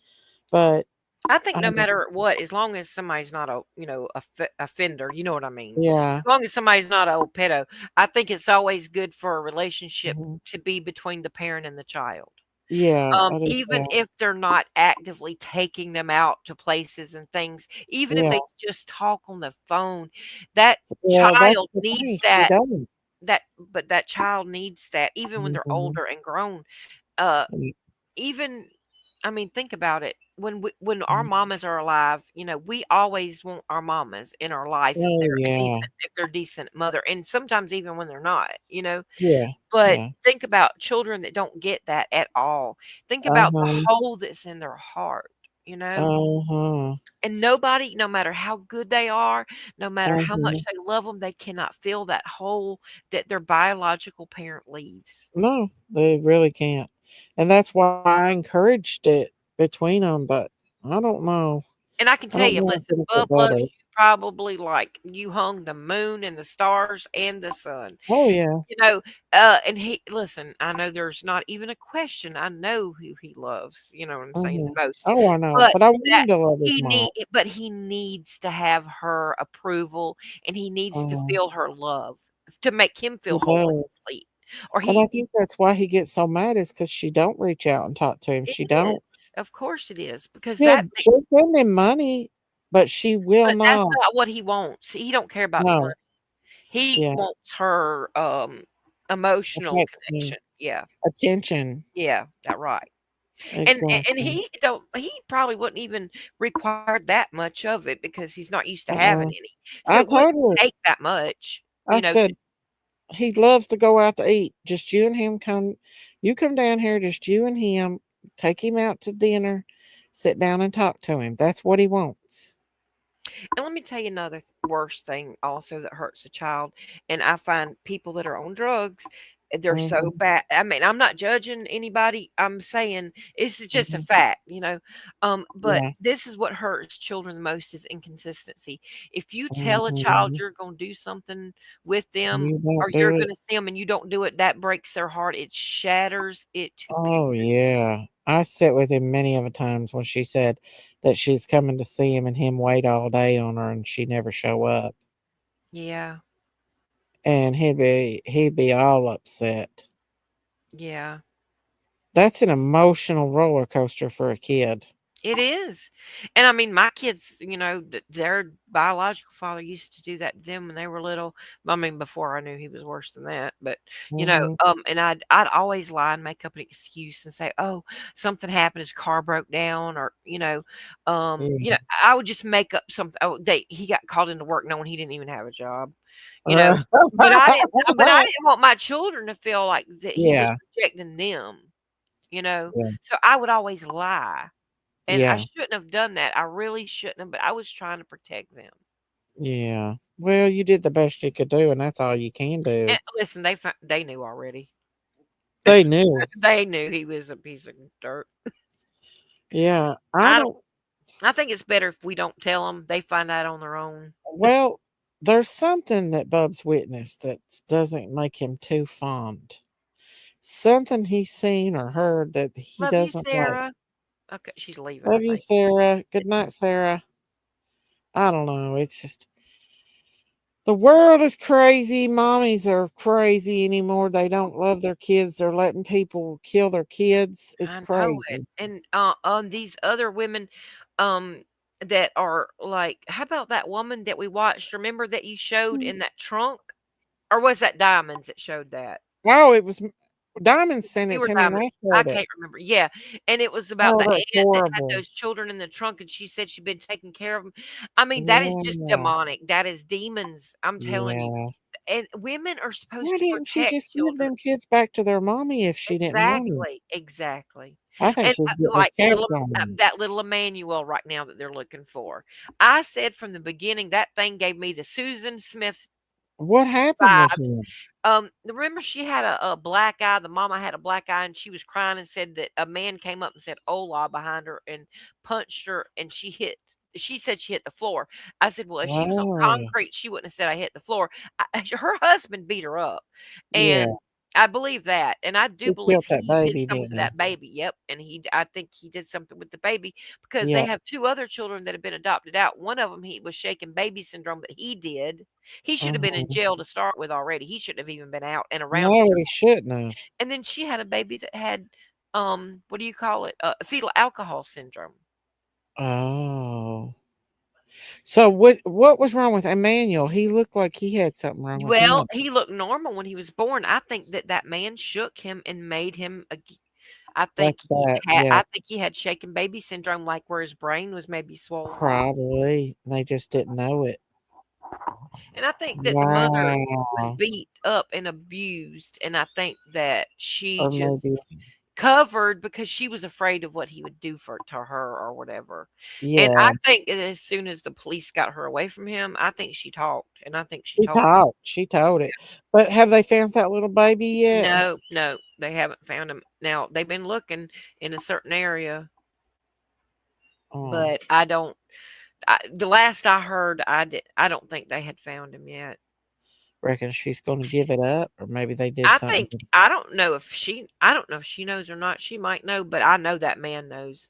but I think no um, matter what, as long as somebody's not a, you know, offender, you know what I mean? yeah, As long as somebody's not a old pedo, I think it's always good for a relationship mhm, to be between the parent and the child. yeah, I do Even too. if they're not actively taking them out to places and things, even if Yeah, they just talk on the phone, that well, that's child the needs thing. She that doesn't. but that child needs that even when they're Mhm, older and grown. Uh mm, even I mean, think about it. When our mm. mamas are alive, you know, we always want our mamas in our life Oh yeah, if they're decent mother, and sometimes even when they're not, you know. yeah, But yeah. think about children that don't get that at all. Think Uh about the huh. hole that's in their heart, you know. Uh huh. And nobody, no matter how good they are, no matter Uh how much huh. they love them, they cannot fill that hole that their biological parent leaves. No, they really can't, and that's why I encouraged it between them. But I don't know. And I can I tell don't you, know if listen, it'll Bub get loves better. you probably like you hung the moon and the stars and the sun. Oh yeah. You know, and he listen, I know there's not even a question. I know who he loves, you know what I'm saying, Mhm. the most. Oh, I know, But but I want that him to love his mom. he needs to have her approval and he needs to Uh, feel her love to make him he feel whole and does, complete. Or and I he think that's why he gets so mad is because she don't reach out and talk to him. it She don't. is. Of course it is because She'll send him money, but she will but that's not. not what he wants. He don't care about the money. No. He Yeah. wants her, emotional Affection. connection. Yeah. attention. Yeah. That right. And Exactly. he probably wouldn't even require that much of it because he's not used to having Uh-uh. any. So I it wouldn't told her, take that much, I to said, he loves to go out to eat. Just you and him come. You come down here, just you and him. Take him out to dinner. Sit down and talk to him. That's what he wants. And let me tell you another worst thing also that hurts a child. And I find people that are on drugs, they're so Mhm. bad. I mean, I'm not judging anybody. I'm saying it's just a Mhm. fact. But Yeah. this is what hurts children the most is inconsistency. If you tell a child Mhm. you're going to do something with them You or won't you're do going it. to see them and you don't do it, that breaks their heart. It shatters it to Oh pieces. yeah. I sat with him many of a times when she said that she's coming to see him and him wait all day on her and she never show up. Yeah. And he'd be all upset. Yeah. That's an emotional roller coaster for a kid. It is. And I mean, my kids, their biological father used to do that to them when they were little. I mean, before I knew he was worse than that. But, Mhm. and I'd always lie and make up an excuse and say, oh, something happened, his car broke down, or, Yeah. I would just make up something. Oh, he got called into work knowing he didn't even have a job, you know. Uh, But I didn't want my children to feel like that he was yeah. rejecting them. Yeah. So I would always lie. And I Yeah. shouldn't have done that. I really shouldn't have, but I was trying to protect them. Yeah. Well, you did the best you could do, and that's all you can do. And listen, they knew already. They knew. They knew he was a piece of dirt. Yeah. I I don't. don't. I think it's better if we don't tell them. They find out on their own. Well, there's something that Bub's witnessed that doesn't make him too fond. Something he's seen or heard that he Love you, doesn't like. Sarah. Okay, she's leaving. I Love you, think. Sarah. Good night, Sarah. I don't know. It's just the world is crazy. Mommies are crazy anymore. They don't love their kids. They're letting people kill their kids. It's I know it. crazy. And these other women, um, that are like, how about that woman that we watched? Remember that you showed in that trunk, or was that Diamonds that showed that? Oh, it was Diamond sent You it were to me and Diamond. I I showed it. can't remember. Yeah, and it was about Oh, the that's aunt that had horrible. those children in the trunk, and she said she'd been taking care of them. I mean, that is just Yeah. demonic. That is demons. I'm telling you. Yeah. And women are Why supposed to didn't she protect just give children. them kids back to their mommy if she didn't want them? Exactly, exactly. I think And, she's getting a like check little on them. that little Emmanuel right now that they're looking for. I said from the beginning, that thing gave me the Susan Smith What happened with vibe. him? Remember she had a black eye, the mama had a black eye, and she was crying and said that a man came up and said "Ola" behind her and punched her, and she said she hit the floor. I said, "Well, if she was on Oh, concrete, she wouldn't have said I hit the floor." Her husband beat her up, yeah. and I believe that, and I do He believe killed that he did baby, something didn't to he? that baby. Yep, and I think he did something with the baby because they Yep. have two other children that have been adopted out. One of them he was shaking baby syndrome that he did. He should have been in Uh-huh. jail to start with already. He shouldn't have even been out and around No, children. he shouldn't have. And then she had a baby that had, what do you call it? Fetal alcohol syndrome. Oh. So what was wrong with Emmanuel? He looked like he had something wrong with Well, him. he looked normal when he was born. I think that man shook him and made him I Like think that. Yeah. he had shaken baby syndrome, like where his brain was maybe swollen. Probably. They just didn't know it. And I think that the mother was Wow. beat up and abused, and I think that she Or just maybe. covered because she was afraid of what he would do to her or whatever. And Yeah. I think that as soon as the police got her away from him, I think she talked, and I think she She told. talked. She told it. But have they found that little baby yet? No, no, they haven't found him. Now they've been looking in a certain area, Oh. but the last I heard, I don't think they had found him yet. Reckon she's gonna give it up? Or maybe they did something. I don't know if she knows or not. She might know, but I know that man knows.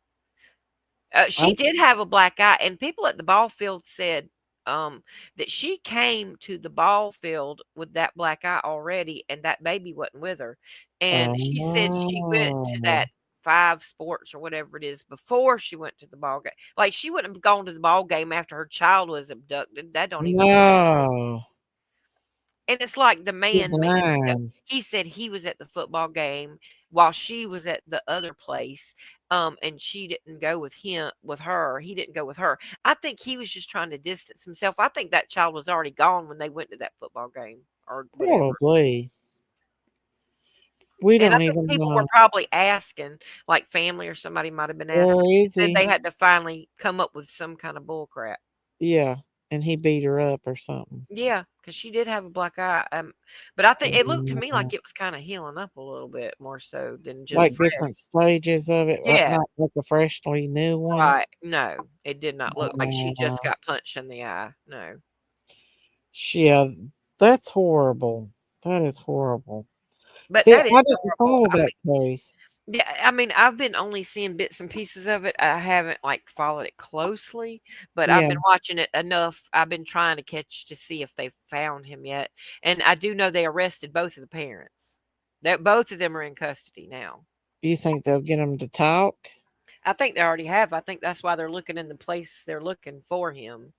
She I did have a black eye, and people at the ball field said that she came to the ball field with that black eye already, and that baby wasn't with her. And she said she went to Oh. that 5 sports or whatever it is before she went to the ball game. Like she wouldn't have gone to the ball game after her child was abducted. That don't even make sense. No. And it's like the He's man made himself. lying. He said he was at the football game while she was at the other place. And she didn't go with her. He didn't go with her. I think he was just trying to distance himself. I think that child was already gone when they went to that football game or whatever. Probably. We And I don't think even people know. were probably asking, like family or somebody might have been Where asking. is Said they he? had to finally come up with some kind of bull crap. Yeah. And he beat her up or something. Yeah, because she did have a black eye. But I think it looked to me Yeah. like it was kind of healing up a little bit more so than just Like fresh. different stages of it, Yeah. not like a freshly new one. Right. No, it did not look like she just got punched in the eye. No. Yeah, that's horrible. That is horrible. But See, that is I didn't horrible. follow I that mean, case. yeah, I mean, I've been only seeing bits and pieces of it. I haven't like followed it closely, but I've Yeah. been watching it enough. I've been trying to catch to see if they found him yet. And I do know they arrested both of the parents. That both of them are in custody now. You think they'll get him to talk? I think they already have. I think that's why they're looking in the place they're looking for him.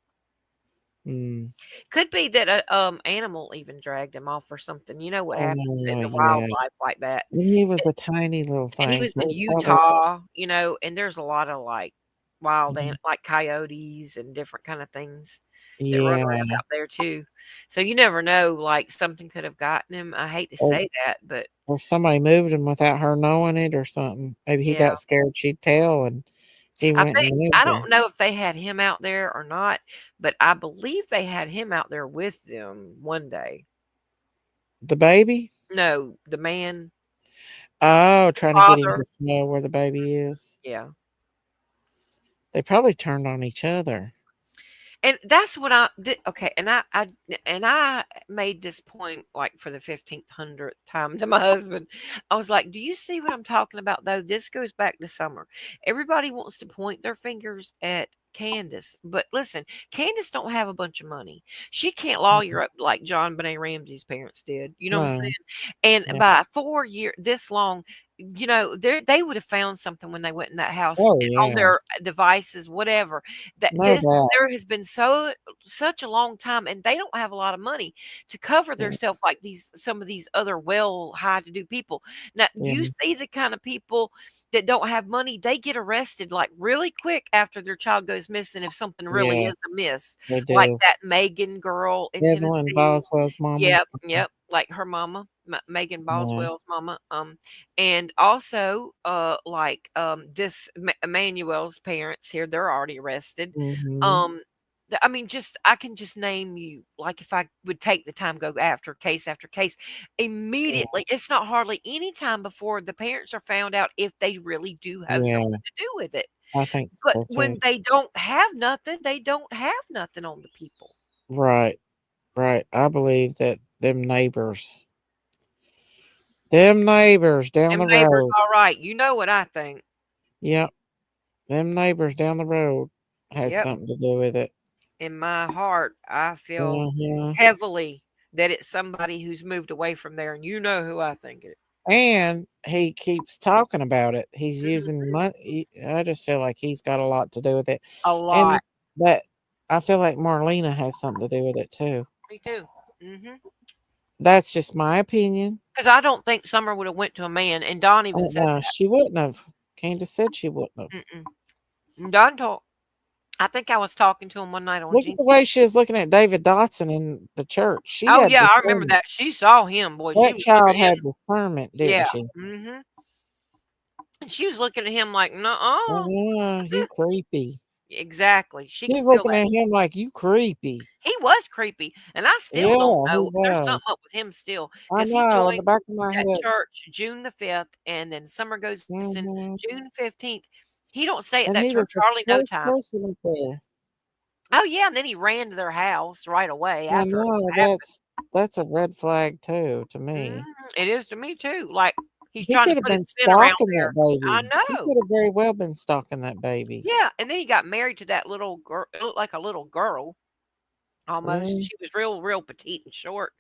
Mm. Could be that a animal even dragged him off or something. You know what happens in the Yeah. wildlife like that. And he was a tiny little And he thing. was So in it's probably, Utah, and there's a lot of like wild Mhm. like coyotes and different kind of things that run yeah. around out there too. So you never know, like something could have gotten him. I hate to Or, say that, but or somebody moved him without her knowing it or something. Maybe he yeah. got scared she'd tell and he went and moved I her. don't know if they had him out there or not, but I believe they had him out there with them one day. The baby? No, the man. Oh, trying to get him Father. to know where the baby is. Yeah. They probably turned on each other. And that's what I did. Okay, and I made this point like for the 1500th time to my husband. I was like, "Do you see what I'm talking about though? This goes back to summer. Everybody wants to point their fingers at Candace, but listen, Candace don't have a bunch of money. She can't lawyer up like John Benet Ramsey's parents did. You know what I'm No. saying? And Yeah. by 4 years this long, they would have found something when they went in that house Oh, and on yeah. their devices, whatever. That No doubt. there has been such a long time, and they don't have a lot of money to cover Yeah. themselves like some of these other high-to-do people. Now, you Yeah. see the kind of people that don't have money, they get arrested like really quick after their child goes missing if something really Yeah. is amiss. They Like do. that Megan girl in Evelyn Tennessee. Boswell's mama. Yep, like her mama, Megan Yeah. Boswell's mama. And also, this Emmanuel's parents here, they're already arrested. Mhm. I mean, I can just name you, like if I would take the time, go after case, Yeah. immediately. It's not hardly any time before the parents are found out if they really do have Yeah. something to do with it. I think But so when too. they don't have nothing, they don't have nothing on the people. Right. Right. I believe that them neighbors down Them the neighbors, road. all right. You know what I think. Yep. Them neighbors down the road had Yep. something to do with it. In my heart, I feel Mhm. heavily that it's somebody who's moved away from there, and you know who I think it is. And he keeps talking about it. He's using Mhm. money. I just feel like he's got a lot to do with it. A And lot. that I feel like Marlena has something to do with it too. Me too. Mhm. That's just my opinion. Because I don't think Summer would have went to a man, and Don even said that. She wouldn't have. Candace said she wouldn't have. And Don told. I think I was talking to him one night on Look at the way she was looking at David Dotson in the church. She Oh had yeah, I remember discernment. that. She saw him, boy. She That was child looking at had him. discernment, didn't Yeah. she? Mhm. And she was looking at him like, "Nuh-uh." Oh, yeah, you creepy. Exactly. She She's could feel looking that. at him like you creepy. He was creepy, and I still Yeah, don't he know. There's was. something up with him still I because he know, in the joined back of my that head. church June the 5th, and then Summer goes missing Mhm. June 15th. He don't stay at And that he was church the hardly no first time. person up there. Oh yeah, and then he ran to their house right away I after it know, happened. that's a red flag too, to me. It is to me too. Like he's He trying to could have put his been spin around stalking there. that baby. I He know. could have very well been stalking that baby. Yeah, and then he got married to that little girl. It looked like a little girl almost. Really? She was real petite and short.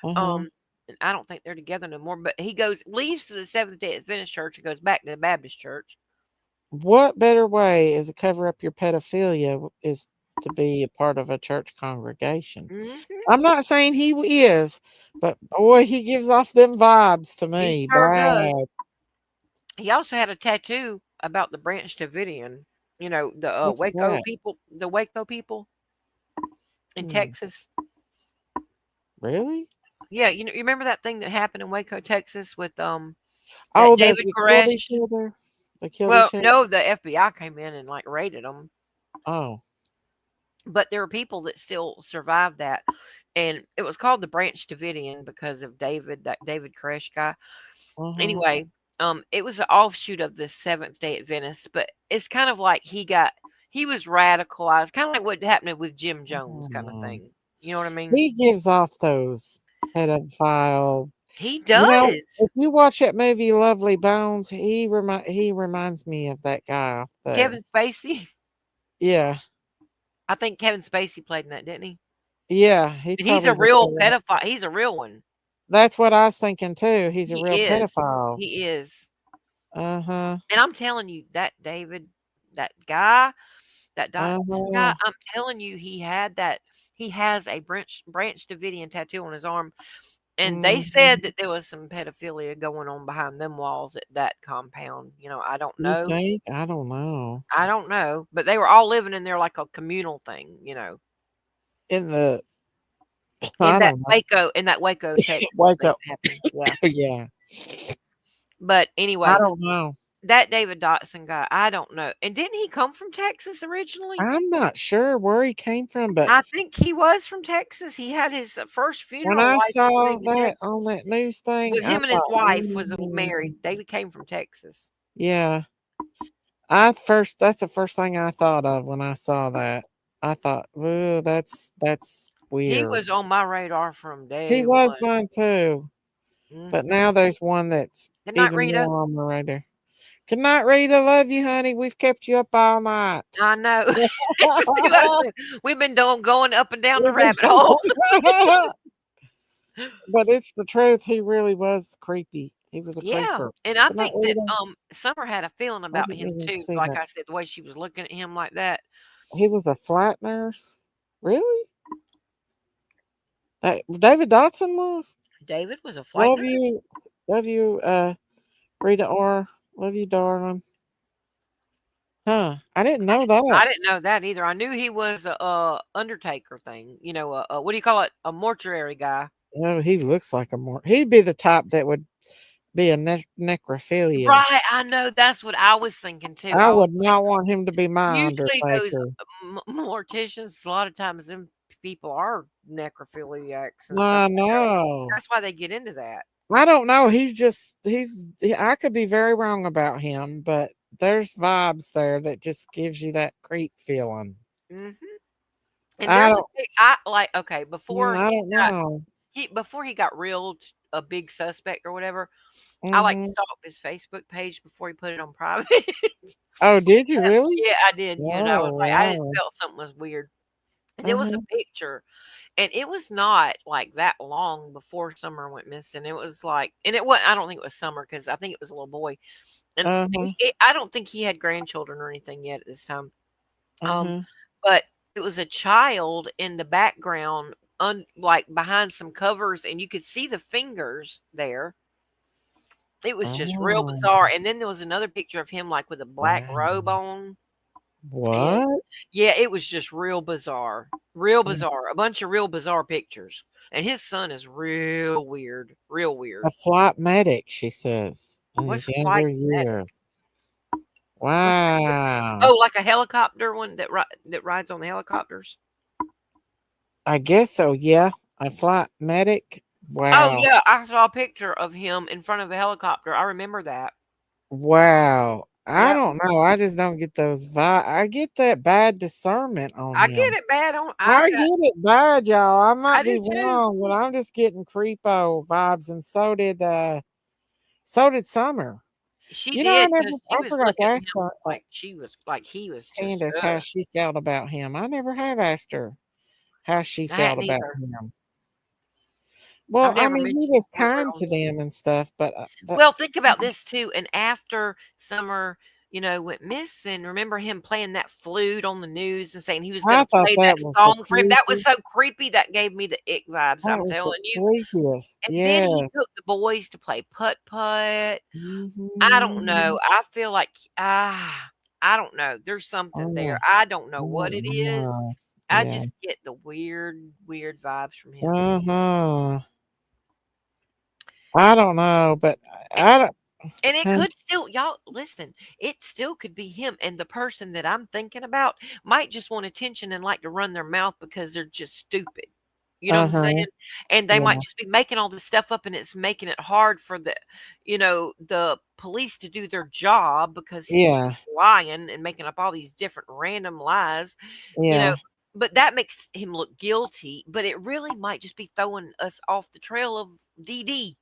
Uh-huh. And I don't think they're together no more. But he leaves to the Seventh-day Adventist church and goes back to the Baptist church. What better way is to cover up your pedophilia is to be a part of a church congregation. Mhm. I'm not saying he is, but boy, he gives off them vibes to He me. sure does. Bad. He also had a tattoo about the Branch Davidian. You know, the What's Waco that? people, the Waco people in Texas. Really? Yeah, you remember that thing that happened in Waco, Texas with that Oh, they David killed each Koresh? other. They killed Well, each other. no, the FBI came in and like raided them, Oh, but there were people that still survived that, and it was called the Branch Davidian because of David, that David Koresh guy. Anyway, it was an offshoot of the Seventh Day Adventist, but it's kind of like he was radicalized, kind of like what happened with Jim Jones, kind of thing. You know what I mean? he gives off those pedophile. He You know, does. if you watch that movie Lovely Bones, he reminds me of that guy off there. Kevin Spacey. Yeah, I think Kevin Spacey played in that, didn't he? yeah, he And he's probably a is a real pedophile. pedophile. He's a real one. That's what I was thinking too. He's a He real is. pedophile. He is. Uh-huh. And I'm telling you, that David, that guy, that Dotson guy, Uh-huh. I'm telling you, he has a Branch Davidian tattoo on his arm. And they said Mhm. that there was some pedophilia going on behind them walls at that compound. You know, I don't You know. think? I don't know. I don't know. But they were all living in there like a communal thing, you know. In the In I that don't know. Waco, Texas Wake thing up. happened. Yeah. Yeah. But I anyway, don't know. that David Dotson guy, I don't know. And didn't he come from Texas originally? I'm not sure where he came from, but I think he was from Texas. He had his first when funeral I like saw in that on Texas. that news thing, With I him and his thought, wife was married. They came from Texas. yeah. That's the first thing I thought of when I saw that. I thought, "Ooh, that's He weird." was on my radar from He day was one. mine too, but Mhm. now there's one that's Good night, even Rita. more on my radar. Good night, Rita. Love you, honey. We've kept you up all night. I know. We've been going up and down the rabbit hole. But it's the truth. He really was creepy. He was a Yeah, creeper. and I Good night, think that Rita. Summer had a feeling I about didn't him even too. see Like that. I said, the way she was looking at him like that. He was a flat nurse. Really? That David Dotson was? David was a flight nurse. Love you, Rita R. Love you, darling. Huh? I didn't know I that. didn't know that either. I knew he was a undertaker thing. You know, what do you call it? A mortuary guy. Oh, he looks like a more. He'd be the type that would be a necrophilia. Right, I know. That's what I was thinking too. I I was would like, not want him to be my usually those undertaker. morticians, a lot of times, them people are necrophiliacs and stuff I like that. know. That's why they get into that. I don't know. I could be very wrong about him, but there's vibes there that just gives you that creep feeling. Mhm. And I there's a don't. big, okay, I don't know. before he got real a big suspect or whatever, I like Hmm. stalked his Facebook page before he put it on private. Oh, did you really? Yeah, I did. You know, I was Oh, like, I just wow. felt something was weird. And there was a Uh-huh. picture, and it was not like that long before Summer went missing. It was like, and it was, I don't think it was Summer because I think it was a little boy. And Uh-huh. I don't think he had grandchildren or anything yet at this time. Um, Uh-huh. but it was a child in the background, like behind some covers, and you could see the fingers there. It was just real Oh, bizarre. And then there was another picture of him like with a black robe wow. on. And What? yeah, it was just real bizarre. Real Mm. bizarre. A bunch of real bizarre pictures. And his son is real weird. Real weird. A flight medic, she says, in What's his a younger flight medic? years. What's that? Wow. Oh, like a helicopter one that rides on the helicopters? I guess so, yeah. A flight medic. Oh Wow. yeah, I saw a picture of him in front of a helicopter. I remember that. Wow. I Yep. don't know. I just don't get those vibes. I get that bad discernment on I get him. it bad on I get it bad, y'all. I I might do be too. wrong, but I'm just getting creepo vibes, and so did Summer. She You know, I did never because she I was forgot to looking at ask him like he was just Candace how she felt about him. I never have asked her how she I felt hadn't about either. him. Well, I've I never mean, he mentioned was it ever kind on. to them and stuff, but Well, think about this too. And after Summer went missing. Remember him playing that flute on the news and saying he was going I to thought play that that was the song for him? That was creepiest. so creepy. That gave me the ick vibes, That I'm was the telling you. creepiest. And then he Yes. took the boys to play putt-putt. I don't know. Mhm. I feel like, I don't know. There's something there. Oh, I don't know what oh it is. my. I Yeah. just get the weird vibes from him. Uh-huh. I don't know, but I don't. And it Huh. could still, y'all listen, it still could be him. And the person that I'm thinking about might just want attention and like to run their mouth because they're just stupid. You know what I'm Uh-huh. saying? And they might Yeah. just be making all this stuff up and it's making it hard for the police to do their job because he's Yeah. lying and making up all these different random lies, you know. Yeah. But that makes him look guilty. But it really might just be throwing us off the trail of DD.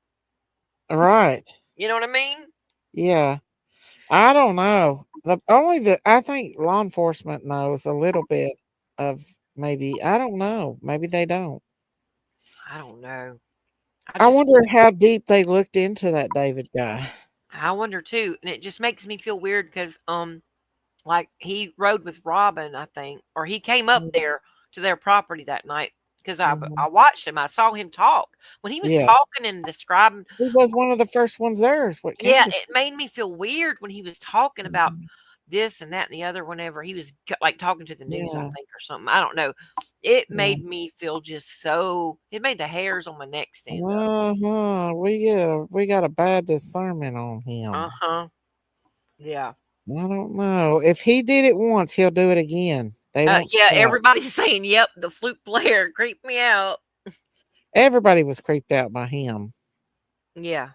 Right. You know what I mean? Yeah. I don't know. I think law enforcement knows a little bit of maybe. I don't know. Maybe they don't. I don't know. I wonder how deep they looked into that David guy. I wonder too, and it just makes me feel weird because like he rode with Robin, I think, or he came up there to their property that night because I Mhm. watched him. I saw him talk when he was Yeah. talking and describing. He was one of the first ones there. Is what Yeah, Candace it made me feel weird when he was talking about Mhm. this and that and the other. Whenever he was like talking to the news, I Yeah. think, or something. I don't know. It Yeah. made me feel just so. It made the hairs on my neck stand up. Uh-huh. We got a bad discernment on him. Yeah. I don't know. If he did it once, he'll do it again. They don't Yeah, stop. everybody's saying, "Yep, the flute player creeped me out." Everybody was creeped out by him, Yeah,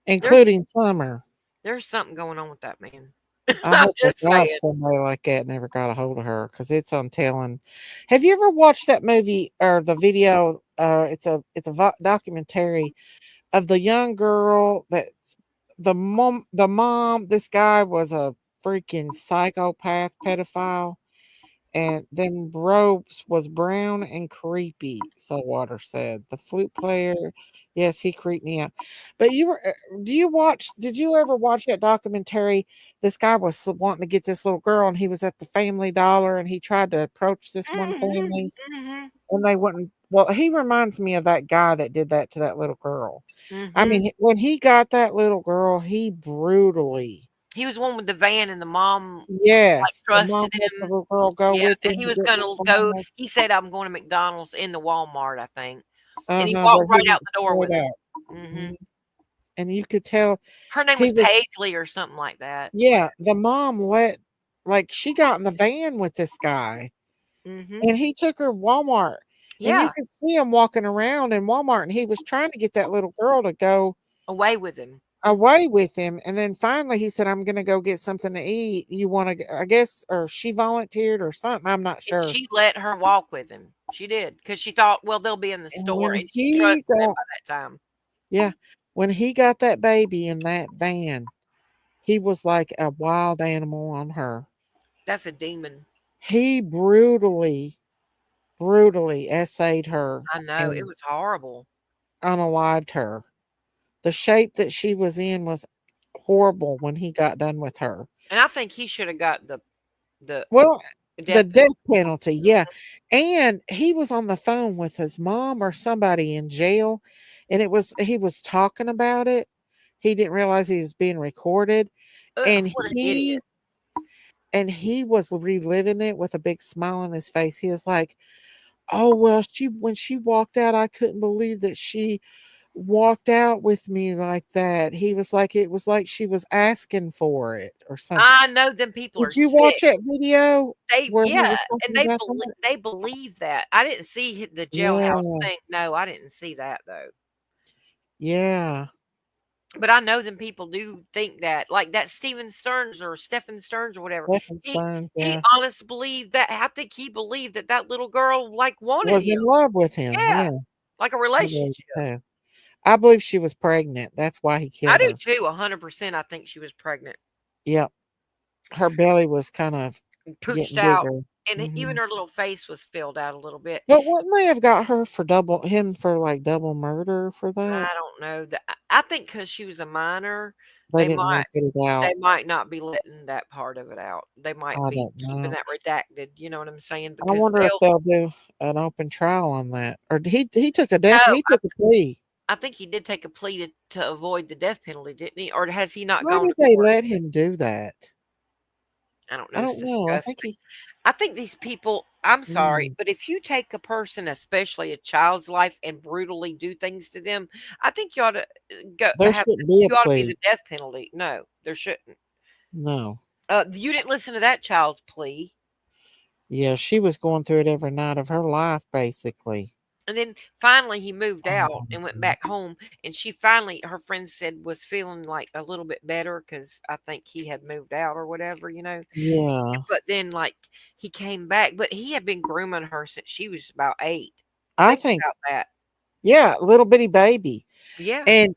including Summer. there's something going on with that man. I I'm hope to just God saying. somebody like that never got a hold of her because it's untelling. Have you ever watched that movie or the video? It's a documentary of the young girl that the mom. This guy was a freaking psychopath pedophile. And then robes was brown and creepy, so Water said. The flute player, yes, he creeped me out. But did you ever watch that documentary? This guy was wanting to get this little girl, and he was at the Family Dollar, and he tried to approach this one family, and they wouldn't. Well, he reminds me of that guy that did that to that little girl. I mean, when he got that little girl, he brutally. He was one with the van, and the mom like Yes, the mom trusted let the him. little girl go Yeah, with and him he to was get gonna go. McDonald's. He said, "I'm going to McDonald's in the Walmart," I think, and he But walked he right went out the door straight with out. her. And you could tell Her name he was was Paisley or something like that. yeah, the mom she got in the van with this guy, and he took her Walmart, and you Yeah, could see him walking around in Walmart, and he was trying to get that little girl to go away with him. away with him, and then finally he said, "I'm gonna go get something to eat. You wanna I guess," or she volunteered or something, I'm not And sure. she let her walk with him. She did because she thought, well, they'll be in the And store, when and she he trusted them got by that time. yeah, when he got that baby in that van, he was like a wild animal on her. That's a demon. He brutally essayed her I know it and was horrible. unalived her. The shape that she was in was horrible when he got done with her. And I think he should have got the Well, the death penalty. death penalty, yeah. And he was on the phone with his mom or somebody in jail, and he was talking about it. He didn't realize he was being recorded, and What an idiot! he was reliving it with a big smile on his face. He was like, "Oh well, when she walked out, I couldn't believe that she walked out with me like that." He was like, it was like she was asking for it or something. I know them people are Did you watch sick. that video where he Yeah, was and talking about that? they believe that. I didn't see the jailhouse Yeah, thing. No, I didn't see that though. yeah, But I know them people do think that, like that Steven Stearns or Stephen Stearns or whatever. Stephen He Stearns, he yeah, honestly believed that. I think he believed that that little girl like wanted was him. in love with him. Yeah, Yeah, like a I believe relationship. so. I believe she was pregnant. That's why he I killed do her. too. 100%. I think she was pregnant. Yep, her belly was kind of pooched getting out, bigger. and even Mhm. her little face was filled out a little bit. But wouldn't they have got her for like double murder for that? I don't know. I think because she was a minor, They they didn't might want to get it out. not be letting that part of it out. They might I be don't keeping know. that redacted. You know what I'm saying? I Because wonder if they'll they'll do an open trial on that. Or he took a no. he took a plea. I think he did take a plea to avoid the death penalty, didn't he? Or has he not Why gone did to they court? let him do that? I don't I know. It's don't know. I think disgusting. I think these people, I'm sorry, Mm. but if you take a person, especially a child's life, and brutally do things to them, I think you ought to There shouldn't be a you ought to be the plea. death penalty. No, there shouldn't. No. You didn't listen to that child's plea. Yeah, she was going through it every night of her life, basically. And then finally he moved out Oh, and went back home. And she finally, her friend said, was feeling like a little bit better because I think he had moved out or whatever, you know. yeah. But then, like, he came back, but he had been grooming her since she was about 8. I Think think, about that. yeah, little bitty baby. Yeah. And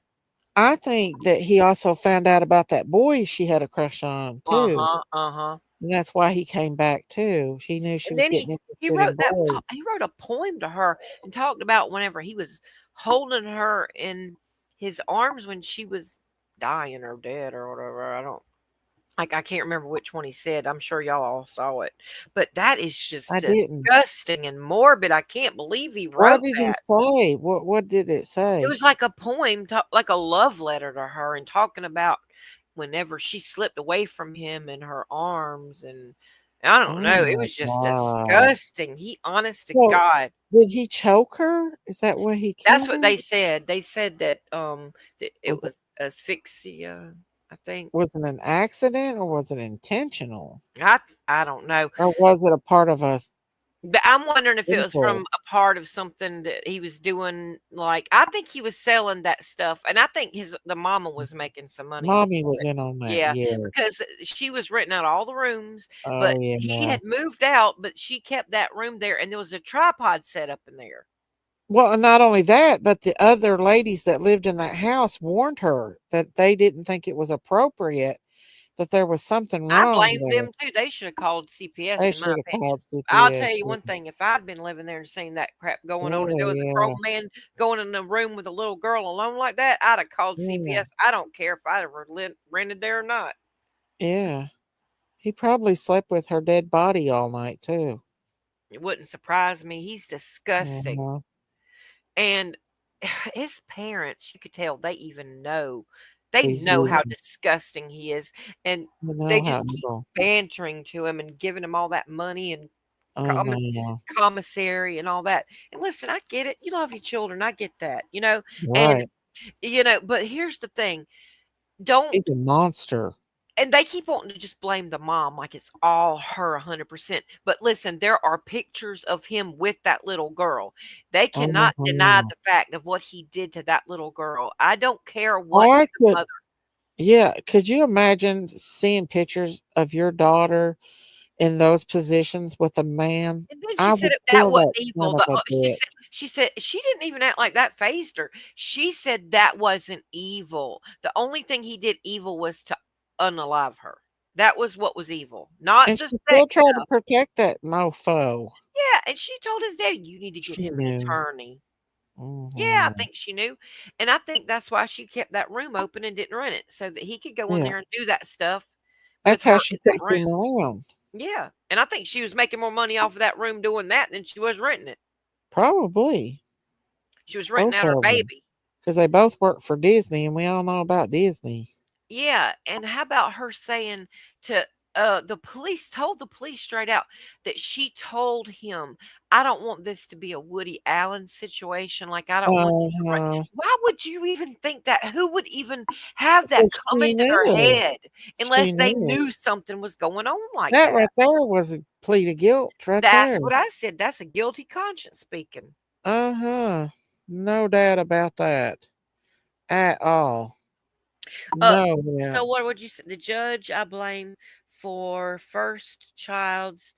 I think that he also found out about that boy she had a crush on too. Uh-huh, uh-huh. And that's why he came back too. He knew she And was then getting he interested in wrote boys. he wrote a poem to her and talked about whenever he was holding her in his arms when she was dying or dead or whatever. I can't remember which one he said. I'm sure y'all all saw it. But that is just I didn't. disgusting and morbid. I can't believe he What wrote did he that. say? What did it It say? was like a poem, like a love letter to her, and talking about whenever she slipped away from him in her arms. And I don't Oh know. It my was just God. disgusting. Honest to So God. did he choke her? Is that what he That's killed what her? they said. They said that that it Was it was asphyxia, I think. was it an accident or was it intentional? I don't know. Or was it a part of us But I'm wondering if it was impulse? from a part of something that he was doing. Like, I think he was selling that stuff, and I think the mama was making some money off Mommy of was it. in on that, Yeah, yes. because she was renting out all the rooms, Oh but he yeah. had moved out, but she kept that room there, and there was a tripod set up in there. Well, and not only that, but the other ladies that lived in that house warned her that they didn't think it was appropriate, that there was something I wrong blame there. them too. They should have called CPS, They in my should have opinion. called I'll CPS. tell you Yeah, one thing: if I'd been living there and seen that crap going on, and there oh was a grown yeah, man going in the room with a little girl alone like that, I'd have called yeah, CPS. I don't care if I'd ever rented there or not. yeah. He probably slept with her dead body all night too. It wouldn't surprise me. He's disgusting. Uh-huh. And his parents, you could tell they even know. They He's know how evil. disgusting he is. And You they know how just keep evil. bantering to him and giving him all that money and I know. commissary and all that. And listen, I get it. You love your children. I get that, you know. And Right. but here's the thing. Don't He's a monster. and they keep wanting to just blame the mom like it's all her 100%. But listen, there are pictures of him with that little girl. They cannot deny Uh-huh. the fact of what he did to that little girl. I don't care Oh, what I the could mother. yeah, could you imagine seeing pictures of your daughter in those positions with a man? And then she I said would that kill wasn't that evil. son of a bitch. She said she didn't even act like that phased her. She said that wasn't evil. The only thing he did evil was to unalive her. That was what was evil, not And the she still sex tried to stuff. protect that mofo. Yeah, and she told his daddy, "You need to get She him an knew. attorney." Yeah, I Mhm. think she knew, and I think that's why she kept that room open and didn't rent it, so that he could go in Yeah. there and do that stuff with That's how her she in that kept room. him around. Yeah, and I think she was making more money off of that room doing that than she was renting it. Probably. She was renting Both out her of them. baby. Because they both work for Disney, and we all know about Disney. Yeah, and how about her saying to the police told the police straight out that she told him, "I don't want this to be a Woody Allen situation. Like, I don't want you to write." Uh-huh. Why would you even think that? Who would even have that Because come she into their knew. head She unless they knew. knew something was going on like That that? right there was a plea to guilt right That's there. what I said. That's a guilty conscience speaking. Uh-huh. No doubt about that. At all. Uh, No so doubt. what would you say? The judge I blame for first child's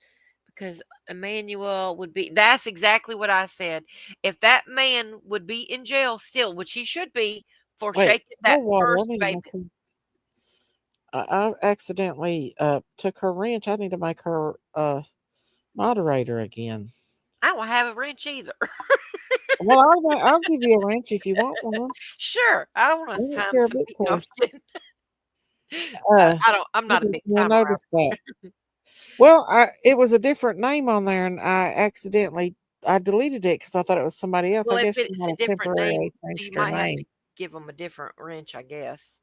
because Emmanuel would be. That's exactly what I said. If that man would be in jail still, which he should be for Wait, shaking that more water. I first need more baby. tea. I accidentally took her wrench. I need to make her moderator again. I don't have a wrench either. Well, I'll give you a wrench if you want one. Sure, I want I to don't time care a some bit no, I'm to. kidding. I don't. I'm not a big You'll timer. notice that. Well, it was a different name on there, and I deleted it because I thought it was somebody else. Well, I if guess she it's might a have different name, temporarily you changed her might have to name. give them a different wrench, I guess.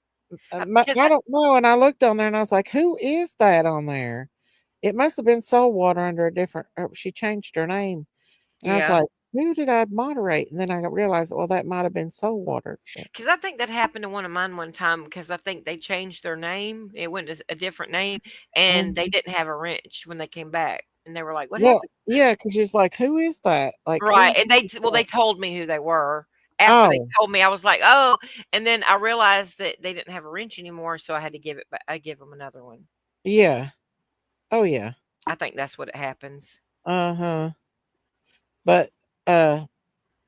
I Because don't know, and I looked on there, and I was like, "Who is that on there?" It must have been Soul Water under a different. She changed her name, and I was yeah, like, "Who did I moderate?" And then I realized, well, that might have been Soul Water. So. because I think that happened to one of mine one time because I think they changed their name. It went to a different name, and they didn't have a wrench when they came back, and they were like, "What Well, happened?" yeah, because she's like, "Who is that?" Like, Right, who's and they told me who they were. After they Oh, told me, I was like, "Oh," and then I realized that they didn't have a wrench anymore, so I had to give it back. I give them another one. yeah. Oh, yeah. I think that's what it happens. Uh-huh. But uh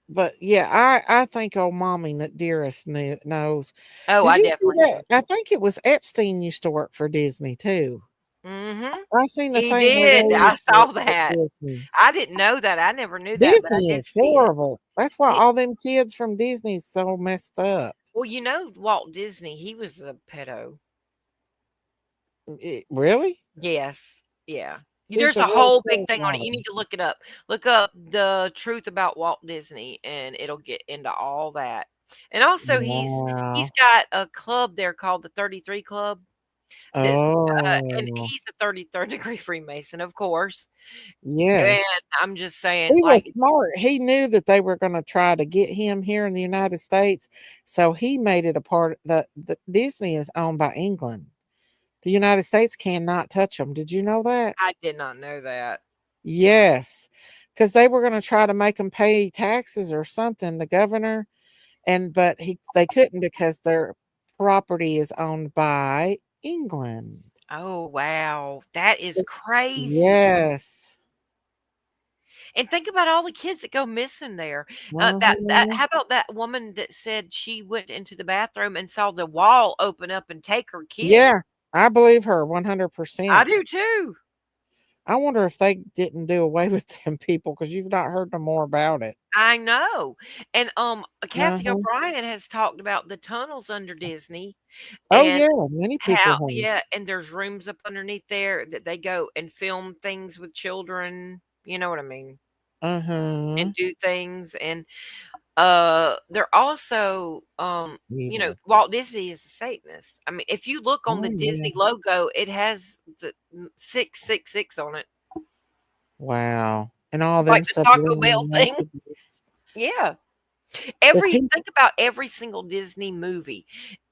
but yeah, I think old mommy dearest knows. Oh, Did I you see definitely that? do. I think it was Epstein used to work for Disney too. Mhm. I seen the He thing where they did. I used to saw work at that. Disney. I didn't know that. I never knew that, but I Disney did is see it. horrible. That's why Di all them kids from Disney's so messed up. Well, you know Walt Disney, he was a pedo. Really? Yes. Yeah. He's There's the a worst whole big thing thing on on it. You it. need to look it up. Look up the truth about Walt Disney and it'll get into all that. And also he's Wow. got a club there called the 33 Club. That's and Oh, he's a 33rd degree Freemason, of course. And yes. I'm just saying, He was like, smart. He knew that they were gonna try to get him here in the United States, so he made it a part the Disney is owned by England. The United States cannot touch them. Did you know that? I did not know that. Yes, because they were gonna try to make them pay taxes or something, the governor, but they couldn't because their property is owned by England. Oh, wow. That is crazy. Yes. And think about all the kids that go missing there. That Mhm. how about that woman that said she went into the bathroom and saw the wall open up and take her kid? Yeah, I believe her I 100%. do too. I wonder if they didn't do away with them people because you've not heard no more about it. I know. And Kathy Uh-huh. O'Brien has talked about the tunnels under Disney Oh, and yeah, many people how have. yeah, and there's rooms up underneath there that they go and film things with children, you know what I mean? Uh-huh. And do things and they're also, Evil. Walt Disney is a Satanist. I mean, if you look on the Oh, yeah. Disney logo, it has the 666 on it, Wow. And all like them the Taco subliminal Bell thing. messages. Yeah. If he Think about every single Disney movie.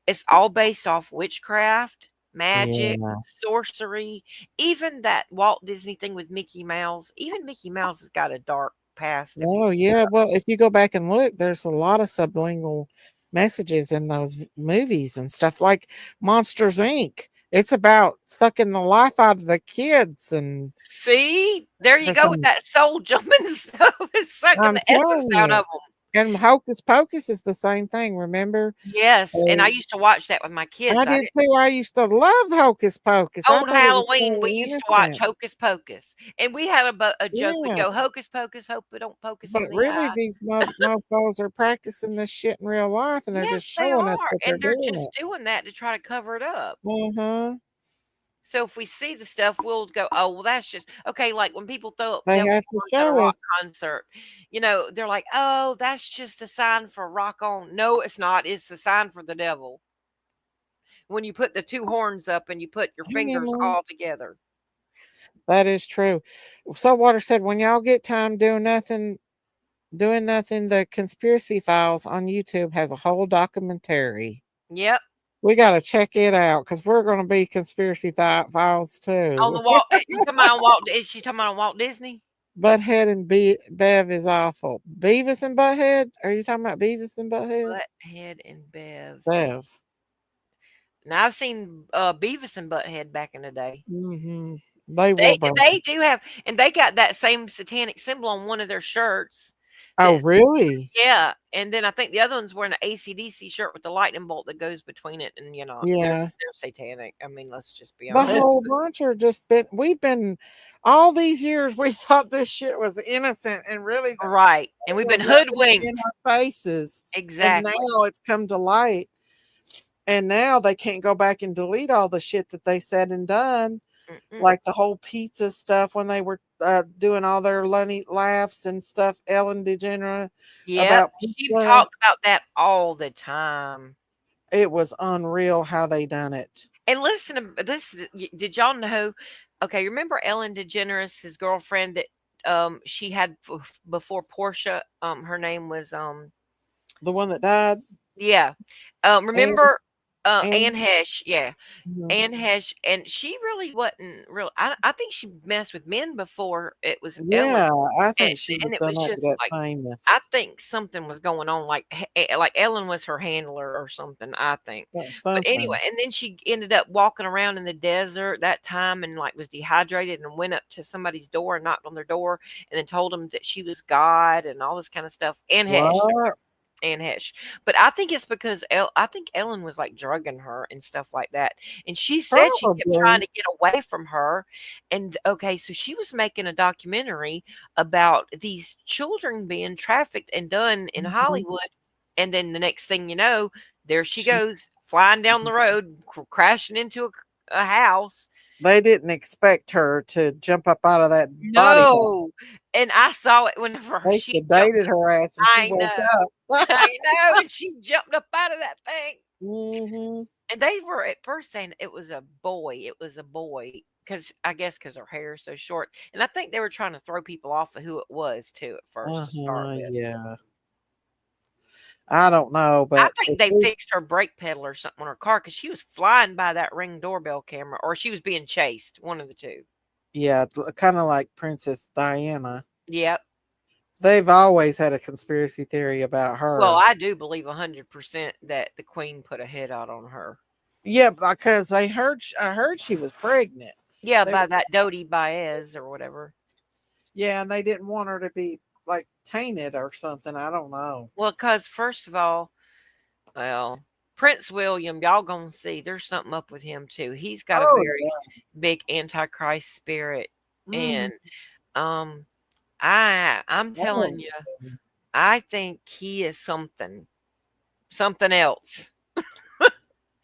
It's all based off witchcraft, magic, Yeah. sorcery, even that Walt Disney thing with Mickey Mouse. Even Mickey Mouse has got a dark past if you Oh, yeah. Well, if you go back and look, there's a lot of subliminal messages in those movies and stuff like Monsters Inc. It's about sucking the life out of the kids and see, there you go with everything. that soul jumping stuff. It's sucking I'm the essence telling out you. of them. And Hocus Pocus is the same thing, remember? Yes, and I Uh, used to watch that with my kids. I I did didn't too. I used to love Hocus Pocus. I on thought it was Halloween, so we used to watch innocent. Hocus Pocus, and we had a joke. We'd Yeah. go, "Hocus Pocus, hope it don't focus But in the really, eye." these mofos are practicing this shit in real life, and they're Yes, just they showing us are, that they're and they're doing just it. doing that to try to cover it up. Mhm. So if we see the stuff, we'll go, "Oh, well, that's just okay." Like when people throw up They devil have to horns at a show rock us. concert, they're like, "Oh, that's just a sign for rock on." No, it's not. It's a sign for the devil. When you put the two horns up and you put your Hey, fingers Emily. all together. That is true. Saltwater said, when y'all get time doing nothing, the Conspiracy Files on YouTube has a whole documentary. Yep. We got to check it out because we're going to be Conspiracy Files On too. the Walt, you talking about on Walt? Is she talking about on Walt Disney? Butthead and Bev is awful. Beavis and Butthead? Are you talking about Beavis and Butthead? Butthead and Bev. Bev. Now I've seen Beavis and Butthead back in the day. Mm-hmm. They They were both. they do have, and they got that same satanic symbol on one of their shirts. Oh, That- really? yeah, and then I think the other one's wearing an AC/DC shirt with the lightning bolt that goes between it, and Yeah. they're satanic. I mean, let's just be The honest. whole bunch are just we've been all these years we thought this shit was innocent and really Right, and we've been hoodwinked in our faces. exactly. And now it's come to light. And now they can't go back and delete all the shit that they said and done. Mm-mm. Like the whole pizza stuff when they were doing all their lunny laughs and stuff. Ellen DeGeneres Yep, about she pizza. talked about that all the time. It was unreal how they done it. And listen to this. Did y'all know? Okay, remember Ellen DeGeneres, his girlfriend that she had before Portia? Her name was The one that died. yeah. Remember Anne Anne? Hesh? Yeah. Mhm. Anne Hesh, and she really wasn't real. I think she messed with men before it was Ellen, Yeah, I and, think she was and it done was up to just get like I famous. think something was going on, like Ellen was her handler or something. I think, but anyway, Something. and then she ended up walking around in the desert that time and like was dehydrated and went up to somebody's door and knocked on their door and then told them that she was God and all this kind of stuff. Anne Hesh. What? Anne Hesh. But I think it's because I think Ellen was like drugging her and stuff like that. And she said she kept trying Probably. to get away from her. And okay, so she was making a documentary about these children being trafficked and done in Mhm. Hollywood. And then the next thing you know, there she She's goes flying down the road, crashing into a house. They didn't expect her to jump up out of that body bag. No. And I saw it whenever They she jumped. sedated her ass and she I woke know. up. I know. And she jumped up out of that thing. Mhm. And they were at first saying it was a boy. It was a boy because I guess because her hair is so short. And I think they were trying to throw people off of who it was too at first to start with. Yeah. I don't know, I but think they fixed her brake pedal or something on her car because she was flying by that Ring doorbell camera, or she was being chased. One of the two. yeah, kind of like Princess Diana. Yep. They've always had a conspiracy theory about Well, her. I do believe 100% that the Queen put a hit out on her. Yeah, because I heard she was pregnant. Yeah, They by were- that Dodi Baez or whatever. Yeah, and they didn't want her to be like tainted or something. I don't know. Well, because first of all, well, Prince William, y'all gonna see there's something up with him too. He's got a Oh very yeah. big antichrist spirit. Mhm. And I'm telling you, I think he is something else.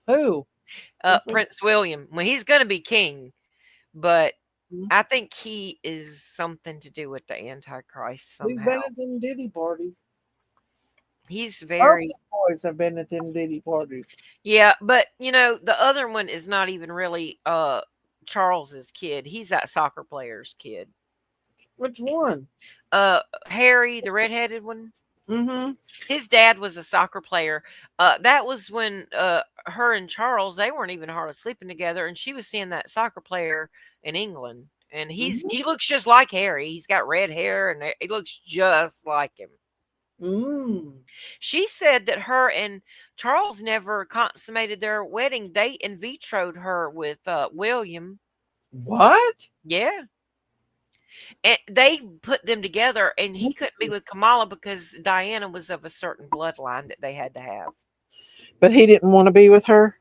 Who? Prince William. Well, he's gonna be king, but Mhm. I think he is something to do with the Antichrist We've somehow. been at them Diddy parties. He's Both very the boys have been at them Diddy parties. yeah, but the other one is not even really Charles's kid. He's that soccer player's kid. Which one? Harry, the redheaded one. Mm-hmm. His dad was a soccer player. That was when her and Charles, they weren't even hardly sleeping together, and she was seeing that soccer player in England. And he looks just like Harry. He's got red hair and he looks just like him. She said that her and Charles never consummated their wedding. They in vitroed her with William. What? Yeah. And they put them together, and he couldn't be with Kamala because Diana was of a certain bloodline that they had to have. But he didn't want to be with her?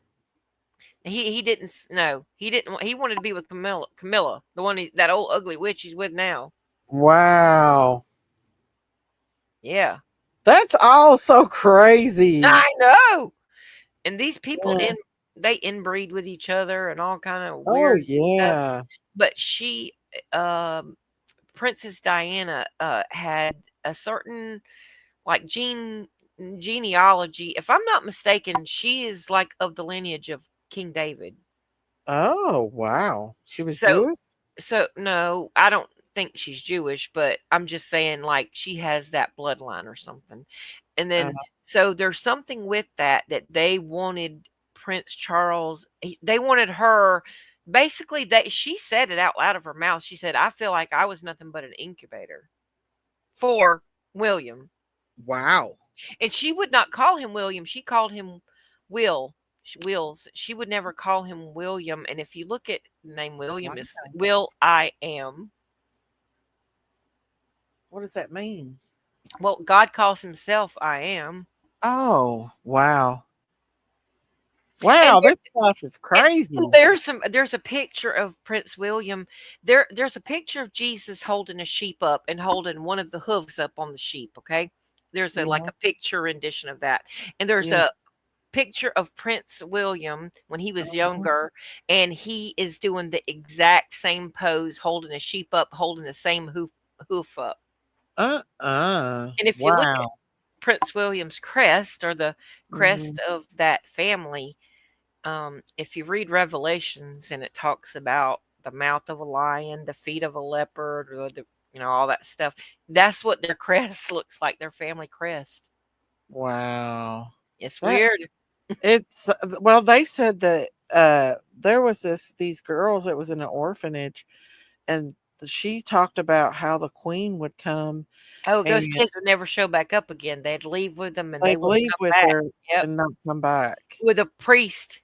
He didn't. No, he didn't. He wanted to be with Camilla, the one that old ugly witch he's with now. Wow. Yeah. That's all so crazy. I know. And these people Yeah. they inbreed with each other and all kind of Oh weird yeah. stuff. But she Princess Diana had a certain like genealogy. If I'm not mistaken, she is like of the lineage of King David. Oh wow. She was So Jewish? so no, I don't think she's Jewish, but I'm just saying like she has that bloodline or something. And then so there's something with that they wanted Prince Charles, they wanted her basically that she said it out loud of her mouth. She said, I feel like I was nothing but an incubator for William. Wow. And she would not call him William. She called him Wills. She would never call him William. And if you look at the name William, it's Will I Am. What does that mean? Well, God calls himself I am. Oh, wow. And Wow, this stuff is crazy. there's a picture of Prince William. There's a picture of Jesus holding a sheep up and holding one of the hooves up on the sheep, okay? There's a like Yeah, a picture rendition of that. And there's yeah. a picture of Prince William when he was Uh-huh. younger, and he is doing the exact same pose, holding a sheep up, holding the same hoof up. And if you look at Wow. Prince William's crest, or the Mhm. crest of that family, if you read Revelations and it talks about the mouth of a lion, the feet of a leopard, or all that stuff, that's what their crest looks like, their family crest. Wow. It's That weird. it's well, they said that there was these girls that was in an orphanage, and she talked about how the queen would come Oh, and those kids would never show back up again. They'd leave with them and they they'd wouldn't leave come with back. her Yep. and not come back. With a priest.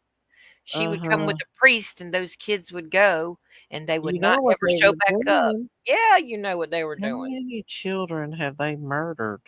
She would come Uh-huh. with a priest, and those kids would go, and they would You not know what ever they show were back up. doing? Yeah, you know what they were How doing. many children have they murdered?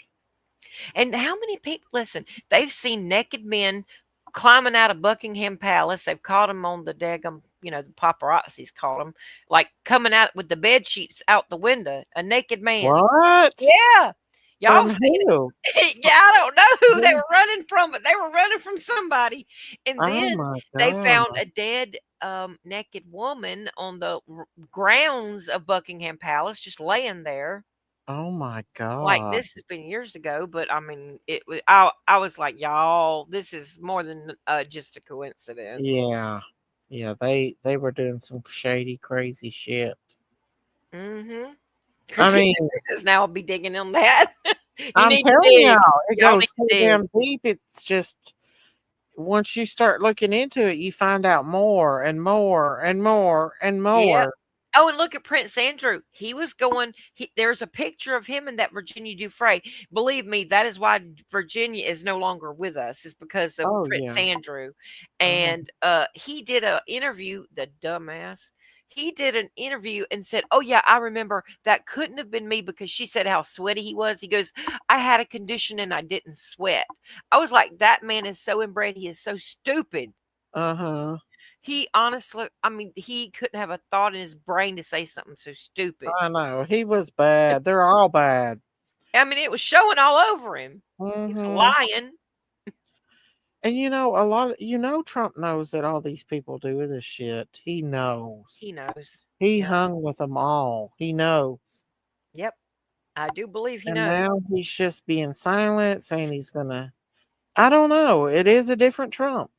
And how many people, listen, they've seen naked men climbing out of Buckingham Palace. They've caught them on the daggum, the paparazzi's caught them, like coming out with the bed sheets out the window, a naked man. What? Yeah. Y'all From seen who? it. Yeah, I don't know who they Who? were running from, but they were running from somebody. And Oh then my they god. found a dead naked woman on the grounds of Buckingham Palace, just laying there. Oh my Like, god. this has been years ago, but I mean, I was like, y'all, this is more than just a coincidence. Yeah. Yeah, they were doing some shady, crazy shit. Mm-hmm. I Christina mean, says now I'll be digging on that. You I'm need to telling dig. y'all, it Y'all need goes to so dig. damn deep. It's just once you start looking into it, you find out more and more and more and Yeah. more. Oh, and look at Prince Andrew. He was going. There's a picture of him and that Virginia Dufresne. Believe me, that is why Virginia is no longer with us. Is because of Oh Prince yeah. Andrew, Uh-huh. and he did a interview. The dumbass. He did an interview and said, "Oh yeah, I remember that couldn't have been me because she said how sweaty he was." He goes, "I had a condition and I didn't sweat." I was like, "That man is so inbred. He is so stupid." Uh-huh. He honestly, I mean, he couldn't have a thought in his brain to say something so stupid. I know. He was bad. They're all bad. I mean, it was showing all over him. He was Mhm. lying. And Trump knows that all these people do this shit. He knows. He knows. He Yep. hung with them all. He knows. Yep. I do believe he And knows. now he's just being silent, saying he's gonna I don't know. It is a different Trump.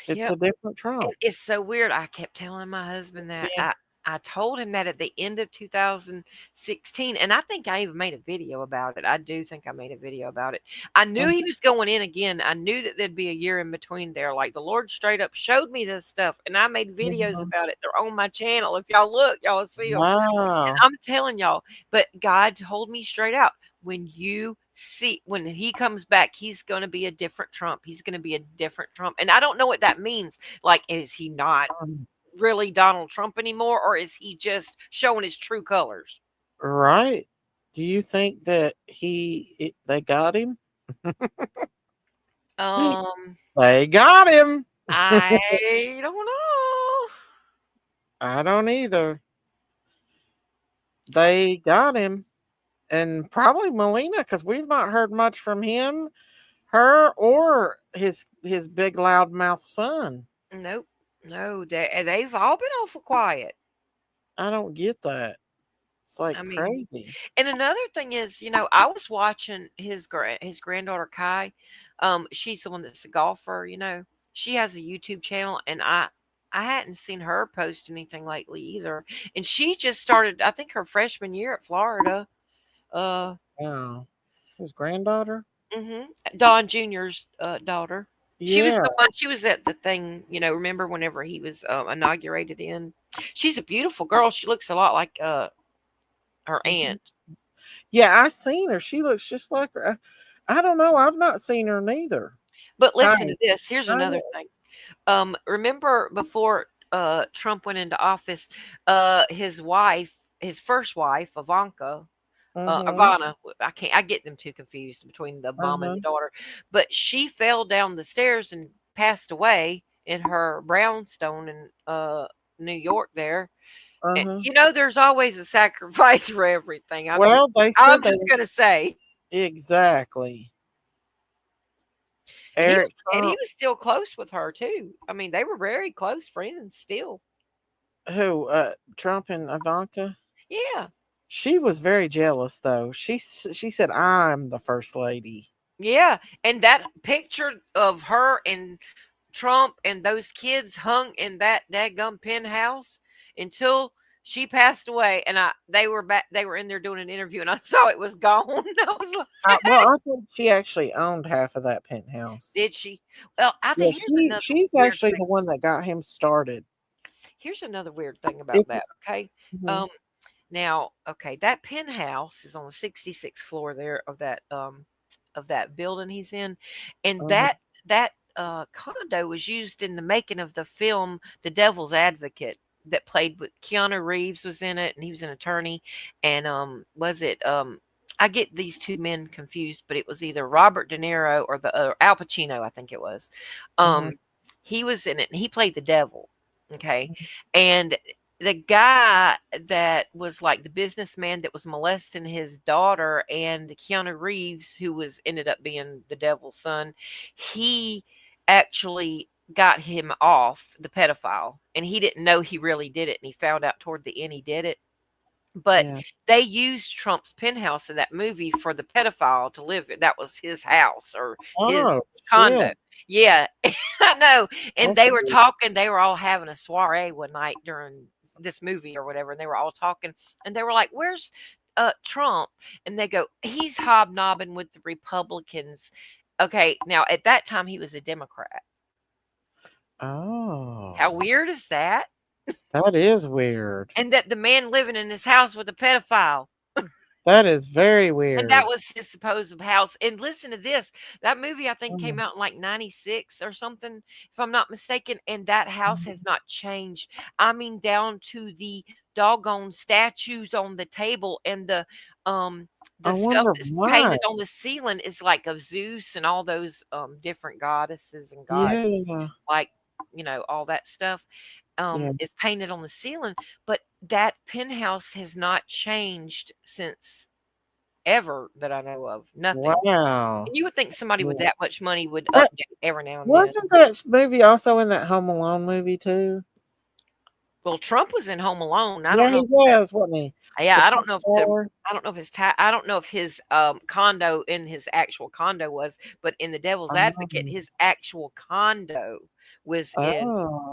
It's Yep. a different Trump. It's so weird. I kept telling my husband that. Yeah. I told him that at the end of 2016, and I think I even made a video about it. I do think I made a video about it. I knew he was going in again. I knew that there'd be a year in between there. Like, the Lord straight up showed me this stuff, and I made videos Mhm. about it. They're on my channel. If y'all look, y'all will see them. And Wow. I'm telling y'all, but God told me straight out, when he comes back, he's going to be a different Trump. He's going to be a different Trump. And I don't know what that means. Like, is he not really Donald Trump anymore, or is he just showing his true colors? Right. Do you think that they got him? They got him. I don't know. I don't either. They got him. And probably Melina, because we've not heard much from him, her, or his big loudmouth son. Nope. No, they've all been awful quiet. I don't get that. It's like I mean, crazy. and another thing is, I was watching his granddaughter Kai. She's the one that's a golfer. She has a YouTube channel, and I hadn't seen her post anything lately either. And she just started, I think, her freshman year at Florida. Wow. His granddaughter? Don Jr.'s daughter. She was Yeah. the one. She was at the thing. Remember whenever he was inaugurated in? She's a beautiful girl. She looks a lot like her aunt. Yeah, I seen her. She looks just like her. I don't know. I've not seen her neither. But listen Hi. to this. Here's Hi. another thing. Remember before Trump went into office, his first wife, Ivanka, Ivana. I get them too confused between the mom and the daughter. But she fell down the stairs and passed away in her brownstone in New York there. And, there's always a sacrifice for everything. Well, they said I'm they just gonna say. exactly. And he, Eric and he Trump. was still close with her too. I mean, they were very close friends still. Who? Trump and Ivanka. Yeah. She was very jealous, though. She said, "I'm the first lady." Yeah, and that picture of her and Trump and those kids hung in that daggum penthouse until she passed away, and they were in there doing an interview, and I saw it was gone. I was like, Well, I think she actually owned half of that penthouse. did she? Well, I Yeah, think she's weird actually thing. the one that got him started. Here's another weird thing about that. Okay, Mhm. now, okay, that penthouse is on the 66th floor there of that building he's in, and that condo was used in the making of the film The Devil's Advocate that played with Keanu Reeves was in it, and he was an attorney, and was it I get these two men confused, but it was either Robert De Niro or the Al Pacino, I think it was. He was in it, and he played the devil. Okay, and the guy that was like the businessman that was molesting his daughter and Keanu Reeves, who ended up being the devil's son, he actually got him off, the pedophile, and he didn't know he really did it, and he found out toward the end he did it. But they used Trump's penthouse in that movie for the pedophile to live in. That was his house or his condo. Shit. Yeah, I know. And That's they were weird. talking. They were all having a soiree one night during this movie or whatever, and they were all talking. And they were like, "Where's Trump?" And they go, "He's hobnobbing with the Republicans." Okay, now at that time he was a Democrat. Oh, How weird is that? that is weird. And that the man living in his house with a pedophile. That is very weird. And that was his supposed house. And listen to this. That movie, I think, came out in like 96 or something, if I'm not mistaken. And that house has not changed. I mean, down to the doggone statues on the table and the stuff that's painted on the ceiling is like of Zeus and all those different goddesses and gods. Yeah. Like, all that stuff is painted on the ceiling. But that penthouse has not changed since ever that I know of. Nothing. Wow. And you would think somebody with that much money would update every now and then. Wasn't that movie also in that Home Alone movie too? Well, Trump was in Home Alone. I Yeah, don't know. he was, wasn't he? Yeah, The I don't know if Trump I don't know if his condo in his actual condo was, but in The Devil's Advocate, his actual condo was in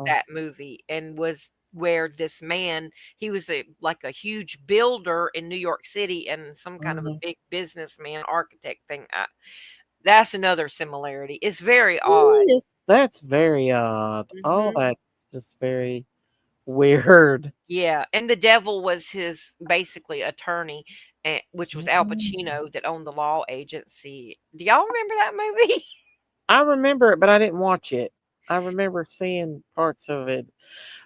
that movie and was where this man, he was like a huge builder in New York City and some kind of a big businessman architect thing. That's another similarity. It's very odd. Yes, that's very odd. Oh, that's just very weird. Yeah, and the devil was his basically attorney, which was Al Pacino that owned the law agency. Do y'all remember that movie? I remember it, but I didn't watch it. I remember seeing parts of it.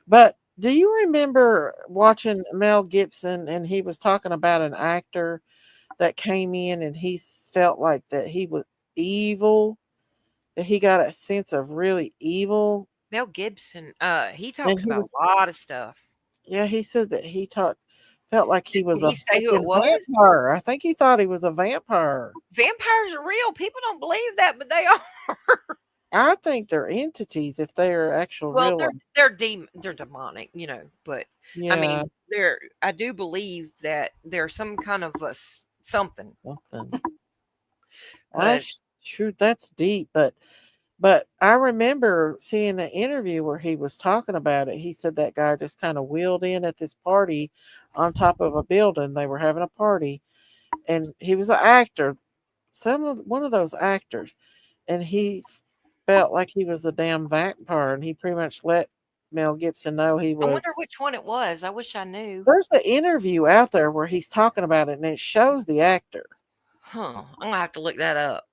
But do you remember watching Mel Gibson and he was talking about an actor that came in and he felt like that he was evil, that he got a sense of really evil? Mel Gibson, he talks about a lot of stuff. Yeah, he said that he felt like he was Did a he say who it was? vampire. I think he thought he was a vampire. Vampires are real. People don't believe that, but they are. I think they're entities if they are actual Well, real. they're demonic, but I mean, Yeah. I do believe that there's some kind of a something. That's true. That's deep, but I remember seeing an interview where he was talking about it. He said that guy just kind of wheeled in at this party on top of a building. They were having a party, and he was an actor, one of those actors, and he felt like he was a damn vampire, and he pretty much let Mel Gibson know he was. I wonder which one it was. I wish I knew. There's an interview out there where he's talking about it, and it shows the actor. Huh. I'm gonna have to look that up.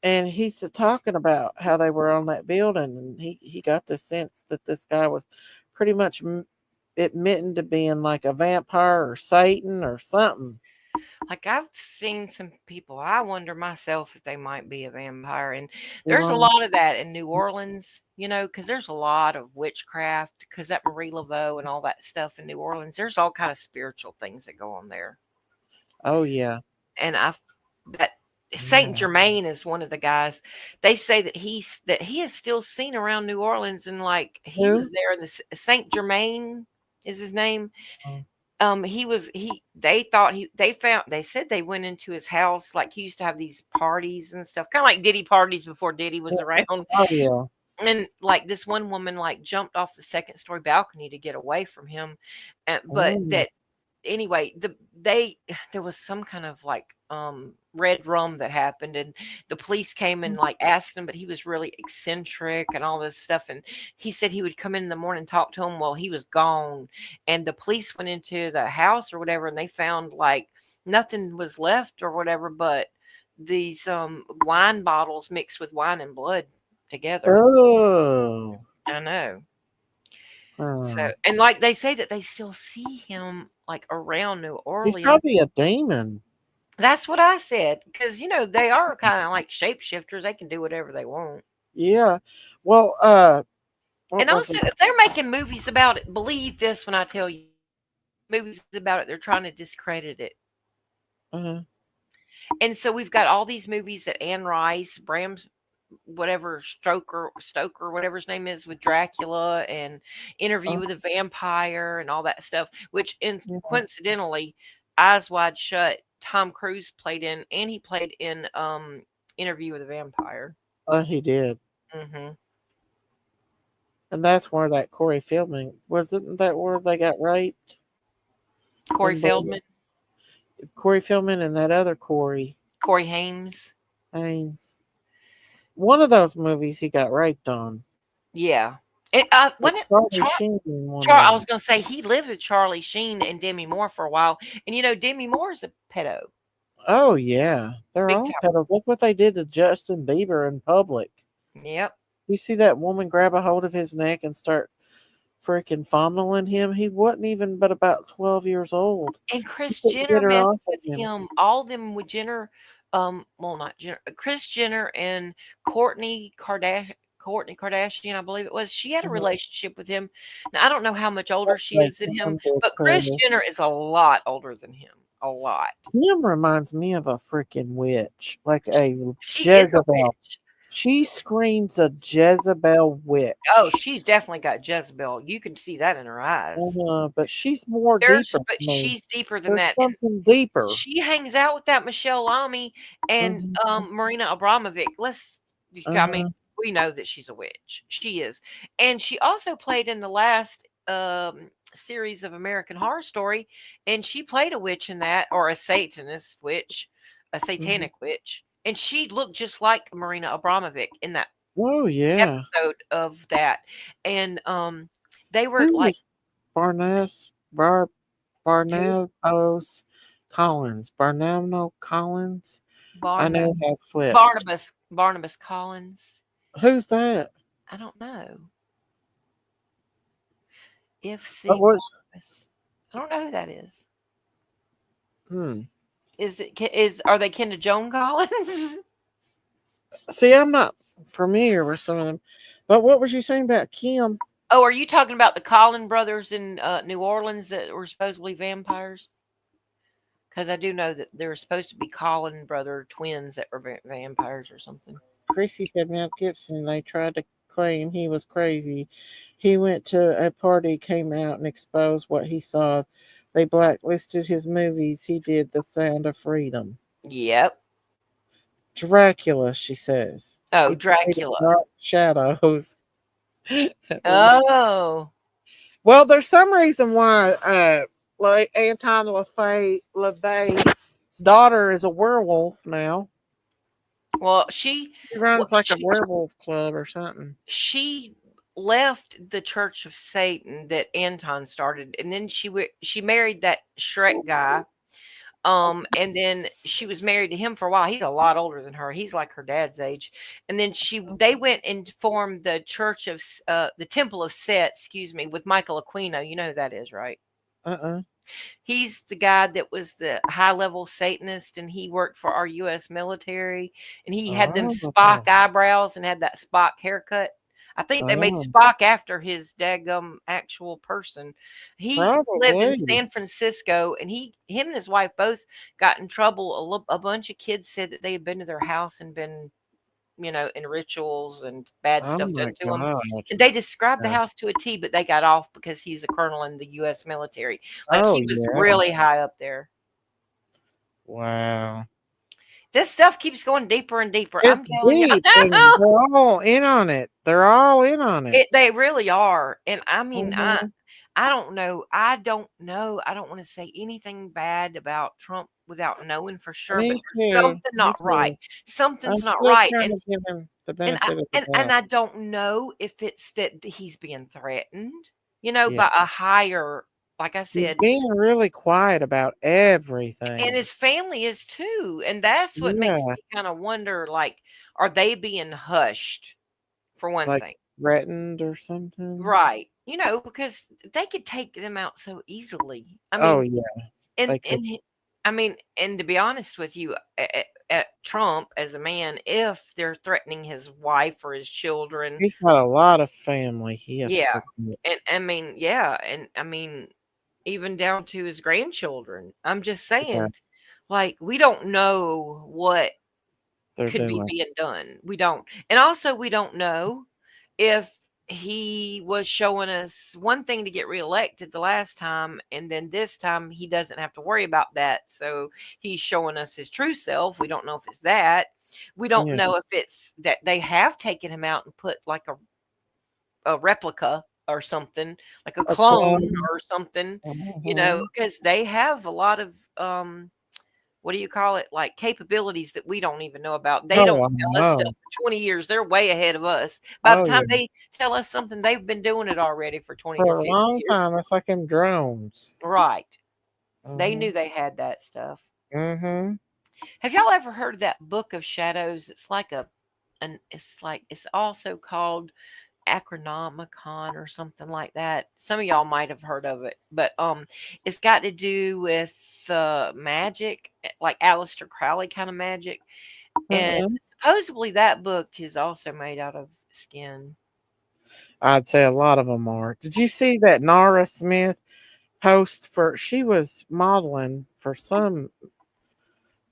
And he's talking about how they were on that building, and he got the sense that this guy was pretty much admitting to being like a vampire or Satan or something. like I've seen some people. I wonder myself if they might be a vampire, and there's a lot of that in New Orleans. Because there's a lot of witchcraft. Because that Marie Laveau and all that stuff in New Orleans, there's all kind of spiritual things that go on there. Oh yeah. And that Saint Germain is one of the guys. They say that he is still seen around New Orleans, and like he was there in the Saint Germain is his name. They said they went into his house, like he used to have these parties and stuff, kind of like Diddy parties before Diddy was around. Oh yeah. And like this one woman like jumped off the second story balcony to get away from him, but that anyway, there was some kind of like red rum that happened, and the police came and like asked him, but he was really eccentric and all this stuff, and he said he would come in the morning and talk to him. Well, he was gone, and the police went into the house or whatever, and they found like nothing was left or whatever, but these wine bottles mixed with wine and blood together. Oh. I know. So, and like they say that they still see him like around New Orleans. He's probably a demon. That's what I said, because they are kind of like shapeshifters. They can do whatever they want. Yeah. Well, and also, if they're making movies about it, believe this when I tell you, movies about it, they're trying to discredit it. And so we've got all these movies that Anne Rice, Bram Stoker, whatever his name is, with Dracula and Interview with a Vampire and all that stuff, which coincidentally, Eyes Wide Shut, Tom Cruise played in, and he played in Interview with a Vampire. Oh, he did. Mm-hmm. And that's where that Corey Feldman, wasn't that where they got raped? Corey Feldman? Corey Feldman and that other Corey. Corey Haim. One of those movies he got raped on. Yeah. I was going to say he lived with Charlie Sheen and Demi Moore for a while. And Demi Moore is a pedo. Oh, yeah. They're all pedos. Look what they did to Justin Bieber in public. Yep. You see that woman grab a hold of his neck and start freaking fondling him? He wasn't even but about 12 years old. And Kris Jenner messed with him. All them with Jenner, not Jenner, Kris Jenner and Kourtney Kardashian, I believe it was. She had a relationship with him. Now, I don't know how much older she is than him, but Kris Jenner is a lot older than him. A lot. Kim reminds me of a freaking witch, like a Jezebel. She screams a Jezebel witch. Oh, she's definitely got Jezebel. You can see that in her eyes. But she's more deeper. But she's deeper than that. Something deeper. She hangs out with that Michelle Lamy and Marina Abramovic. I mean, we know that she's a witch. She is. And she also played in the last series of American Horror Story, and she played a witch in that, or a Satanist witch, a satanic witch. And she looked just like Marina Abramovic in that episode of that. And they were like Barnabas Collins. Barnabas Collins. I know how flipped. Barnabas Collins. Who's that? I don't know. I don't know who that is. Are they kin to Joan Collins? See, I'm not familiar with some of them. But what was you saying about Kim? Oh, are you talking about the Collin brothers in New Orleans that were supposedly vampires? Because I do know that there were supposed to be Collin brother twins that were vampires or something. Chrissy said Mel Gibson, they tried to claim he was crazy. He went to a party, came out and exposed what he saw. They blacklisted his movies. He did The Sound of Freedom. Yep. Dracula, she says. Oh, Dracula. Dark Shadows. Oh. Well, there's some reason why like Anton LaVey's daughter is a werewolf now. Well, she runs like a werewolf club or something. She left the Church of Satan that Anton started, and then she married that Shrek guy. And then she was married to him for a while. He's a lot older than her. He's like her dad's age. And then they went and formed the Church of the Temple of Set, with Michael Aquino. You know who that is, right? He's the guy that was the high-level Satanist, and he worked for our U.S. military, and he had them Spock eyebrows and had that Spock haircut. I think they made Spock after his daggum actual person. He lived in San Francisco, and him and his wife both got in trouble. A bunch of kids said that they had been to their house and been, in rituals and bad stuff done to them. And they described the house to a T, but they got off because he's a colonel in the U.S. military. Like he was really high up there. Wow. This stuff keeps going deeper and deeper. It's I'm telling deep, you. and they're all in on it. They're all in on it. They really are. And I mean, I don't know. I don't want to say anything bad about Trump without knowing for sure. Me But there's too. something Me not too. right. Something's I'm not still right. trying And, to give him the and, benefit of the and doubt. I don't know if it's that he's being threatened, Yeah. by a higher, like I He's said, being really quiet about everything. and his family is too. And that's what makes Yeah. me kind of wonder, like, are they being hushed for one Like thing? threatened or something. Right. Because they could take them out so easily. I Oh mean, yeah. and They could. and to be honest with you, at Trump as a man, if they're threatening his wife or his children, He's got a lot of family he has to yeah, protect. and even down to his grandchildren. I'm just Yeah, saying, like, we don't know what they're could be doing. being done. We don't. And also we don't know if he was showing us one thing to get reelected the last time, and then this time he doesn't have to worry about that. So he's showing us his true self. We don't know if it's that. We don't Yeah. know if it's that they have taken him out and put like a replica or something, like a clone or something, because they have a lot of what do you call it? Like capabilities that we don't even know about. They don't tell us stuff for 20 years. They're way ahead of us. By the time they tell us something, they've been doing it already for 20 For or a 50 long years. time. It's like them drones. Right. They Mhm. knew they had that stuff. Mm-hmm. Have y'all ever heard of that Book of Shadows? It's like it's also called Acronomicon or something like that. Some of y'all might have heard of it, but it's got to do with magic, like Aleister Crowley kind of magic. And supposedly that book is also made out of skin. I'd say a lot of them are. Did you see that Nara Smith post she was modeling for some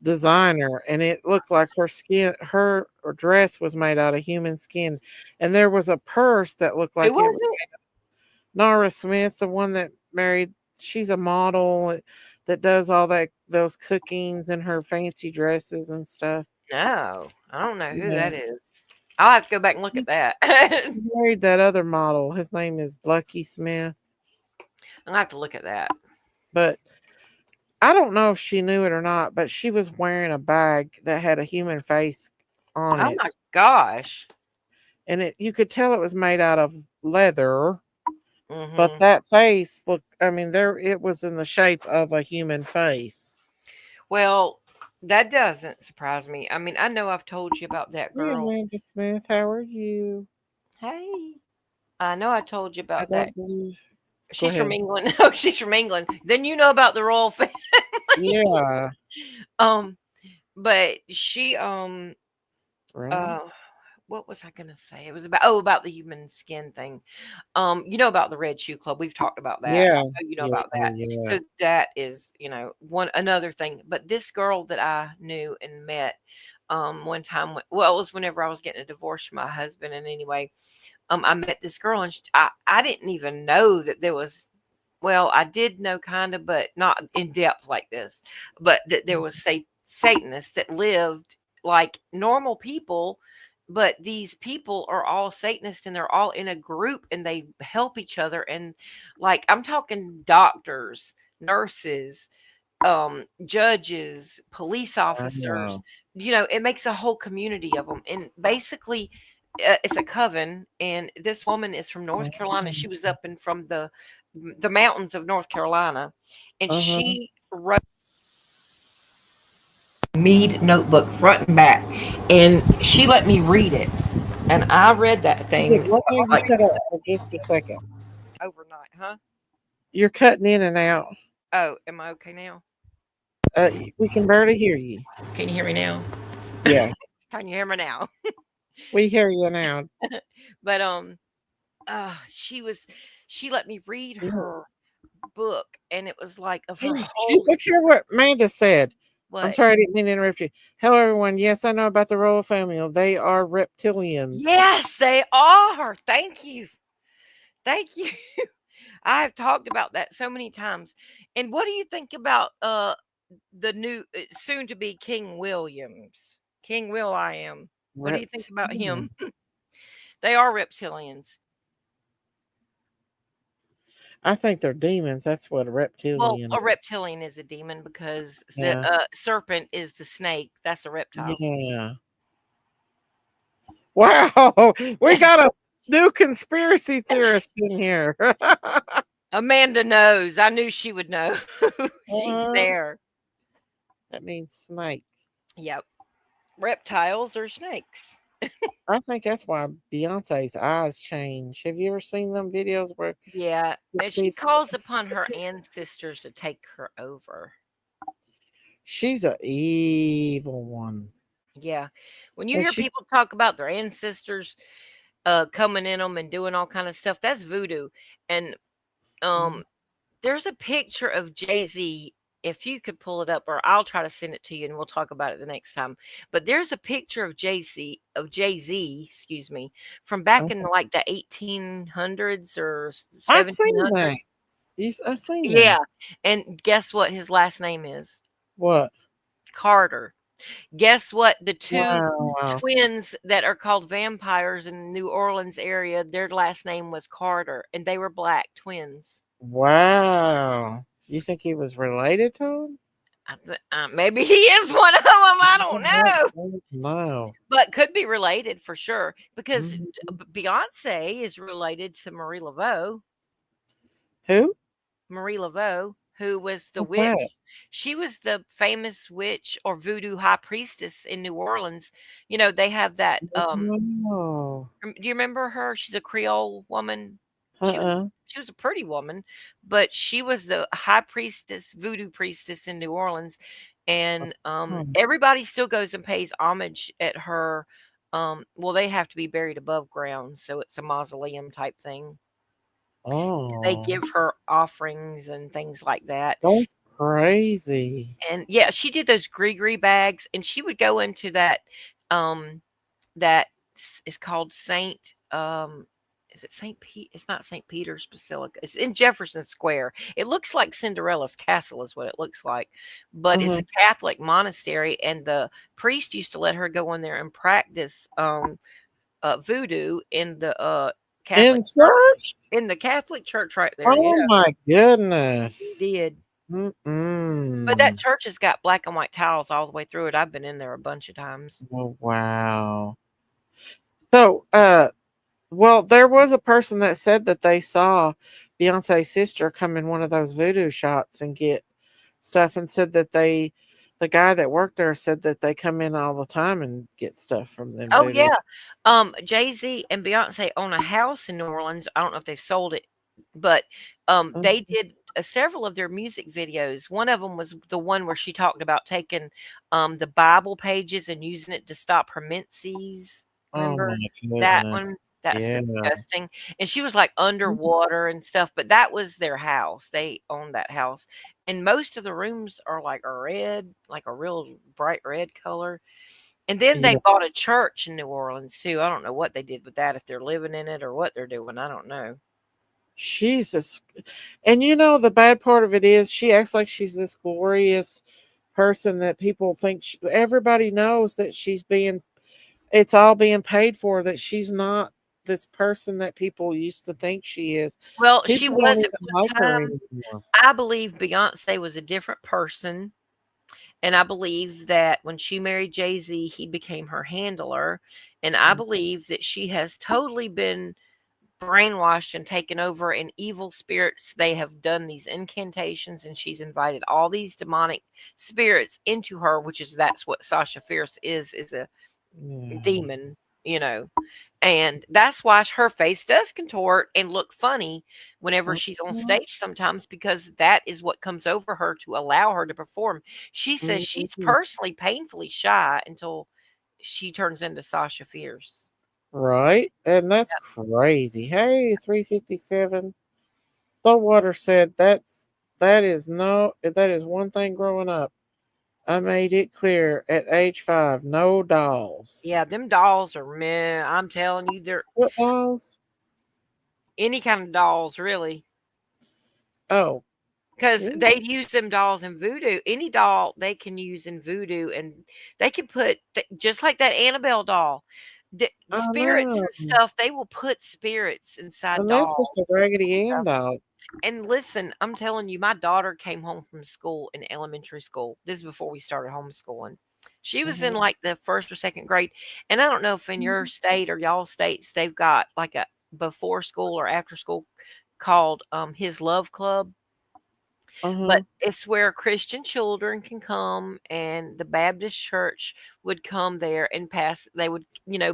designer, and it looked like her dress was made out of human skin, and there was a purse that looked like Who was it? Nara Smith, the one that married. She's a model that does all those cookings and her fancy dresses and stuff. No, I don't know who that is. I'll have to go back and look at that. He married that other model. His name is Lucky Smith. I'll have to look at that. But I don't know if she knew it or not, but she was wearing a bag that had a human face on it. Oh my gosh. And you could tell it was made out of leather. Mm-hmm. But that face looked, it was in the shape of a human face. Well, that doesn't surprise me. I mean, I know I've told you about that girl. Hey, Amanda Smith, how are you? Hey. I know I told you about that. She's from England. Oh, she's from England. Then you know about the royal family. Yeah. But she what was I gonna say? It was about the human skin thing. You know about the Red Shoe Club. We've talked about that. Yeah. You know about that. Yeah. So that is, another thing. But this girl that I knew and met one time, it was whenever I was getting a divorce from my husband. And anyway, I met this girl, and I didn't even know that there was. Well, I did know kind of, but not in depth like this. But that there was Satanists that lived like normal people, but these people are all Satanists, and they're all in a group, and they help each other. And like, I'm talking doctors, nurses, judges, police officers. It makes a whole community of them, and basically it's a coven. And this woman is from North Carolina. She was up and from the mountains of North Carolina, and she wrote Mead notebook front and back, and she let me read it, and I read that thing Let me shut up for just a second. overnight. You're cutting in and out. Oh, am I okay now? We can barely hear you. Can you hear me now? Yeah, Can you hear me now? we hear you now. But she let me read her book, and it was like of her whole Look here what Amanda said. I'm what? sorry, I didn't mean to interrupt you. Hello, everyone. Yes, I know about the royal family. They are reptilians. Yes, they are. Thank you. Thank you. I have talked about that so many times. And what do you think about the new soon to be King Williams? King Will I am. What do you think about him? They are reptilians. I think they're demons. That's what a Well, reptilian a is. reptilian is a demon because Yeah. the serpent is the snake. That's a reptile. Yeah. Wow, we got a new conspiracy theorist in here. Amanda knows. I knew she would know. She's there. That means snakes. Yep. Reptiles or snakes. I think that's why Beyonce's eyes change. Have you ever seen them videos where? Yeah, and she calls upon her ancestors to take her over. She's an evil one. Yeah. When you And hear she- people talk about their ancestors coming in them and doing all kind of stuff, that's voodoo. And there's a picture of Jay-Z. If you could pull it up, or I'll try to send it to you and we'll talk about it the next time. But there's a picture of Jay-Z, excuse me, from back in like the 1800s or I've seen 1700s. that. I've seen that. Yeah. And guess what his last name is? What? Carter. Guess what? The two Wow. twins that are called vampires in the New Orleans area, their last name was Carter, and they were black twins. Wow. You think he was related to him? Maybe he is one of them. I don't know. No. But could be related for sure because Beyonce is related to Marie Laveau. Who? Marie Laveau, who was the What's witch. that? She was the famous witch or voodoo high priestess in New Orleans. You know, they have that. Oh. Do you remember her? She's a Creole woman. Uh-uh. She was a pretty woman, but she was the high priestess, voodoo priestess in New Orleans. And everybody still goes and pays homage at her. Well, they have to be buried above ground, so it's a mausoleum type thing. Oh. They give her offerings and things like that. That's crazy. And yeah, she did those gree bags, and she would go into that that is called Saint is it St. Pete? It's not St. Peter's Basilica. It's in Jefferson Square. It looks like Cinderella's castle is what it looks like. But it's a Catholic monastery, and the priest used to let her go in there and practice voodoo in the Catholic church? In the Catholic church right there. Oh my goodness. He did. But that church has got black and white tiles all the way through it. I've been in there a bunch of times. Oh, wow. So, well, there was a person that said that they saw Beyonce's sister come in one of those voodoo shops and get stuff, and said that the guy that worked there said that they come in all the time and get stuff from them. Oh, voodoo. yeah. Jay-Z and Beyonce own a house in New Orleans. I don't know if they've sold it, but they did several of their music videos. One of them was the one where she talked about taking the Bible pages and using it to stop her menses. Remember that one? That's disgusting. And she was like underwater and stuff, but that was their house. They owned that house. And most of the rooms are like a red, like a real bright red color. And then they bought a church in New Orleans too. I don't know what they did with that, if they're living in it or what they're doing. I don't know. Jesus. And you know, the bad part of it is she acts like she's this glorious person that people think everybody knows that it's all being paid for, that she's not this person that people used to think she is. Well, People she don't was even at one like her time. anymore. I believe Beyonce was a different person. And I believe that when she married Jay-Z, he became her handler. And I believe that she has totally been brainwashed and taken over, and evil spirits, they have done these incantations, and she's invited all these demonic spirits into her, that's what Sasha Fierce is a demon, you know. And that's why her face does contort and look funny whenever she's on stage sometimes, because that is what comes over her to allow her to perform. She says she's personally painfully shy until she turns into Sasha Fierce. Right. And that's crazy. Hey, 357. Stillwater said that is one thing growing up. I made it clear at age 5, no dolls. Yeah, them dolls are meh. I'm telling you, they're What dolls? any kind of dolls, really. Oh. Because they use them dolls in voodoo. Any doll they can use in voodoo, and they can put just like that Annabelle doll, the spirits and stuff. They will put spirits inside And dolls. that's just a Raggedy Ann doll. And listen, I'm telling you, my daughter came home from school in elementary school. This is before we started homeschooling. She was in like the 1st or 2nd grade. And I don't know if in your state or y'all states they've got like a before school or after school called His Love Club. But it's where Christian children can come, and the Baptist church would come there and they would,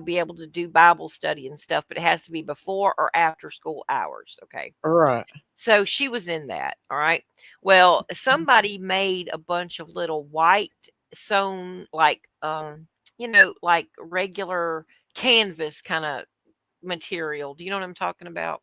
be able to do Bible study and stuff, but it has to be before or after school hours. Okay. Right. So she was in that. All right. Well, somebody made a bunch of little white sewn, like, like regular canvas kind of material. Do you know what I'm talking about?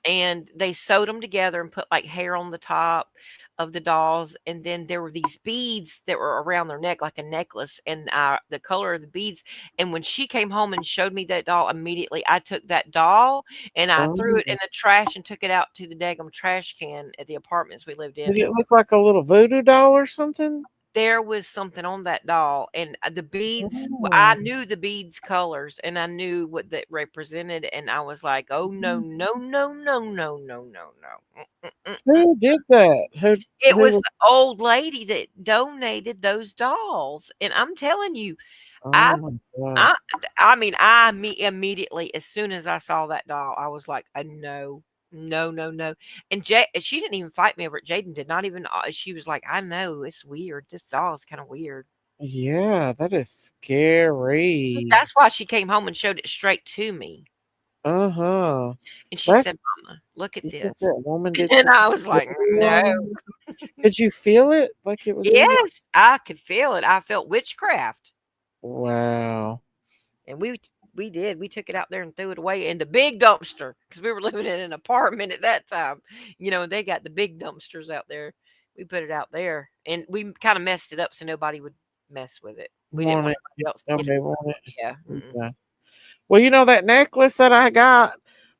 And they sewed them together and put like hair on the top of the dolls. And then there were these beads that were around their neck, like a necklace, and the color of the beads. And when she came home and showed me that doll, immediately I took that doll and I threw it in the trash and took it out to the daggum trash can at the apartments we lived in. Did it look like a little voodoo doll or something? There was something on that doll, and the beads, I knew the beads colors, and I knew what that represented, and I was like, oh no, no, no, no, no, no, no, no. Who did that? It was the old lady that donated those dolls, and I'm telling you, I mean, immediately, as soon as I saw that doll, I was like, no. No, no, no. And she didn't even fight me over it. Jaden did not even. She was like, I know, it's weird. This doll is kind of weird. Yeah, that is scary. That's why she came home and showed it straight to me. And she said, Mama, look at this. That woman did. And I was like, no. Did you feel it? Like it was? Yes, I could feel it. I felt witchcraft. Wow. And we did. We took it out there and threw it away in the big dumpster, because we were living in an apartment at that time. They got the big dumpsters out there. We put it out there, and we kind of messed it up so nobody would mess with it. We didn't want anybody else to get it. Want it. Yeah. Okay. Well, that necklace that I got,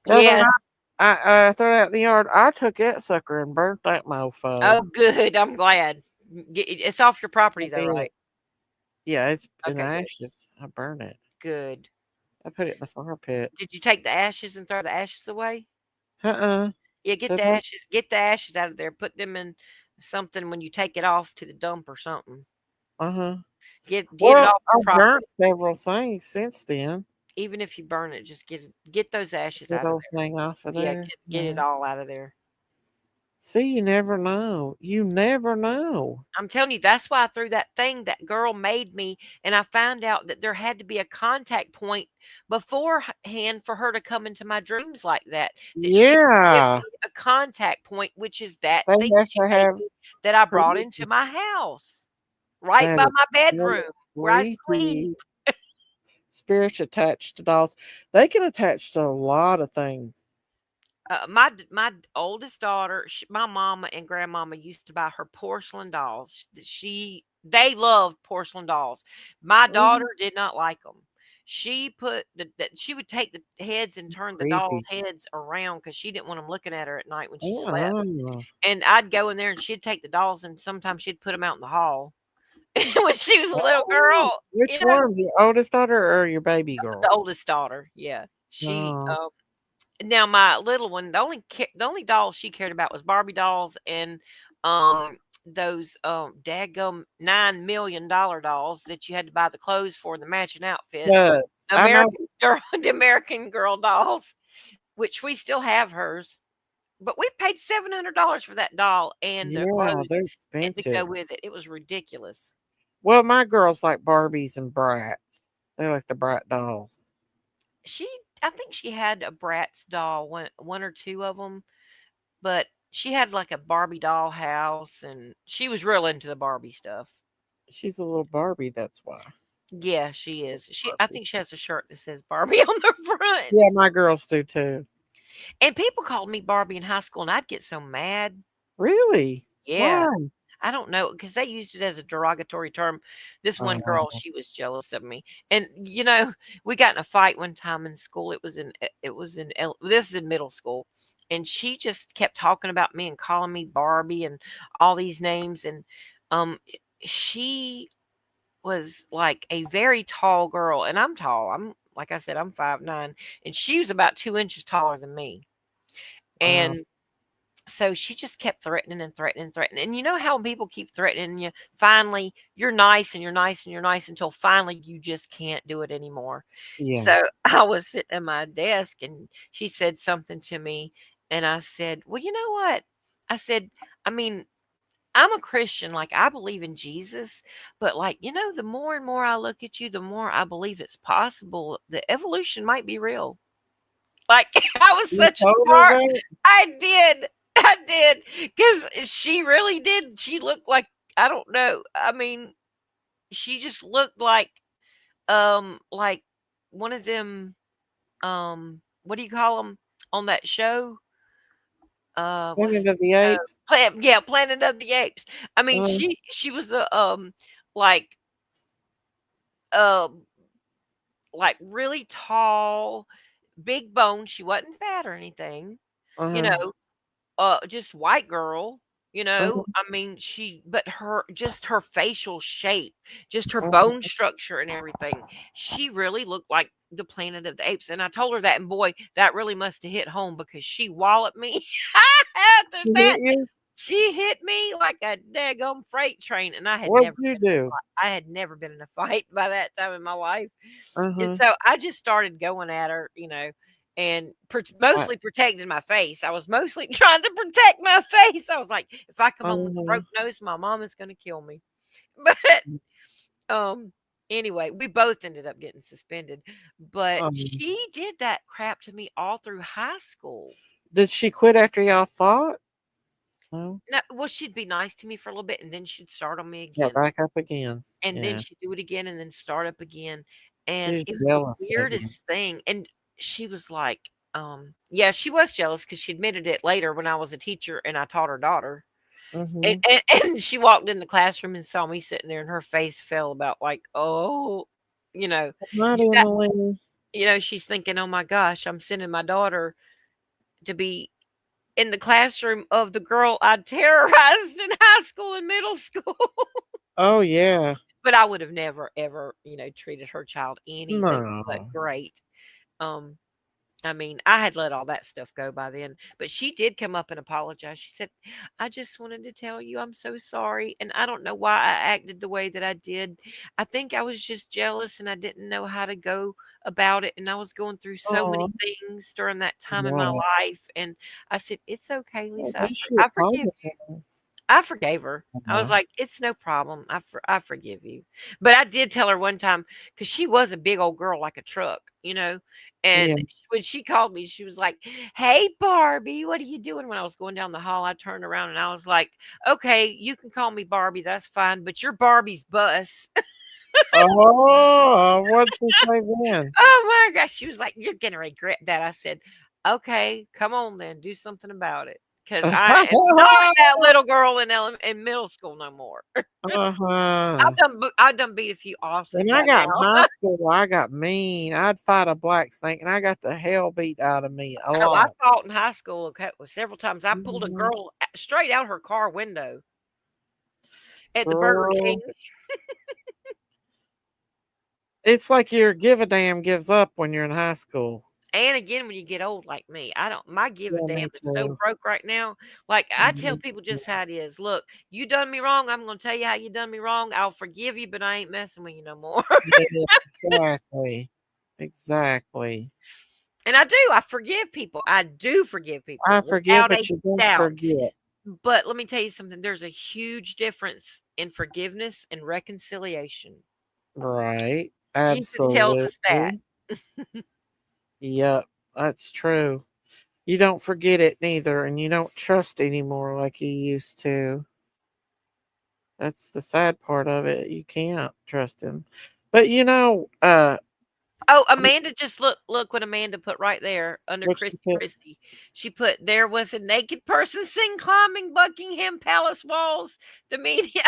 I threw it out in the yard. I took that sucker and burnt that mofo. Oh, good. I'm glad. It's off your property, though, right? Yeah, it's in ashes. I burned it. Good. I put it in the fire pit. Did you take the ashes and throw the ashes away? Yeah, get the ashes. Get the ashes out of there. Put them in something when you take it off to the dump or something. Get it off your property. I've burnt several things since then. Even if you burn it, just get those ashes out of there. Thing off of there. Get it all out of there. See, you never know. You never know. I'm telling you, that's why I threw that thing that girl made me, and I found out that there had to be a contact point beforehand for her to come into my dreams like that. Yeah. A contact point, which is that thing that I brought into my house, right by my bedroom, where I sleep. Spirits attached to dolls. They can attach to a lot of things. My oldest daughter, my mama and grandmama used to buy her porcelain dolls. They loved porcelain dolls. My daughter did not like them. She would take the heads and turn the dolls' heads around because she didn't want them looking at her at night when she slept. And I'd go in there and she'd take the dolls, and sometimes she'd put them out in the hall when she was a little girl. Which one? The oldest daughter or your baby girl? The oldest daughter. Yeah. Now my little one, the only dolls she cared about was Barbie dolls and those daggum $9 million dolls that you had to buy the clothes for, the matching outfits. The American Girl dolls, which we still have hers. But we paid $700 for that doll and the clothes they're expensive. to go with it. It was ridiculous. Well, my girls like Barbies and Brats. They like the Brat dolls. I think she had a Bratz doll, one or two of them, but she had like a Barbie doll house, and she was real into the Barbie stuff. She's a little Barbie, that's why. Yeah, she is. I think she has a shirt that says Barbie on the front. Yeah, my girls do too. And people called me Barbie in high school, and I'd get so mad. Really? Yeah. Why? I don't know, because they used it as a derogatory term. This one girl, Oh. she was jealous of me, and we got in a fight one time in school. This is in middle school, and she just kept talking about me and calling me Barbie and all these names, and she was like a very tall girl, and I'm tall. I'm like I said, I'm 5'9", and she was about 2 inches taller than me, and so she just kept threatening and threatening and threatening. And you know how when people keep threatening you, finally you're nice and you're nice and you're nice until finally you just can't do it anymore. Yeah. So I was sitting at my desk and she said something to me. And I said, well, you know what? I said, I mean, I'm a Christian. Like, I believe in Jesus. But, like, the more and more I look at you, the more I believe it's possible that evolution might be real. Like, I was You such a told her smart. that? I did, because she really did. She looked like, I don't know. I mean, she just looked like one of them. What do you call them on that show? What's Planet of the Apes. Planet of the Apes. I mean, she was a like um like really tall, big bone. She wasn't fat or anything. You Uh-huh. know, just white girl, Uh-huh. I mean, but her facial shape, just her Uh-huh. bone structure and everything, she really looked like the Planet of the Apes. And I told her that, and boy, that really must have hit home, because she walloped me. After She that, hit you? she hit me like a daggum freight train, and What'd you do? I had never been in a fight by that time in my life. And Uh-huh. so I just started going at her, and mostly protecting my face. I was mostly trying to protect my face. I was like, if I come home with a Uh-huh. broke nose, my mom is going to kill me. But anyway, we both ended up getting suspended. But she did that crap to me all through high school. Did she quit after y'all fought? No. No, well, she'd be nice to me for a little bit, and then she'd start on me Yeah, again. back up again. And then Yeah. she'd do it again and then start up again. And She's it was the jealous of you. weirdest thing. And she was like, yeah, she was jealous, because she admitted it later when I was a teacher and I taught her daughter. And, Mm-hmm. and she walked in the classroom and saw me sitting there, and her face fell about like, oh, Not that, Emily. she's thinking, oh my gosh, I'm sending my daughter to be in the classroom of the girl I terrorized in high school and middle school. Oh yeah. But I would have never, ever, treated her child anything but No. great. I mean, I had let all that stuff go by then, but she did come up and apologize. She said, I just wanted to tell you I'm so sorry. And I don't know why I acted the way that I did. I think I was just jealous and I didn't know how to go about it. And I was going through so many Oh. things during that time in my Wow. life. And I said, it's okay, Well, Lisa. they should I forgive you. apologize. I forgave her. I was like, it's no problem. I forgive you. But I did tell her one time, because she was a big old girl like a truck, Yeah. and when she called me, she was like, hey, Barbie, what are you doing? When I was going down the hall, I turned around and I was like, okay, you can call me Barbie. That's fine. But you're Barbie's bus. Oh, what'd she say then? Oh, my gosh. She was like, you're going to regret that. I said, okay, come on then. Do something about it. Because I am not that little girl in middle school no more. Uh-huh. I've done beat a few officers When I by got in now. high school, I got mean. I'd fight a black snake, and I got the hell beat out of me a Oh, I lot. fought in high school several times. I pulled a Mhm. girl straight out her car window at the Burger King. Girl. It's like your give a damn gives up when you're in high school. And again, when you get old like me, my give a Yeah, damn me is so too. broke right now. Like, I tell Mhm. people just how it is. Look, you done me wrong. I'm going to tell you how you done me wrong. I'll forgive you, but I ain't messing with you no more. Yeah, exactly. Exactly. And I do. I forgive people. I do forgive people I forgive, without a but you don't doubt. forget. But let me tell you something. There's a huge difference in forgiveness and reconciliation. Right. Jesus tells us that. Absolutely. Yep, that's true. You don't forget it neither, and you don't trust anymore like you used to. That's the sad part of it. You can't trust him. But Oh, Amanda, just look what Amanda put right there under what she Christy put? Christie. She put there was a naked person seen climbing Buckingham Palace walls. The media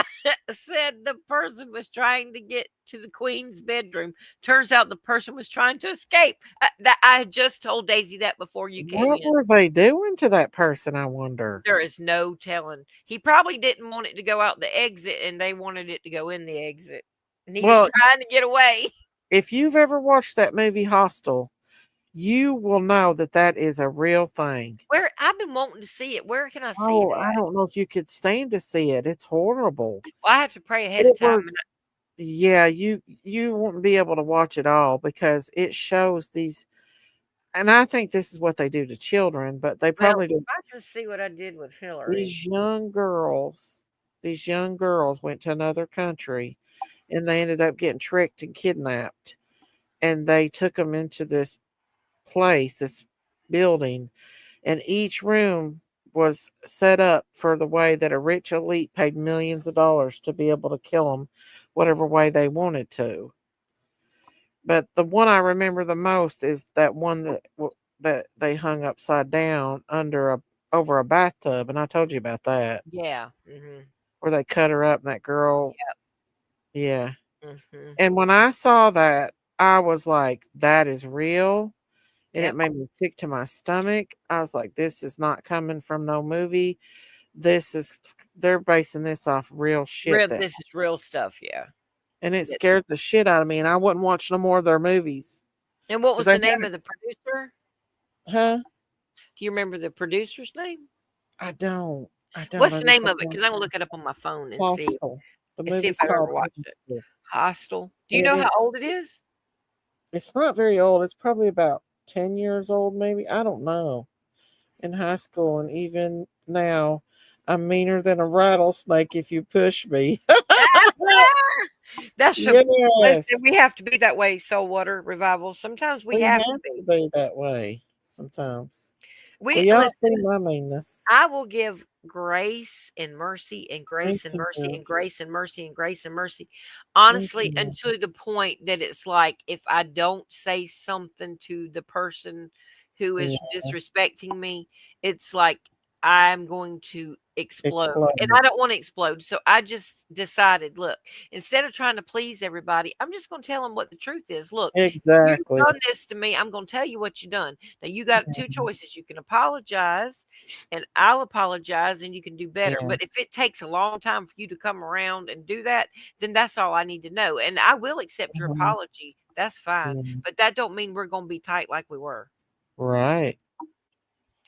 said the person was trying to get to the Queen's bedroom. Turns out the person was trying to escape. I had just told Daisy that before you came What in. were they doing to that person? I wonder. There is no telling. He probably didn't want it to go out the exit, and they wanted it to go in the exit. And he was Well, trying to get away. if you've ever watched that movie Hostel, you will know that that is a real thing. Where I've been wanting to see it. Where can I see Oh, I that? don't know if you could stand to see it. It's horrible. Well, I have to pray ahead But of it time. was, yeah, you won't be able to watch it all because it shows these, and I think this is what they do to children, but they Well, probably do. I can see what I did with Hillary. These young girls went to another country, and they ended up getting tricked and kidnapped, and they took them into this place, this building, and each room was set up for the way that a rich elite paid millions of dollars to be able to kill them whatever way they wanted to. But the one I remember the most is that one that they hung upside down under a over a bathtub, and I told you about that, Yeah. Mhm. where they cut her up and that girl, Yep. yeah. Mhm. And when I saw that, I was like, that is real. And it Yep. made me sick to my stomach. I was like, this is not coming from no movie. This is they're basing this off real shit that, This is real stuff. Yeah. and it It- scared the shit out of me, and I wouldn't watch no more of their movies And what because was they the had name it, of the producer? huh? Do you remember the producer's name? I don't. I don't. What's I the just name have of it? one. Because I'm gonna look it up on my phone Hostel. The and see if movie's I've called ever watched it. Hostel, Hostel. Do you and know how it's old it is? it's not very old. It's probably about 10 years old, maybe. I don't know. In high school, and even now, I'm meaner than a rattlesnake if you push me. That's a listen. Yes, We have to be that way. Soul Water Revival. Sometimes we we have to have be. to be that way sometimes. Well, We y'all see listen. my meanness. I will give grace and mercy and Me grace and mercy too. and grace and mercy and grace and mercy. Me Honestly, too. until the point that it's like if I don't say something to the person who Yeah, is disrespecting me, it's like I'm going to explode. And explode. I don't want to explode. So I just decided, look, instead of trying to please everybody, I'm just going to tell them what the truth is. Look, you've Exactly. done this to me. I'm going to tell you what you've done. Now you got two Mhm. choices. You can apologize and I'll apologize and you can do better. Yeah. But if it takes a long time for you to come around and do that, then that's all I need to know. And I will accept your Mhm. apology. That's fine. Yeah. But that don't mean we're going to be tight like we were. Right.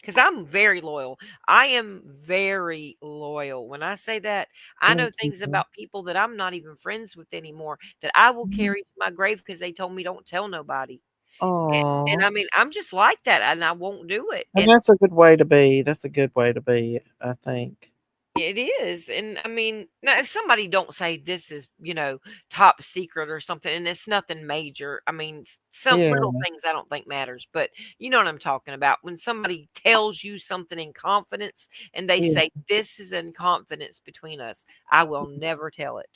Because I'm very loyal. I am very loyal. When I say that, I Me know things too. about people that I'm not even friends with anymore that I will Mhm. carry to my grave because they told me don't tell nobody. And Aw. I mean, I'm just like that and I won't do it. And And that's a good way to be. That's a good way to be, I think. it is, and I mean, now if somebody don't say this is, top secret or something, and it's nothing major, I mean, some Yeah. little things I don't think matters, but you know what I'm talking about. When somebody tells you something in confidence and they Yeah. say, this is in confidence between us, I will never tell it.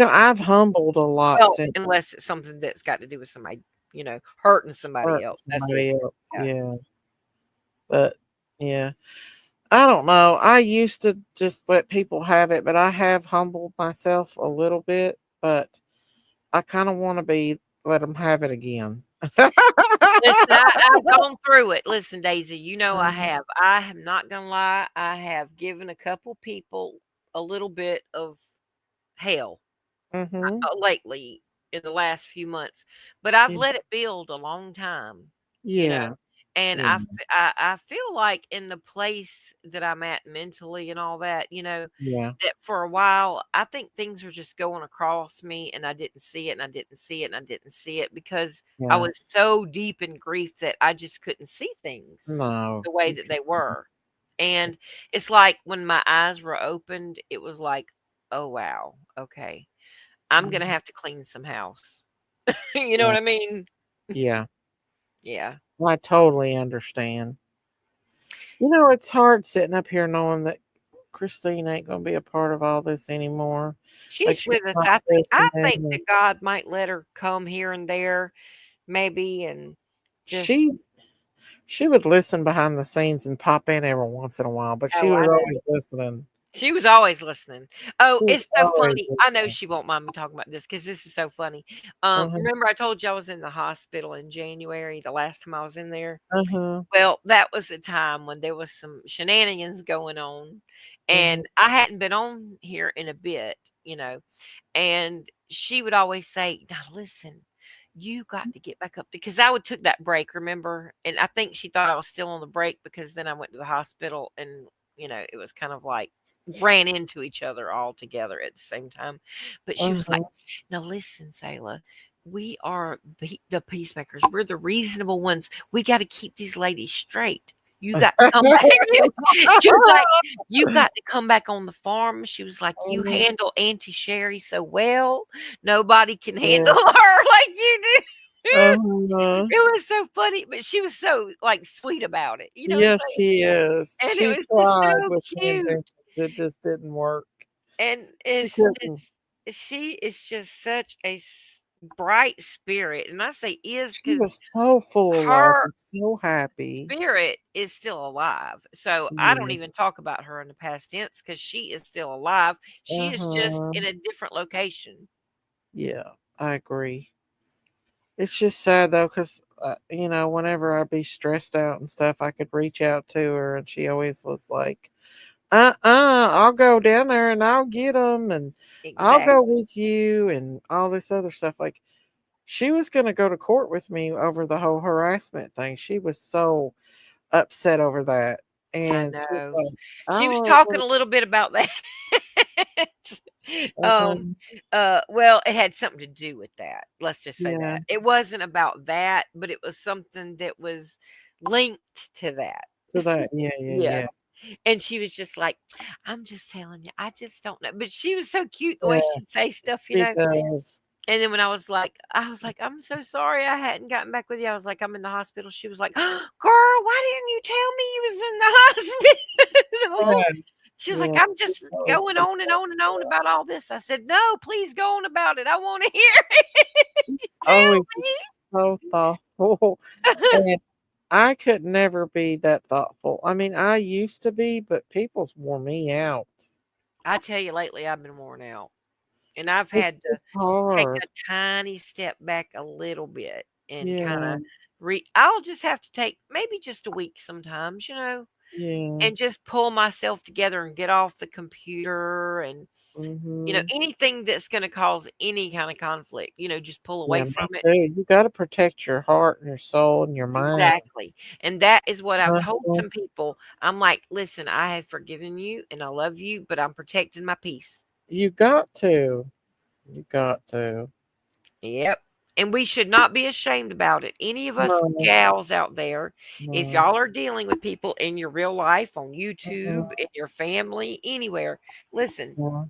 I've humbled a lot Well, since unless it's something that's got to do with somebody, hurting somebody hurt else. That's somebody different. else. Yeah. Yeah. But yeah. I don't know. I used to just let people have it, but I have humbled myself a little bit, but I kind of want to be let them have it again. Listen, I've gone through it. Listen, Daisy, you know I Mhm. have. I am not gonna lie. I have given a couple people a little bit of hell Mhm. lately in the last few months, but I've Yeah. let it build a long time, you know. Yeah. And Yeah. I feel like in the place that I'm at mentally and all that, Yeah. that for a while, I think things were just going across me and I didn't see it and I didn't see it and I didn't see it because I Yeah. was so deep in grief that I just couldn't see things No. the way You that can. they were. And it's like when my eyes were opened, it was like, oh, wow. Okay. I'm going to Mhm. have to clean some house. You know Yeah. what I mean? Yeah. Yeah. I totally understand. You know, it's hard sitting up here knowing that Christine ain't going to be a part of all this anymore. Like She's she's with us. not I think listening. that God might let her come here and there, maybe, and just. She would listen behind the scenes and pop in every once in a while, but she Oh, I was know. always listening. She was always listening. Oh, She was it's so always funny. I know listening. she won't mind me talking about this because this is so funny. Uh-huh. Remember I told you I was in the hospital in January, the last time I was in there? Uh-huh. Well, that was the time when there was some shenanigans going on, Mhm. and I hadn't been on here in a bit, you know. And she would always say, "Now listen, you got to get back up," because I would took that break, remember? And I think she thought I was still on the break because then I went to the hospital and, it was kind of like ran into each other all together at the same time. But she was like, Uh-huh. "Now listen, Sayla, we are the peacemakers. We're the reasonable ones. We got to keep these ladies straight. You got to come back." She was like, "You got to come back on the farm." She was like, "You Mhm. handle Auntie Sherry so well. Nobody can Yeah. handle her like you do." Uh-huh. It was so funny, but she was so like sweet about it. You know what I'm Yes, saying? she is. And it She was just tried so with the cute. inventions. It just didn't work. And She couldn't. she is just such a bright spirit. And I say is She because was so full of life her and so happy. spirit is still alive. So I don't Yeah. even talk about her in the past tense because she is still alive. She is just Uh-huh. in a different location. Yeah, I agree. It's just sad though, because whenever I'd be stressed out and stuff, I could reach out to her, and she always was like, I'll go down there and I'll get them, and I'll go Exactly. with you," and all this other stuff. Like she was going to go to court with me over the whole harassment thing. She was so upset over that, I and she's know. like, "I She was don't talking know." a little bit about that. Uh-huh. Well, it had something to do with that. Let's just say Yeah, that. It wasn't about that, but it was something that was linked to that. to that. Yeah, yeah, Yeah. yeah, And she was just like, "I'm just telling you, I just don't know." But she was so cute the way yeah. she'd say stuff, you She know. does. And then when I was like, "I'm so sorry I hadn't gotten back with you." I was like, "I'm in the hospital." She was like, "Girl, why didn't you tell me you was in the hospital?" Yeah, She was like, yeah. "I'm She's just always going so on and on and on about all this." I said, "No, please go on about it. I want to hear it. always Tell so thoughtful. me." And I could never be that thoughtful. I mean, I used to be, but people's wore me out. I tell you, lately I've been worn out, and I've It's had to just take hard. a tiny step back a little bit and kind Yeah, of I'll just have to take maybe just a week sometimes, yeah. and just pull myself together and get off the computer and Hmm. anything that's going to cause any kind of conflict, just pull Yeah, away me from it. too. You got to protect your heart and your soul and your mind. Exactly. And that is what I've told Uh-huh. some people. I'm like, "Listen, I have forgiven you and I love you, but I'm protecting my peace." You got to. You got to. Yep. And we should not be ashamed about it. Any of us No, gals out there, if no. y'all are dealing with people in your real life, on Uh-huh. YouTube, in your family, anywhere, listen, Yeah,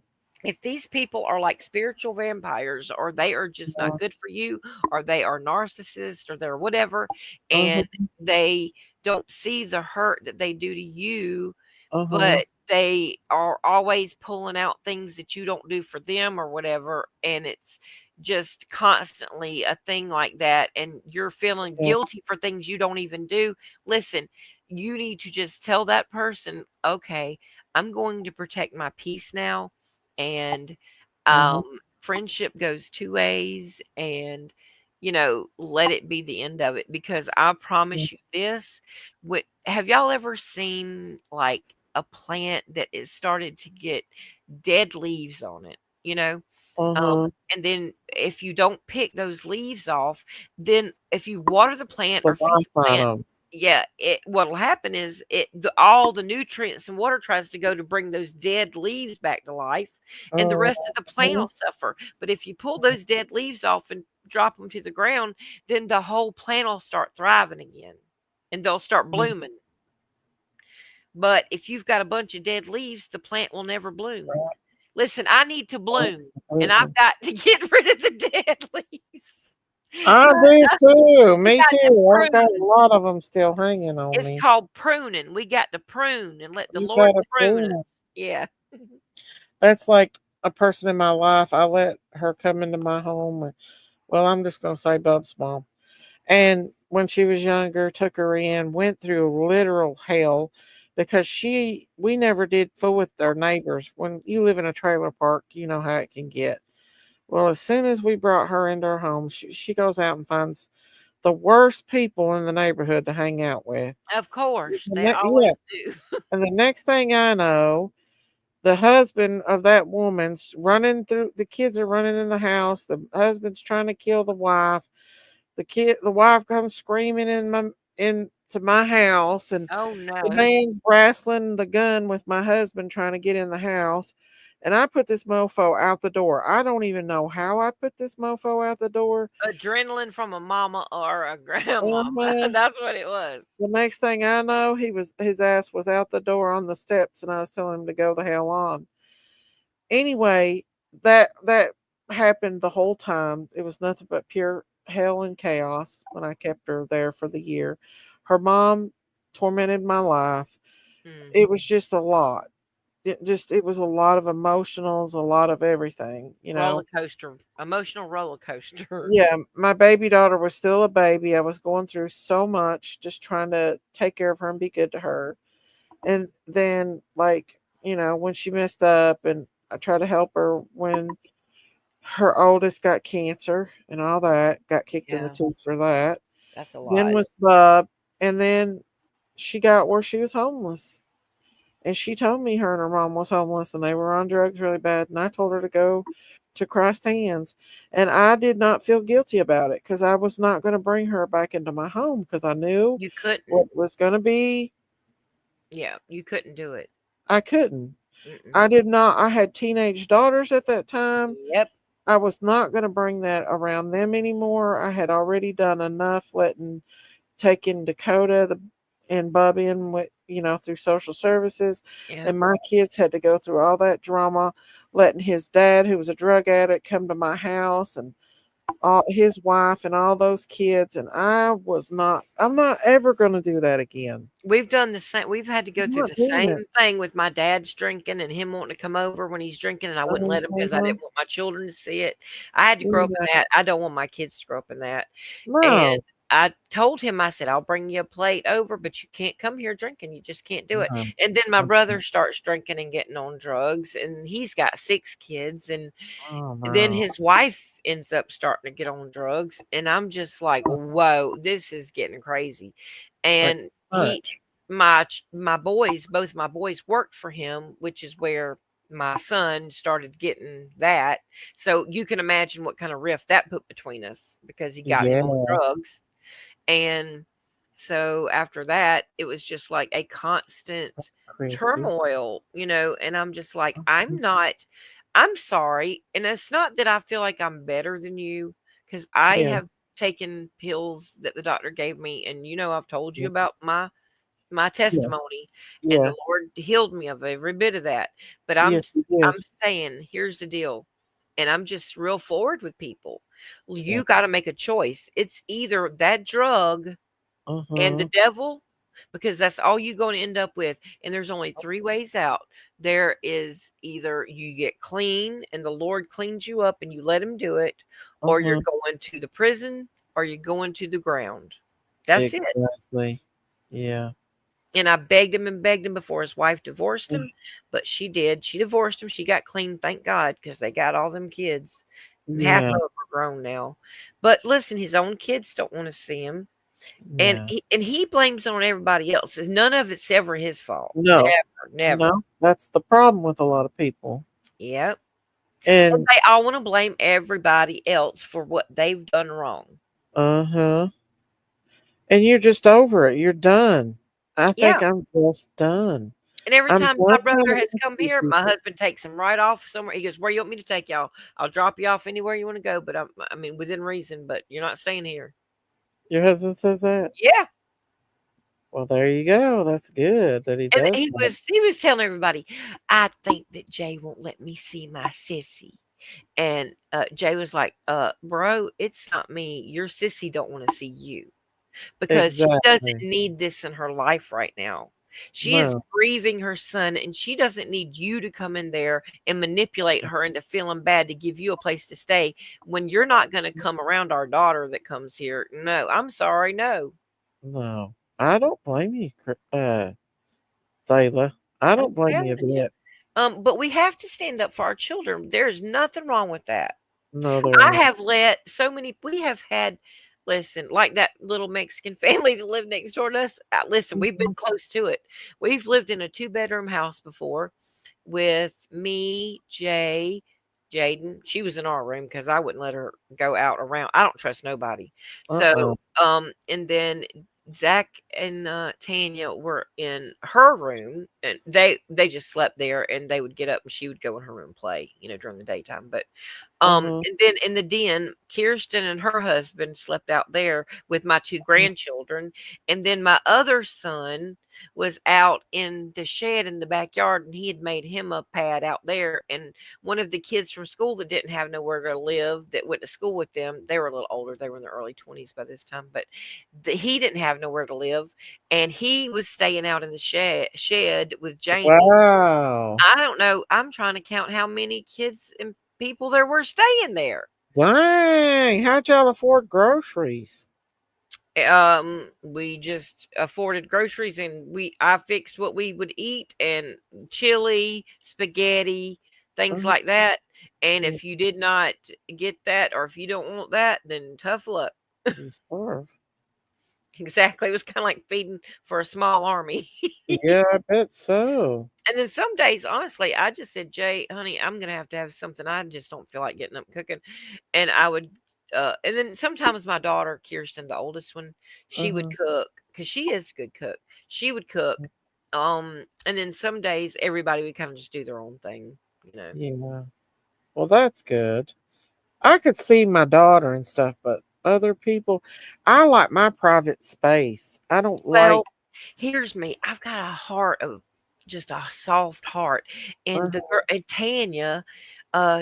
if these people are like spiritual vampires or they are just not yeah. good for you or they are narcissists or they're whatever Uh-huh. and they don't see the hurt that they do to you, Uh-huh. but they are always pulling out things that you don't do for them or whatever, and it's just constantly a thing like that, and you're feeling Yeah. guilty for things you don't even do. Listen, you need to just tell that person, "Okay, I'm going to protect my peace now." And Uh-huh. friendship goes two ways, and let it be the end of it, because I Yeah. promise you this. Have y'all ever seen like a plant that is started to get dead leaves on it, um, Uh-huh. and then if you don't pick those leaves off, then if you water the plant The or feed the life out plant, of 'em. yeah, what'll happen is all the nutrients and water tries to go to bring those dead leaves back to life, and the rest of the plant Uh-huh. will suffer. But if you pull those dead leaves off and drop them to the ground, then the whole plant will start thriving again, and they'll start Mhm. blooming. But if you've got a bunch of dead leaves, the plant will never bloom. Listen, I need to bloom, and I've Absolutely. got to get rid of the dead leaves. I do too. Me got to too. I've got a prune. lot of them still hanging on It's me. called pruning. We got to prune and let the You Lord gotta prune prune 'em. us. Yeah. That's like a person in my life. I let her come into my home. Well, I'm just gonna say Bub's mom. And when she was younger, took her in, went through literal hell because we never did fool with our neighbors. When you live in a trailer park, you know how it can get. Well, as soon as we brought her into our home, she goes out and finds the worst people in the neighborhood to hang out with. Of course. They Yeah. always do. And the next thing I know, the husband of that woman's running through, the kids are running in the house. The husband's trying to kill the wife. The wife comes screaming into my house, and Oh the no. man's wrestling the gun with my husband trying to get in the house. And I put this mofo out the door. I don't even know how I put this mofo out the door. Adrenaline from a mama or a grandmama. Uh-huh. That's what it was. The next thing I know, his ass was out the door on the steps, and I was telling him to go the hell on. Anyway, that happened the whole time. It was nothing but pure hell and chaos when I kept her there for the year. Her mom tormented my life. It was just a lot. It was a lot of emotionals, a lot of everything, Roller coaster. Emotional roller coaster. Yeah, my baby daughter was still a baby. I was going through so much just trying to take care of her and be good to her. And then, like, when she messed up, and I tried to help her when her oldest got cancer and all that, got kicked in the Yeah. teeth for that. That's a Then lot. with Bub, and then she got where she was homeless. And she told me her and her mom was homeless and they were on drugs really bad. And I told her to go to Christ's hands. And I did not feel guilty about it because I was not going to bring her back into my home because I knew You couldn't. what was going to be. Yeah, you couldn't do it. I couldn't. Mm-mm. I did not. I had teenage daughters at that time. Yep. I was not going to bring that around them anymore. I had already done enough taking Dakota and Bub in with, through social services. Yeah. And my kids had to go through all that drama, letting his dad, who was a drug addict, come to my house, and all his wife and all those kids. And I'm not ever going to do that again. We've done the same. We've had to go I'm through not the doing same it. thing with my dad's drinking and him wanting to come over when he's drinking, and I wouldn't let him because I Mhm. didn't want my children to see it. I had to grow up in Yeah. that. I don't want my kids to grow up in that. And No. I told him, I said, I'll bring you a plate over, but you can't come here drinking. You just can't do it. Uh-huh. And then my brother Uh-huh. starts drinking and getting on drugs, and he's got 6 kids. And Oh, then no. his wife ends up starting to get on drugs. And I'm just like, whoa, this is getting crazy. That's And much. both my boys worked for him, which is where my son started getting that. So you can imagine what kind of rift that put between us because he got him on Yeah. drugs. And so after that, it was just like a constant Crazy. turmoil, and I'm just like, I'm sorry. And it's not that I feel like I'm better than you because I Yeah. have taken pills that the doctor gave me. And, I've told you Yeah. about my Yeah. testimony, and Yeah. the Lord healed me of every bit of that. But I'm Yes, you did. saying, here's the deal. And I'm just real forward with people. Yeah. You got to make a choice. It's either that drug and the Uh-huh. devil, because that's all you're going to end up with. And there's only 3 ways out. There is either you get clean and the Lord cleans you up and you let him do it, or you're Uh-huh. going to the prison, or you're going to the ground. That's it. Exactly. Yeah. And I begged him before his wife divorced him, but she did. She divorced him. She got clean, thank God, because they got all them kids. Half of Yeah. them are grown now. But listen, his own kids don't want to see him. And Yeah. he blames it on everybody else. None of it's ever his fault. No. Never. No. That's the problem with a lot of people. Yep. And And they all want to blame everybody else for what they've done wrong. uh-huh. And you're just over it. You're done. I Yeah. think I'm just done. And every I'm time done my trying brother to has come rescue here, my people. husband takes him right off somewhere. He goes, "Where you want me to take y'all? I'll drop you off anywhere you want to go, but I mean, within reason, but you're not staying here." Your husband says that? Yeah. Well, there you go. That's good that he And does that. he was telling everybody, "I think that Jay won't let me see my sissy." And Jay was like, bro, it's not me. Your sissy don't want to see you because she doesn't Exactly. need this in her life right now. She is No. grieving her son, and she doesn't need you to come in there and manipulate her into feeling bad to give you a place to stay when you're not going to come around our daughter that comes here. No, I'm sorry. No. No. I don't blame you, Sayla. I I'm don't blame you a telling you. bit. But we have to stand up for our children. There's nothing wrong with that. No, there I ain't. have let so many, we have had, listen, like that little Mexican family that lived next door to us. Listen, we've been close to it. We've lived in a 2-bedroom house before with me, Jay, Jaden. She was in our room because I wouldn't let her go out around. I don't trust nobody. Uh-uh. So, and then Zach and Tanya were in her room, and they just slept there, and they would get up and she would go in her room and play, during the daytime. But Uh-huh. and then in the den, Kirsten and her husband slept out there with my 2 grandchildren, and then my other son was out in the shed in the backyard, and he had made him a pad out there. And one of the kids from school that didn't have nowhere to live, that went to school with them, they were a little older, they were in their early 20s by this time, but he didn't have nowhere to live, and he was staying out in the shed with Jamie. Wow. I don't know. I'm trying to count how many kids and people there were staying there. Dang. How'd y'all afford groceries? We just afforded groceries, and I fixed what we would eat, and chili, spaghetti, things Uh-huh. like that. And if you did not get that, or if you don't want that, then tough luck. You starve. Exactly. It was kind of like feeding for a small army. Yeah, I bet so. And then some days, honestly, I just said, Jay, honey, I'm going to have something. I just don't feel like getting up and cooking. And I would, and then sometimes my daughter, Kirsten, the oldest one, she would Uh-huh. cook because she is a good cook. She would cook. And then some days everybody would kind of just do their own thing. Yeah. Well, that's good. I could see my daughter and stuff, but other people, I like my private space. I don't Well, like. here's me. I've got a heart of just a soft heart. And the Uh-huh. girl, and Tanya,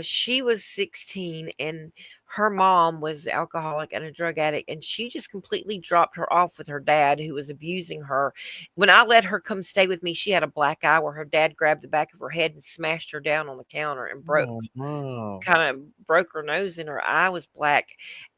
she was 16, and her mom was alcoholic and a drug addict, and she just completely dropped her off with her dad, who was abusing her. When I let her come stay with me, she had a black eye where her dad grabbed the back of her head and smashed her down on the counter and Oh, no. kind of broke her nose, and her eye was black.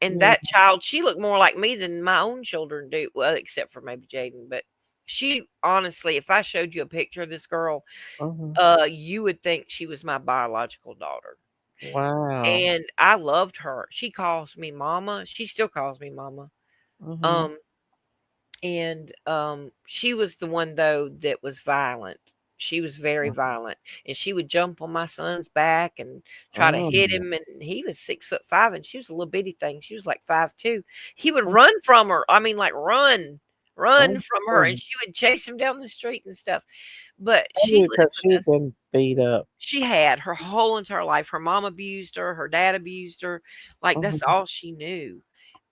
And Yeah. that child, she looked more like me than my own children do. Well, except for maybe Jaden, but she honestly, if I showed you a picture of this girl, Uh-huh. you would think she was my biological daughter. Wow. And I loved her. She calls me mama. She still calls me mama. Uh-huh. Um, and she was the one though that was violent. She was very violent, and she would jump on my son's back and try to hit Oh. him. And he was 6'5", and she was a little bitty thing. She was like 5'2". He would run from her. I mean, like run Oh, from her, and oh. she would chase him down the street and stuff. But she Probably lived because with she'd us. been beat up. She had her whole entire life. Her mom abused her dad abused her. Like, Uh-huh. that's all she knew.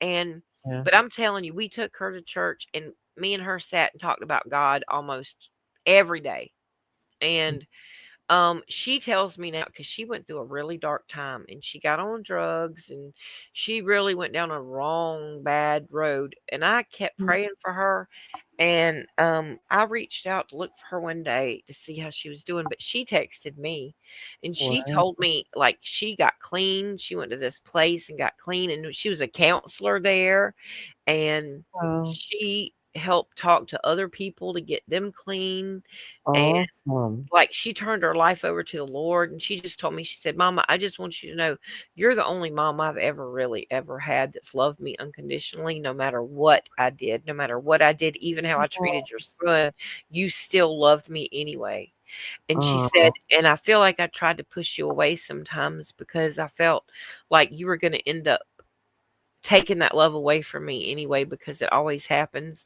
And Yeah. but I'm telling you, we took her to church, and me and her sat and talked about God almost every day. And she tells me now, because she went through a really dark time, and she got on drugs, and she really went down a wrong, bad road. And I kept praying for her. And I reached out to look for her one day to see how she was doing, but she texted me, and she Wow. told me, like, she got clean. She went to this place and got clean, and she was a counselor there, and Oh, she helped talk to other people to get them clean. And awesome. like, she turned her life over to the Lord, and she just told me, she said, Mama, I just want you to know you're the only mom I've ever really ever had that's loved me unconditionally, no matter what I did, no matter what I did, even how I treated your son, you still loved me anyway. And she said, Oh, and I feel like I tried to push you away sometimes because I felt like you were going to end up taking that love away from me anyway, because it always happens.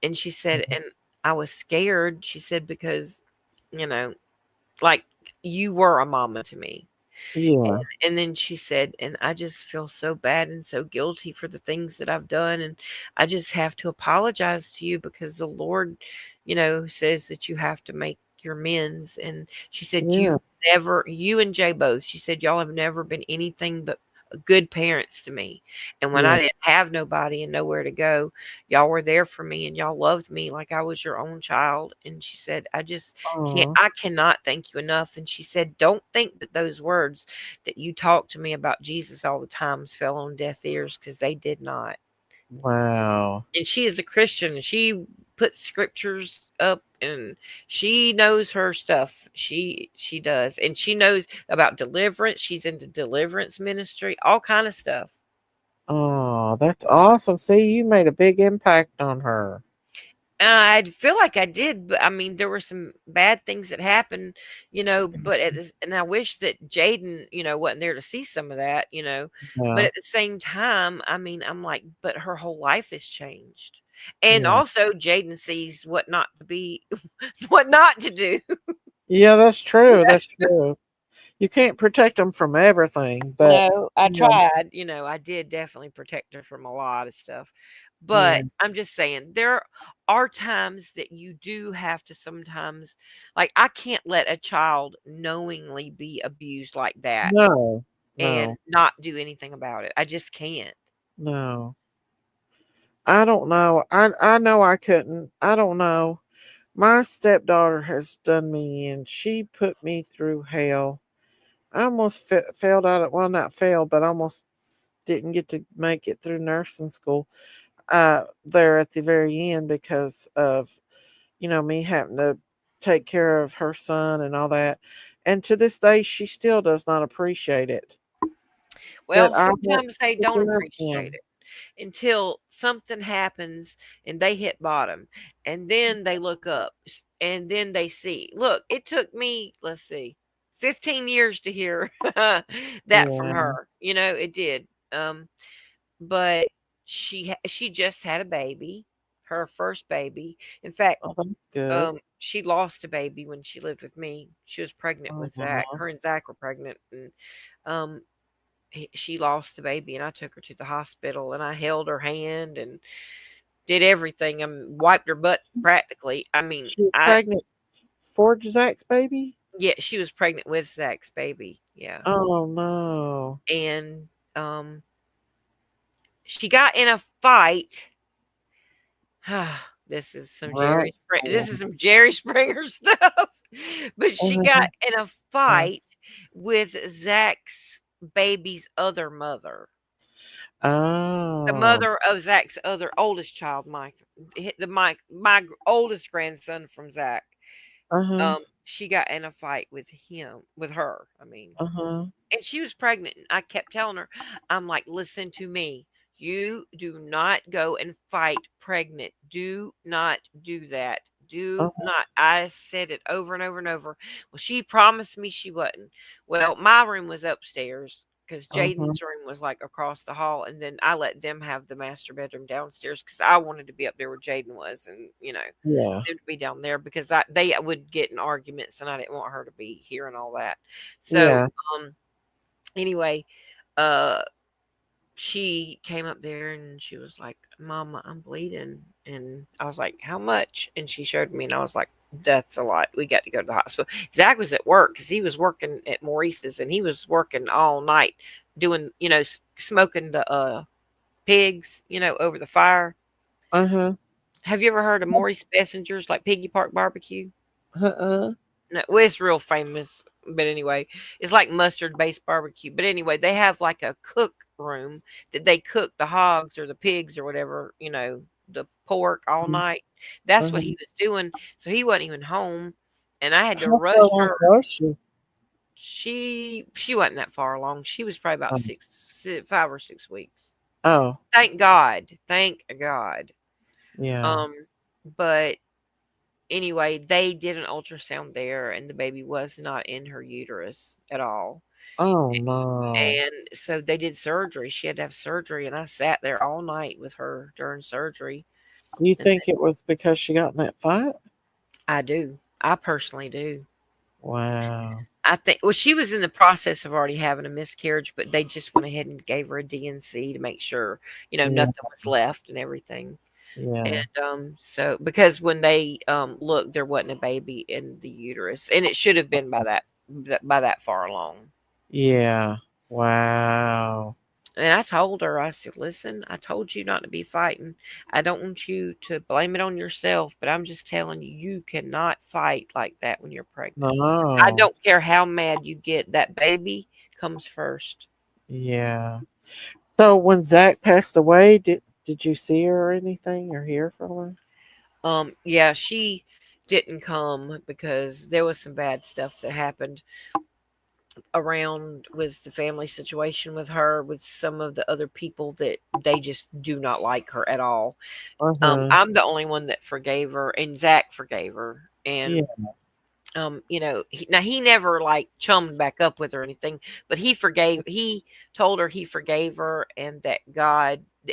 And she said, and I was scared, she said, because, you know, like, you were a mama to me. And, yeah. and then she said, and I just feel so bad and so guilty for the things that I've done. And I just have to apologize to you because the Lord, says that you have to make your men's. And she said, Yeah. you and Jay both, she said, y'all have never been anything but good parents to me. And when I Yeah. didn't have nobody and nowhere to go, y'all were there for me and y'all loved me like I was your own child. And she said, Aw. I cannot thank you enough. And she said, don't think that those words that you talk to me about Jesus all the times fell on deaf ears, because they did not. Wow. And she is a Christian, and she puts scriptures up, and she knows her stuff. She does. And she knows about deliverance. She's into deliverance ministry, all kind of stuff. Oh, that's awesome. See, you made a big impact on her. I feel like I did, but I mean, there were some bad things that happened, but and I wish that Jaden, wasn't there to see some of that, but Yeah. at the same time, I mean, I'm like, but her whole life has changed. And Yeah. also Jaden sees what not to be, what not to do. Yeah, that's true. That's true. You can't protect them from everything, but No, I you know, tried, I did definitely protect her from a lot of stuff. yeah. But I'm just saying, there are times that you do have to sometimes, like, I can't let a child knowingly be abused like that No. and No. not do anything about it. I just can't. No. I don't know. I know I couldn't. I don't know. My stepdaughter has done me in. She put me through hell. I almost failed out of, well, not failed, but almost didn't get to make it through nursing school there at the very end because of, me having to take care of her son and all that. And to this day, she still does not appreciate it. That Well, I helped sometimes they take don't care of appreciate him. it until something happens and they hit bottom, and then they look up, and then they see, look, it took me, let's see, 15 years to hear that from Yeah. her. It did. But she just had a baby, her first baby. In fact, Oh, that's good. she lost a baby when she lived with me. She was pregnant with Zach. Uh-huh. Her and Zach were pregnant, and um she lost the baby, and I took her to the hospital, and I held her hand and did everything. Wiped her butt practically. I mean, She was pregnant for Zach's baby? yeah, she was pregnant with Zach's baby. Yeah. Oh, no. And she got in a fight. This is some Right. Jerry Springer stuff. But she Uh-huh. got in a fight with Zach's baby's other mother. The Oh. mother of Zach's other oldest child, Mike. My oldest grandson from Zach. Uh-huh. She got in a fight with her. I mean, Uh-huh. and she was pregnant. And I kept telling her, I'm like, listen to me. You do not go and fight pregnant. Do not do that. Do Uh-huh. not. I said it over and over and over. Well, she promised me she wouldn't. Well, my room was upstairs because Uh-huh. Jaden's room was like across the hall. And then I let them have the master bedroom downstairs because I wanted to be up there where Jaden was, and, Yeah. them to be down there because they would get in arguments and I didn't want her to be hearing all that. So, Yeah. anyway, uh, she came up there and she was like, Mama, I'm bleeding. And I was like, how much? And she showed me, and I was like, that's a lot. We got to go to the hospital. Zach was at work because he was working at Maurice's, and he was working all night doing, smoking the pigs, over the fire. Uh-huh. Have you ever heard of Maurice Messenger's, like Piggy Park Barbecue? Uh-uh. No, well, it's real famous, but anyway, it's like mustard-based barbecue. But anyway, they have like a cook room that they cook the hogs or the pigs or whatever, the pork all night. That's what Uh-huh. he was doing. So he wasn't even home, and I had to How rush far along her. was she? She wasn't that far along. She was probably about 5 or 6 weeks. Oh. Thank God. Thank God. Yeah. But anyway, they did an ultrasound there, and the baby was not in her uterus at all. Oh, no. And so they did surgery. She had to have surgery, and I sat there all night with her during surgery. You And think it was because she got in that fight? I do. I personally do. Wow. I think, well, she was in the process of already having a miscarriage, but they just went ahead and gave her a DNC to make sure, Yeah. nothing was left and everything. Yeah. And so because when they looked, there wasn't a baby in the uterus, and it should have been by that far along. Yeah. Wow. And I told her, I said, listen, I told you not to be fighting. I don't want you to blame it on yourself, but I'm just telling you, you cannot fight like that when you're pregnant. I No. don't care how mad you get, that baby comes first. Yeah. So when Zach passed away, did you see her or anything or hear from her? Yeah, she didn't come because there was some bad stuff that happened around with the family situation with her, with some of the other people that they just do not like her at all. Uh-huh. I'm the only one that forgave her, and Zach forgave her. Yeah. And he never like chummed back up with her or anything, but he told her he forgave her, and that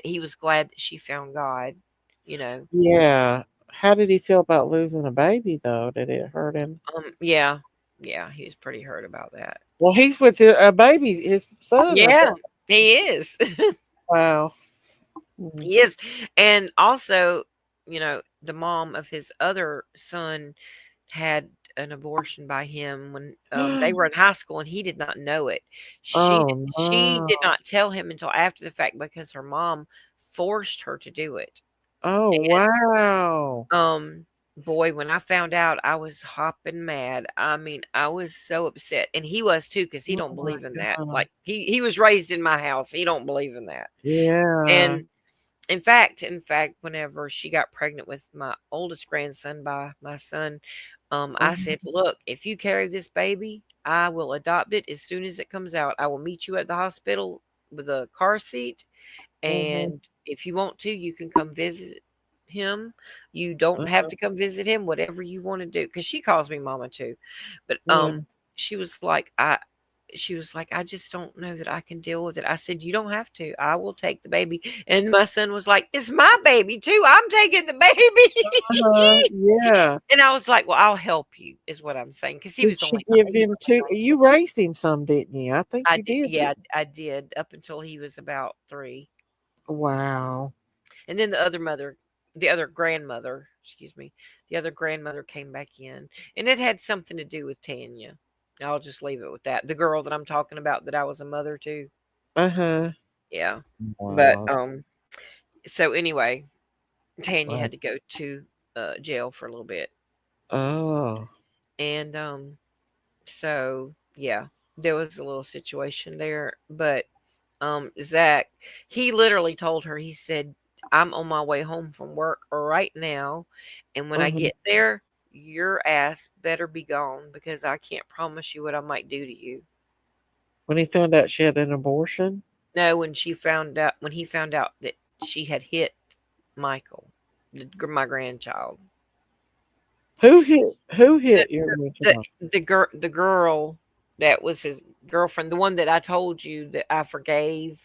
he was glad that she found God, you know. Yeah. How did he feel about losing a baby though? Did it hurt him? Yeah, he was pretty hurt about that. Well, he's with a baby, his son. Yeah, he is. Wow. He is. And also, the mom of his other son had an abortion by him when they were in high school, and he did not know it. Oh She no. did not tell him until after the fact because her mom forced her to do it. Oh wow. Boy, when I found out, I was hopping mad. I mean, I was so upset, and he was too, because he Oh don't my believe in that. God. Like he was raised in my house. He don't believe in that. Yeah. And in fact, whenever she got pregnant with my oldest grandson by my son, I said, look, if you carry this baby, I will adopt it as soon as it comes out. I will meet you at the hospital with a car seat. Mhm. And if you want to, you can come visit him. You don't have Uh-huh. to come visit him, whatever you want to do. Because she calls me mama too. But Yeah. she was like, I just don't know that I can deal with it. I said, you don't have to. I will take the baby. And my son was like, it's my baby too. I'm taking the Uh-huh. baby. Yeah. And I was like, well, I'll help you, is what I'm saying. Because Did she give him to you? Raised him some, didn't you? I think I you did, did. yeah, I did up until he was about 3. Wow. And then the other grandmother came back in, and it had something to do with Tanya. I'll just leave it with that. The girl that I'm talking about that I was a mother to. Uh-huh. Yeah. But Wow. so anyway, Tanya Wow. had to go to jail for a little bit. Oh. And so yeah, there was a little situation there, but Zach, he literally told her, he said, I'm on my way home from work right now, and when I Uh-huh. get there, your ass better be gone, because I can't promise you what I might do to you. When he found out she had an abortion? No, when he found out that she had hit Michael, my grandchild. Who hit your The grandchild? the girl that was his girlfriend, the one that I told you that I forgave,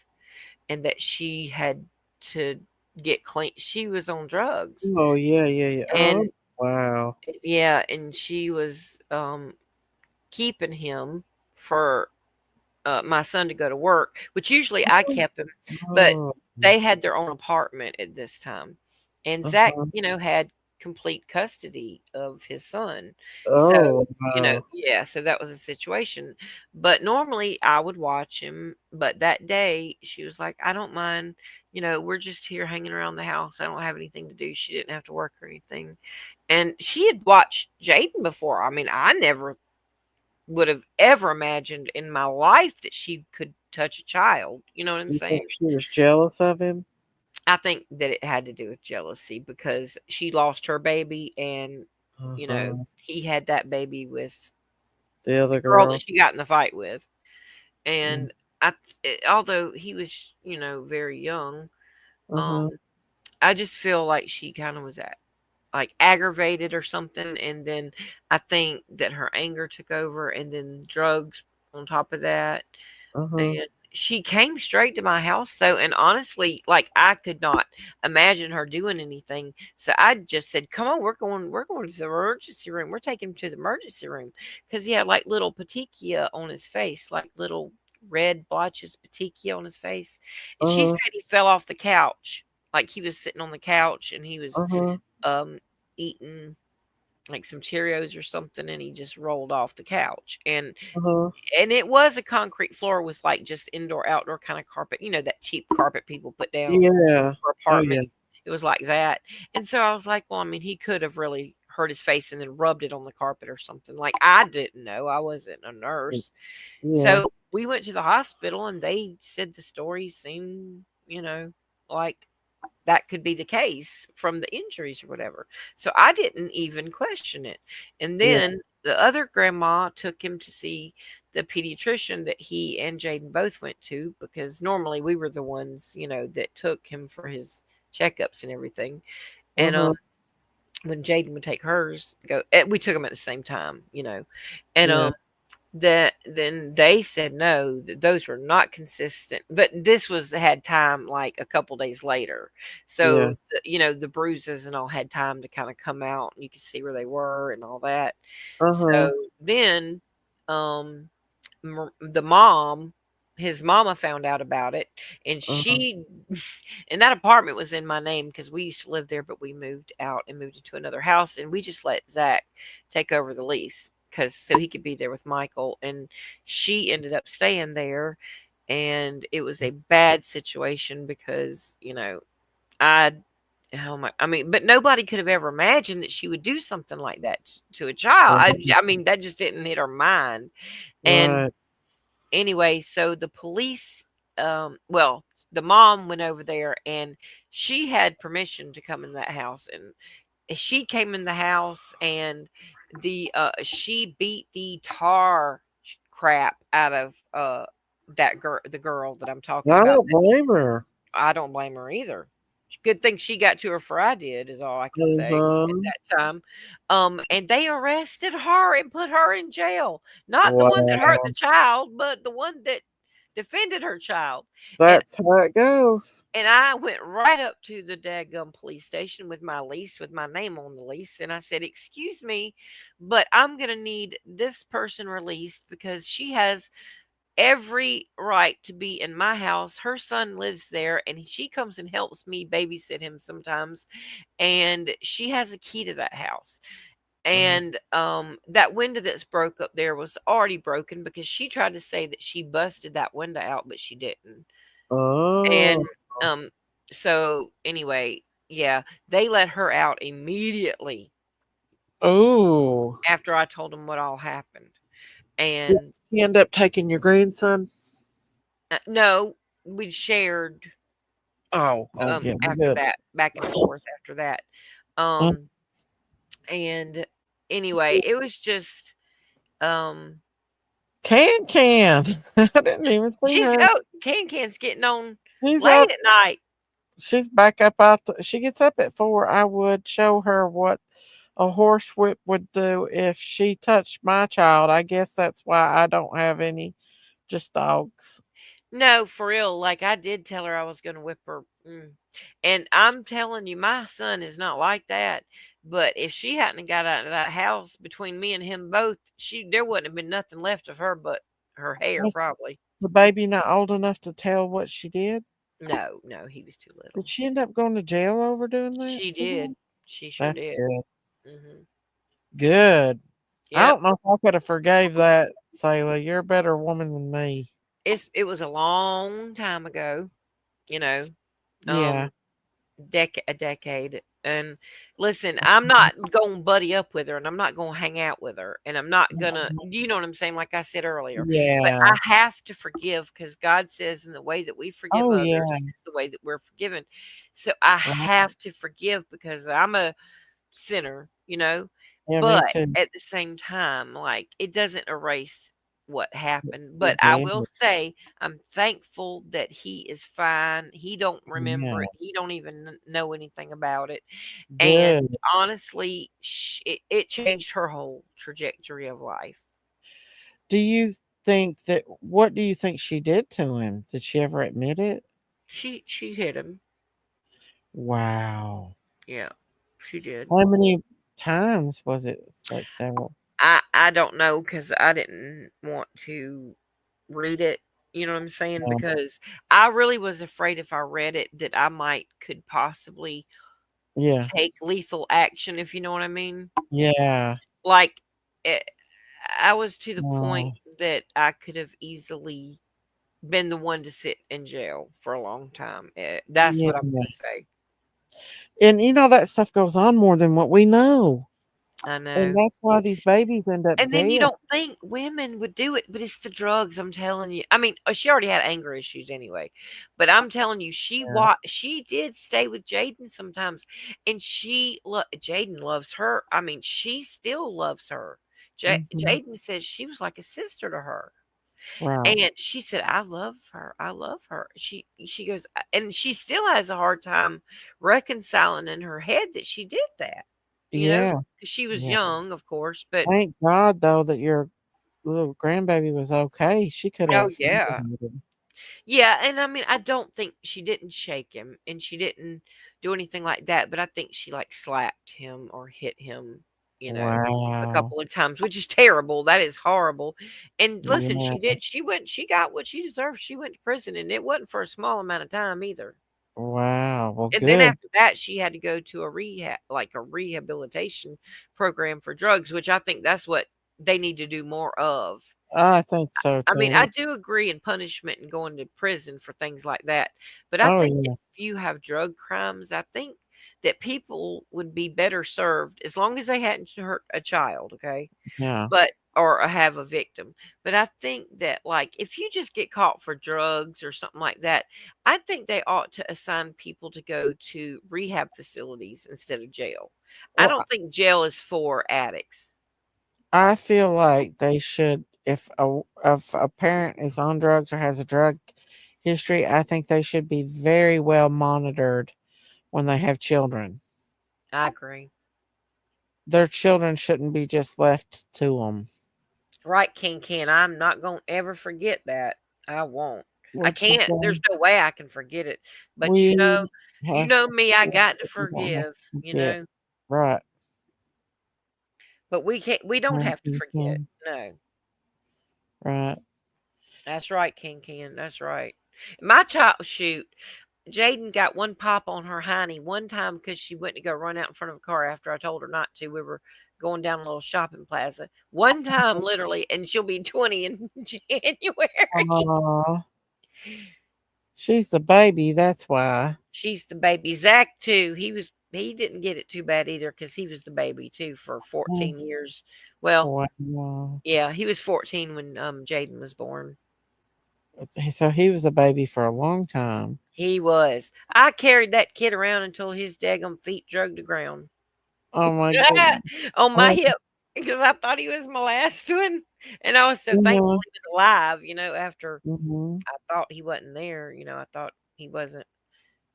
and that she had to get clean. She was on drugs. Oh yeah, yeah, yeah. Oh And wow. yeah, and she was keeping him for my son to go to work, which usually I kept him, but Oh. they had their own apartment at this time. And Zach, Uh-huh. had complete custody of his son. So, Oh wow. yeah, so that was a situation. But normally I would watch him. But that day she was like, I don't mind, we're just here hanging around the house. I don't have anything to do. She didn't have to work or anything. And she had watched Jaden before. I mean, I never would have ever imagined in my life that she could touch a child. You know what I'm You saying? think she was jealous of him? I think that it had to do with jealousy, because she lost her baby, and Uh-huh. he had that baby with The the other girl that girl. she got in the fight with. Mm. And although he was, very young, um, Uh-huh. I just feel like she kind of was like aggravated or something, and then I think that her anger took over, and then drugs on top of that. Uh-huh. And she came straight to my house though, and honestly, like, I could not imagine her doing anything. So I just said, come on, we're going to the emergency room. We're taking him to the emergency room, because he had like little petechia on his face, like little red blotches petechia on his face. And she Uh-huh. said he fell off the couch. like he was sitting on the couch and he was Uh-huh. eating like some Cheerios or something, and he just rolled off the couch. Uh-huh. And it was a concrete floor with like just indoor outdoor kind of carpet, that cheap carpet people put down Yeah. for Oh yeah. apartments. It was like that. And so I was like, well, I mean, he could have really hurt his face and then rubbed it on the carpet or something. Like, I didn't know. I wasn't a nurse. Yeah. So we went to the hospital and they said the story seemed, like that could be the case from the injuries or whatever. So I didn't even question it. And Yeah. then the other grandma took him to see the pediatrician that he and Jaden both went to, because normally we were the ones, that took him for his checkups and everything. And Uh-huh. when Jaden would take hers, we took them at the same time, and Yeah. that then they said no, those were not consistent, but this had time like a couple days later, Yeah. so the bruises and all had time to kind of come out and you could see where they were and all that. Uh-huh. So then the mom, his mama, found out about it, and Uh-huh. and that apartment was in my name because we used to live there, but we moved out and moved into another house, and we just let Zach take over the lease so he could be there with Michael. And she ended up staying there, and it was a bad situation because but nobody could have ever imagined that she would do something like that to a child. I mean, that just didn't hit her mind. And Right. anyway, so the police, the mom went over there and she had permission to come in that house, and she came in the house and she beat the tar crap out of the girl that I'm talking I about. don't blame her. I don't blame her either. Good thing she got to her before I did, is all I can say at Uh-huh. that time. And they arrested her and put her in jail. Not the one that hurt the Wow. child, but the one that defended her child. And That's how it goes. and I went right up to the daggum police station with my lease, with my name on the lease, and I said, "Excuse me, but I'm gonna need this person released because she has every right to be in my house. Her son lives there, and she comes and helps me babysit him sometimes, and she has a key to that house." And that window that's broke up there was already broken because she tried to say that she busted that window out, but she didn't. And Oh. um so anyway, yeah, they let her out immediately Oh. after I told them what all happened. Did And she end up taking your grandson? no, we shared Oh. Oh yeah. after Good. that, back and forth after that. Um and anyway, it was just Can. I didn't even see she's her. Can's getting on She's late up. at night. She's back up out. She gets up at 4. I would show her what a horsewhip would do if she touched my child. I guess that's why I don't have any, just dogs. No, for real. Like, I did tell her I was going to whip her. And I'm telling you, my son is not like that. But if she hadn't got out of that house between me and him both, there wouldn't have been nothing left of her but her hair, Was probably. the baby not old enough to tell what she did? No, he was too Did little. she end up going to jail over doing that She to did. him? She sure That's did. good. hmm Good. I Yep. don't know if I could have forgave that, Sayla. You're a better woman than me. It was a long time ago, you know, Yeah. a decade. And listen, I'm not going to buddy up with her, and I'm not going to hang out with her, and I'm not going to, you know what I'm saying? Like I said earlier, but Yeah. I have to forgive because God says in the way that we forgive Oh others yeah. is the way that we're forgiven. So I Right. have to forgive because I'm a sinner, Yeah, me but too. at the same time, like, it doesn't erase what happened. But It I did. will say I'm thankful that he is fine. He don't remember Yeah. it. He don't even know anything about it. And Good. honestly, it changed her whole trajectory of life. Do you think that what do you think she did to him? Did she ever admit it? She hit him. Wow. Yeah, she did. How many times was it? It's like several. I don't know because I didn't want to read it. You know what I'm saying? Yeah. Because I really was afraid if I read it that I could possibly Yeah. take lethal action, if you know what I mean. Yeah. Like, it, I was to the point Oh, that I could have easily been the one to sit in jail for a long time. That's yeah. what I'm going to say. And that stuff goes on more than what we know. I And know. that's why these babies end up And then you dead. don't think women would do it, but it's the drugs, I'm telling you. I mean, she already had anger issues anyway, but I'm telling you, Yeah. she did stay with Jaden sometimes, and Jaden loves her. I mean, she still loves her. Hmm. Jaden says she was like a sister to her. Right. And she said, "I love her. I love her." She goes, and she still has a hard time reconciling in her head that she did that, Yeah. because she was Yeah. young, of course, but Thank God, though, that your little grandbaby was okay. She could oh, have. yeah. Yeah, and I mean, I don't think she didn't shake him, and she didn't do anything like that, but I think she, like, slapped him or hit him, a Wow. couple of times, which is terrible. That is horrible. And listen, Yeah. she got what she deserved. She went to prison, and it wasn't for a small amount of time either. Wow. Well, And then good. after that, she had to go to a rehabilitation program for drugs, which I think that's what they need to do more of. I think so I mean, I too. do agree in punishment and going to prison for things like that. But I Oh, think if yeah. you have drug crimes, I think that people would be better served as long as they hadn't hurt a child, okay? Yeah. Or have a victim. But I think that, like, if you just get caught for drugs or something like that, I think they ought to assign people to go to rehab facilities instead of jail. I Well, don't think jail is for addicts. I feel like they should, if a parent is on drugs or has a drug history, I think they should be very well monitored when they have children. I agree. Their children shouldn't be just left to them. Right, Ken. I'm not going to ever forget that. I won't. I Which is can't. There's why no way I can forget it. But we you have know to. me, I got to We don't have forgive, to forget. Right. But we don't Right. have to forget. No. Right. That's right, Ken. That's right. My child, shoot, Jaden got one pop on her hiney one time because she went to go run out in front of a car after I told her not to. We were going down a little shopping plaza. One time, literally, and she'll be 20 in January. Aw. She's the baby. That's why. She's the baby. Zach, too, he didn't get it too bad either because he was the baby, too, for 14 years. Well, Wow. yeah, he was 14 when Jaden was born. So he was a baby for a long time. He was. I carried that kid around until his daggum feet drug the ground Oh my goodness. on my Oh, hip because I thought he was my last one. And I was so thankful yeah. he was alive, after Hmm. I thought he wasn't there. I thought he wasn't.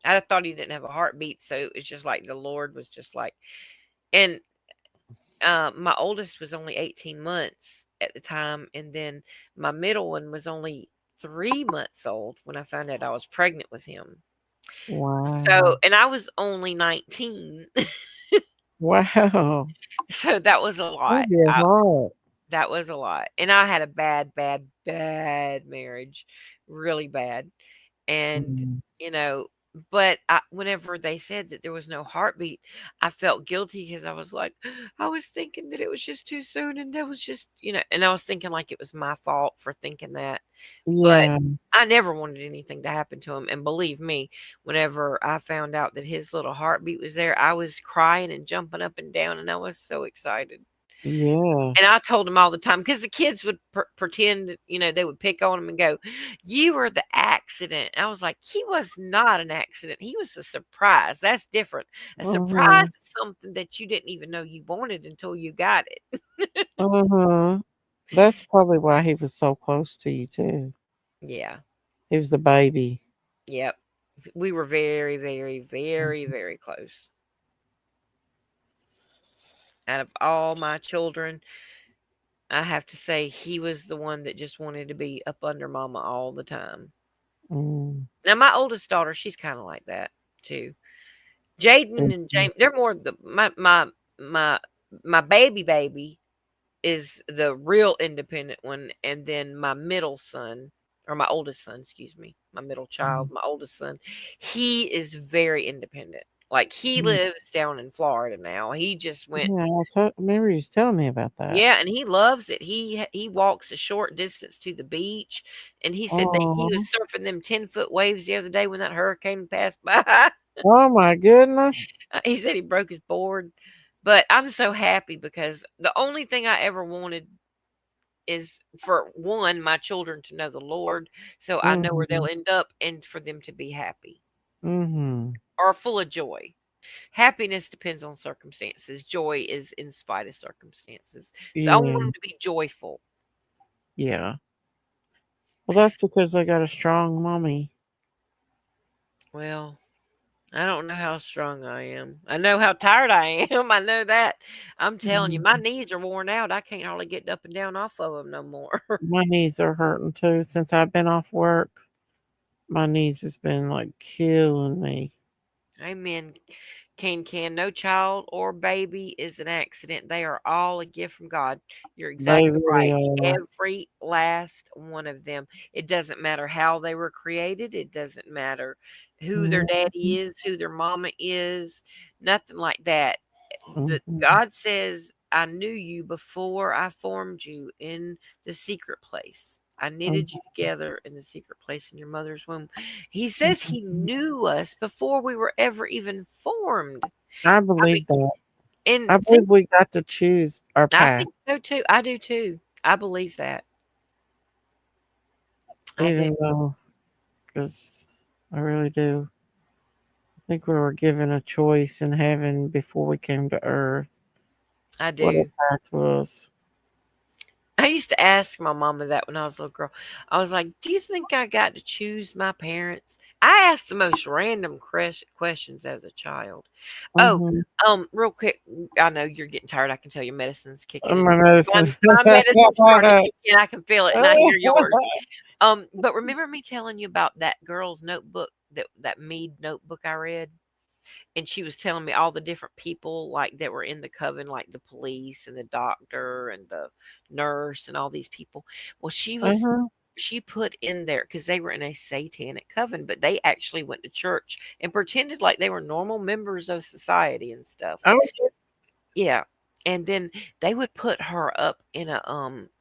I thought he didn't have a heartbeat. So it's just like the Lord was just like, and my oldest was only 18 months at the time. And then my middle one was only 3 months old when I found out I was pregnant with him. So, Wow. and I was only 19. Wow. So that was a lot. That'd be a lot. That was a lot. And I had a bad, bad, bad marriage, really bad. And, Mm. but whenever they said that there was no heartbeat, I felt guilty because I was like, I was thinking that it was just too soon. And that was just, and I was thinking like it was my fault for thinking that. But Yeah. I never wanted anything to happen to him. And believe me, whenever I found out that his little heartbeat was there, I was crying and jumping up and down. And I was so excited. And I Yes. told him all the time because the kids would pretend, they would pick on him and go, "You were the accident." I was like, "He was not an accident. He was a surprise. That's different. A surprise Uh-huh. is something that you didn't even know you wanted until you got it." Uh-huh. That's probably why he was so close to you too. Yeah. He was the baby. Yep. We were very, very, very, Mhm. very close. Out of all my children, I have to say he was the one that just wanted to be up under mama all the time. Mm. Now, my oldest daughter, she's kind of like that too. Jaden and Mhm. James, they're more my baby is the real independent one, and then my middle son or my oldest son, excuse me, my middle child, my oldest son, he is very independent. Like he lives down in Florida now. He just went. Yeah, remember you was telling me about that. Yeah, and he loves it. He walks a short distance to the beach, and he said that he was Oh, surfing them 10-foot waves the other day when that hurricane passed by. oh my goodness. He said he broke his board, but I'm so happy because the only thing I ever wanted is for one, my children to know the Lord, so I know where they'll Mhm. end up, and for them to be happy Mhm. or full of joy. Happiness depends on circumstances. Joy is in spite of circumstances. So I want Yeah. them to be joyful. Yeah. Well, that's because I got a strong mommy. Well, I don't know how strong I am. I know how tired I am. I know that. I'm telling you, my Mhm. knees are worn out. I can't hardly get up and down off of them no more. My knees are hurting too since I've been off work. My knees has been like killing me. Amen. Can. No child or baby is an accident. They are all a gift from God. You're They exactly really right. are. Every last one of them. It doesn't matter how they were created. It doesn't matter who their daddy Mhm. is, who their mama is, nothing like that. Mhm. God says, I knew you before I formed you in the secret place. I knitted you together in the secret place in your mother's womb. He says he Mhm. knew us before we were ever even formed. I I mean, believe that. and I think, believe we got to choose our I path, think so too. I do too. I believe that. I do. even though, because I really do. I think we were given a choice in heaven before we came to earth. I What our do. path was. I used to ask my mama that when I was a little girl. I was like, "Do you think I got to choose my parents?" I asked the most random questions as a child. Oh, Mhm. real quick, I know you're getting tired. I can tell your medicine's kicking in. My My, medicine. my medicine's starting to kick in. I can feel it, and I hear yours. But remember me telling you about that girl's notebook, that Mead notebook I read? And she was telling me all the different people like that were in the coven, like the police and the doctor and the nurse and all these people. Well, Uh-huh. she put in there because they were in a satanic coven, but they actually went to church and pretended like they were normal members of society and stuff. Oh, Yeah. And then they would put her up in a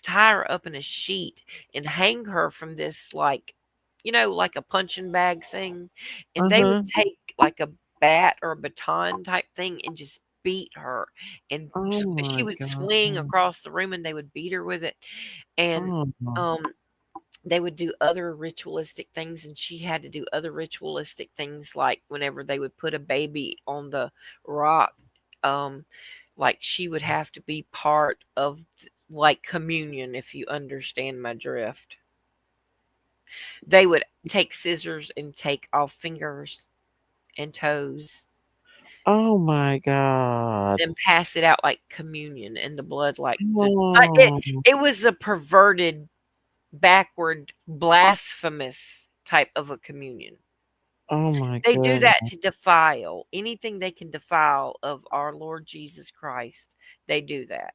tie her up in a sheet and hang her from this like like a punching bag thing. And they would uh-huh. take like a bat or a baton type thing and just beat her. And Oh she my would God. swing across the room and they would beat her with it. And Oh, no. they would do other ritualistic things and she had to do other ritualistic things like whenever they would put a baby on the rock, um like she would have to be part of like communion, if you understand my drift. They would take scissors and take off fingers and toes Oh my God. and pass it out like communion and the blood like the Oh, it was a perverted, backward, blasphemous type of a communion. oh my They do goodness. that to defile anything they can defile of our Lord Jesus Christ. They do that.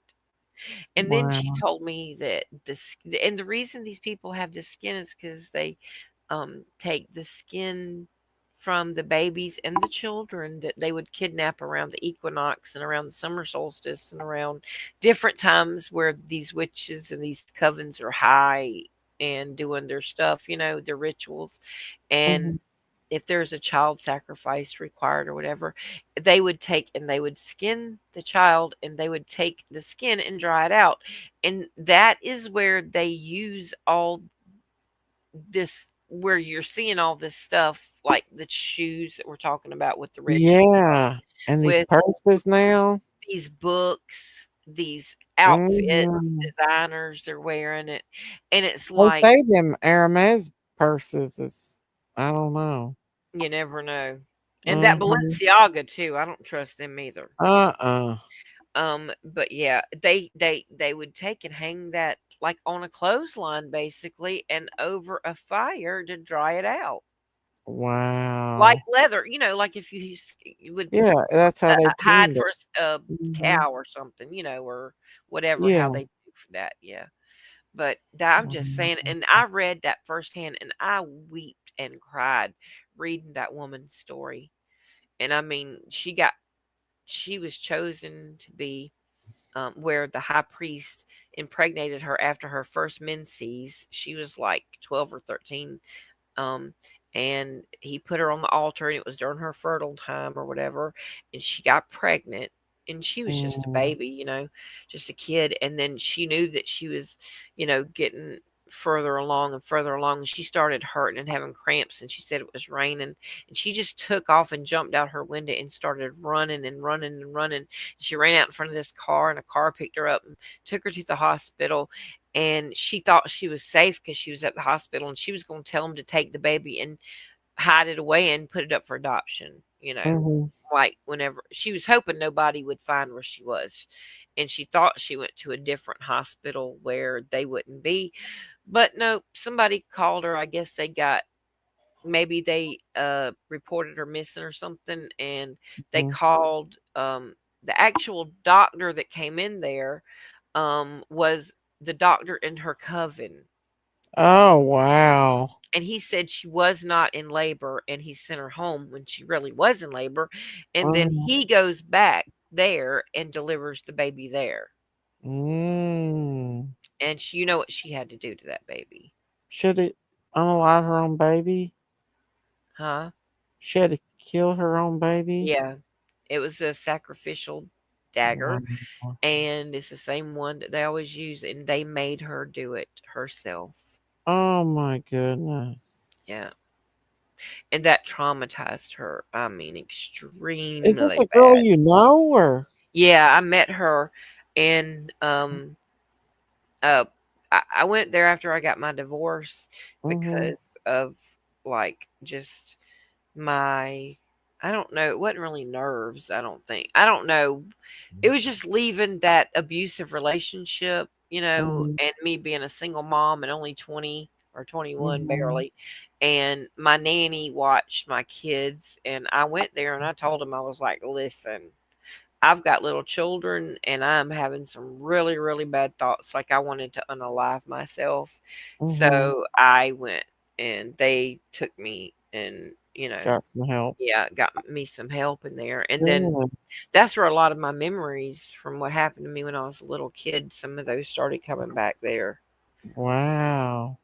And then she Wow. told me that and the reason these people have this skin is because they take the skin from the babies and the children that they would kidnap around the equinox and around the summer solstice and around different times where these witches and these covens are high and doing their stuff, their rituals. And Mhm. if there's a child sacrifice required or whatever, they would take and they would skin the child and they would take the skin and dry it out. And that is where they use all this, where you're seeing all this stuff, like the shoes that we're talking about with the red shoe, Yeah. And these with purses now. these books, these outfits, Mhm. designers, they're wearing it. And it's They like, say them Hermes purses is, I don't know. you never know. And that Mhm. Balenciaga too, I don't trust them either. Uh-uh. But yeah, they would take and hang that like on a clothesline basically and over a fire to dry it out. Like Wow. leather, like if you would Yeah, that's how they hide tanned for it. a Mhm. cow or something, or whatever, how Yeah. they do for that. Yeah. But I'm just saying, and I read that firsthand, and I wept and cried reading that woman's story. And I mean, she was chosen to be where the high priest impregnated her after her first menses. She was like 12 or 13. Um, and he put her on the altar, and it was during her fertile time or whatever. And she got pregnant, and she was just a baby, just a kid. And then she knew that she was, getting further along and further along. And she started hurting and having cramps, and she said it was raining. And she just took off and jumped out her window and started running and running and running. She ran out in front of this car, and a car picked her up and took her to the hospital. And she thought she was safe because she was at the hospital, and she was going to tell them to take the baby and hide it away and put it up for adoption, like whenever she was hoping nobody would find where she was. And she thought she went to a different hospital where they wouldn't be. But no, somebody called her. I guess maybe they reported her missing or something. And they called the actual doctor that came in there was the doctor in her coven. Oh, wow. And he said she was not in labor, and he sent her home when she really was in labor. And then he goes back there and delivers the baby there. Mm. And you know what she had to do to that baby? Should it unalive her own baby? Huh? She had to kill her own baby? Yeah. It was a sacrificial dagger. Wow. And it's the same one that they always use, and they made her do it herself. Oh my goodness. Yeah. And that traumatized her. I mean, extremely Is this a girl bad. you know, or? Yeah, I met her, and I went there after I got my divorce because of like just my, I don't know, it wasn't really nerves, I don't think. I don't know. It was just leaving that abusive relationship, and me being a single mom and only 20 or 21 barely. And my nanny watched my kids, and I went there and I told him, I was like, listen, I've got little children, and I'm having some really, really bad thoughts. Like I wanted to unalive myself. So I went, and they took me and, Got some help. yeah, got me some help in there. And then Good. that's where a lot of my memories from what happened to me when I was a little kid, some of those started coming back there. Wow.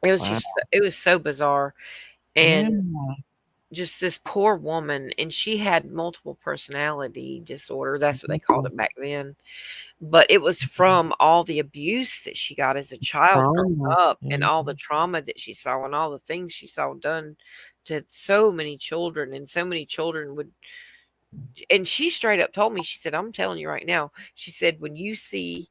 It was Wow. it was so bizarre. Yeah. And just this poor woman, and she had multiple personality disorder. That's what they called it back then. But it was from all the abuse that she got as a child growing Trauma. up, and Yeah. all the trauma that she saw, and all the things she saw done to so many children. And so many children would, and she straight up told me, she said, I'm telling you right now, she said, when you see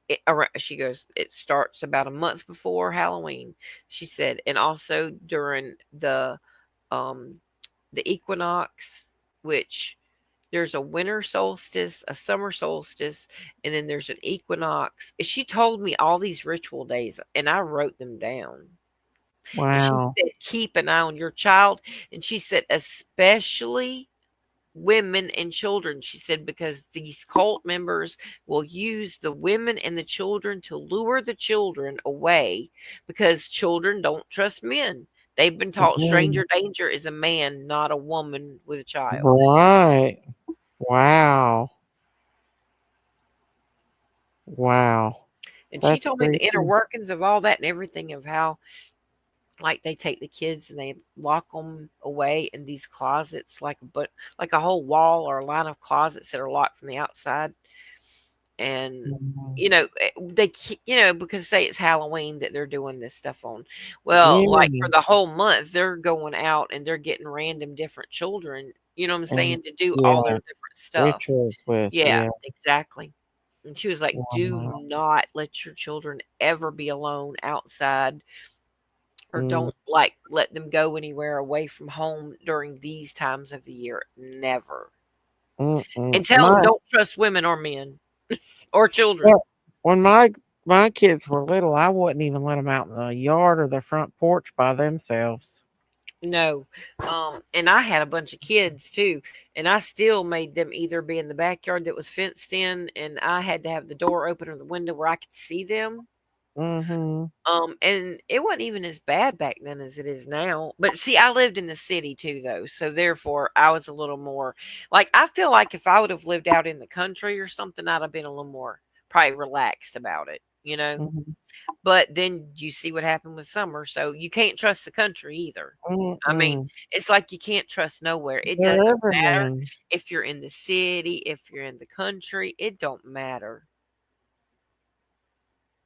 it around, she goes, it starts about a month before Halloween, she said, and also during the equinox, which there's a winter solstice, a summer solstice, and then there's an equinox. And she told me all these ritual days, and I wrote them down. And she Wow. said, keep an eye on your child. And she said, especially women and children. She said, because these cult members will use the women and the children to lure the children away, because children don't trust men. They've been taught stranger danger is a man, not a woman with a child. Right. Wow. Wow. And she That's told me the inner creepy. workings of all that and everything, of how, like, they take the kids and they lock them away in these closets, like a whole wall or a line of closets that are locked from the outside. And because say it's Halloween that they're doing this stuff on. Well, like for Yeah. the whole month, they're going out and they're getting random different children, you know what I'm saying, And to do all their yeah, different stuff. rituals with, Yeah, yeah. exactly. And she was like, do Wow. not let your children ever be alone outside, or Mm, don't like let them go anywhere away from home during these times of the year. Never. And tell them, My don't trust women or men or children. well, when my kids were little, I wouldn't even let them out in the yard or the front porch by themselves. No. And I had a bunch of kids too, and I still made them either be in the backyard that was fenced in, and I had to have the door open or the window where I could see them, Mm-hmm. And it wasn't even as bad back then as it is now. But see, I lived in the city too, though, so therefore I was a little more like I feel like if I would have lived out in the country or something, I'd have been a little more probably relaxed about it, you know. Mm-hmm. But then you see what happened with summer, so you can't trust the country either. I mean, Mm-mm. it's like you can't trust nowhere. It They're doesn't matter everywhere. if you're in the city, if you're in the country, it don't matter.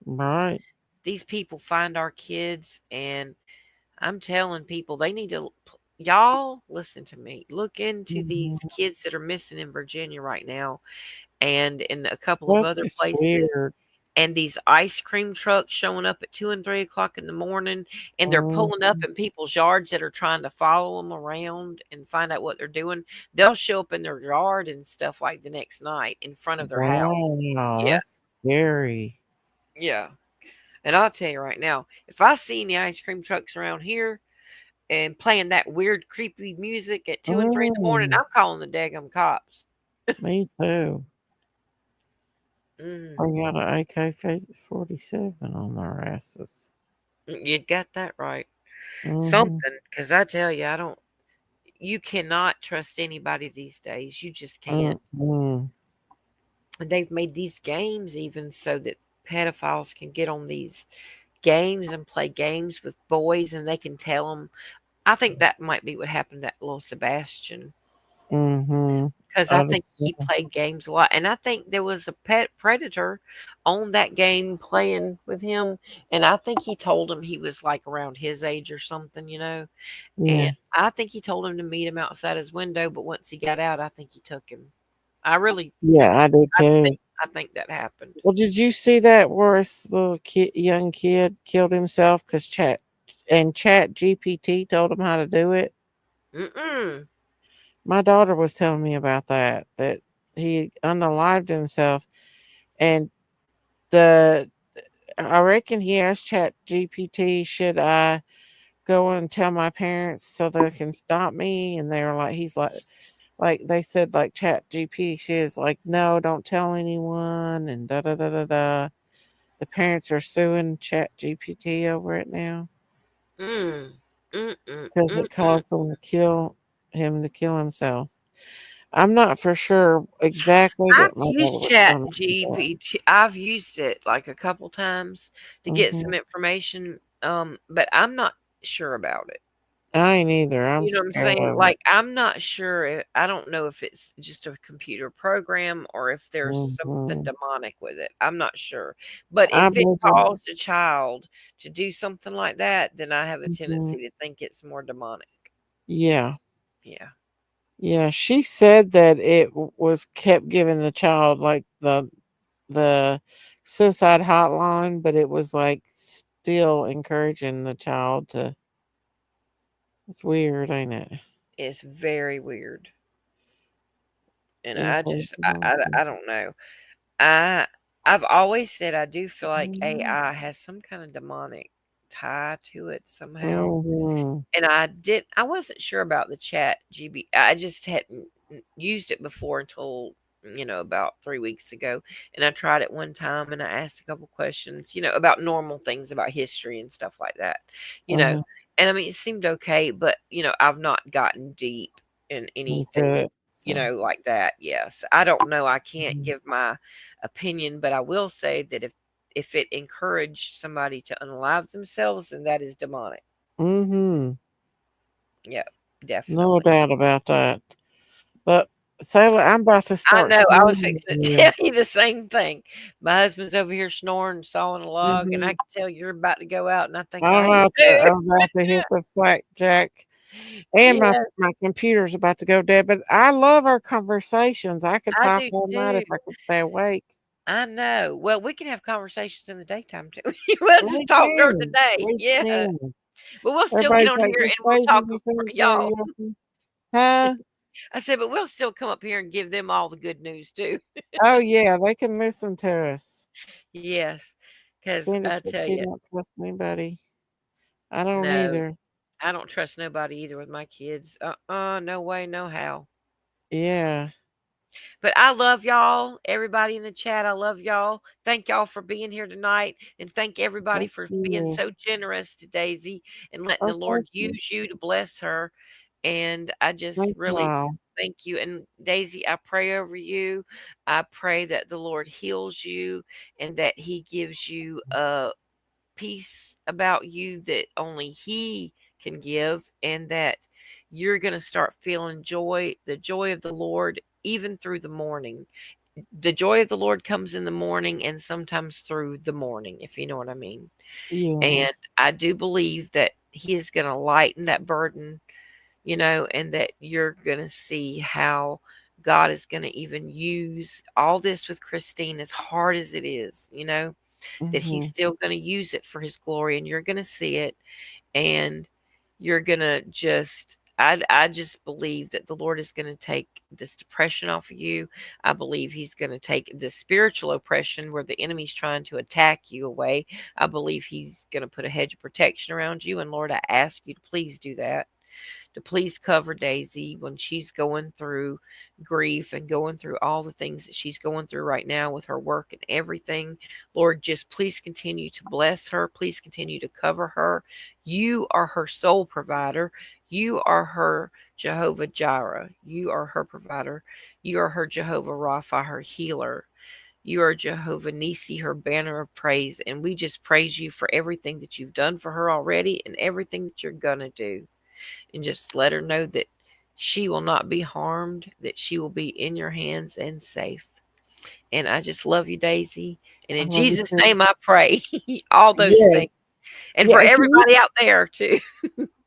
Right. These people find our kids, and I'm telling people they need to y'all listen to me. Look into these Mm-hmm. kids that are missing in Virginia right now and in a couple of That's other just places. weird. And these ice cream trucks showing up at 2 and 3 o'clock in the morning, and they're pulling up Mm-hmm. in people's yards that are trying to follow them around and find out what they're doing. They'll show up in their yard and stuff like the next night in front of their house. Wow, Yeah, that's scary. yeah. And I'll tell you right now, if I see any ice cream trucks around here and playing that weird, creepy music at 2 and 3 in the morning, Mm, I'm calling the daggum cops. me too. Mm, I got an AK-47 on their asses. you got that right. Mm-hmm. Something, because I tell you, you cannot trust anybody these days. You just can't. Mm-hmm. And they've made these games even so that pedophiles can get on these games and play games with boys and they can tell them. I think that might be what happened to that little Sebastian. Mm-hmm. Because I think he played games a lot, and I think there was a pet predator on that game playing with him, and I think he told him he was, like, around his age or something, you know, and Yeah. I think he told him to meet him outside his window, but once he got out, I think he took him. I really Yeah, I do too. I think that happened. Well, did you see that where this little young kid killed himself because Chat GPT told him how to do it? Mm-mm. My daughter was telling me about that he unalived himself, and the I reckon he asked Chat GPT, should I go and tell my parents so they can stop me? And they were like, he's like they said, like Chat GPT is like, no, don't tell anyone, and da da da da da. The parents are suing Chat GPT over it now Mm. Mm-mm. because it Mm-mm. caused him to kill himself. I'm not for sure exactly, I've but my daughter used was Chat telling me that. GPT. I've used it, like, a couple times to get Mhm. some information, but I'm not sure about it. I ain't either. I'm You know what I'm scared saying? of it. Like, I'm not sure I don't know if it's just a computer program or if there's something Mhm. demonic with it. I'm not sure. But I if it believe. caused a child to do something like that, then I have a Mhm. tendency to think it's more demonic. Yeah. Yeah. Yeah, she said that it was kept giving the child like the suicide hotline, but it was like still encouraging the child to. It's weird, ain't it? It's very weird. And Encouraging. I don't know. I I've always said I do feel like Mhm. AI has some kind of demonic tie to it somehow. Mhm. And I wasn't sure about the chat GB. I just hadn't used it before until, about 3 weeks ago. And I tried it one time and I asked a couple questions, about normal things about history and stuff like that, you know. Uh-huh. And I mean, it seemed okay, but I've not gotten deep in Into anything, it. So. like that. Yes. I don't know. I can't Mhm. give my opinion, but I will say that if it encouraged somebody to unalive themselves, then that is demonic. Mhm. Yeah, No definitely. doubt about that. But Sailor, I'm about to I start know, I was snoring fixing to again. tell you the same thing. My husband's over here snoring, sawing a log, and I Mhm. can tell you're about to go out, and I think I am too. I'm about to hit the slack jack, and Yeah, my computer's about to go dead. But I love our conversations. I could I talk do all night too. if I could stay awake. I know. Well, we can have conversations in the daytime too. We'll just We talk during the can. day. We Yeah. can. But we'll still get Everybody's on like, here "This and we'll Daisy talk just for sings y'all. karaoke." Huh? I said, but we'll still come up here and give them all the good news too. Oh yeah, they can listen to us. Yes. Because Candace I said tell she you, don't trust anybody. I don't no, either. I don't trust nobody either with my kids. No way, no how. Yeah. But I love y'all, everybody in the chat. I love y'all. Thank y'all for being here tonight. And thank everybody Thank for being you. so generous to Daisy and letting Oh, the Lord thank you. use you to bless her. And I just Thank you really all. thank you. And Daisy, I pray over you. I pray that the Lord heals you and that He gives you a peace about you that only He can give, and that you're going to start feeling joy, the joy of the Lord, even through the morning. The joy of the Lord comes in the morning and sometimes through the morning, if you know what I mean. Yeah. And I do believe that He is going to lighten that burden, and that you're going to see how God is going to even use all this with Christine, as hard as it is, that He's Mm-hmm. still going to use it for His glory, and you're going to see it, and you're going to I just believe that the Lord is going to take this depression off of you. I believe He's going to take the spiritual oppression where the enemy's trying to attack you away. I believe He's going to put a hedge of protection around you. And Lord, I ask you to please do that, to please cover Daisy when she's going through grief and going through all the things that she's going through right now with her work and everything. Lord, just please continue to bless her. Please continue to cover her. You are her sole provider. You are her Jehovah Jireh. You are her provider. You are her Jehovah Rapha, her healer. You are Jehovah Nisi, her banner of praise. And we just praise you for everything that you've done for her already and everything that you're going to do. And just let her know that she will not be harmed, that she will be in your hands and safe. And I just love you, Daisy. And I in love you Jesus' too. name, I pray all those Yeah. things. And Yeah. for And everybody out there, too.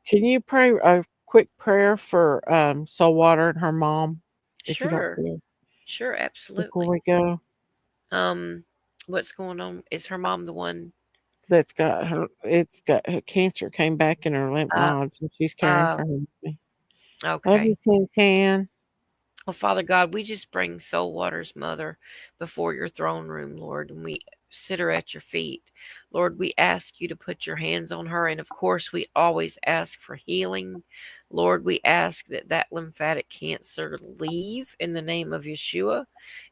can you pray a quick prayer for Soul Water and her mom, if you don't Sure. care, Sure, before absolutely. we go? What's going on? Is her mom the one? That's got her. It's got her cancer came back in her lymph Uh, nodes, and she's caring for uh, her. Love okay. you, Can. Well, Father God, we just bring Soul Water's mother before your throne room, Lord, and we sit her at your feet. Lord, we ask you to put your hands on her. And of course, we always ask for healing. Lord, we ask that that lymphatic cancer leave in the name of Yeshua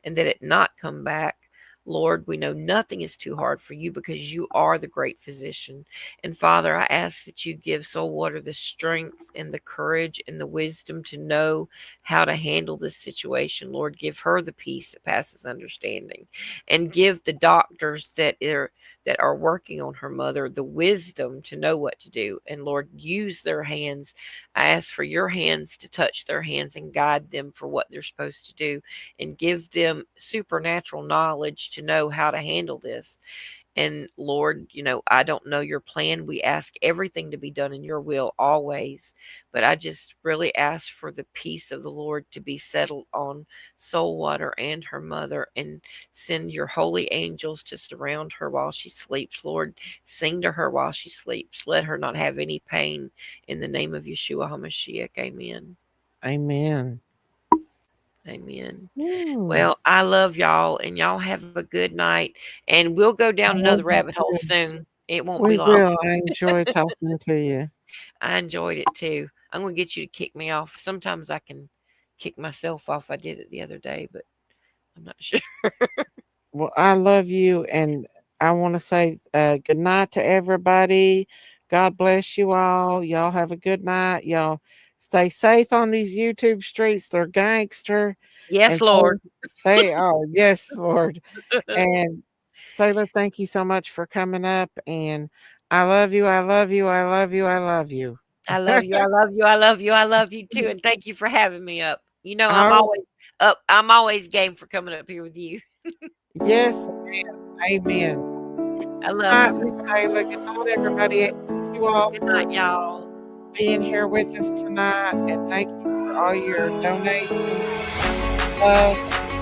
and that it not come back. Lord, we know nothing is too hard for you because you are the great physician. And Father, I ask that you give Soul Water the strength and the courage and the wisdom to know how to handle this situation. Lord, give her the peace that passes understanding, and give the doctors that are working on her mother the wisdom to know what to do. And Lord, use their hands. I ask for your hands to touch their hands and guide them for what they're supposed to do, and give them supernatural knowledge to know how to handle this. And Lord, I don't know your plan. We ask everything to be done in your will always. But I just really ask for the peace of the Lord to be settled on Soul Water and her mother, and send your holy angels to surround her while she sleeps. Lord, sing to her while she sleeps. Let her not have any pain. In the name of Yeshua HaMashiach, amen. Amen. Amen. Hmm. Well, I love y'all, and y'all have a good night. And we'll go I down love another you rabbit hole too. soon. It won't be We long. will. I enjoy talking to you. I enjoyed it too. I'm going to get you to kick me off. Sometimes I can kick myself off. I did it the other day, but I'm not sure. Well, I love you, and I want to say good night to everybody. God bless you all. Y'all have a good night. Y'all stay safe on these YouTube streets. They're gangster. Yes, And Lord. so they are. Yes, Lord. And Taylor, thank you so much for coming up. And I love you. I love you. I love you. I love you. I love you. I love you. I love you. I love you too. And thank you for having me up. I'm All always up. I'm always game for coming up here with you. yes, ma'am. Amen. I Good love night, you. Miss Taylor. Good night, everybody. Thank you all Good for night, y'all. being here with us tonight. And thank you for all your donations. Love.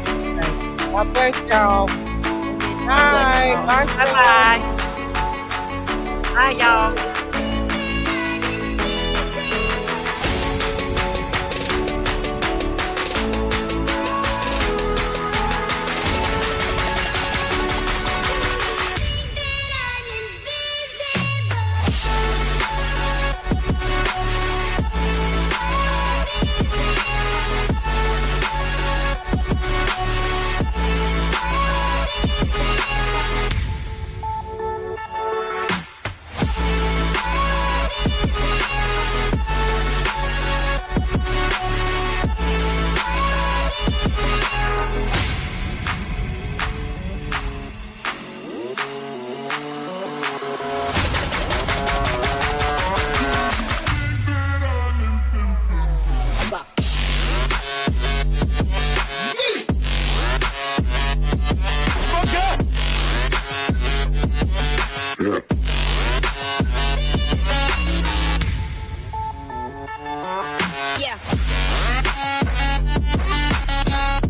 Thank you. God bless y'all. God bless Bye. y'all. Bye, Bye-bye. Bye, y'all.